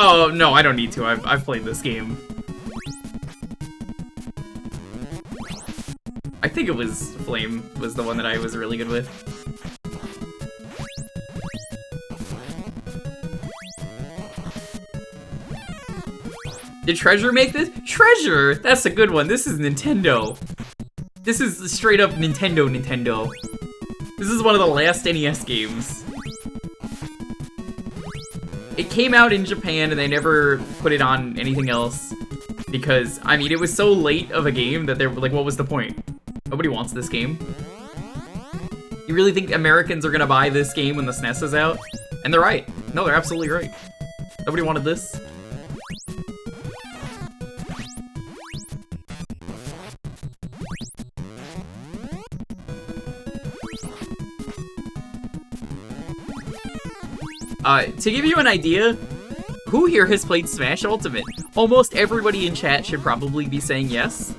Oh, no, I don't need to. I've played this game. I think it was Flame was the one that I was really good with. Did Treasure make this? Treasure! That's a good one. This is Nintendo. This is straight up Nintendo. This is one of the last NES games. It came out in Japan and they never put it on anything else because, I mean, it was so late of a game that they were like, what was the point? Nobody wants this game. You really think Americans are gonna buy this game when the SNES is out? And they're right. No, they're absolutely right. Nobody wanted this. To give you an idea, who here has played Smash Ultimate? Almost everybody in chat should probably be saying yes.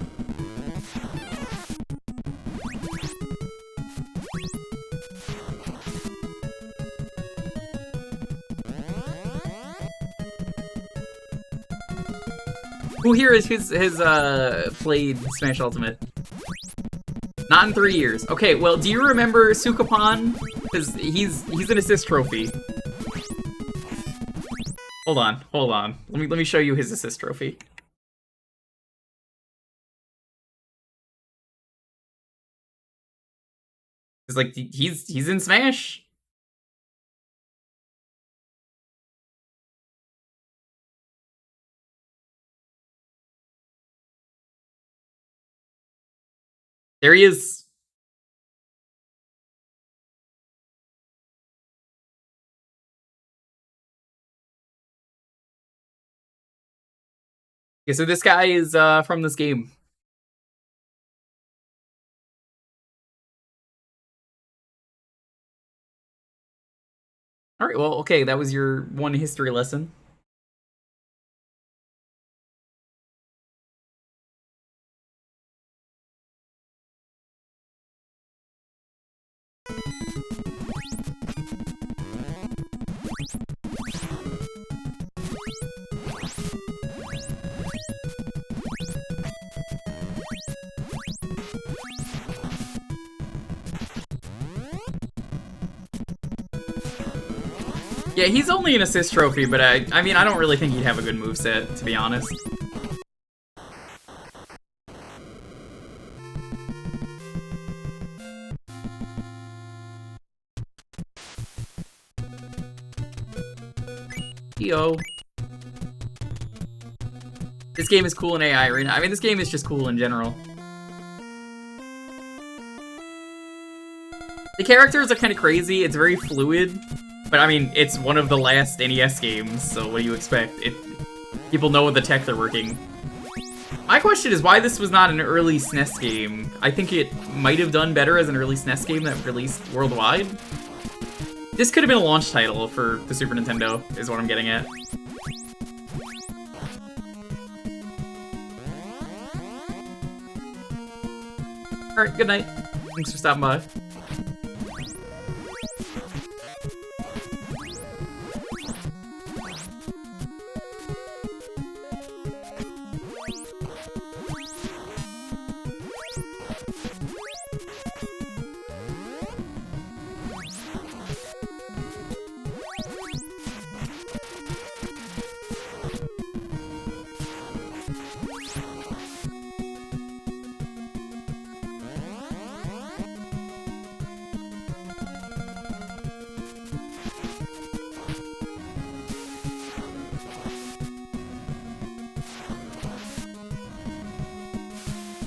Who here has played Smash Ultimate? Not in 3 years. Okay, well, do you remember Sukapon? Because he's an assist trophy. Hold on. Let me show you his assist trophy. It's like he's in Smash. There he is. Okay, so this guy is from this game. Alright, well, okay, that was your one history lesson. Yeah, he's only an assist trophy, but I mean, I don't really think he'd have a good moveset, to be honest. Yo. This game is cool in AI Arena. I mean, this game is just cool in general. The characters are kind of crazy. It's very fluid. But I mean, it's one of the last NES games, so what do you expect? People know what the tech they're working. My question is why this was not an early SNES game. I think it might have done better as an early SNES game that released worldwide. This could have been a launch title for the Super Nintendo, is what I'm getting at. Alright, good night. Thanks for stopping by.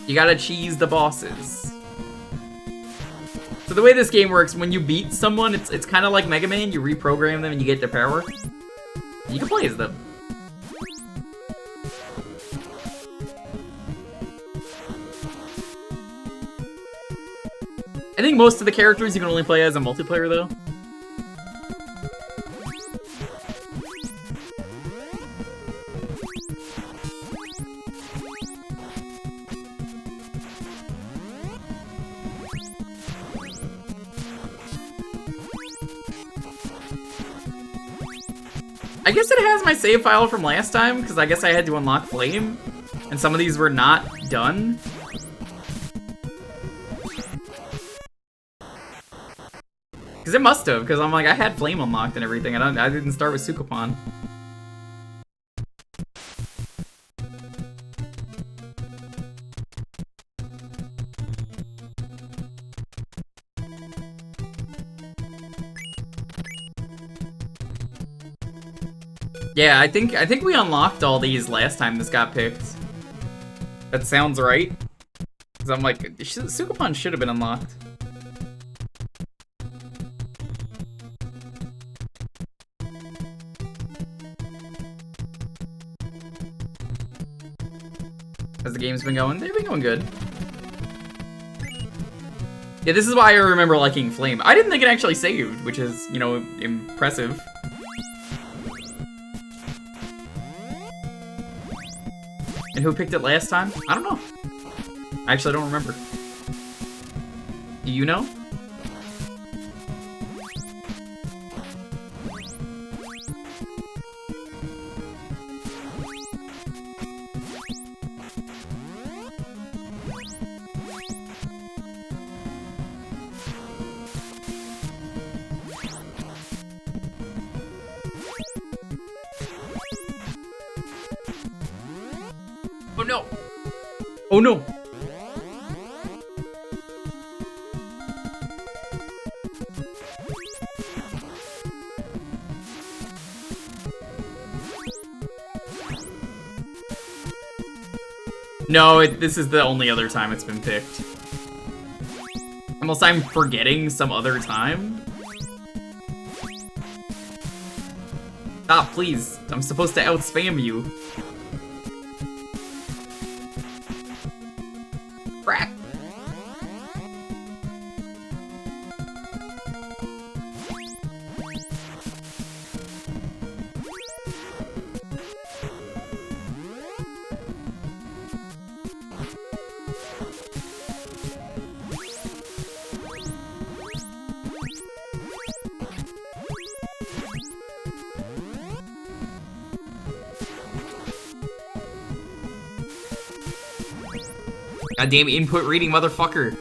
You gotta cheese the bosses. So the way this game works, when you beat someone, it's kind of like Mega Man. You reprogram them and you get their power. You can play as them. I think most of the characters you can only play as a multiplayer, though. I guess it has my save file from last time, because I guess I had to unlock Flame, and some of these were not done. Because it must have, because I'm like, I had Flame unlocked and everything, and I didn't start with Sukapan. Yeah, I think we unlocked all these last time this got picked. That sounds right. Because I'm like, Sukapan should have been unlocked. As the game's been going, they've been going good. Yeah, this is why I remember liking Flame. I didn't think it actually saved, which is, you know, impressive. And who picked it last time? I don't know. Actually, I don't remember. Do you know? Oh no! Oh no! No, this is the only other time it's been picked. Unless I'm forgetting some other time. Stop, please. I'm supposed to outspam you. Crap. Goddamn input reading motherfucker.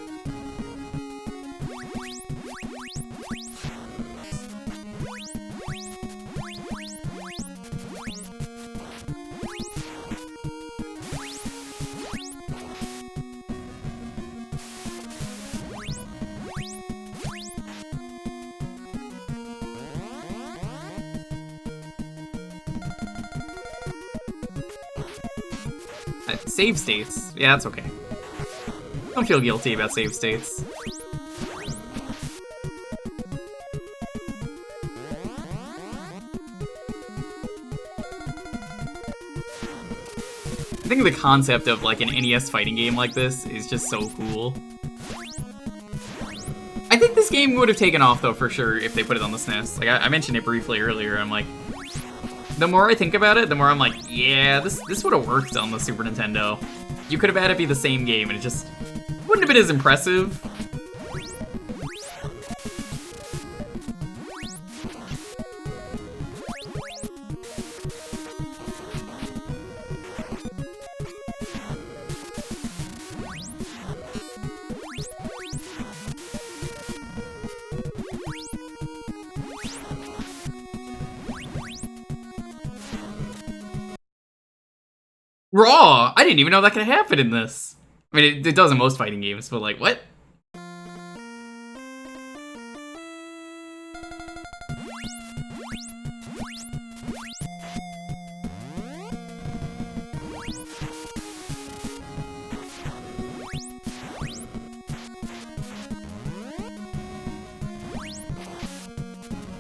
Save states. Yeah, that's okay. Don't feel guilty about save states. I think the concept of like an NES fighting game like this is just so cool. I think this game would have taken off though for sure if they put it on the SNES. Like I mentioned it briefly earlier. I'm like, the more I think about it, the more I'm like, yeah, this would have worked on the Super Nintendo. You could have had it be the same game and it just wouldn't have been as impressive. Raw! I didn't even know that could happen in this. I mean, it does in most fighting games, but like, what?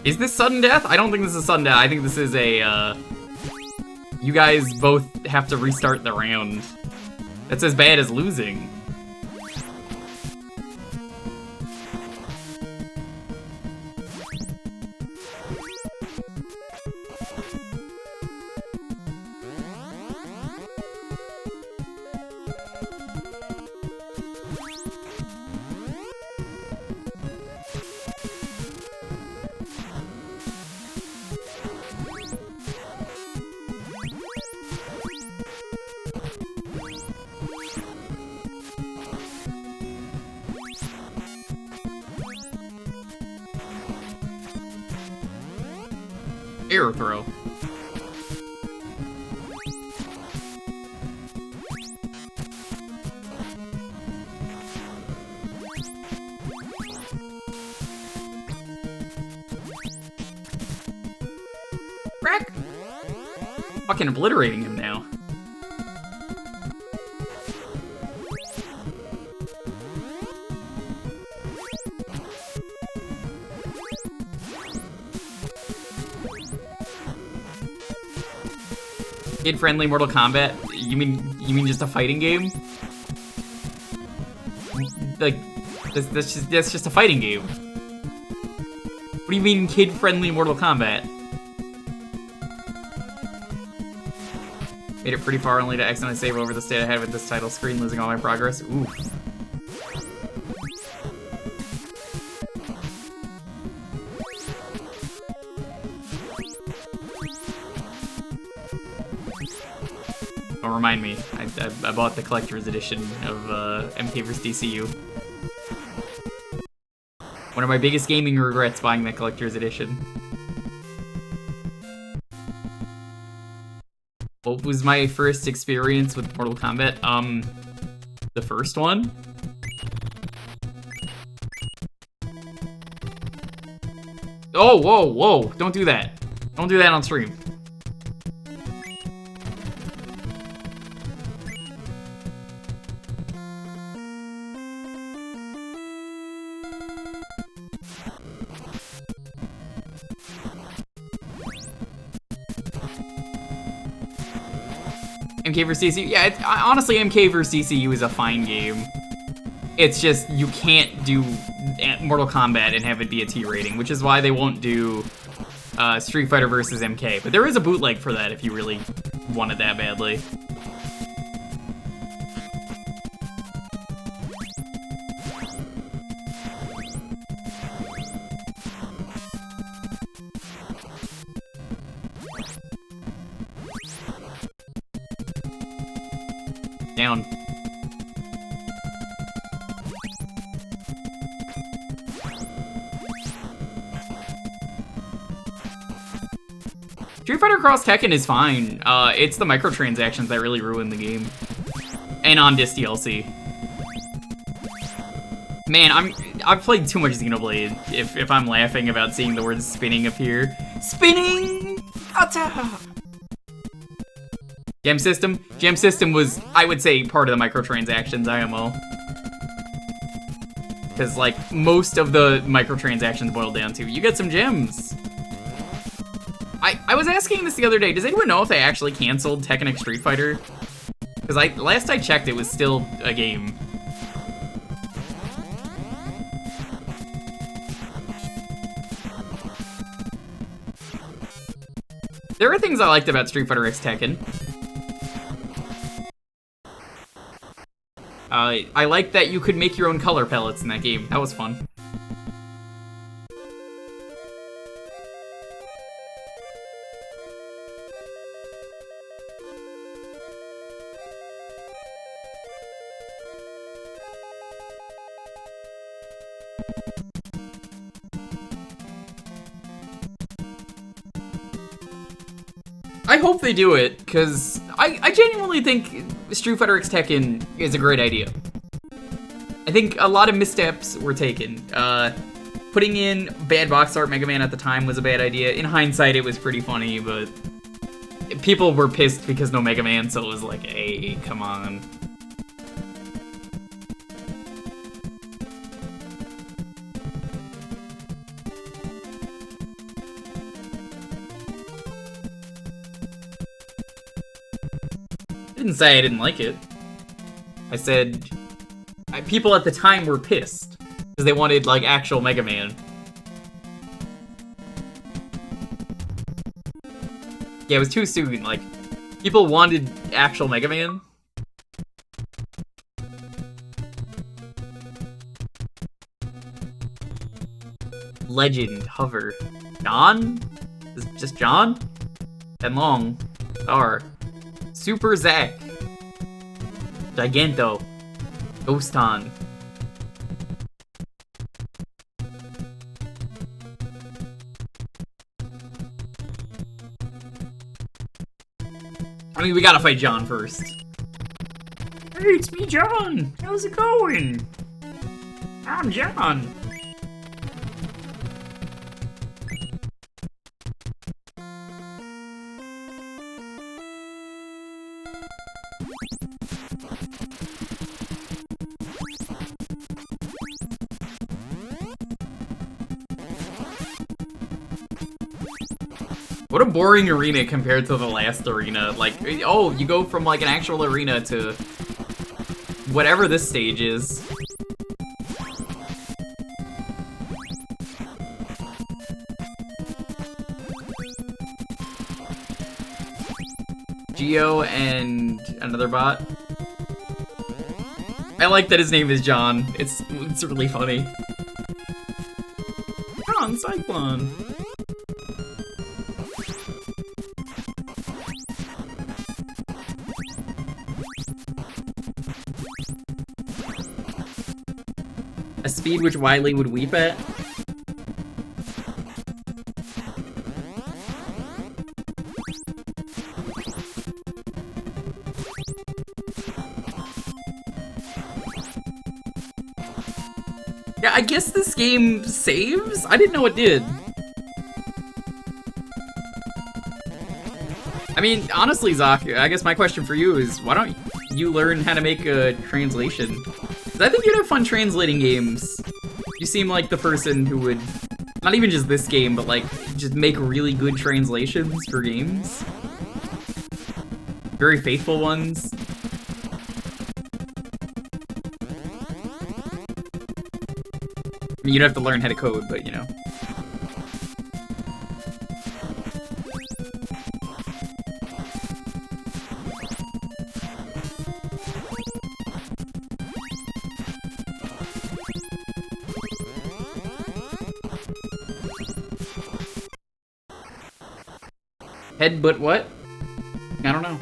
Is this sudden death? I don't think this is sudden death. I think this is a, you guys both have to restart the round. That's as bad as losing. Arrow throw. Crack! Fucking obliterating him now. Kid-friendly Mortal Kombat? You mean just a fighting game? Like, that's just a fighting game. What do you mean kid-friendly Mortal Kombat? Made it pretty far only to accidentally save over the state I had with this title screen, losing all my progress. Ooh. Oh, remind me. I bought the collector's edition of MK vs. DCU. One of my biggest gaming regrets buying that collector's edition. What was my first experience with Mortal Kombat? The first one? Oh, whoa, whoa. Don't do that. Don't do that on stream. MK vs. DCU? Yeah, honestly, MK vs. DCU is a fine game. It's just, you can't do Mortal Kombat and have it be a T rating, which is why they won't do Street Fighter vs. MK. But there is a bootleg for that if you really want it that badly. Down. Street Fighter Cross Tekken is fine. It's the microtransactions that really ruin the game. And on this DLC. Man, I've played too much Xenoblade if I'm laughing about seeing the word spinning appear. Spinning! Kata! Gem System? Gem System was, I would say, part of the microtransactions IMO. Because, like, most of the microtransactions boil down to, you get some gems. I was asking this the other day, does anyone know if they actually canceled Tekken X Street Fighter? Because last I checked, it was still a game. There are things I liked about Street Fighter X Tekken. I liked that you could make your own color palettes in that game. That was fun. I hope they do it, because I genuinely think Street Fighter X Tekken is a great idea. I think a lot of missteps were taken. Putting in bad box art Mega Man at the time was a bad idea. In hindsight, it was pretty funny, but people were pissed because no Mega Man, so it was like, hey, come on. I didn't say I didn't like it. I said people at the time were pissed because they wanted like actual Mega Man. Yeah, it was too soon. Like, people wanted actual Mega Man. Legend, hover. John? Is it just John? And long. Star. Super Zack. Giganto. Ghoston. I mean, we gotta fight John first. Hey, it's me, John! How's it going? I'm John. What a boring arena compared to the last arena. Like, oh, you go from like an actual arena to whatever this stage is. Geo and another bot. I like that his name is John. It's really funny. John Cyclone. A speed which Wily would weep at? Yeah, I guess this game saves? I didn't know it did. I mean, honestly, Zach, I guess my question for you is, why don't you learn how to make a translation? I think you'd have fun translating games. You seem like the person who would, not even just this game, but like, just make really good translations for games. Very faithful ones. I mean, you'd have to learn how to code, but you know. Headbutt what? I don't know.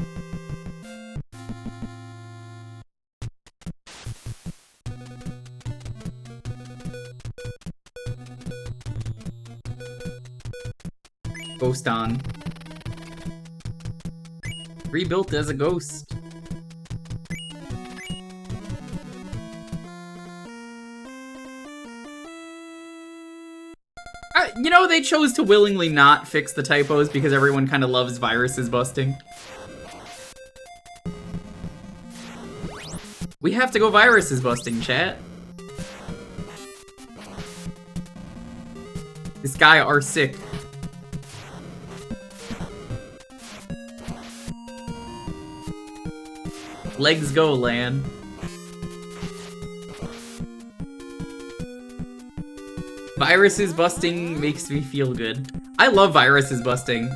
Ghost on. Rebuilt as a ghost. You know, they chose to willingly not fix the typos because everyone kind of loves viruses busting. We have to go viruses busting, chat. This guy are sick. Legs go, Lan. Viruses busting makes me feel good. I love viruses busting.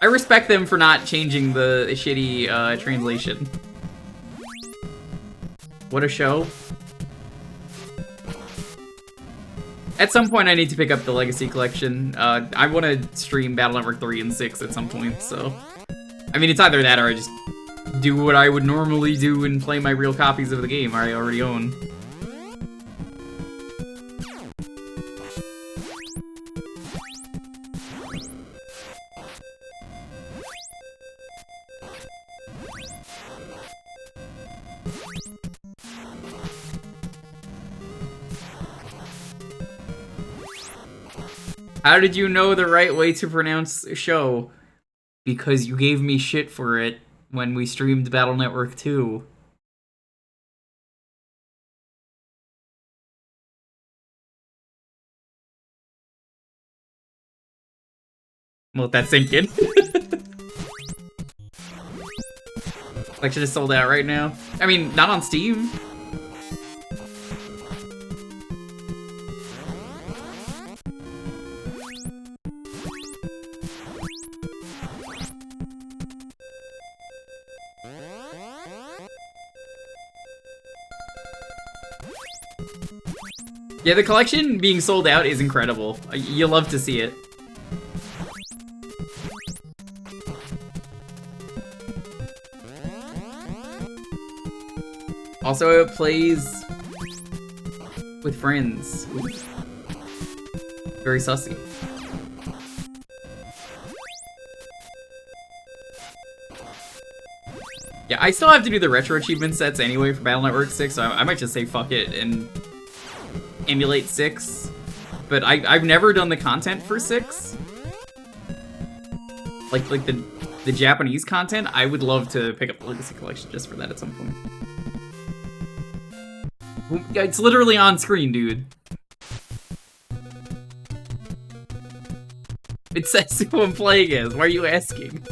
I respect them for not changing the shitty translation. What a show. At some point I need to pick up the Legacy Collection. I want to stream Battle Network 3 and 6 at some point, so... I mean, it's either that or I just do what I would normally do and play my real copies of the game I already own. How did you know the right way to pronounce show? Because you gave me shit for it when we streamed Battle Network 2. Let that sink in. Collection is sold out right now. I mean, not on Steam. Yeah, the collection being sold out is incredible. You love to see it. Also, it plays with friends. Ooh. Very sussy. Yeah, I still have to do the retro achievement sets anyway for Battle Network 6, so I might just say fuck it and emulate 6. But I've never done the content for 6. Like the Japanese content. I would love to pick up the Legacy Collection just for that at some point. It's literally on screen, dude. It says who I'm playing as. Why are you asking?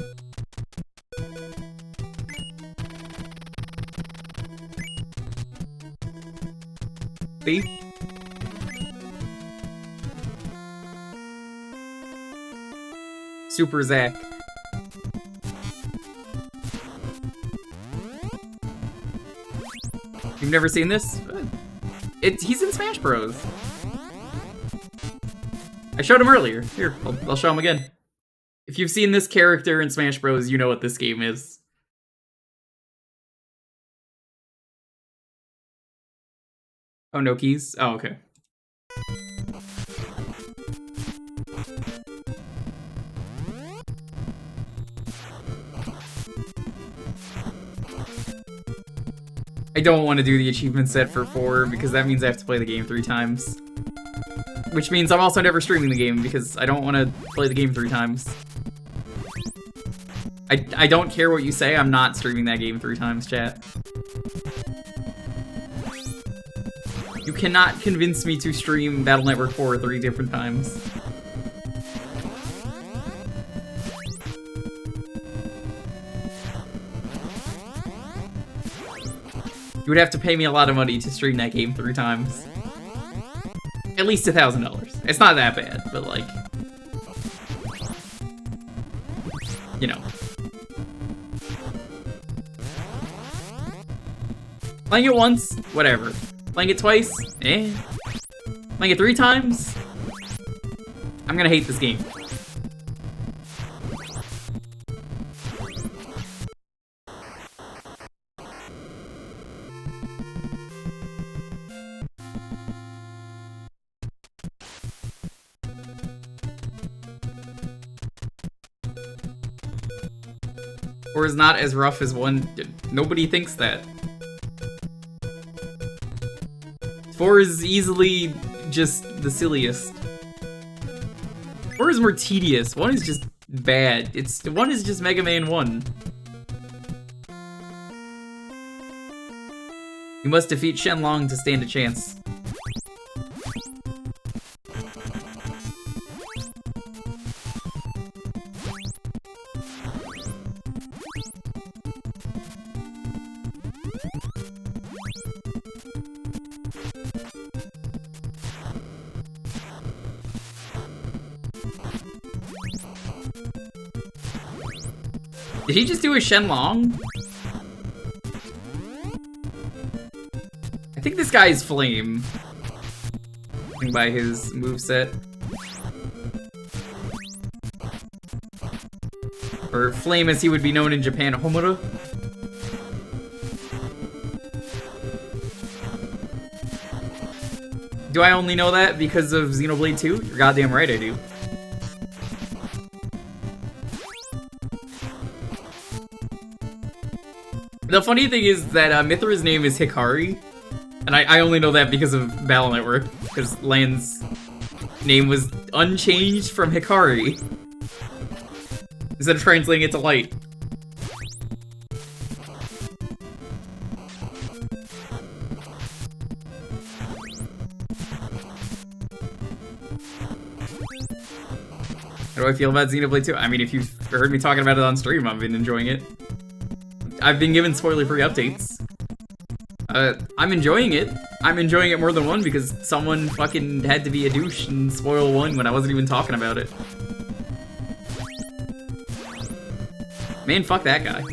See? Super Zach. You've never seen this? He's in Smash Bros. I showed him earlier. Here, I'll show him again. If you've seen this character in Smash Bros, you know what this game is. Oh, no keys? Oh, okay. I don't want to do the achievement set for 4 because that means I have to play the game 3 times. Which means I'm also never streaming the game because I don't want to play the game 3 times. I don't care what you say, I'm not streaming that game 3 times, chat. You cannot convince me to stream Battle Network 4 3 different times. You would have to pay me a lot of money to stream that game 3 times. At least $1,000. It's not that bad, but like... You know. Playing it once, whatever. Playing it twice, eh. Playing it 3 times, I'm gonna hate this game. 4 is not as rough as 1. Nobody thinks that. 4 is easily just the silliest. 4 is more tedious. 1 is just bad. 1 is just Mega Man 1. You must defeat Shenlong to stand a chance. Did he just do a Shenlong? I think this guy is Flame. By his moveset. Or Flame as he would be known in Japan, Homura. Do I only know that because of Xenoblade 2? You're goddamn right I do. The funny thing is that Mithra's name is Hikari, and I only know that because of Battle Network, because Lan's name was unchanged from Hikari, instead of translating it to Light. How do I feel about Xenoblade 2? I mean, if you've heard me talking about it on stream, I've been enjoying it. I've been given spoiler-free updates. I'm enjoying it. I'm enjoying it more than 1 because someone fucking had to be a douche and spoil 1 when I wasn't even talking about it. Man, fuck that guy.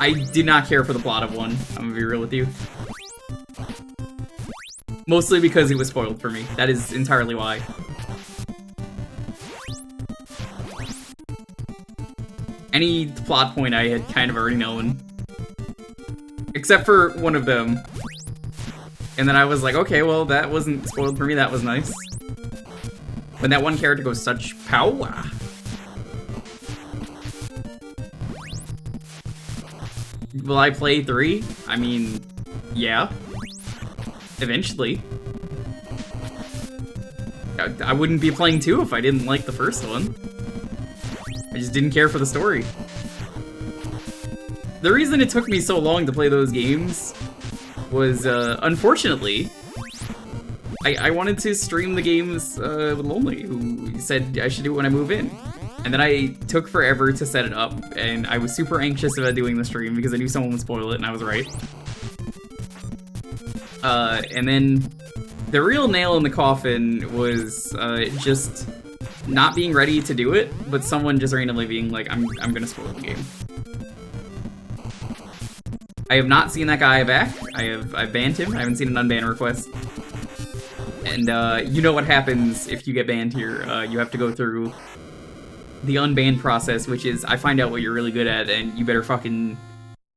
I did not care for the plot of 1, I'm gonna be real with you. Mostly because it was spoiled for me. That is entirely why. Any plot point I had kind of already known. Except for one of them. And then I was like, okay, well, that wasn't spoiled for me, that was nice. When that one character goes such power. Will I play 3? I mean, yeah. Eventually. I wouldn't be playing 2 if I didn't like the first one. I just didn't care for the story. The reason it took me so long to play those games was, unfortunately, I wanted to stream the games with Lonely, who said I should do it when I move in. And then I took forever to set it up, and I was super anxious about doing the stream because I knew someone would spoil it, and I was right. And then the real nail in the coffin was just not being ready to do it, but someone just randomly being like, I'm gonna spoil the game. I have not seen that guy back. I've banned him. I haven't seen an unban request. And you know what happens if you get banned here. You have to go through the unban process, which is I find out what you're really good at, and you better fucking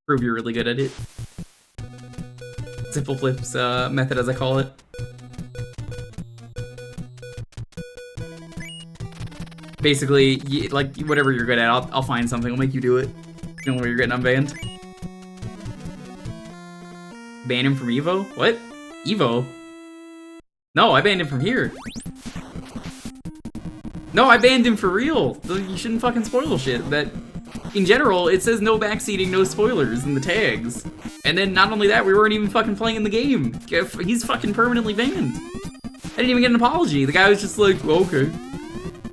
prove you're really good at it. Simple flips method, as I call it. Basically, like, whatever you're good at, I'll find something, I'll make you do it. You know where you're getting unbanned. Ban him from Evo? What? Evo? No, I banned him from here. No, I banned him for real. You shouldn't fucking spoil shit. That, in general, it says no backseating, no spoilers in the tags. And then not only that, we weren't even fucking playing in the game. He's fucking permanently banned. I didn't even get an apology. The guy was just like, well, okay.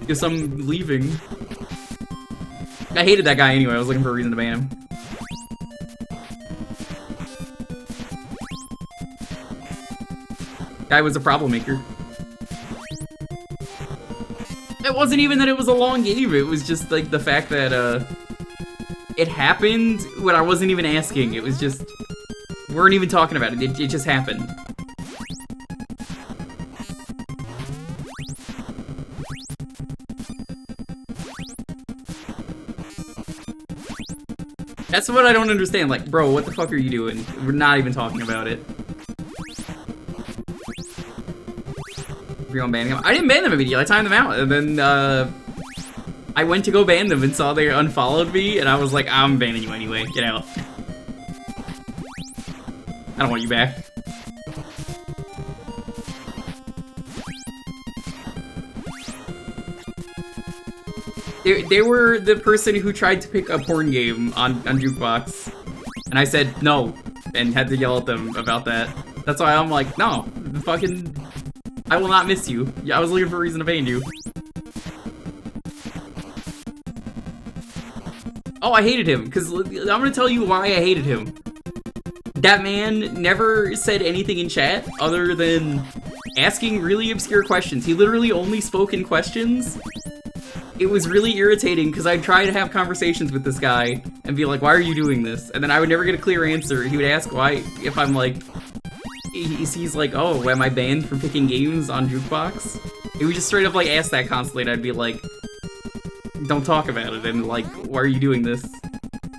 Guess I'm leaving. I hated that guy anyway. I was looking for a reason to ban him. Guy was a problem maker. It wasn't even that it was a long game. It was just like the fact that it happened when I wasn't even asking. It was just, we weren't even talking about it. It just happened. That's what I don't understand. Like, bro, what the fuck are you doing? We're not even talking about it. Everyone banning him. I didn't ban them immediately. I timed them out, and then I I went to go ban them and saw they unfollowed me, and I was like, I'm banning you anyway. Get out. I don't want you back. They were the person who tried to pick a porn game on Jewkbox. And I said no, and had to yell at them about that. That's why I'm like, no, fucking, I will not miss you. Yeah, I was looking for a reason to ban you. Oh, I hated him, because I'm gonna tell you why I hated him. That man never said anything in chat other than asking really obscure questions. He literally only spoke in questions. It was really irritating because I'd try to have conversations with this guy and be like, why are you doing this? And then I would never get a clear answer. He would ask why, if I'm like, he's like, oh, am I banned from picking games on Jewkbox? He would just straight up like ask that constantly, and I'd be like, don't talk about it, and like, why are you doing this?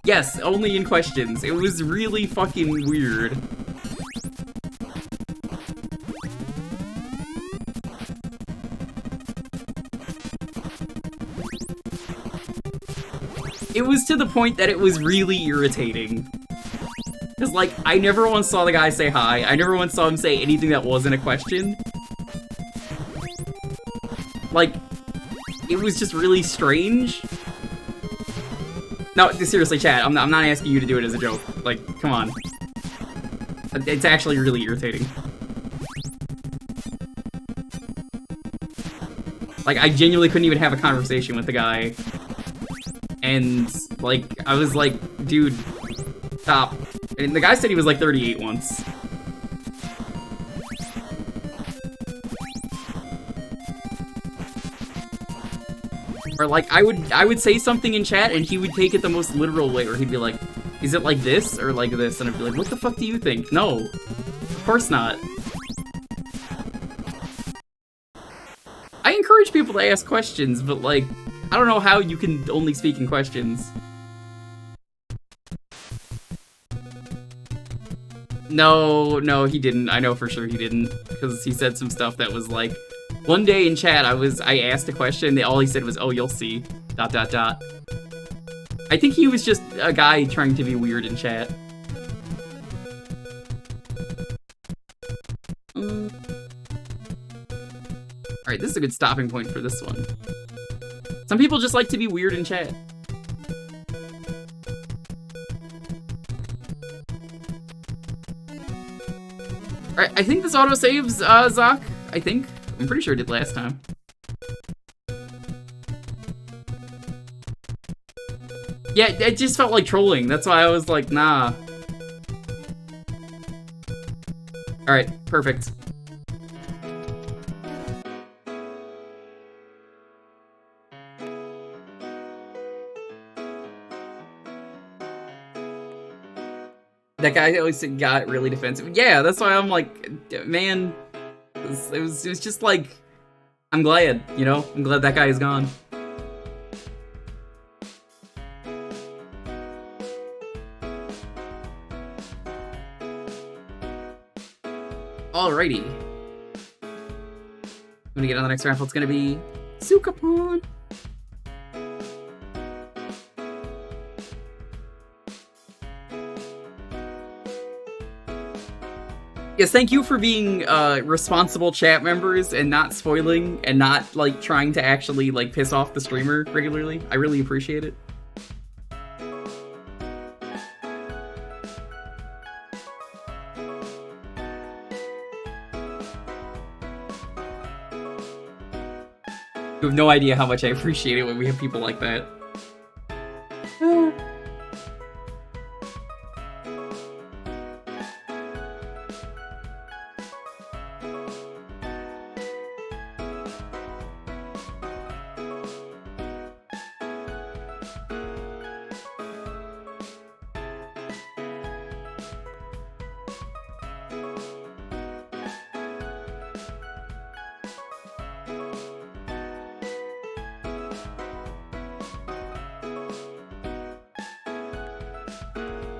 Yes, only in questions. It was really fucking weird. It was to the point that it was really irritating. Because, like, I never once saw the guy say hi. I never once saw him say anything that wasn't a question. Like, it was just really strange. No, seriously, chat, I'm not asking you to do it as a joke. Like, come on. It's actually really irritating. Like, I genuinely couldn't even have a conversation with the guy. And, like, I was like, dude, stop. And the guy said he was like 38 once. Or like, I would say something in chat and he would take it the most literal way, or he'd be like, is it like this or like this? And I'd be like, what the fuck do you think? No, of course not. I encourage people to ask questions, but like, I don't know how you can only speak in questions. No, he didn't. I know for sure he didn't, because he said some stuff that was like, one day in chat, I asked a question, and all he said was, oh, you'll see, ... I think he was just a guy trying to be weird in chat. Alright, this is a good stopping point for this one. Some people just like to be weird in chat. Alright, I think this autosaves, Zoc. I think. I'm pretty sure it did last time. Yeah, it just felt like trolling. That's why I was like, nah. Alright, perfect. That guy always got really defensive. Yeah, that's why I'm like, man, it was just like, I'm glad, you know? I'm glad that guy is gone. Alrighty. I'm gonna get on the next raffle. It's gonna be Sukapon. Yes, thank you for being responsible chat members and not spoiling and not like trying to actually like piss off the streamer regularly. I really appreciate it. You have no idea how much I appreciate it when we have people like that.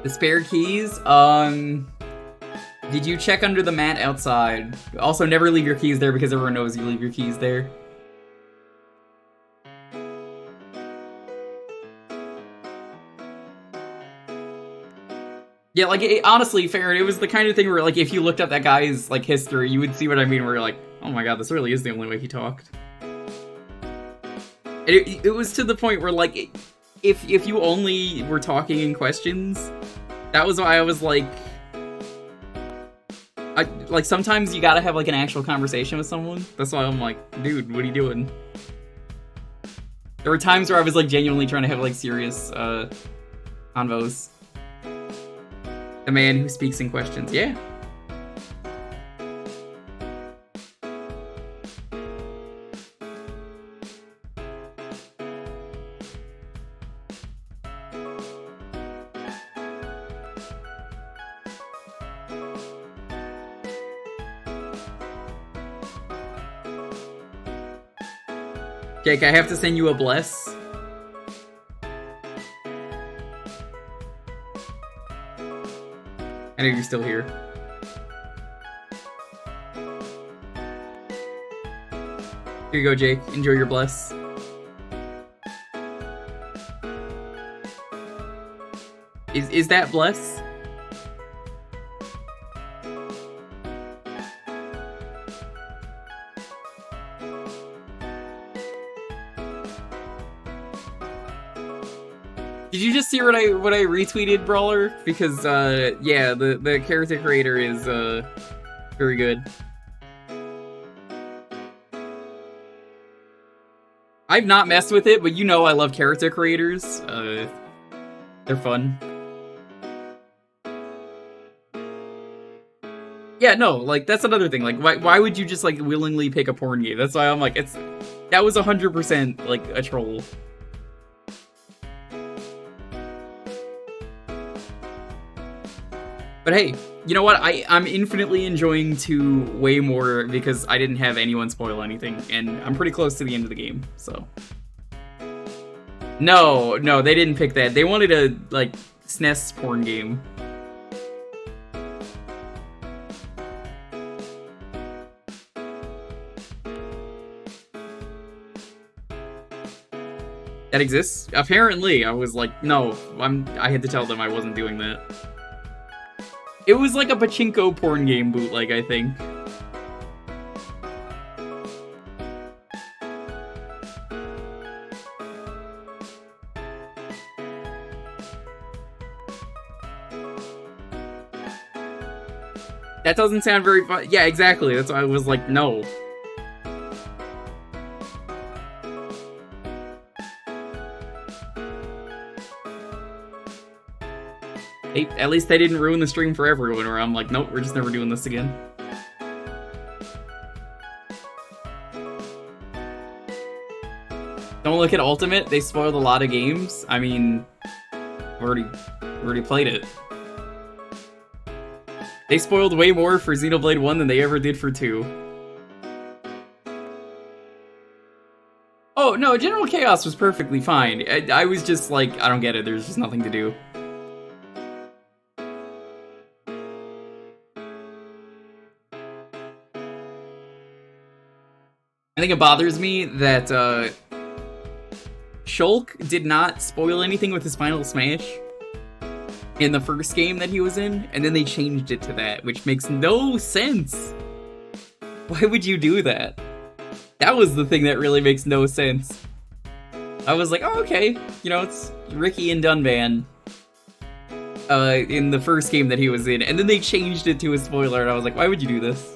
The spare keys, did you check under the mat outside? Also, never leave your keys there because everyone knows you leave your keys there. Yeah, like, honestly, Farron, it was the kind of thing where, like, if you looked up that guy's, like, history, you would see what I mean, where you're like, oh my god, this really is the only way he talked. And it was to the point where, like, if you only were talking in questions, that was why I was like, like, sometimes you gotta have, like, an actual conversation with someone. That's why I'm like, dude, what are you doing? There were times where I was, like, genuinely trying to have, like, serious, convos. The man who speaks in questions, yeah. Jake, I have to send you a bless. I know you're still here. Here you go, Jake. Enjoy your bless. Is that bless? Did you just see what I retweeted, Brawler? Because yeah, the character creator is very good. I've not messed with it, but you know I love character creators. They're fun. Yeah, no, like that's another thing. Like, why would you just like willingly pick a porn game? That's why I'm like, that was 100% like a troll. But hey, you know what? I'm infinitely enjoying 2 way more because I didn't have anyone spoil anything, and I'm pretty close to the end of the game, so. No, they didn't pick that. They wanted a, like, SNES porn game. That exists? Apparently, I was like, no, I had to tell them I wasn't doing that. It was like a pachinko porn game bootleg, I think. That doesn't sound very fun. Yeah, exactly. That's why I was like, no. At least they didn't ruin the stream for everyone, where I'm like, nope, we're just never doing this again. Don't look at Ultimate, they spoiled a lot of games. I mean, I've already played it. They spoiled way more for Xenoblade 1 than they ever did for 2. Oh, no, General Chaos was perfectly fine. I was just like, I don't get it, there's just nothing to do. I think it bothers me that Shulk did not spoil anything with his Final Smash in the first game that he was in, and then they changed it to that, which makes no sense. Why would you do that? That was the thing that really makes no sense. I was like, oh, okay, you know, it's Ricky and Dunban in the first game that he was in, and then they changed it to a spoiler, and I was like, why would you do this?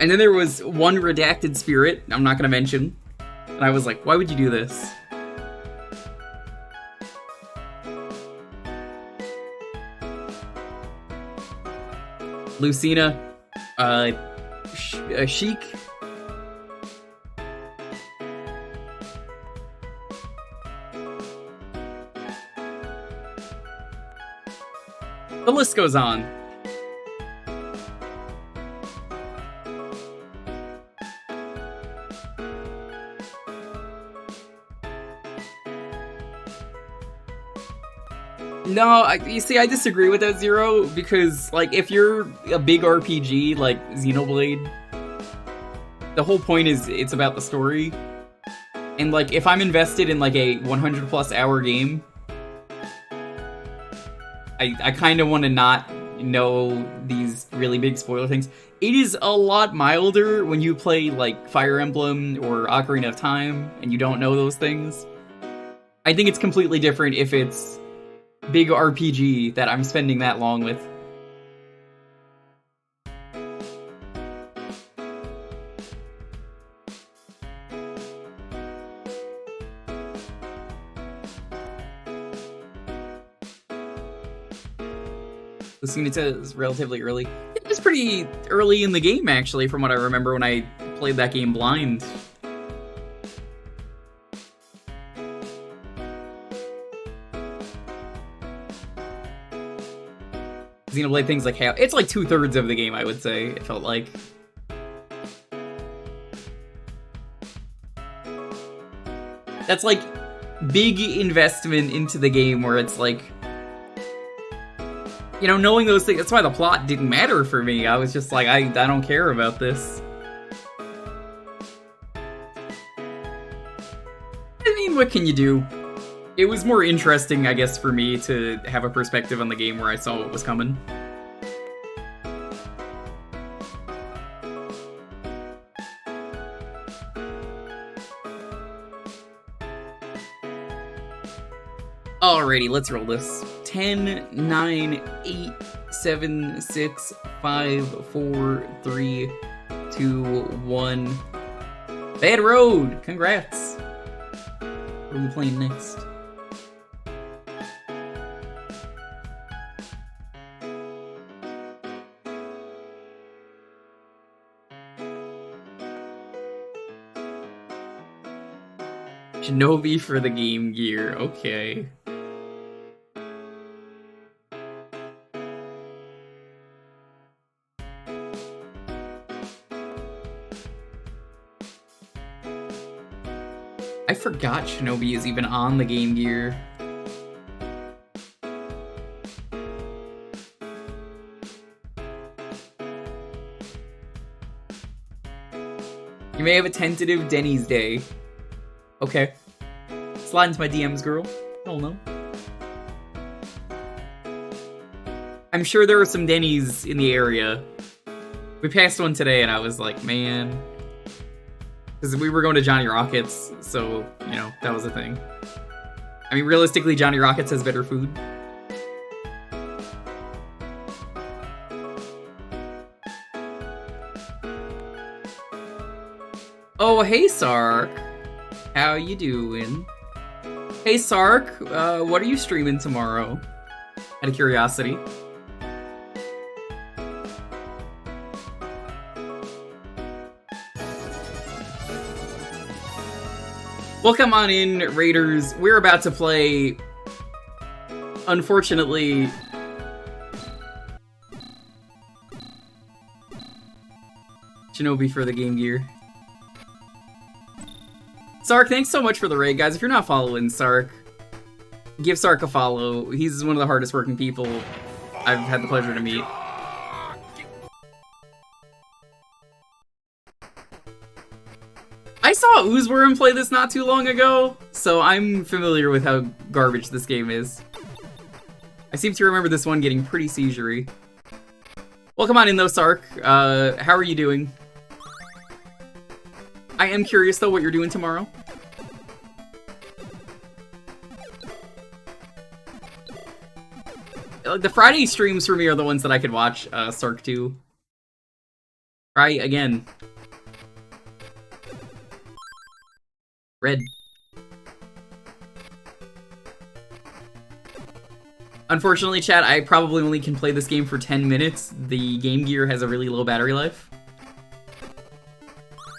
And then there was one redacted spirit, I'm not gonna mention, and I was like, why would you do this? Lucina, Sheik. The list goes on. No, you see, I disagree with that, Zero, because, like, if you're a big RPG like Xenoblade, the whole point is it's about the story. And, like, if I'm invested in, like, a 100+ hour game, I kind of want to not know these really big spoiler things. It is a lot milder when you play, like, Fire Emblem or Ocarina of Time, and you don't know those things. I think it's completely different if it's big RPG that I'm spending that long with. Lucina is relatively early. It was pretty early in the game, actually, from what I remember when I played that game blind. Xenoblade things like half. It's like 2/3 of the game, I would say, it felt like. That's like big investment into the game where it's like, you know, knowing those things, that's why the plot didn't matter for me. I was just like, I don't care about this. I mean, what can you do? It was more interesting, I guess, for me to have a perspective on the game where I saw what was coming. Alrighty, let's roll this. 10, 9, 8, 7, 6, 5, 4, 3, 2, 1. Bad Road! Congrats! What are we playing next? Shinobi for the Game Gear, okay. I forgot Shinobi is even on the Game Gear. You may have a tentative Denny's day. Okay. Slide into my DMs, girl. I don't know. I'm sure there are some Denny's in the area. We passed one today and I was like, man. Because we were going to Johnny Rockets, so, you know, that was a thing. I mean, realistically, Johnny Rockets has better food. Oh, hey, Sark. How you doing? Hey, Sark, what are you streaming tomorrow? Out of curiosity. Welcome on in, Raiders. We're about to play, unfortunately, Shinobi for the Game Gear. Sark, thanks so much for the raid, guys. If you're not following Sark, give Sark a follow. He's one of the hardest working people I've had the pleasure to meet. I saw Oozworm play this not too long ago, so I'm familiar with how garbage this game is. I seem to remember this one getting pretty seizure-y. Welcome on in though, Sark. How are you doing? I am curious though what you're doing tomorrow. The Friday streams for me are the ones that I could watch, Sark 2. Try again. Red. Unfortunately, chat, I probably only can play this game for 10 minutes. The Game Gear has a really low battery life.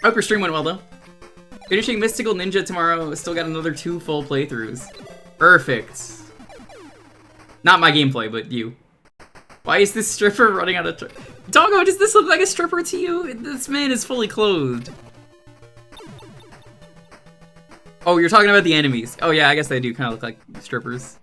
Hope your stream went well, though. Finishing Mystical Ninja tomorrow. Still got another 2 full playthroughs. Perfect. Not my gameplay, but you. Why is this stripper running out of... Doggo, does this look like a stripper to you? This man is fully clothed. Oh, you're talking about the enemies. Oh yeah, I guess they do kind of look like strippers.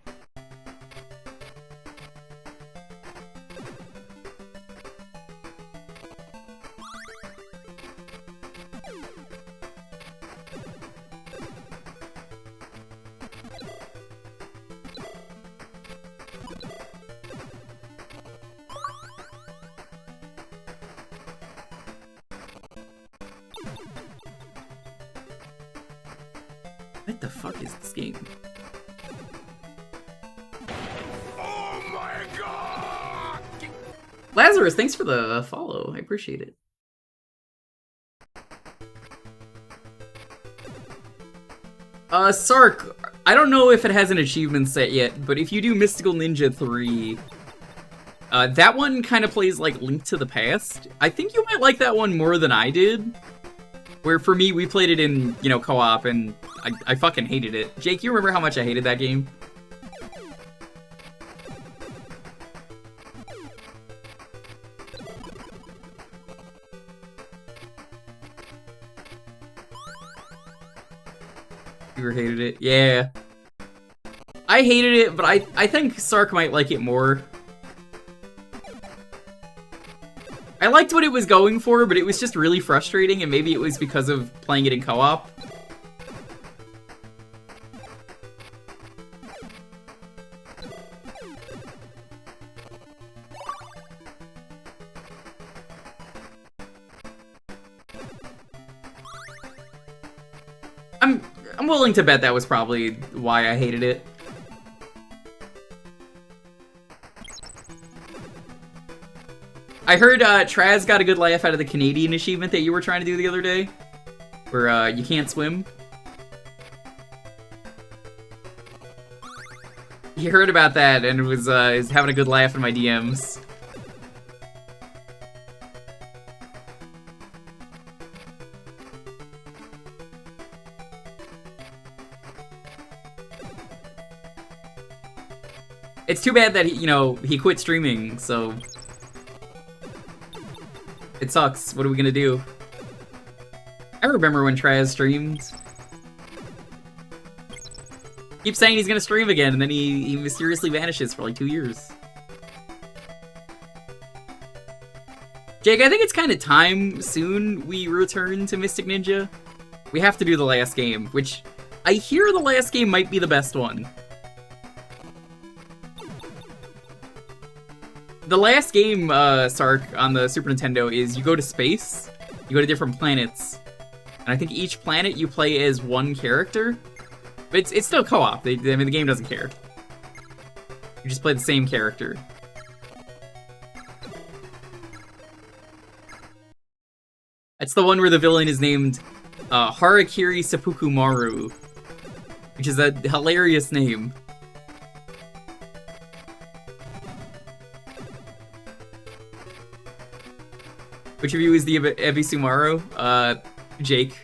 What the fuck is this game? Oh my god! Lazarus, thanks for the follow. I appreciate it. Sark, I don't know if it has an achievement set yet, but if you do Mystical Ninja 3, that one kind of plays like Link to the Past. I think you might like that one more than I did. Where for me, we played it in, you know, co-op, and I fucking hated it. Jake, you remember how much I hated that game? You hated it? Yeah. I hated it, but I think Sark might like it more. I liked what it was going for, but it was just really frustrating, and maybe it was because of playing it in co-op. I'm willing to bet that was probably why I hated it. I heard Traz got a good laugh out of the Canadian achievement that you were trying to do the other day, where you can't swim. He heard about that and was having a good laugh in my DMs. It's too bad that he quit streaming, so it sucks. What are we gonna do? I remember when Traz streamed. Keeps saying he's gonna stream again, and then he mysteriously vanishes for like 2 years. Jake, I think it's kind of time soon we return to Mystic Ninja. We have to do the last game, which I hear the last game might be the best one. The last game, Sark, on the Super Nintendo is you go to space, you go to different planets, and I think each planet you play as one character. But it's still co-op. I mean, the game doesn't care. You just play the same character. It's the one where the villain is named Harakiri Seppuku Maru, which is a hilarious name. Which of you is the Ebisumaru? Jake.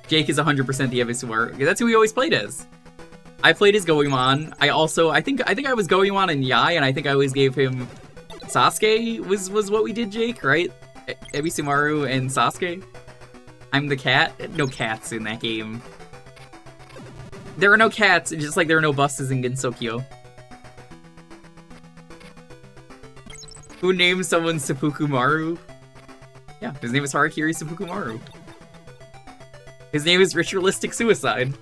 Jake is 100% the Ebisumaru. That's who he always played as. I played as Goemon. I think I was Goemon and Yai, and I think I always gave him Sasuke was what we did, Jake, right? Ebisumaru and Sasuke. I'm the cat. No cats in that game. There are no cats, just like there are no buses in Gensokyo. Who named someone Seppuku Maru? Yeah, his name is Harakiri Seppuku Maru. His name is Ritualistic Suicide.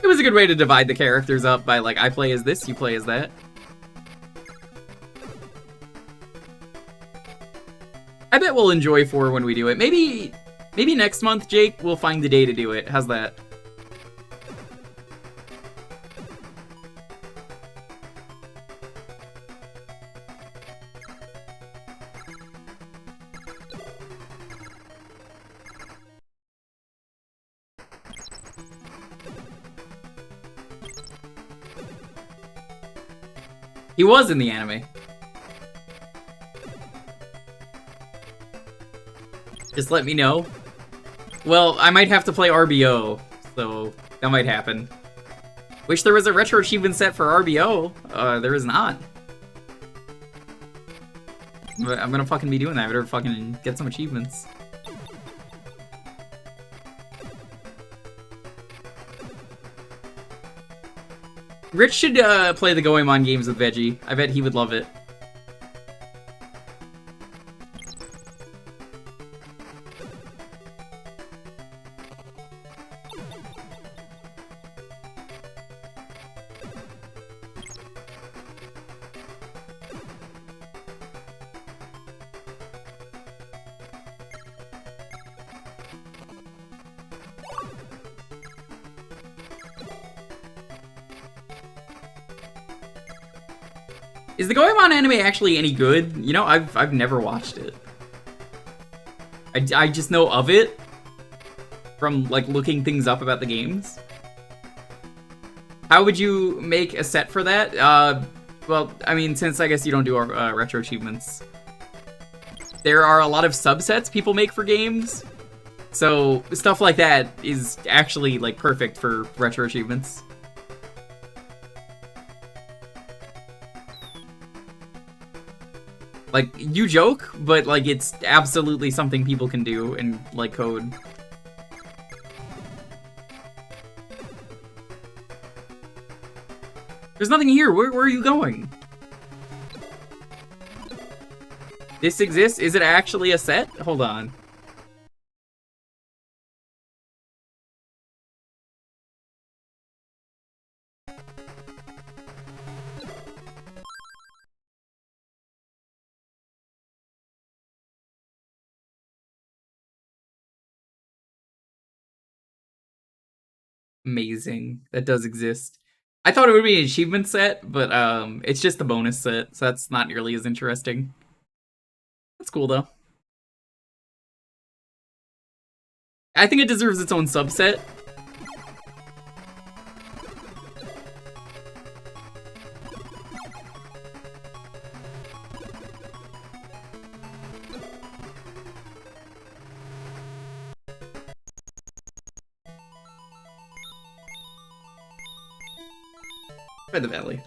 It was a good way to divide the characters up by, like, I play as this, you play as that. I bet we'll enjoy 4 when we do it. Maybe next month, Jake, we'll find the day to do it. How's that? He was in the anime. Just let me know. Well, I might have to play RBO, so that might happen. Wish there was a retro achievement set for RBO. There is not. But I'm gonna fucking be doing that. I better fucking get some achievements. Rich should play the Goemon games with Veggie. I bet he would love it. Is the Goemon anime actually any good? You know, I've never watched it. I just know of it from, like, looking things up about the games. How would you make a set for that? Well, I mean, since I guess you don't do retro achievements, there are a lot of subsets people make for games. So stuff like that is actually, like, perfect for retro achievements. Like, you joke, but, like, it's absolutely something people can do in, like, code. There's nothing here. Where are you going? This exists? Is it actually a set? Hold on. Amazing. That does exist. I thought it would be an achievement set, but it's just a bonus set, so that's not nearly as interesting. That's cool, though. I think it deserves its own subset. By the valley.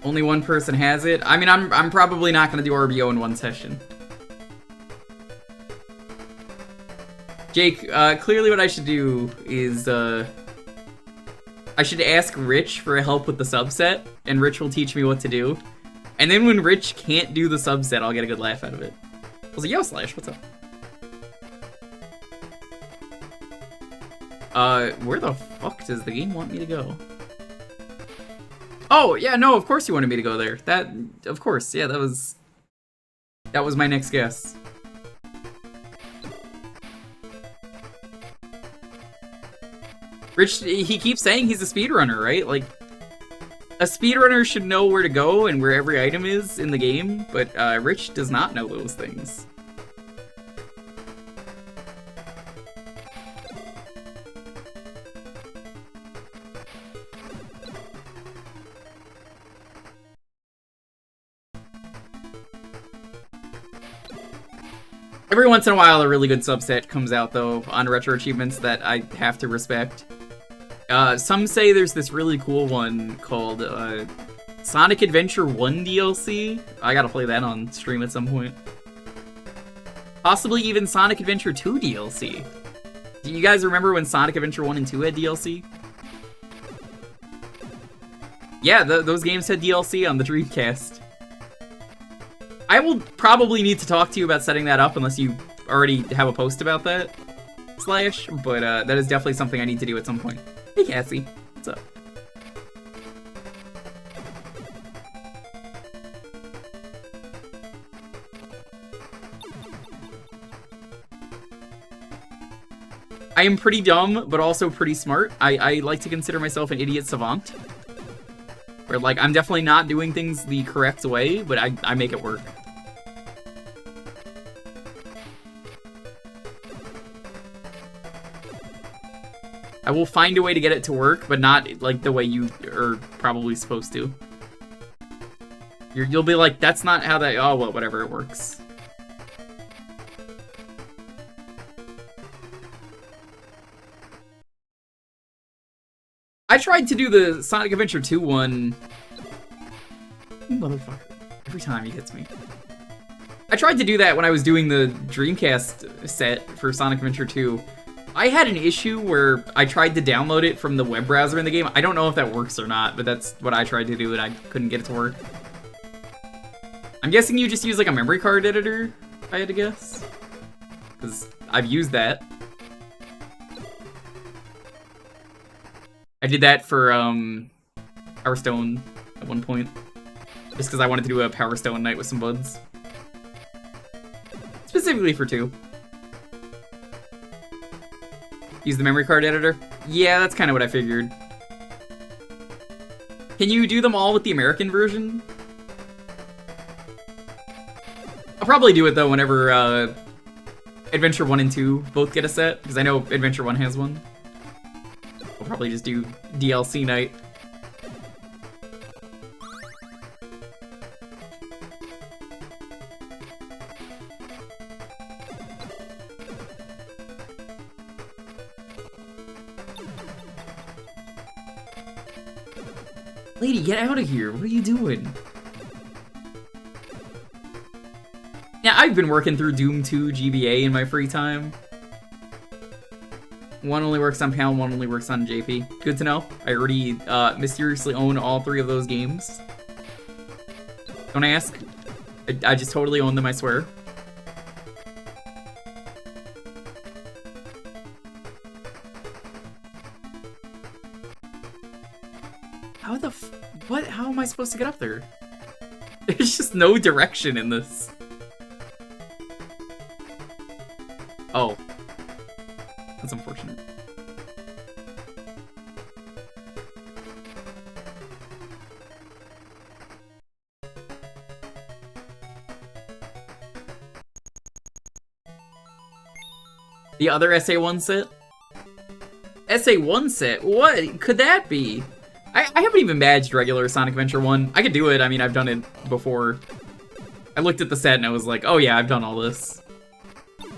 Only one person has it. I mean, I'm probably not gonna do RBO in one session. Jake, clearly what I should do is I should ask Rich for help with the subset, and Rich will teach me what to do. And then when Rich can't do the subset, I'll get a good laugh out of it. I was like, yo, Slash, what's up? Where the fuck does the game want me to go? Oh, yeah, no, of course you wanted me to go there. That, of course, yeah, that was my next guess. Rich, he keeps saying he's a speedrunner, right? Like, a speedrunner should know where to go and where every item is in the game, but Rich does not know those things. Every once in a while, a really good subset comes out, though, on retro achievements that I have to respect. Some say there's this really cool one called Sonic Adventure 1 DLC. I gotta play that on stream at some point. Possibly even Sonic Adventure 2 DLC. Do you guys remember when Sonic Adventure 1 and 2 had DLC? Yeah, those games had DLC on the Dreamcast. I will probably need to talk to you about setting that up unless you already have a post about that, Slash, but that is definitely something I need to do at some point. Hey, Cassie. What's up? I am pretty dumb, but also pretty smart. I like to consider myself an idiot savant. Where, like, I'm definitely not doing things the correct way, but I make it work. I will find a way to get it to work, but not, like, the way you are probably supposed to. You'll be like, that's not how that... Oh, well, whatever, it works. I tried to do the Sonic Adventure 2 one... Motherfucker. Every time he hits me. I tried to do that when I was doing the Dreamcast set for Sonic Adventure 2. I had an issue where I tried to download it from the web browser in the game. I don't know if that works or not, but that's what I tried to do and I couldn't get it to work. I'm guessing you just use like a memory card editor, if I had to guess. Because I've used that. I did that for Power Stone at one point. Just because I wanted to do a Power Stone night with some buds. Specifically for 2. Use the memory card editor? Yeah, that's kind of what I figured. Can you do them all with the American version? I'll probably do it though whenever Adventure 1 and 2 both get a set, because I know Adventure 1 has one. We'll probably just do DLC night. Lady, get out of here. What are you doing? Yeah, I've been working through Doom 2 GBA in my free time. One only works on PAL, one only works on JP. Good to know. I already mysteriously own all 3 of those games. Don't ask. I just totally own them, I swear. How the what? How am I supposed to get up there? There's just no direction in this. Oh. That's unfortunate. The other SA1 set? SA1 set? What could that be? I haven't even badged regular Sonic Adventure 1. I could do it, I mean, I've done it before. I looked at the set and I was like, oh yeah, I've done all this.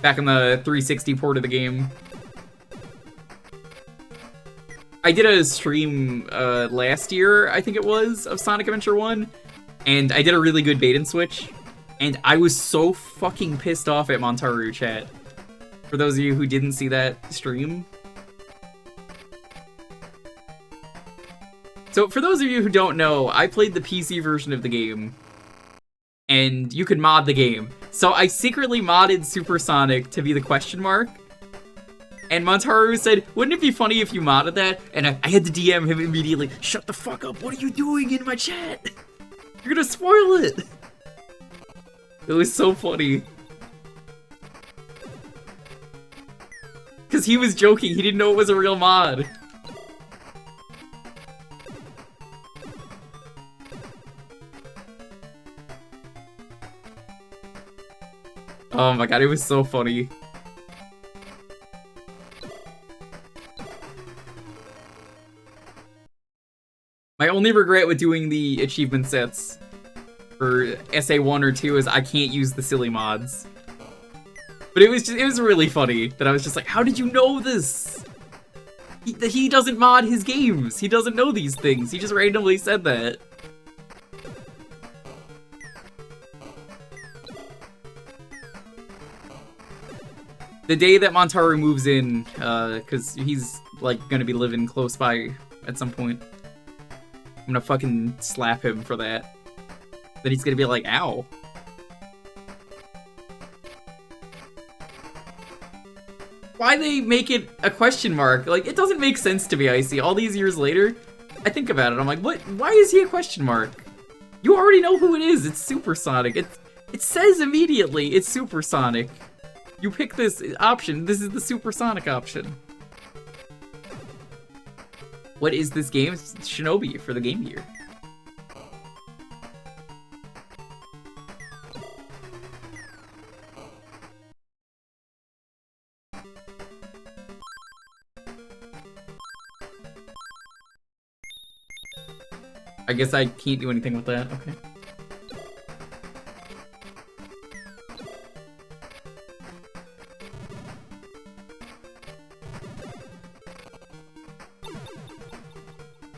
Back in the 360 port of the game. I did a stream last year, I think it was, of Sonic Adventure 1. And I did a really good bait and switch. And I was so fucking pissed off at Montaru chat. For those of you who didn't see that stream. So, for those of you who don't know, I played the PC version of the game, and you could mod the game. So I secretly modded Supersonic to be the question mark, and Montaru said, wouldn't it be funny if you modded that? And I had to DM him immediately, shut the fuck up, what are you doing in my chat? You're gonna spoil it! It was so funny. Because he was joking, he didn't know it was a real mod. Oh my god, it was so funny. My only regret with doing the achievement sets for SA1 or 2 is I can't use the silly mods. But it was really funny that I was just like, how did you know this? He doesn't mod his games. He doesn't know these things. He just randomly said that. The day that Montaru moves in, because he's, like, gonna be living close by at some point, I'm gonna fucking slap him for that. Then he's gonna be like, ow. Why they make it a question mark? Like, it doesn't make sense to me, Icy. All these years later, I think about it, I'm like, what? Why is he a question mark? You already know who it is, it's Supersonic. It says immediately, it's Supersonic. You pick this option. This is the Supersonic option. What is this game? It's Shinobi for the Game Gear. I guess I can't do anything with that. Okay.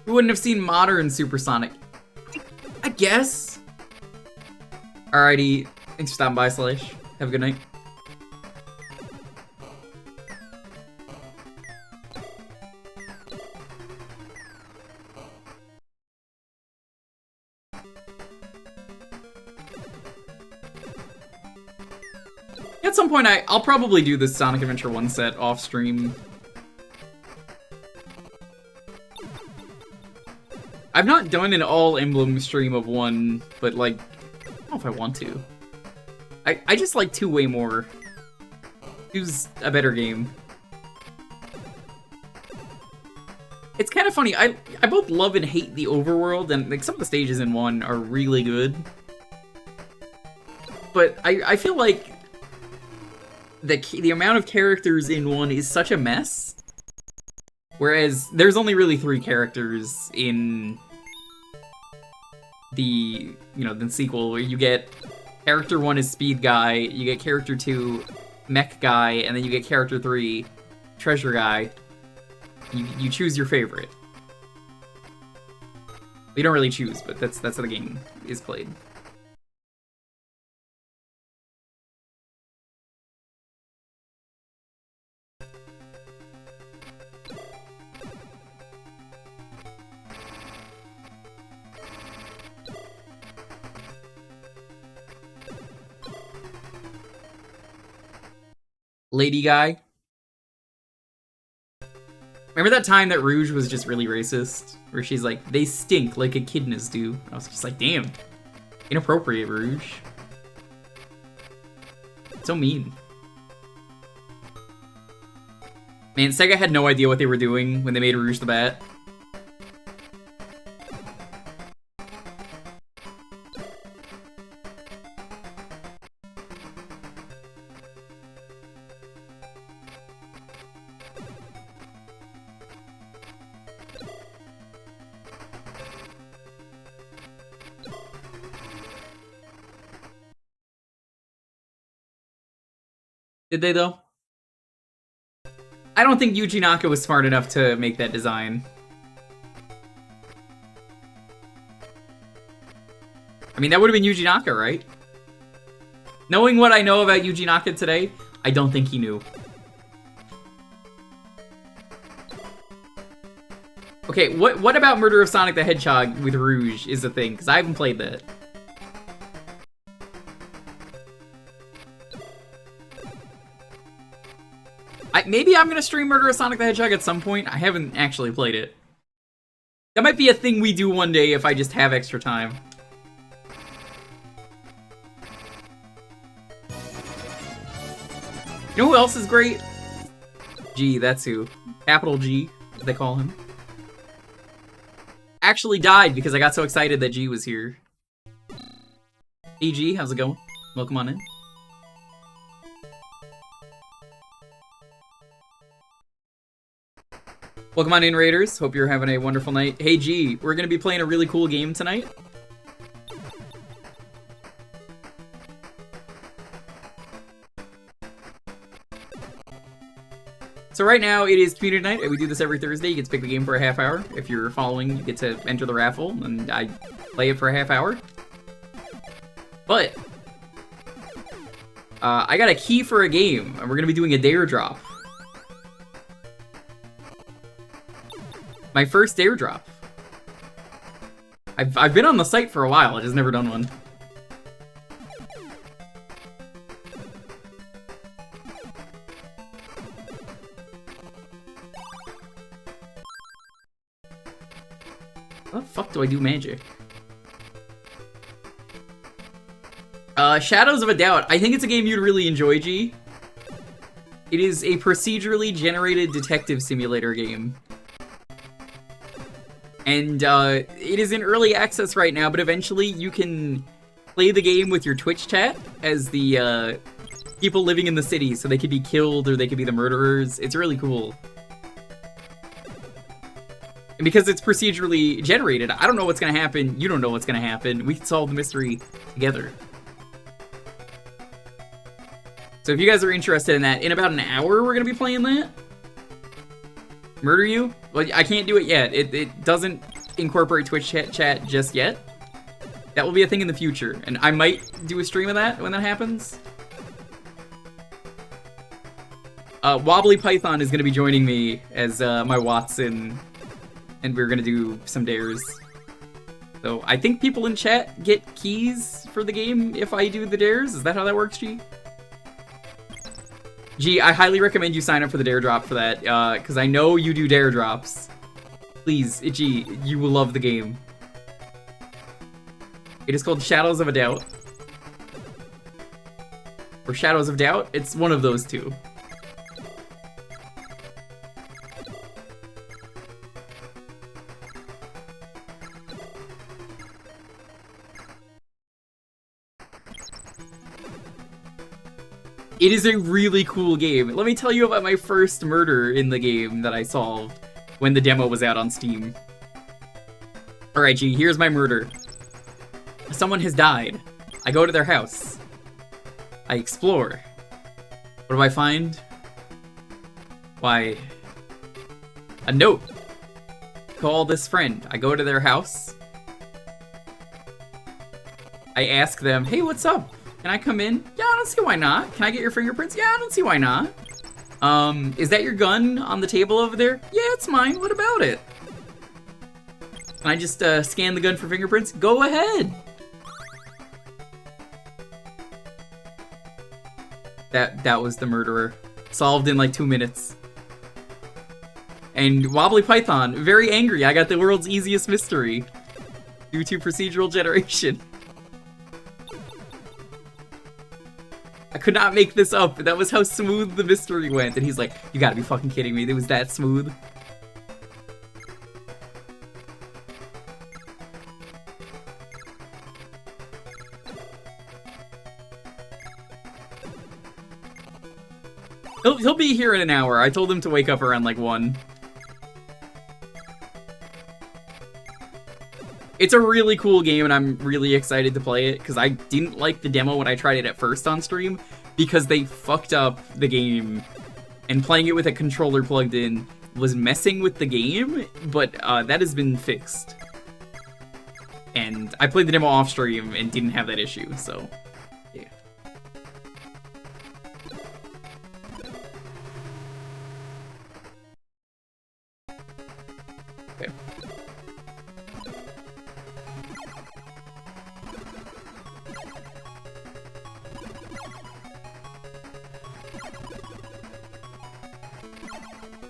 We wouldn't have seen modern Supersonic. I guess. Alrighty. Thanks for stopping by, Slash. Have a good night. At some point, I'll probably do this Sonic Adventure 1 set off stream. I've not done an all emblem stream of 1, but like, I don't know if I want to. I just like 2 way more. 2's a better game. It's kind of funny, I both love and hate the overworld, and like some of the stages in 1 are really good. But I feel like the amount of characters in 1 is such a mess. Whereas there's only really 3 characters in the, the sequel, where you get character 1 is Speed Guy, you get character 2 Mech Guy, and then you get character 3 Treasure Guy. You choose your favorite. You don't really choose, but that's how the game is played. Lady Guy. Remember that time that Rouge was just really racist? Where she's like, they stink like echidnas do. I was just like, damn. Inappropriate, Rouge. So mean. Man, Sega had no idea what they were doing when they made Rouge the Bat. Did they, though? I don't think Yuji Naka was smart enough to make that design. I mean, that would have been Yuji Naka, right? Knowing what I know about Yuji Naka today, I don't think he knew. Okay, what about Murder of Sonic the Hedgehog with Rouge is a thing? Because I haven't played that. Maybe I'm gonna stream Murder of Sonic the Hedgehog at some point. I haven't actually played it. That might be a thing we do one day if I just have extra time. You know who else is great? G, that's who. Capital G, as they call him. Actually died because I got so excited that G was here. Hey G, how's it going? Welcome on in. Welcome on in, Raiders. Hope you're having a wonderful night. Hey, G, we're going to be playing a really cool game tonight. So right now, it is community night, and we do this every Thursday. You get to pick the game for a half hour. If you're following, you get to enter the raffle, and I play it for a half hour. But I got a key for a game, and we're going to be doing a dare drop. My first airdrop. I've been on the site for a while, I just never done one. How the fuck do I do magic? Shadows of a Doubt. I think it's a game you'd really enjoy, G. It is a procedurally generated detective simulator game. And it is in early access right now, but eventually you can play the game with your Twitch chat as the people living in the city, so they could be killed or they could be the murderers. It's really cool. And because it's procedurally generated, I don't know what's gonna happen, you don't know what's gonna happen, we can solve the mystery together. So if you guys are interested in that, in about an hour we're gonna be playing that. Murder you? Well, I can't do it yet. It doesn't incorporate Twitch chat just yet. That will be a thing in the future, and I might do a stream of that when that happens. Wobbly Python is going to be joining me as my Watson, and we're going to do some dares. So I think people in chat get keys for the game if I do the dares. Is that how that works, G? G, I highly recommend you sign up for the dare drop for that, because I know you do dare drops. Please, G, you will love the game. It is called Shadows of a Doubt. or Shadows of Doubt. It's one of those two. It is a really cool game. Let me tell you about my first murder in the game that I solved when the demo was out on Steam. Alright, G, here's my murder. Someone has died. I go to their house. I explore. What do I find? Why, a note. Call this friend. I go to their house. I ask them, hey, what's up? Can I come in? Yeah, I don't see why not. Can I get your fingerprints? Yeah, I don't see why not. Is that your gun on the table over there? Yeah, it's mine. What about it? Can I just scan the gun for fingerprints? Go ahead. That was the murderer. Solved in like 2 minutes. And Wobbly Python, very angry. I got the world's easiest mystery due to procedural generation. I could not make this up. That was how smooth the mystery went. And he's like, you gotta be fucking kidding me. It was that smooth. He'll be here in an hour. I told him to wake up around like 1. It's a really cool game, and I'm really excited to play it, because I didn't like the demo when I tried it at first on stream, because they fucked up the game, and playing it with a controller plugged in was messing with the game, but that has been fixed. And I played the demo off stream and didn't have that issue, so yeah. Okay.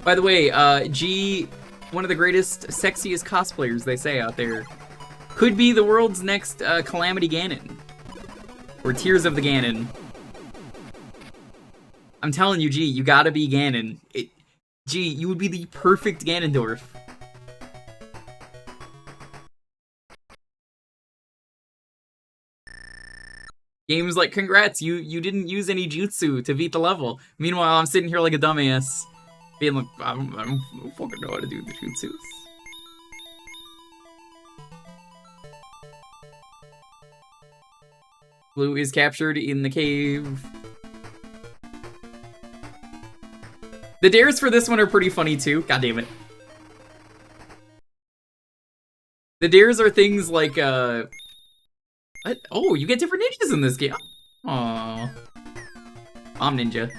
By the way, G, one of the greatest, sexiest cosplayers they say out there, could be the world's next Calamity Ganon. Or Tears of the Ganon. I'm telling you, G, you gotta be Ganon. G, you would be the perfect Ganondorf. Game's like, congrats, you didn't use any jutsu to beat the level. Meanwhile, I'm sitting here like a dumbass. Being like, I don't fucking know how to do the jutsus. Blue is captured in the cave. The dares for this one are pretty funny too. God damn it. The dares are things like, what? Oh, you get different ninjas in this game. Aww. Mom ninja.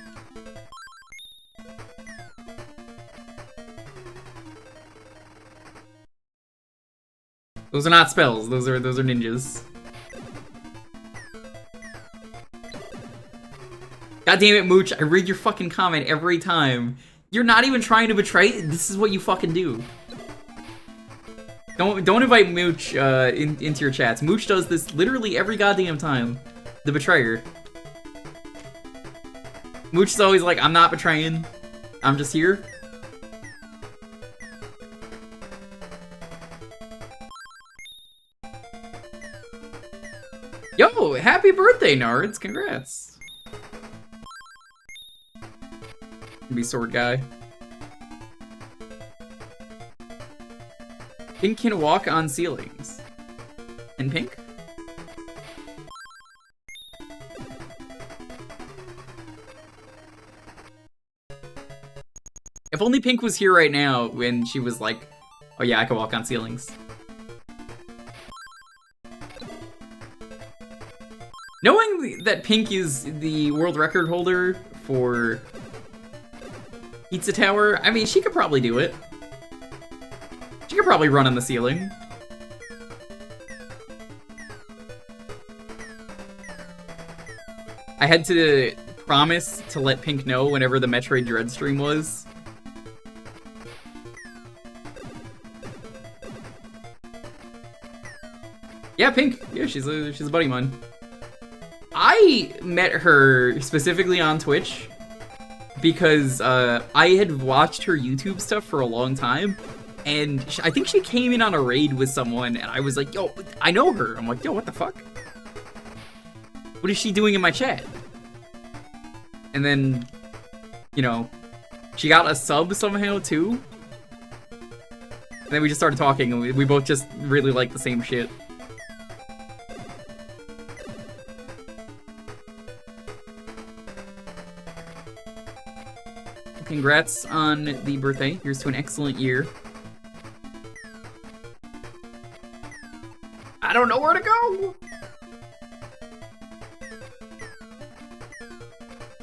Those are not spells. Those are ninjas. God damn it, Mooch! I read your fucking comment every time. You're not even trying to betray. This is what you fucking do. Don't invite Mooch into your chats. Mooch does this literally every goddamn time. The betrayer. Mooch is always like, I'm not betraying. I'm just here. Yo, happy birthday, Nards! Congrats. Be sword guy. Pink can walk on ceilings. And Pink? If only Pink was here right now when she was like, oh yeah, I can walk on ceilings. Knowing that Pink is the world record holder for Pizza Tower, I mean, she could probably do it. She could probably run on the ceiling. I had to promise to let Pink know whenever the Metroid Dread stream was. Yeah, Pink. Yeah, she's a buddy of mine. I met her specifically on Twitch because I had watched her YouTube stuff for a long time, and I think she came in on a raid with someone, and I was like, yo, I know her. I'm like, yo, what the fuck? What is she doing in my chat? And then, you know, she got a sub somehow too. And then we just started talking, and we both just really like the same shit. Congrats on the birthday. Here's to an excellent year. I don't know where to go!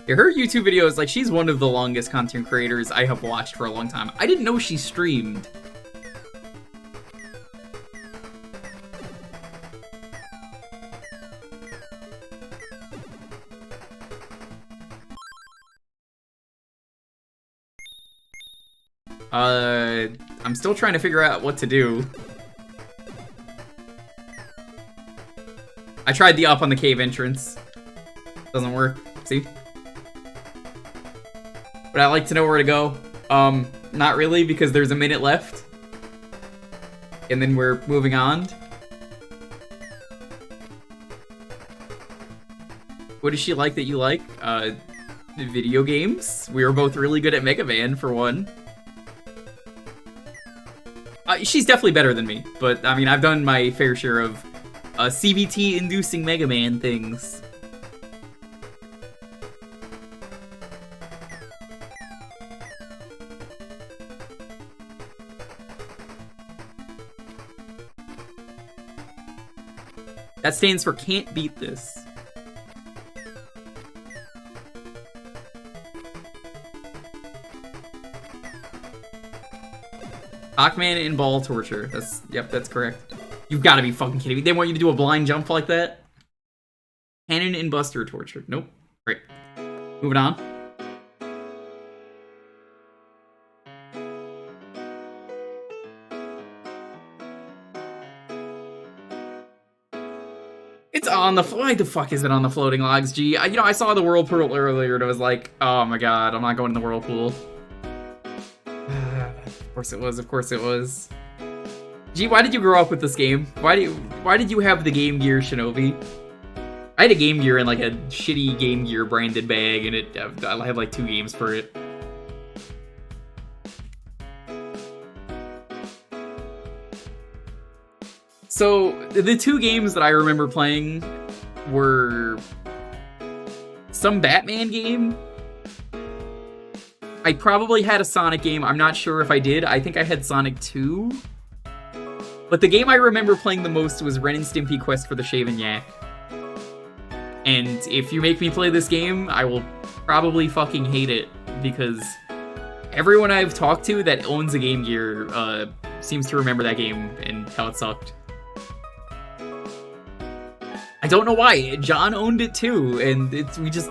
Yeah, her YouTube videos, like, she's one of the longest content creators I have watched for a long time. I didn't know she streamed. I'm still trying to figure out what to do. I tried the up on the cave entrance. Doesn't work. See? But I like to know where to go. Not really, because there's a minute left. And then we're moving on. What does she like that you like? Video games. We were both really good at Mega Man, for one. She's definitely better than me, but I mean, I've done my fair share of CBT-inducing Mega Man things. That stands for can't beat this. Hawkman and ball torture. Yep, that's correct. You've got to be fucking kidding me. They want you to do a blind jump like that? Cannon and Buster torture. Nope. Great. Moving on. It's on the... Why the fuck is it on the floating logs, G? You know, I saw the whirlpool earlier and I was like, oh my god, I'm not going in the whirlpool. Of course it was, of course it was. Gee, why did you grow up with this game? Why did you have the Game Gear Shinobi? I had a Game Gear in like a shitty Game Gear branded bag, and I had like 2 games for it. So, the 2 games that I remember playing were some Batman game. I probably had a Sonic game. I'm not sure if I did. I think I had Sonic 2. But the game I remember playing the most was Ren and Stimpy Quest for the Shaven Yak. And if you make me play this game, I will probably fucking hate it, because everyone I've talked to that owns a Game Gear seems to remember that game and how it sucked. I don't know why. John owned it too, and we just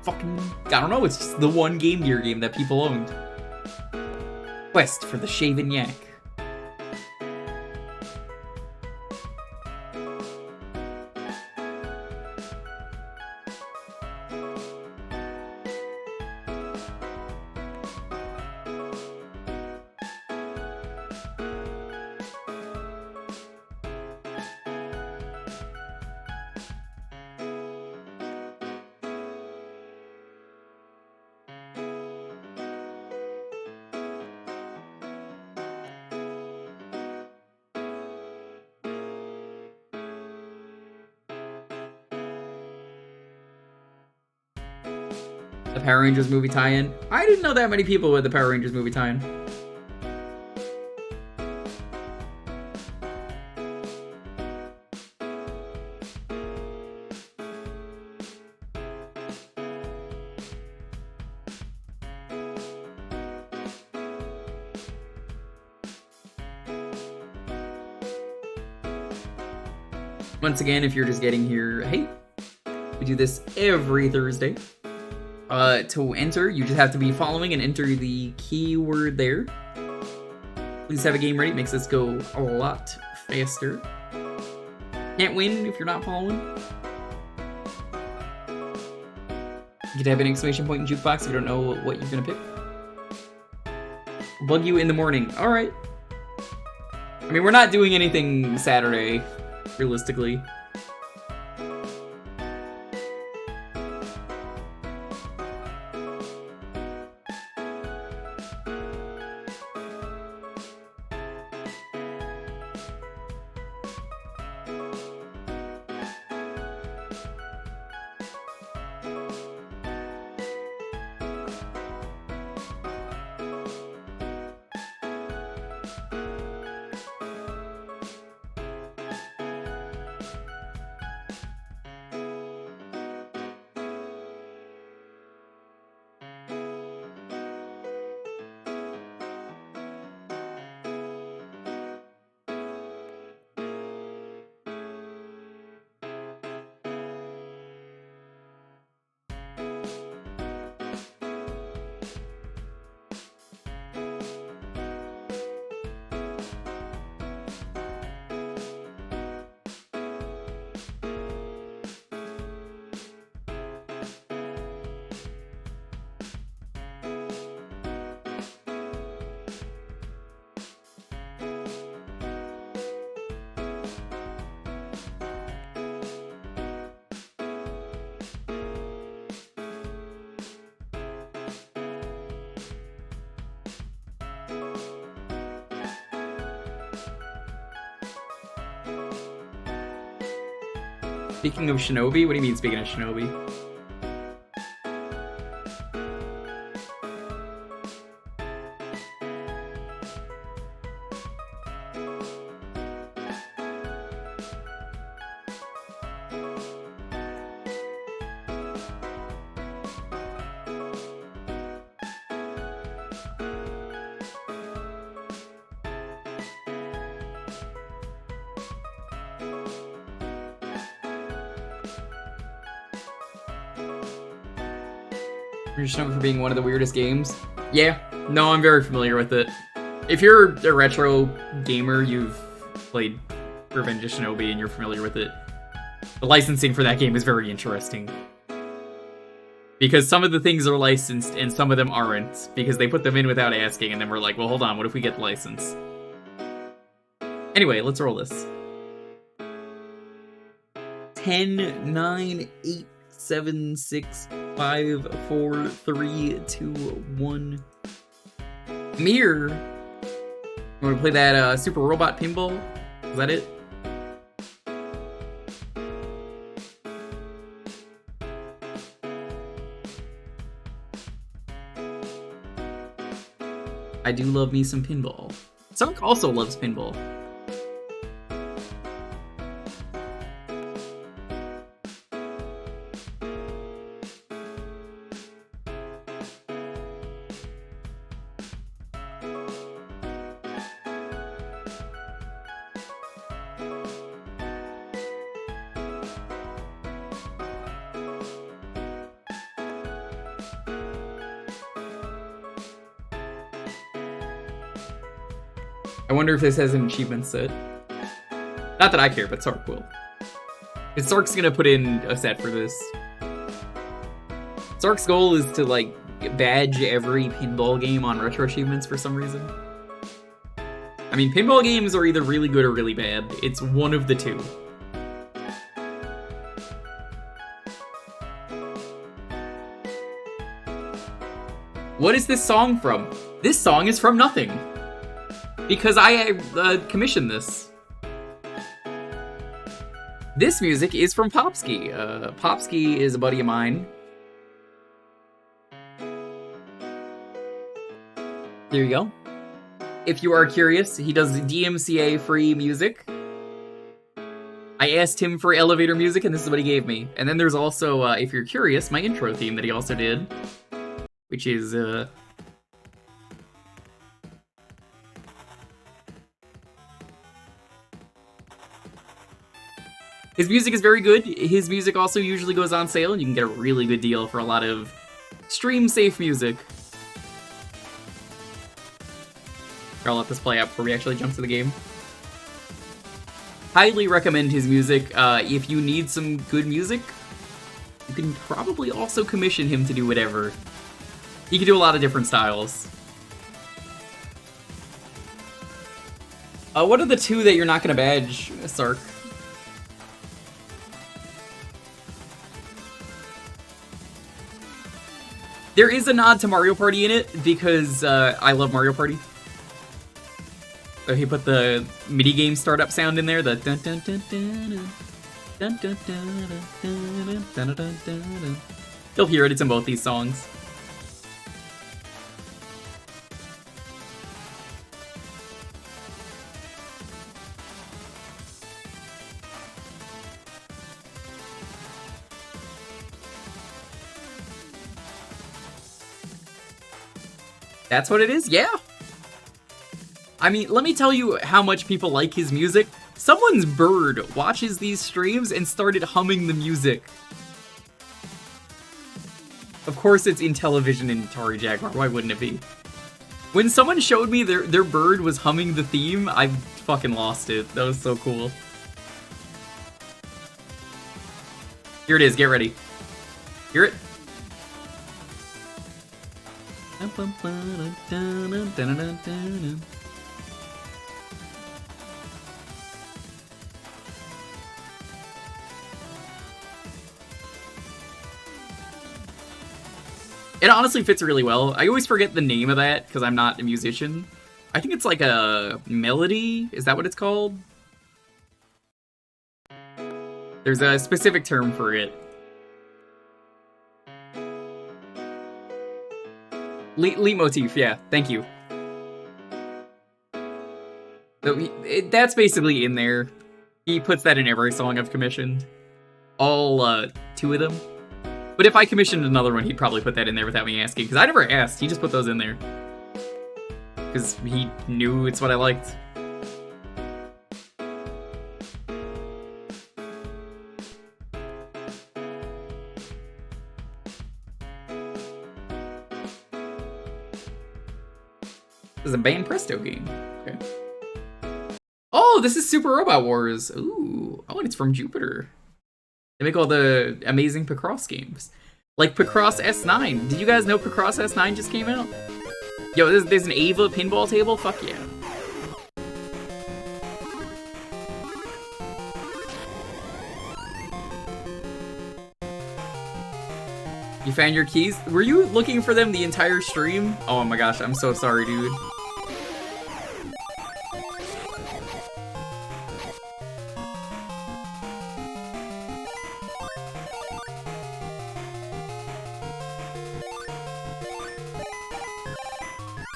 fucking, I don't know, it's just the one Game Gear game that people owned. Quest for the Shaven Yak. The Power Rangers movie tie-in. I didn't know that many people with the Power Rangers movie tie-in. Once again, if you're just getting here, hey, we do this every Thursday. To enter, you just have to be following and enter the keyword there. Please have a game ready. It makes this go a lot faster. Can't win if you're not following. You could have an exclamation point in Jewkbox if you don't know what you're gonna pick. Bug you in the morning. Alright. I mean, we're not doing anything Saturday, realistically. Speaking of Shinobi? What do you mean, speaking of Shinobi? You're just known for being one of the weirdest games? Yeah, no, I'm very familiar with it. If you're a retro gamer, you've played Revenge of Shinobi and you're familiar with it. The licensing for that game is very interesting. Because some of the things are licensed and some of them aren't. Because they put them in without asking and then we're like, well, hold on, what if we get the license? Anyway, let's roll this. 10, 9, 8, 7, 6, 5, 4, 3, 2, 1. Mirror. You want to play that Super Robot Pinball? Is that it? I do love me some pinball. Sonic also loves pinball. I wonder if this has an achievement set. Not that I care, but Sark will. Because Sark's gonna put in a set for this. Sark's goal is to, like, badge every pinball game on retro achievements for some reason. I mean, pinball games are either really good or really bad. It's one of the two. What is this song from? This song is from nothing. Because I commissioned this. This music is from Popsky. Popsky is a buddy of mine. There you go. If you are curious, he does DMCA-free music. I asked him for elevator music, and this is what he gave me. And then there's also, if you're curious, my intro theme that he also did. Which is, his music is very good. His music also usually goes on sale, and you can get a really good deal for a lot of stream-safe music. Here, I'll let this play out before we actually jump to the game. highly recommend his music. If you need some good music, you can probably also commission him to do whatever. He can do a lot of different styles. What are the two that you're not gonna badge, Sark? There is a nod to Mario Party in it because I love Mario Party. So he put the minigame startup sound in there, the dun dun dun dun dun dun dun dun dun dun dun dun. You'll hear it, it's in both these songs. That's what it is? Yeah. I mean, let me tell you how much people like his music. Someone's bird watches these streams and started humming the music. Of course it's Intellivision and Atari Jaguar, why wouldn't it be? When someone showed me their bird was humming the theme, I fucking lost it. That was so cool. Here it is, get ready. Hear it? It honestly fits really well. I always forget the name of that because I'm not a musician. I think it's like a melody. Is that what it's called? There's a specific term for it. Leitmotif, yeah, thank you. So that's basically in there. He puts that in every song I've commissioned. All 2 of them. But if I commissioned another one, he'd probably put that in there without me asking, because I never asked, he just put those in there. Because he knew it's what I liked. This is a Band Presto game. Okay. Oh, this is Super Robot Wars. Ooh. Oh, and it's from Jupiter. They make all the amazing Picross games. Like Picross S9. Did you guys know Picross S9 just came out? Yo, there's an Ava pinball table? Fuck yeah. You found your keys? Were you looking for them the entire stream? Oh my gosh, I'm so sorry, dude.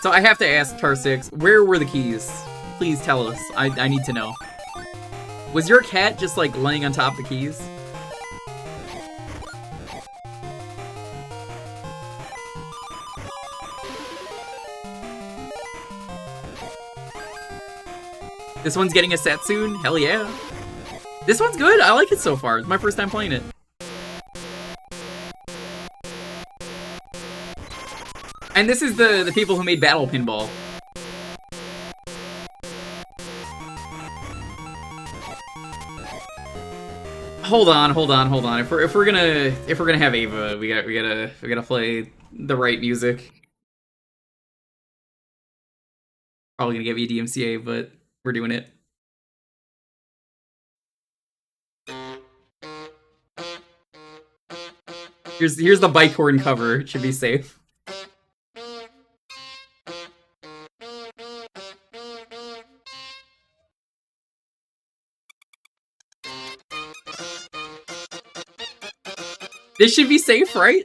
So I have to ask Tar6, where were the keys? Please tell us. I need to know. Was your cat just like laying on top of the keys? This one's getting a set soon? Hell yeah. This one's good. I like it so far. It's my first time playing it. And this is the people who made Battle Pinball. Hold on. If we're gonna have Ava, we gotta play the right music. Probably gonna give you DMCA, but we're doing it. Here's the bike horn cover. It should be safe. This should be safe, right?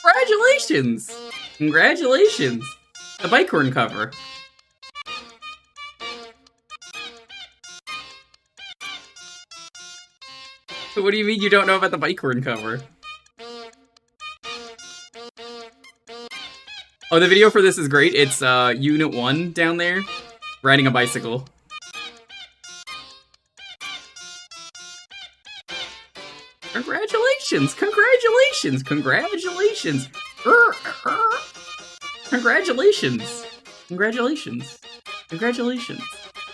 Congratulations! Congratulations! The bike horn cover. What do you mean you don't know about the bike horn cover? Oh, the video for this is great. It's Unit 1 down there, riding a bicycle. Congratulations! Congratulations! Congratulations! Congratulations! Congratulations. Congratulations.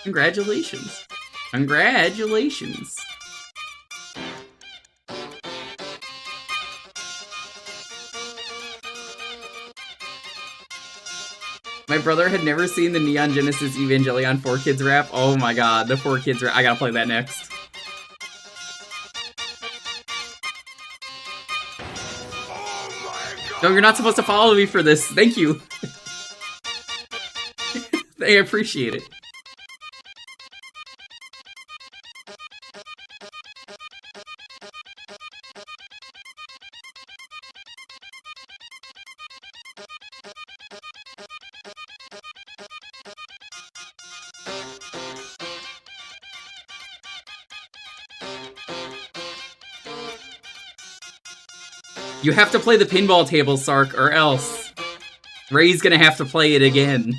Congratulations. Congratulations. My brother had never seen the Neon Genesis Evangelion 4Kids rap. Oh my god, the 4Kids rap. I gotta play that next. No, you're not supposed to follow me for this. Thank you. I appreciate it. You have to play the pinball table, Sark, or else Ray's gonna have to play it again.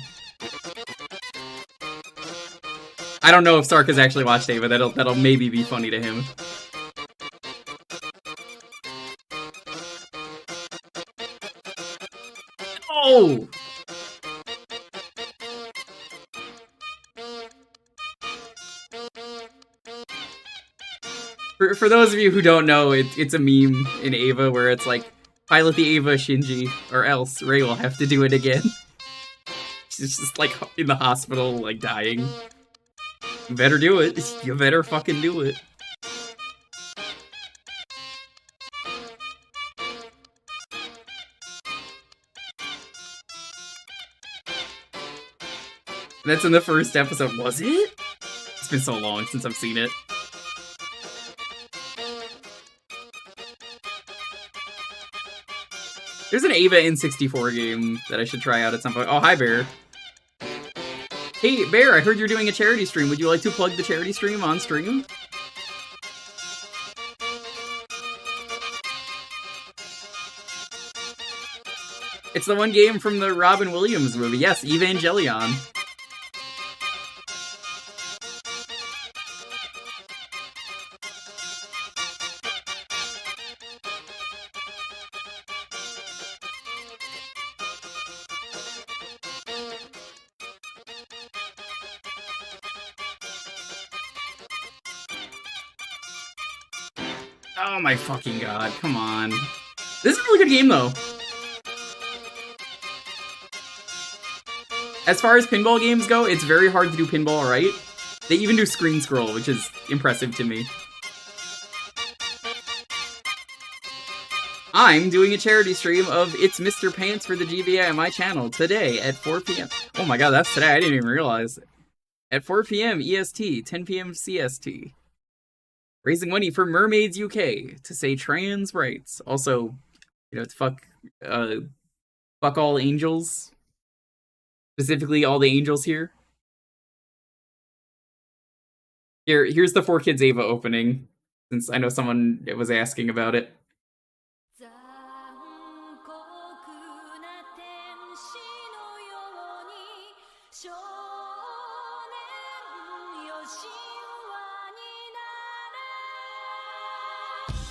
I don't know if Sark has actually watched Ava. That'll maybe be funny to him. Oh! For those of you who don't know, it's a meme in Ava where it's like, pilot the Ava, Shinji, or else Ray will have to do it again. She's just like in the hospital, like dying. You better do it. You better fucking do it. That's in the first episode, was it? It's been so long since I've seen it. There's an Ava N64 game that I should try out at some point. Oh, hi, Bear. Hey, Bear, I heard you're doing a charity stream. Would you like to plug the charity stream on stream? It's the one game from the Robin Williams movie. Yes, Evangelion. Oh my fucking god, come on. This is a really good game, though. As far as pinball games go, it's very hard to do pinball right. They even do screen scroll, which is impressive to me. I'm doing a charity stream of It's Mr. Pants for the GBA on my channel today at 4 p.m. Oh my god, that's today, I didn't even realize. At 4 p.m. EST, 10 p.m. CST. Raising money for Mermaids UK to say trans rights. Also, you know, it's fuck all angels. Specifically, all the angels here. Here's the 4Kids Ava opening, since I know someone was asking about it.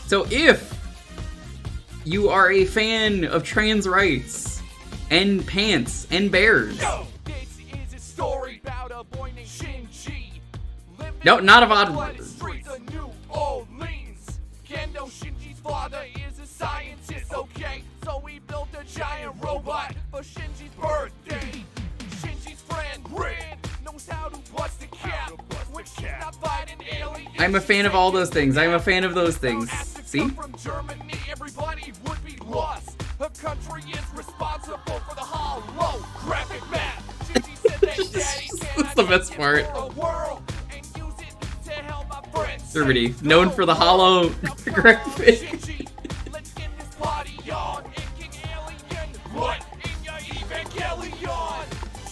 So if you are a fan of trans rights and pants and bears, no, not of odd. Shinji's father is a scientist, okay? So we built a giant robot for Shinji's birthday. Shinji's friend Rin knows how to bust a cap, which cannot fight an alien. I'm a fan of all those things. I'm a fan of those things. See? From Germany, everybody would be lost. Her country is responsible for the holographic map. Shinji said that daddy That's the best part. Everybody, known for the holographic. Let's get this party on. King Alien, what in your Evangelion?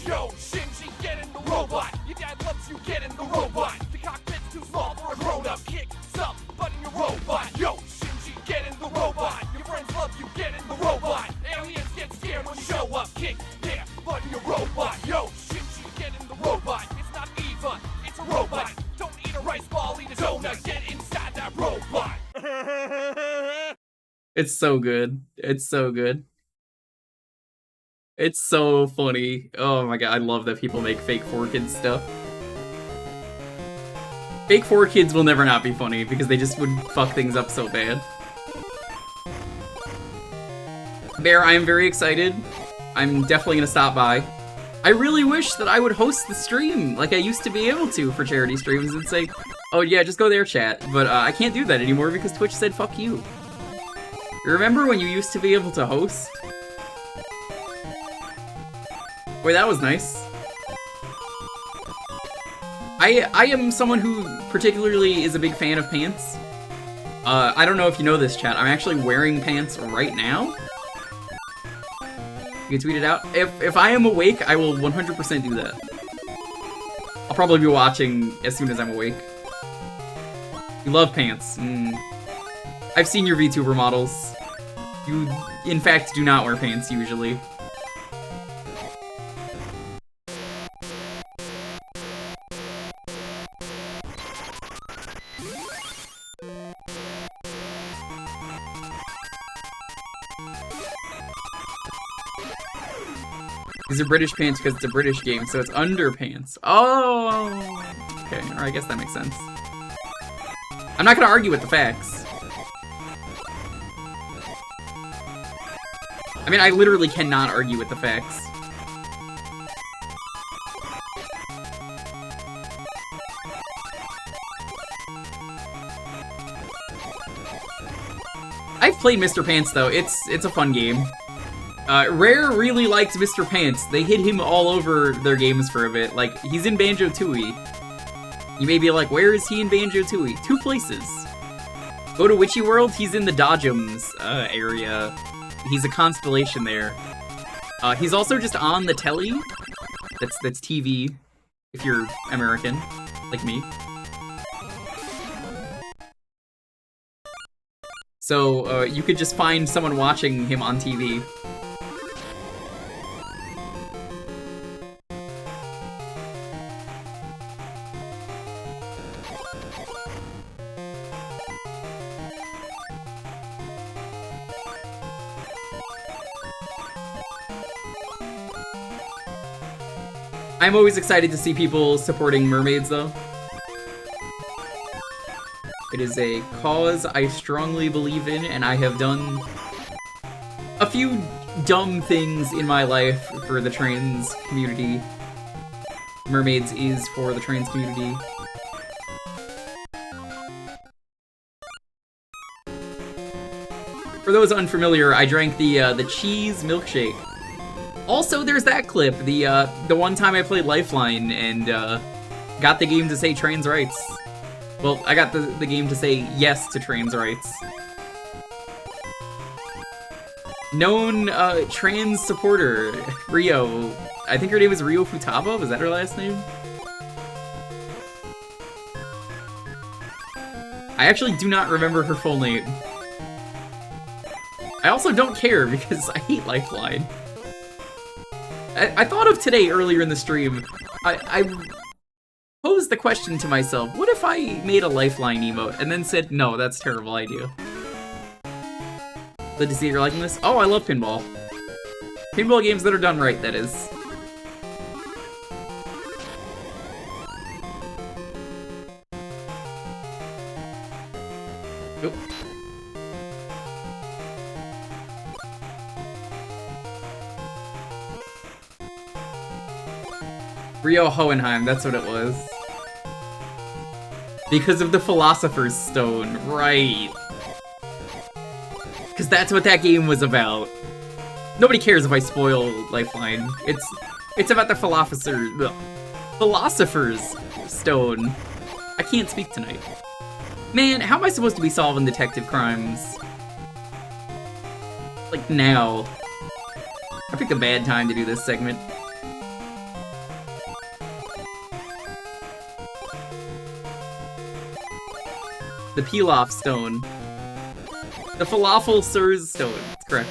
Yo, Shinji, get in the robot. Your dad loves you, get in the robot. The cockpit's too small for a grown-up. Kick some butt in your robot. Yo, Shinji, get in the robot. Your friends love you, get in the robot. Aliens get scared when you show up. Kick their butt in your robot. Yo, Shinji, get in the robot. It's not Eva, it's a robot. Don't eat a rice ball, eat a donut. Get inside that robot. It's so good. It's so good. It's so funny. Oh my god, I love that people make fake 4Kids stuff. Fake 4Kids will never not be funny because they just would fuck things up so bad. Bear, I am very excited. I'm definitely gonna stop by. I really wish that I would host the stream like I used to be able to for charity streams and say, oh yeah, just go there, chat. But I can't do that anymore because Twitch said fuck you. Remember when you used to be able to host? Boy, that was nice. I am someone who particularly is a big fan of pants. I don't know if you know this, chat. I'm actually wearing pants right now. You can tweet it out. If I am awake, I will 100% do that. I'll probably be watching as soon as I'm awake. You love pants. I've seen your VTuber models. You, in fact, do not wear pants usually. These are British pants because it's a British game, so it's underpants. Oh! Okay, or I guess that makes sense. I'm not gonna argue with the facts. I mean, I literally cannot argue with the facts. I've played Mr. Pants, though. It's a fun game. Rare really liked Mr. Pants. They hid him all over their games for a bit. Like, he's in Banjo-Tooie. You may be like, where is he in Banjo-Tooie? 2 places. Go to Witchy World, he's in the Dodgems area. He's a constellation there. He's also just on the telly. That's TV, if you're American, like me. So, you could just find someone watching him on TV. I'm always excited to see people supporting mermaids, though. It is a cause I strongly believe in, and I have done a few dumb things in my life for the trans community. Mermaids is for the trans community. For those unfamiliar, I drank the cheese milkshake. Also, there's that clip, the one time I played Lifeline and got the game to say trans rights. Well, I got the game to say yes to trans rights. Known trans supporter, Rio. I think her name is Rio Futaba, was that her last name? I actually do not remember her full name. I also don't care because I hate Lifeline. I thought of today earlier in the stream. I posed the question to myself, what if I made a Lifeline emote and then said, no, that's a terrible idea. Glad to see you're liking this. Oh, I love pinball. Pinball games that are done right, that is. Oop. Rio Hohenheim, that's what it was. Because of the Philosopher's Stone, right. Because that's what that game was about. Nobody cares if I spoil Lifeline. It's about the Philosopher's Stone. I can't speak tonight. Man, how am I supposed to be solving detective crimes? Like, now. I picked a bad time to do this segment. The Pilaf Stone. The Falafel Sir's Stone. That's correct.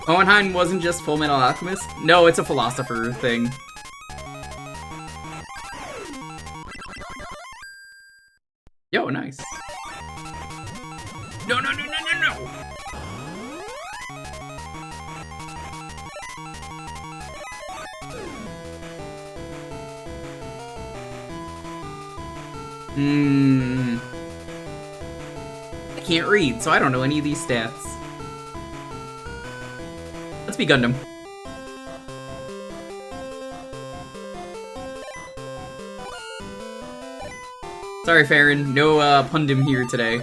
Hohenheim wasn't just Full Metal Alchemist? No, it's a philosopher thing. Yo, nice. No, no, no, no, no, no! I can't read, so I don't know any of these stats. Let's be Gundam. Sorry, Farron. No, Pundam here today.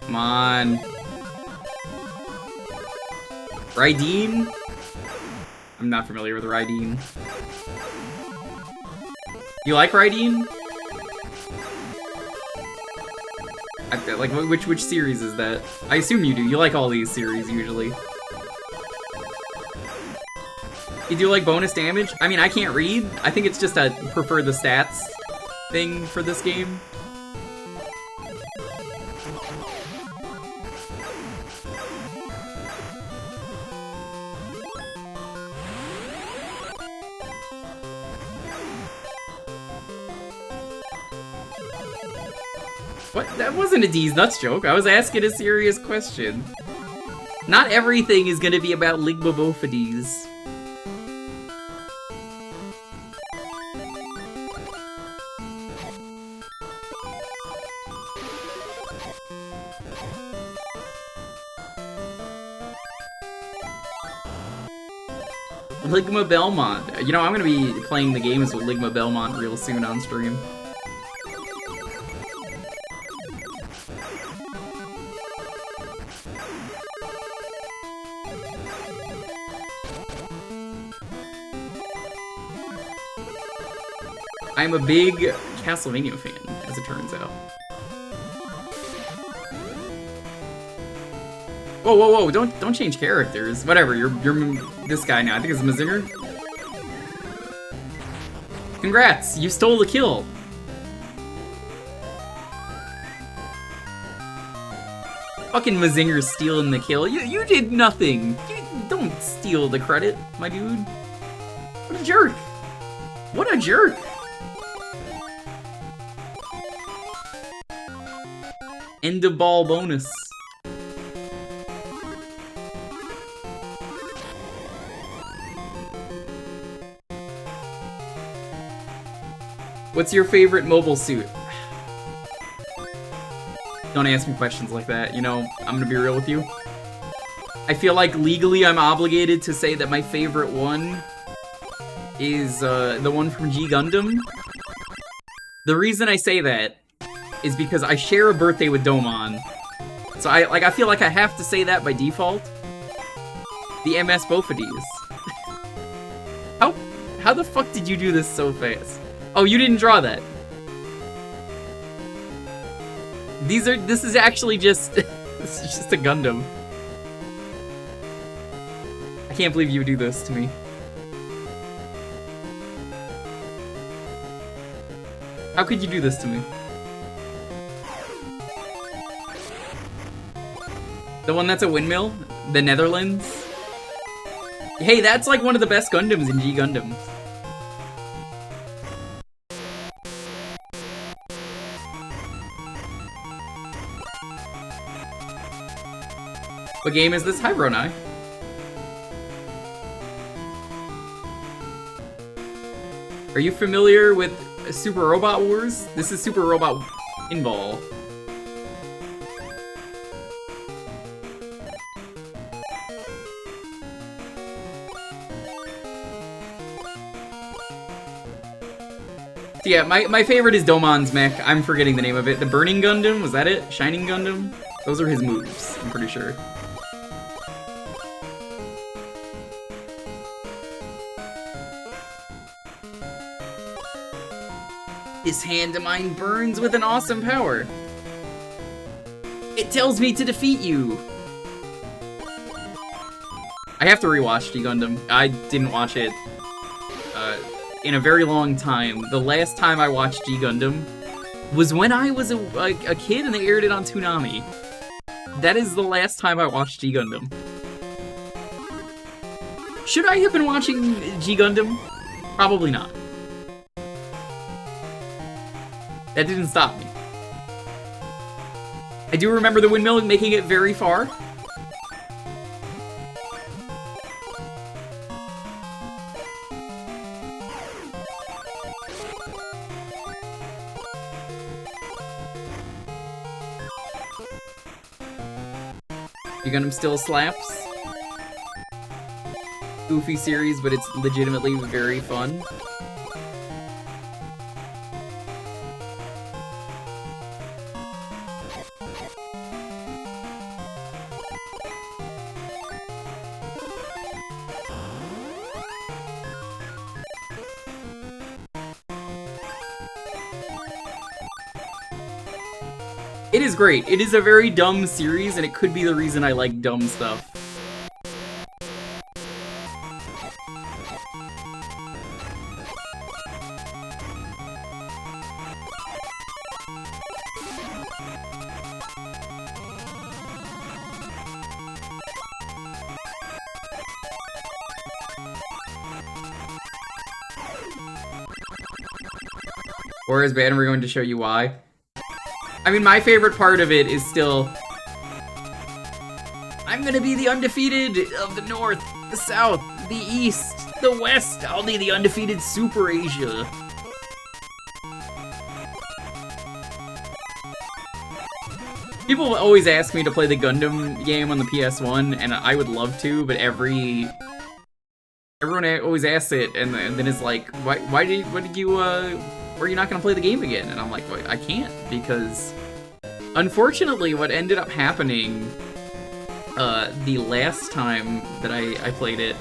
Come on. Raideen? I'm not familiar with Raideen. You like Raideen? Like, which series is that? I assume you do. You like all these series, usually. You do like bonus damage? I mean, I can't read. I think it's just a prefer the stats thing for this game. What? That wasn't a D's Nuts joke. I was asking a serious question. Not everything is gonna be about Ligmabophides. Ligma Belmont. You know, I'm gonna be playing the games with Ligma Belmont real soon on stream. I'm a big Castlevania fan, as it turns out. Whoa, whoa, whoa! Don't change characters. Whatever. You're this guy now. I think it's Mazinger. Congrats! You stole the kill. Fucking Mazinger's stealing the kill. You did nothing. You don't steal the credit, my dude. What a jerk! What a jerk! End of ball bonus. What's your favorite mobile suit? Don't ask me questions like that, you know, I'm gonna be real with you. I feel like legally I'm obligated to say that my favorite one is the one from G Gundam. The reason I say that is because I share a birthday with Domon. So I feel like I have to say that by default. The MS Bophides. How the fuck did you do this so fast? Oh, you didn't draw that. This is actually just this is just a Gundam. I can't believe you would do this to me. How could you do this to me? The one that's a windmill? The Netherlands? Hey, that's like one of the best Gundams in G Gundam. What game is this? Hi, Bronai. Are you familiar with Super Robot Wars? This is Super Robot Pinball. Yeah, my favorite is Domon's mech. I'm forgetting the name of it. The Burning Gundam, was that it? Shining Gundam? Those are his moves, I'm pretty sure. This hand of mine burns with an awesome power. It tells me to defeat you. I have to rewatch G-Gundam. I didn't watch it in a very long time. The last time I watched G-Gundam was when I was a kid and they aired it on Toonami. That is the last time I watched G-Gundam. Should I have been watching G-Gundam? Probably not. That didn't stop me. I do remember the windmill making it very far. Gundam still slaps. Goofy series, but it's legitimately very fun. It is great. It is a very dumb series, and it could be the reason I like dumb stuff. Or is bad, and we're going to show you why. I mean, my favorite part of it is still... I'm gonna be the undefeated of the North, the South, the East, the West. I'll be the undefeated Super Asia. People always ask me to play the Gundam game on the PS1, and I would love to, but everyone always asks it, and then it's like, why did you, are you not gonna play the game again? And I'm like, well, I can't, because unfortunately what ended up happening the last time that I played it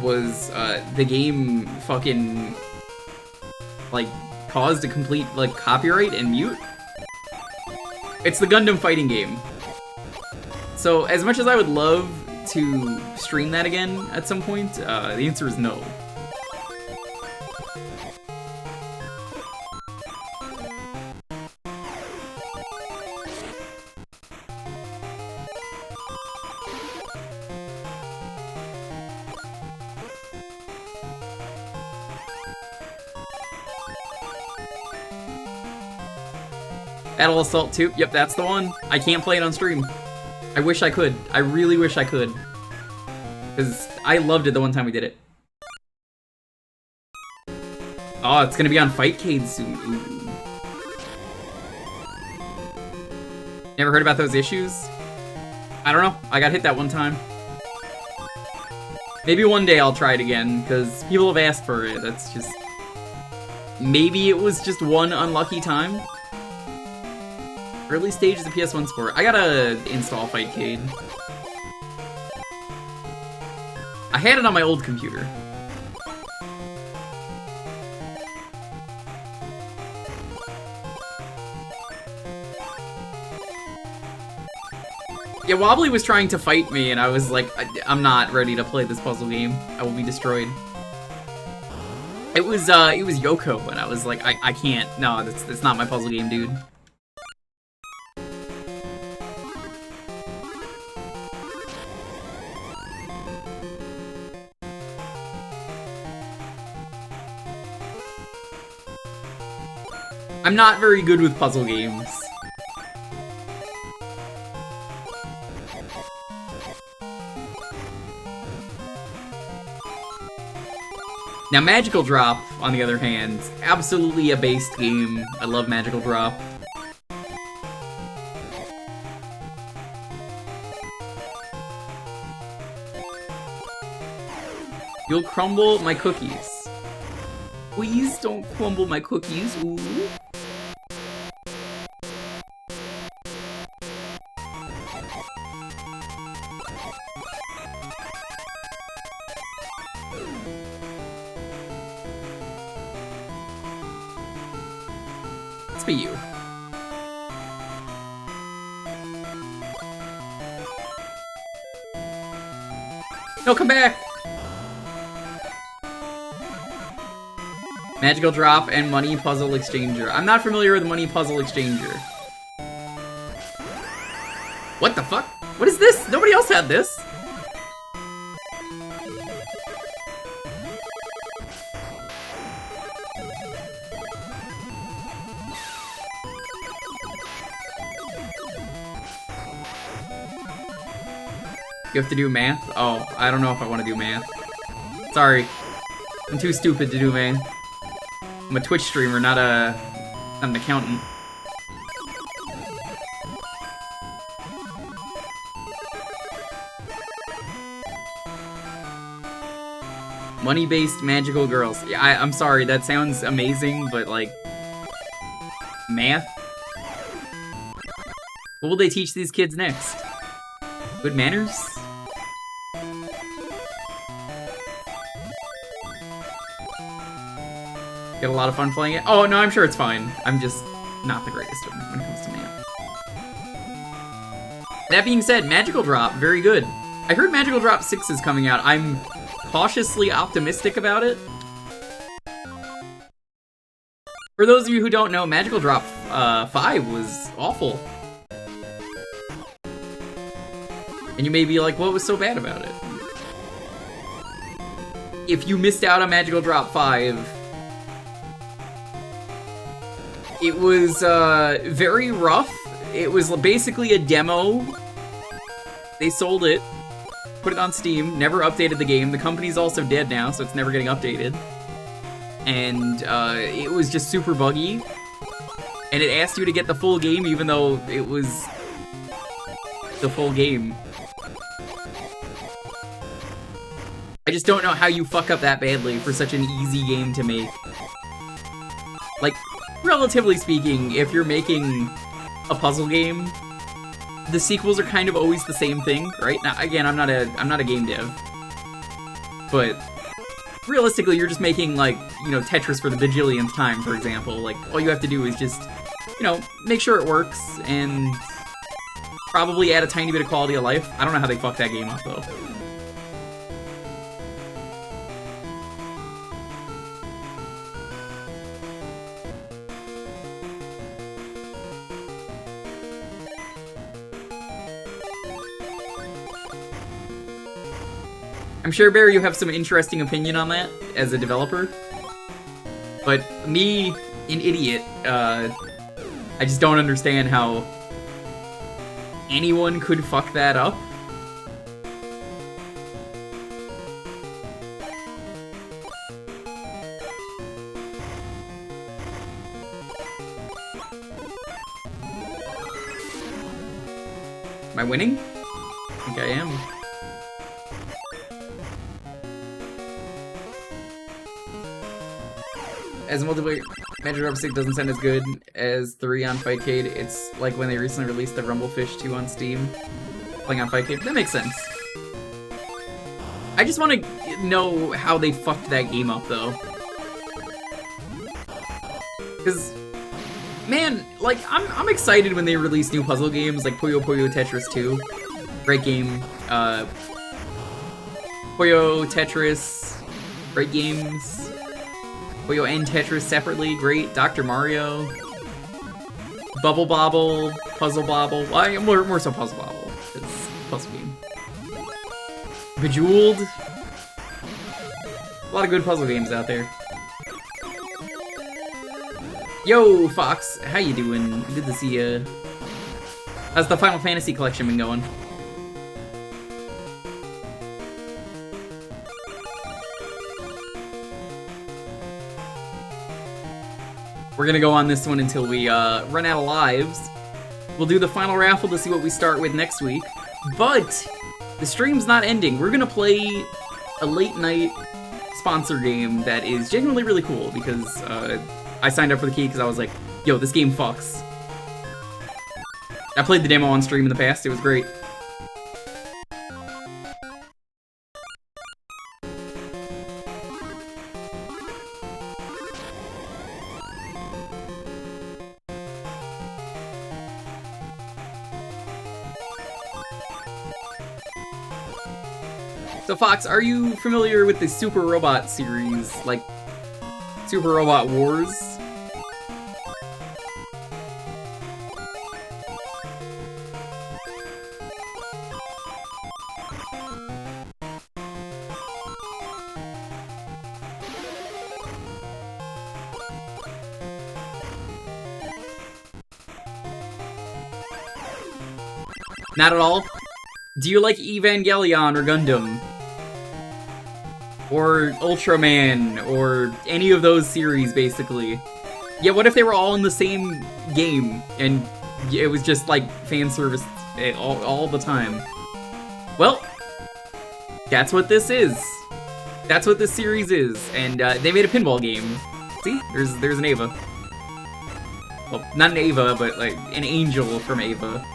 was the game fucking like caused a complete like copyright and mute. It's the Gundam fighting game. So as much as I would love to stream that again at some point, the answer is no. Battle Assault 2, yep, that's the one. I can't play it on stream. I wish I could. I really wish I could. Because I loved it the one time we did it. Oh, it's gonna be on Fightcade soon. Ooh. Never heard about those issues? I don't know. I got hit that one time. Maybe one day I'll try it again, because people have asked for it. That's just... Maybe it was just one unlucky time? Early stages of PS1 support. I gotta install Fightcade. I had it on my old computer. Yeah, Wobbly was trying to fight me, and I was like, I'm not ready to play this puzzle game. I will be destroyed. It was Yoko, and I was like, I can't. No, that's not my puzzle game, dude. I'm not very good with puzzle games. Now, Magical Drop, on the other hand, absolutely a based game. I love Magical Drop. You'll crumble my cookies. Please don't crumble my cookies. Ooh. Let's be you. No, come back! Magical Drop and Money Puzzle Exchanger. I'm not familiar with Money Puzzle Exchanger. What the fuck? What is this? Nobody else had this. You have to do math? Oh, I don't know if I want to do math. Sorry. I'm too stupid to do math. I'm a Twitch streamer, not an accountant. Money-based magical girls. Yeah, I'm sorry, that sounds amazing, but like... math? What will they teach these kids next? Good manners? Get a lot of fun playing it? Oh, no, I'm sure it's fine. I'm just not the greatest when it comes to math. That being said, Magical Drop, very good. I heard Magical Drop 6 is coming out. I'm cautiously optimistic about it. For those of you who don't know, Magical Drop 5 was awful. And you may be like, what was so bad about it? If you missed out on Magical Drop 5, it was very rough. It was basically a demo. They sold it, put it on Steam, never updated the game. The company's also dead now, so it's never getting updated. And it was just super buggy. And it asked you to get the full game even though it was the full game. I just don't know how you fuck up that badly for such an easy game to make. Like, relatively speaking, if you're making a puzzle game, the sequels are kind of always the same thing, right? Now, again, I'm not a game dev, but realistically, you're just making, like, you know, Tetris for the bajillionth time, for example. Like, all you have to do is just, you know, make sure it works and probably add a tiny bit of quality of life. I don't know how they fucked that game up, though. I'm sure, Barry, you have some interesting opinion on that as a developer. But me, an idiot, I just don't understand how anyone could fuck that up. Am I winning? I think I am. As multiplayer, Magic Drop 6 doesn't sound as good as 3 on Fightcade. It's like when they recently released the Rumblefish 2 on Steam, playing on Fightcade. That makes sense. I just want to know how they fucked that game up, though. Because, man, like, I'm excited when they release new puzzle games, like Puyo Puyo Tetris 2. Great game. Puyo Tetris, great games. Puyo and Tetris separately, great. Dr. Mario. Bubble Bobble, Puzzle Bobble. Well, more so Puzzle Bobble. It's a puzzle game. Bejeweled. A lot of good puzzle games out there. Yo, Fox, how you doing? Good to see ya. How's the Final Fantasy collection been going? We're gonna go on this one until we run out of lives. We'll do the final raffle to see what we start with next week. But the stream's not ending. We're gonna play a late night sponsor game that is genuinely really cool because I signed up for the key because I was like, yo, this game fucks. I played the demo on stream in the past, it was great. So Fox, are you familiar with the Super Robot series, like Super Robot Wars? Not at all? Do you like Evangelion or Gundam? Or Ultraman, or any of those series, basically. Yeah, what if they were all in the same game, and it was just, like, fan service all the time? Well, that's what this is. That's what this series is, and they made a pinball game. See? There's an Ava. Well, not an Ava, but, like, an angel from Ava.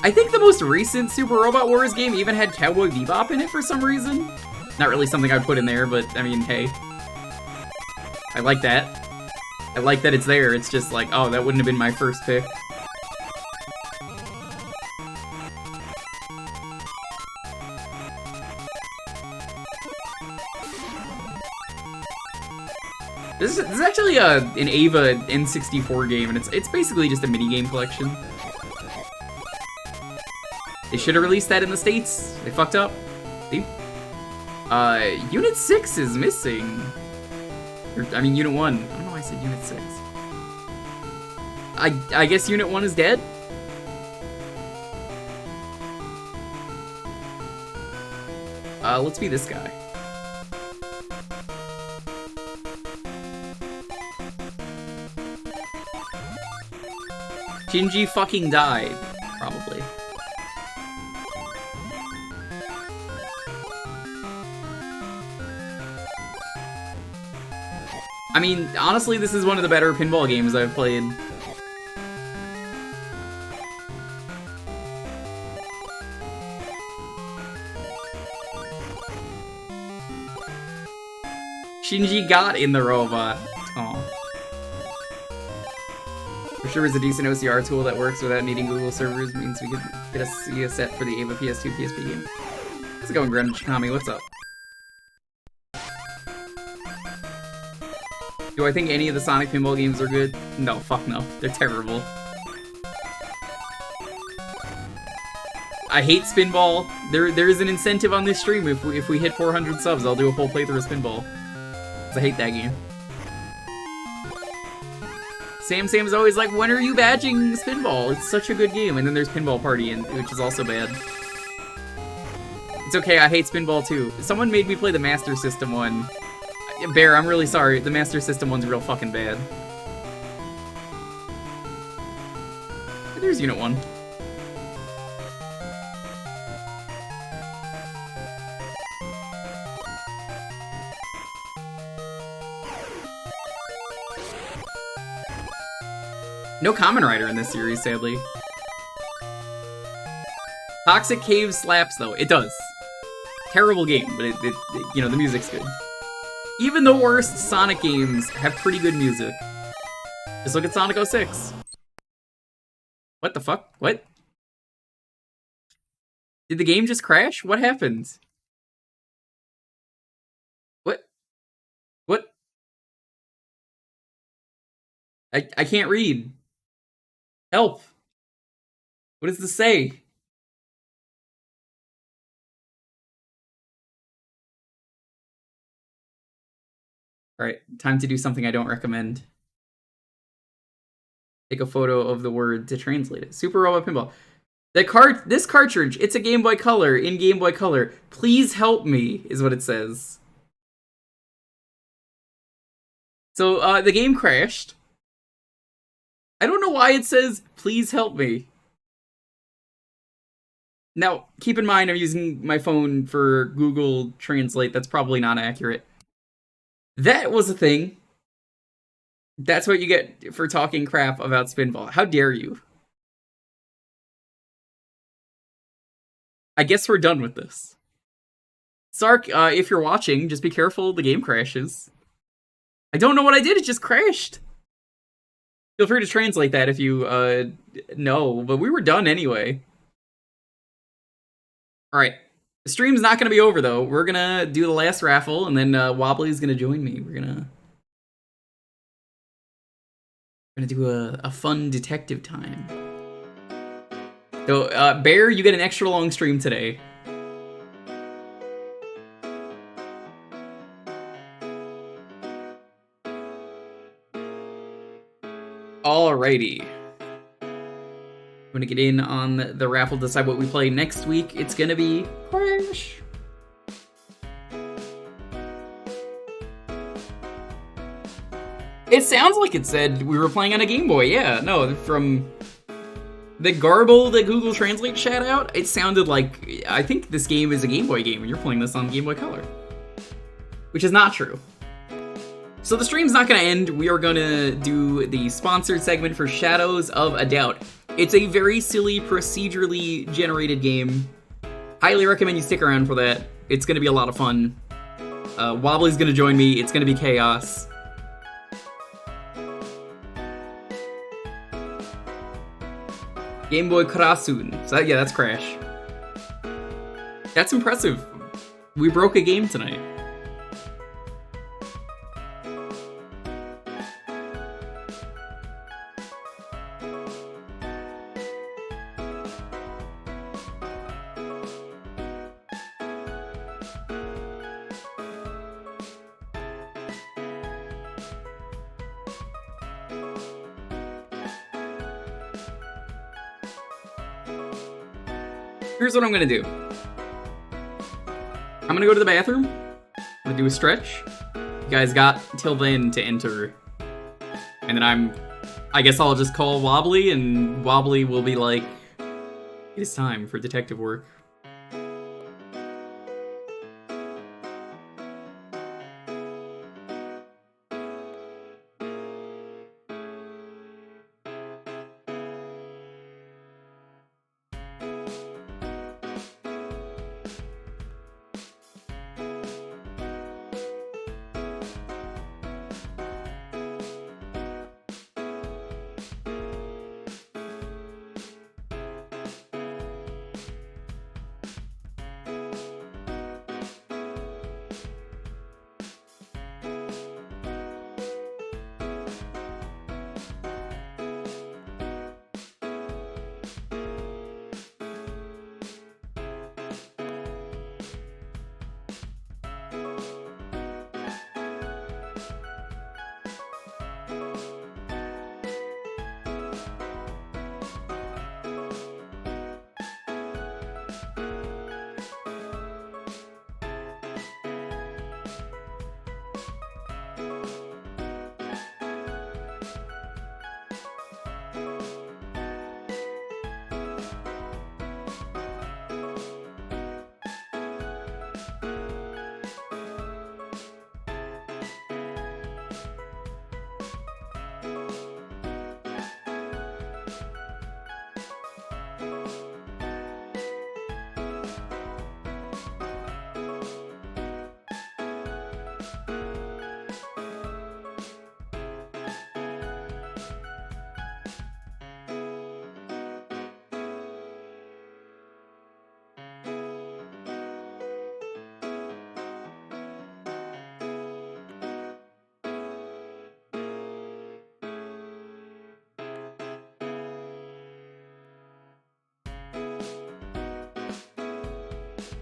I think the most recent Super Robot Wars game even had Cowboy Bebop in it for some reason. Not really something I'd put in there, but I mean, hey. I like that. I like that it's there, it's just like, oh, that wouldn't have been my first pick. This is actually an Ava N64 game, and it's basically just a minigame collection. They should have released that in the States. They fucked up. See? Unit 6 is missing. Or, I mean, Unit 1. I don't know why I said Unit 6. I guess Unit 1 is dead? Let's be this guy. Shinji fucking died, probably. I mean, honestly, this is one of the better pinball games I've played. Shinji got in the robot. Aw. For sure, is a decent OCR tool that works without needing Google servers. Means we could get a set for the Ava PS2 PSP game. How's it going, Grunge Kami? What's up? Do I think any of the Sonic pinball games are good? No, fuck no. They're terrible. I hate Spinball. There is an incentive on this stream. If we hit 400 subs, I'll do a full playthrough of Spinball. 'Cause I hate that game. Sam's always like, when are you badging Spinball? It's such a good game. And then there's Pinball Party, which is also bad. It's okay, I hate Spinball too. Someone made me play the Master System one. Bear, I'm really sorry. The Master System one's real fucking bad. There's Unit 1. No Kamen Rider in this series, sadly. Toxic Cave slaps, though. It does. Terrible game, but it you know, the music's good. Even the worst Sonic games have pretty good music. Just look at Sonic 06. What the fuck? What? Did the game just crash? What happened? What? What? I can't read. Help. What does this say? Alright, time to do something I don't recommend. Take a photo of the word to translate it. Super Robot Pinball. This cartridge, it's a Game Boy Color in Game Boy Color. Please help me, is what it says. So, the game crashed. I don't know why it says, please help me. Now, keep in mind I'm using my phone for Google Translate. That's probably not accurate. That was a thing. That's what you get for talking crap about Spinball. How dare you? I guess we're done with this. Sark, if you're watching, just be careful the game crashes. I don't know what I did, it just crashed. Feel free to translate that if you know, but we were done anyway. Alright, the stream's not gonna be over though. We're gonna do the last raffle, and then Wobbly's gonna join me. We're gonna do a fun detective time. So, Bear, you get an extra long stream today. Alrighty. I'm gonna get in on the raffle, decide what we play next week. It's gonna be Crash. It sounds like it said we were playing on a Game Boy. Yeah, no, from the garble that Google Translate shat out, it sounded like, I think this game is a Game Boy game and you're playing this on Game Boy Color. Which is not true. So the stream's not gonna end. We are gonna do the sponsored segment for Shadows of a Doubt. It's a very silly, procedurally generated game. Highly recommend you stick around for that. It's gonna be a lot of fun. Wobbly's gonna join me. It's gonna be chaos. Game Boy Krasun. So yeah, that's Crash. That's impressive. We broke a game tonight. Here's what I'm gonna do. I'm gonna go to the bathroom. I'm gonna do a stretch. You guys got till then to enter. And then I guess I'll just call Wobbly, and Wobbly will be like, it is time for detective work.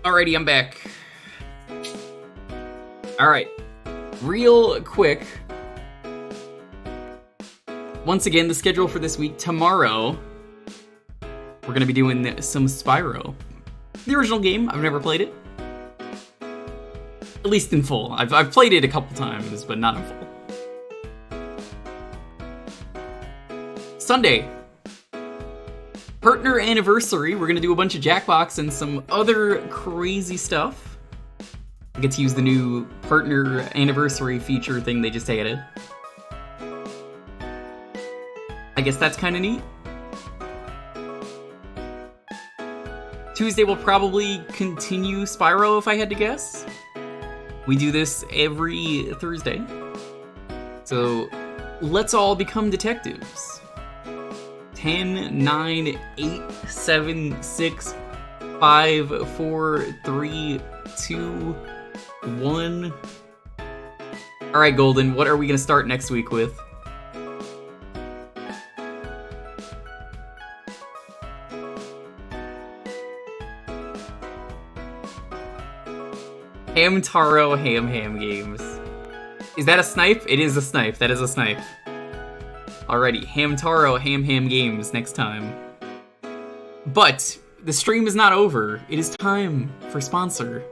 Alrighty, I'm back. Alright. Real quick. Once again, the schedule for this week. Tomorrow, we're going to be doing some Spyro. The original game. I've never played it. At least in full. I've played it a couple times, but not in full. Sunday, partner anniversary. We're gonna do a bunch of Jackbox and some other crazy stuff. I get to use the new partner anniversary feature thing they just added. I guess that's kind of neat. Tuesday will probably continue Spyro if I had to guess. We do this every Thursday. So let's all become detectives. 10, 9, 8, 7, 6, 5, 4, 3, 2, 1. Alright, Golden, what are we going to start next week with? Hamtaro Ham Games. Is that a snipe? It is a snipe. That is a snipe. Alrighty, Hamtaro Ham Games next time. But the stream is not over. It is time for sponsor.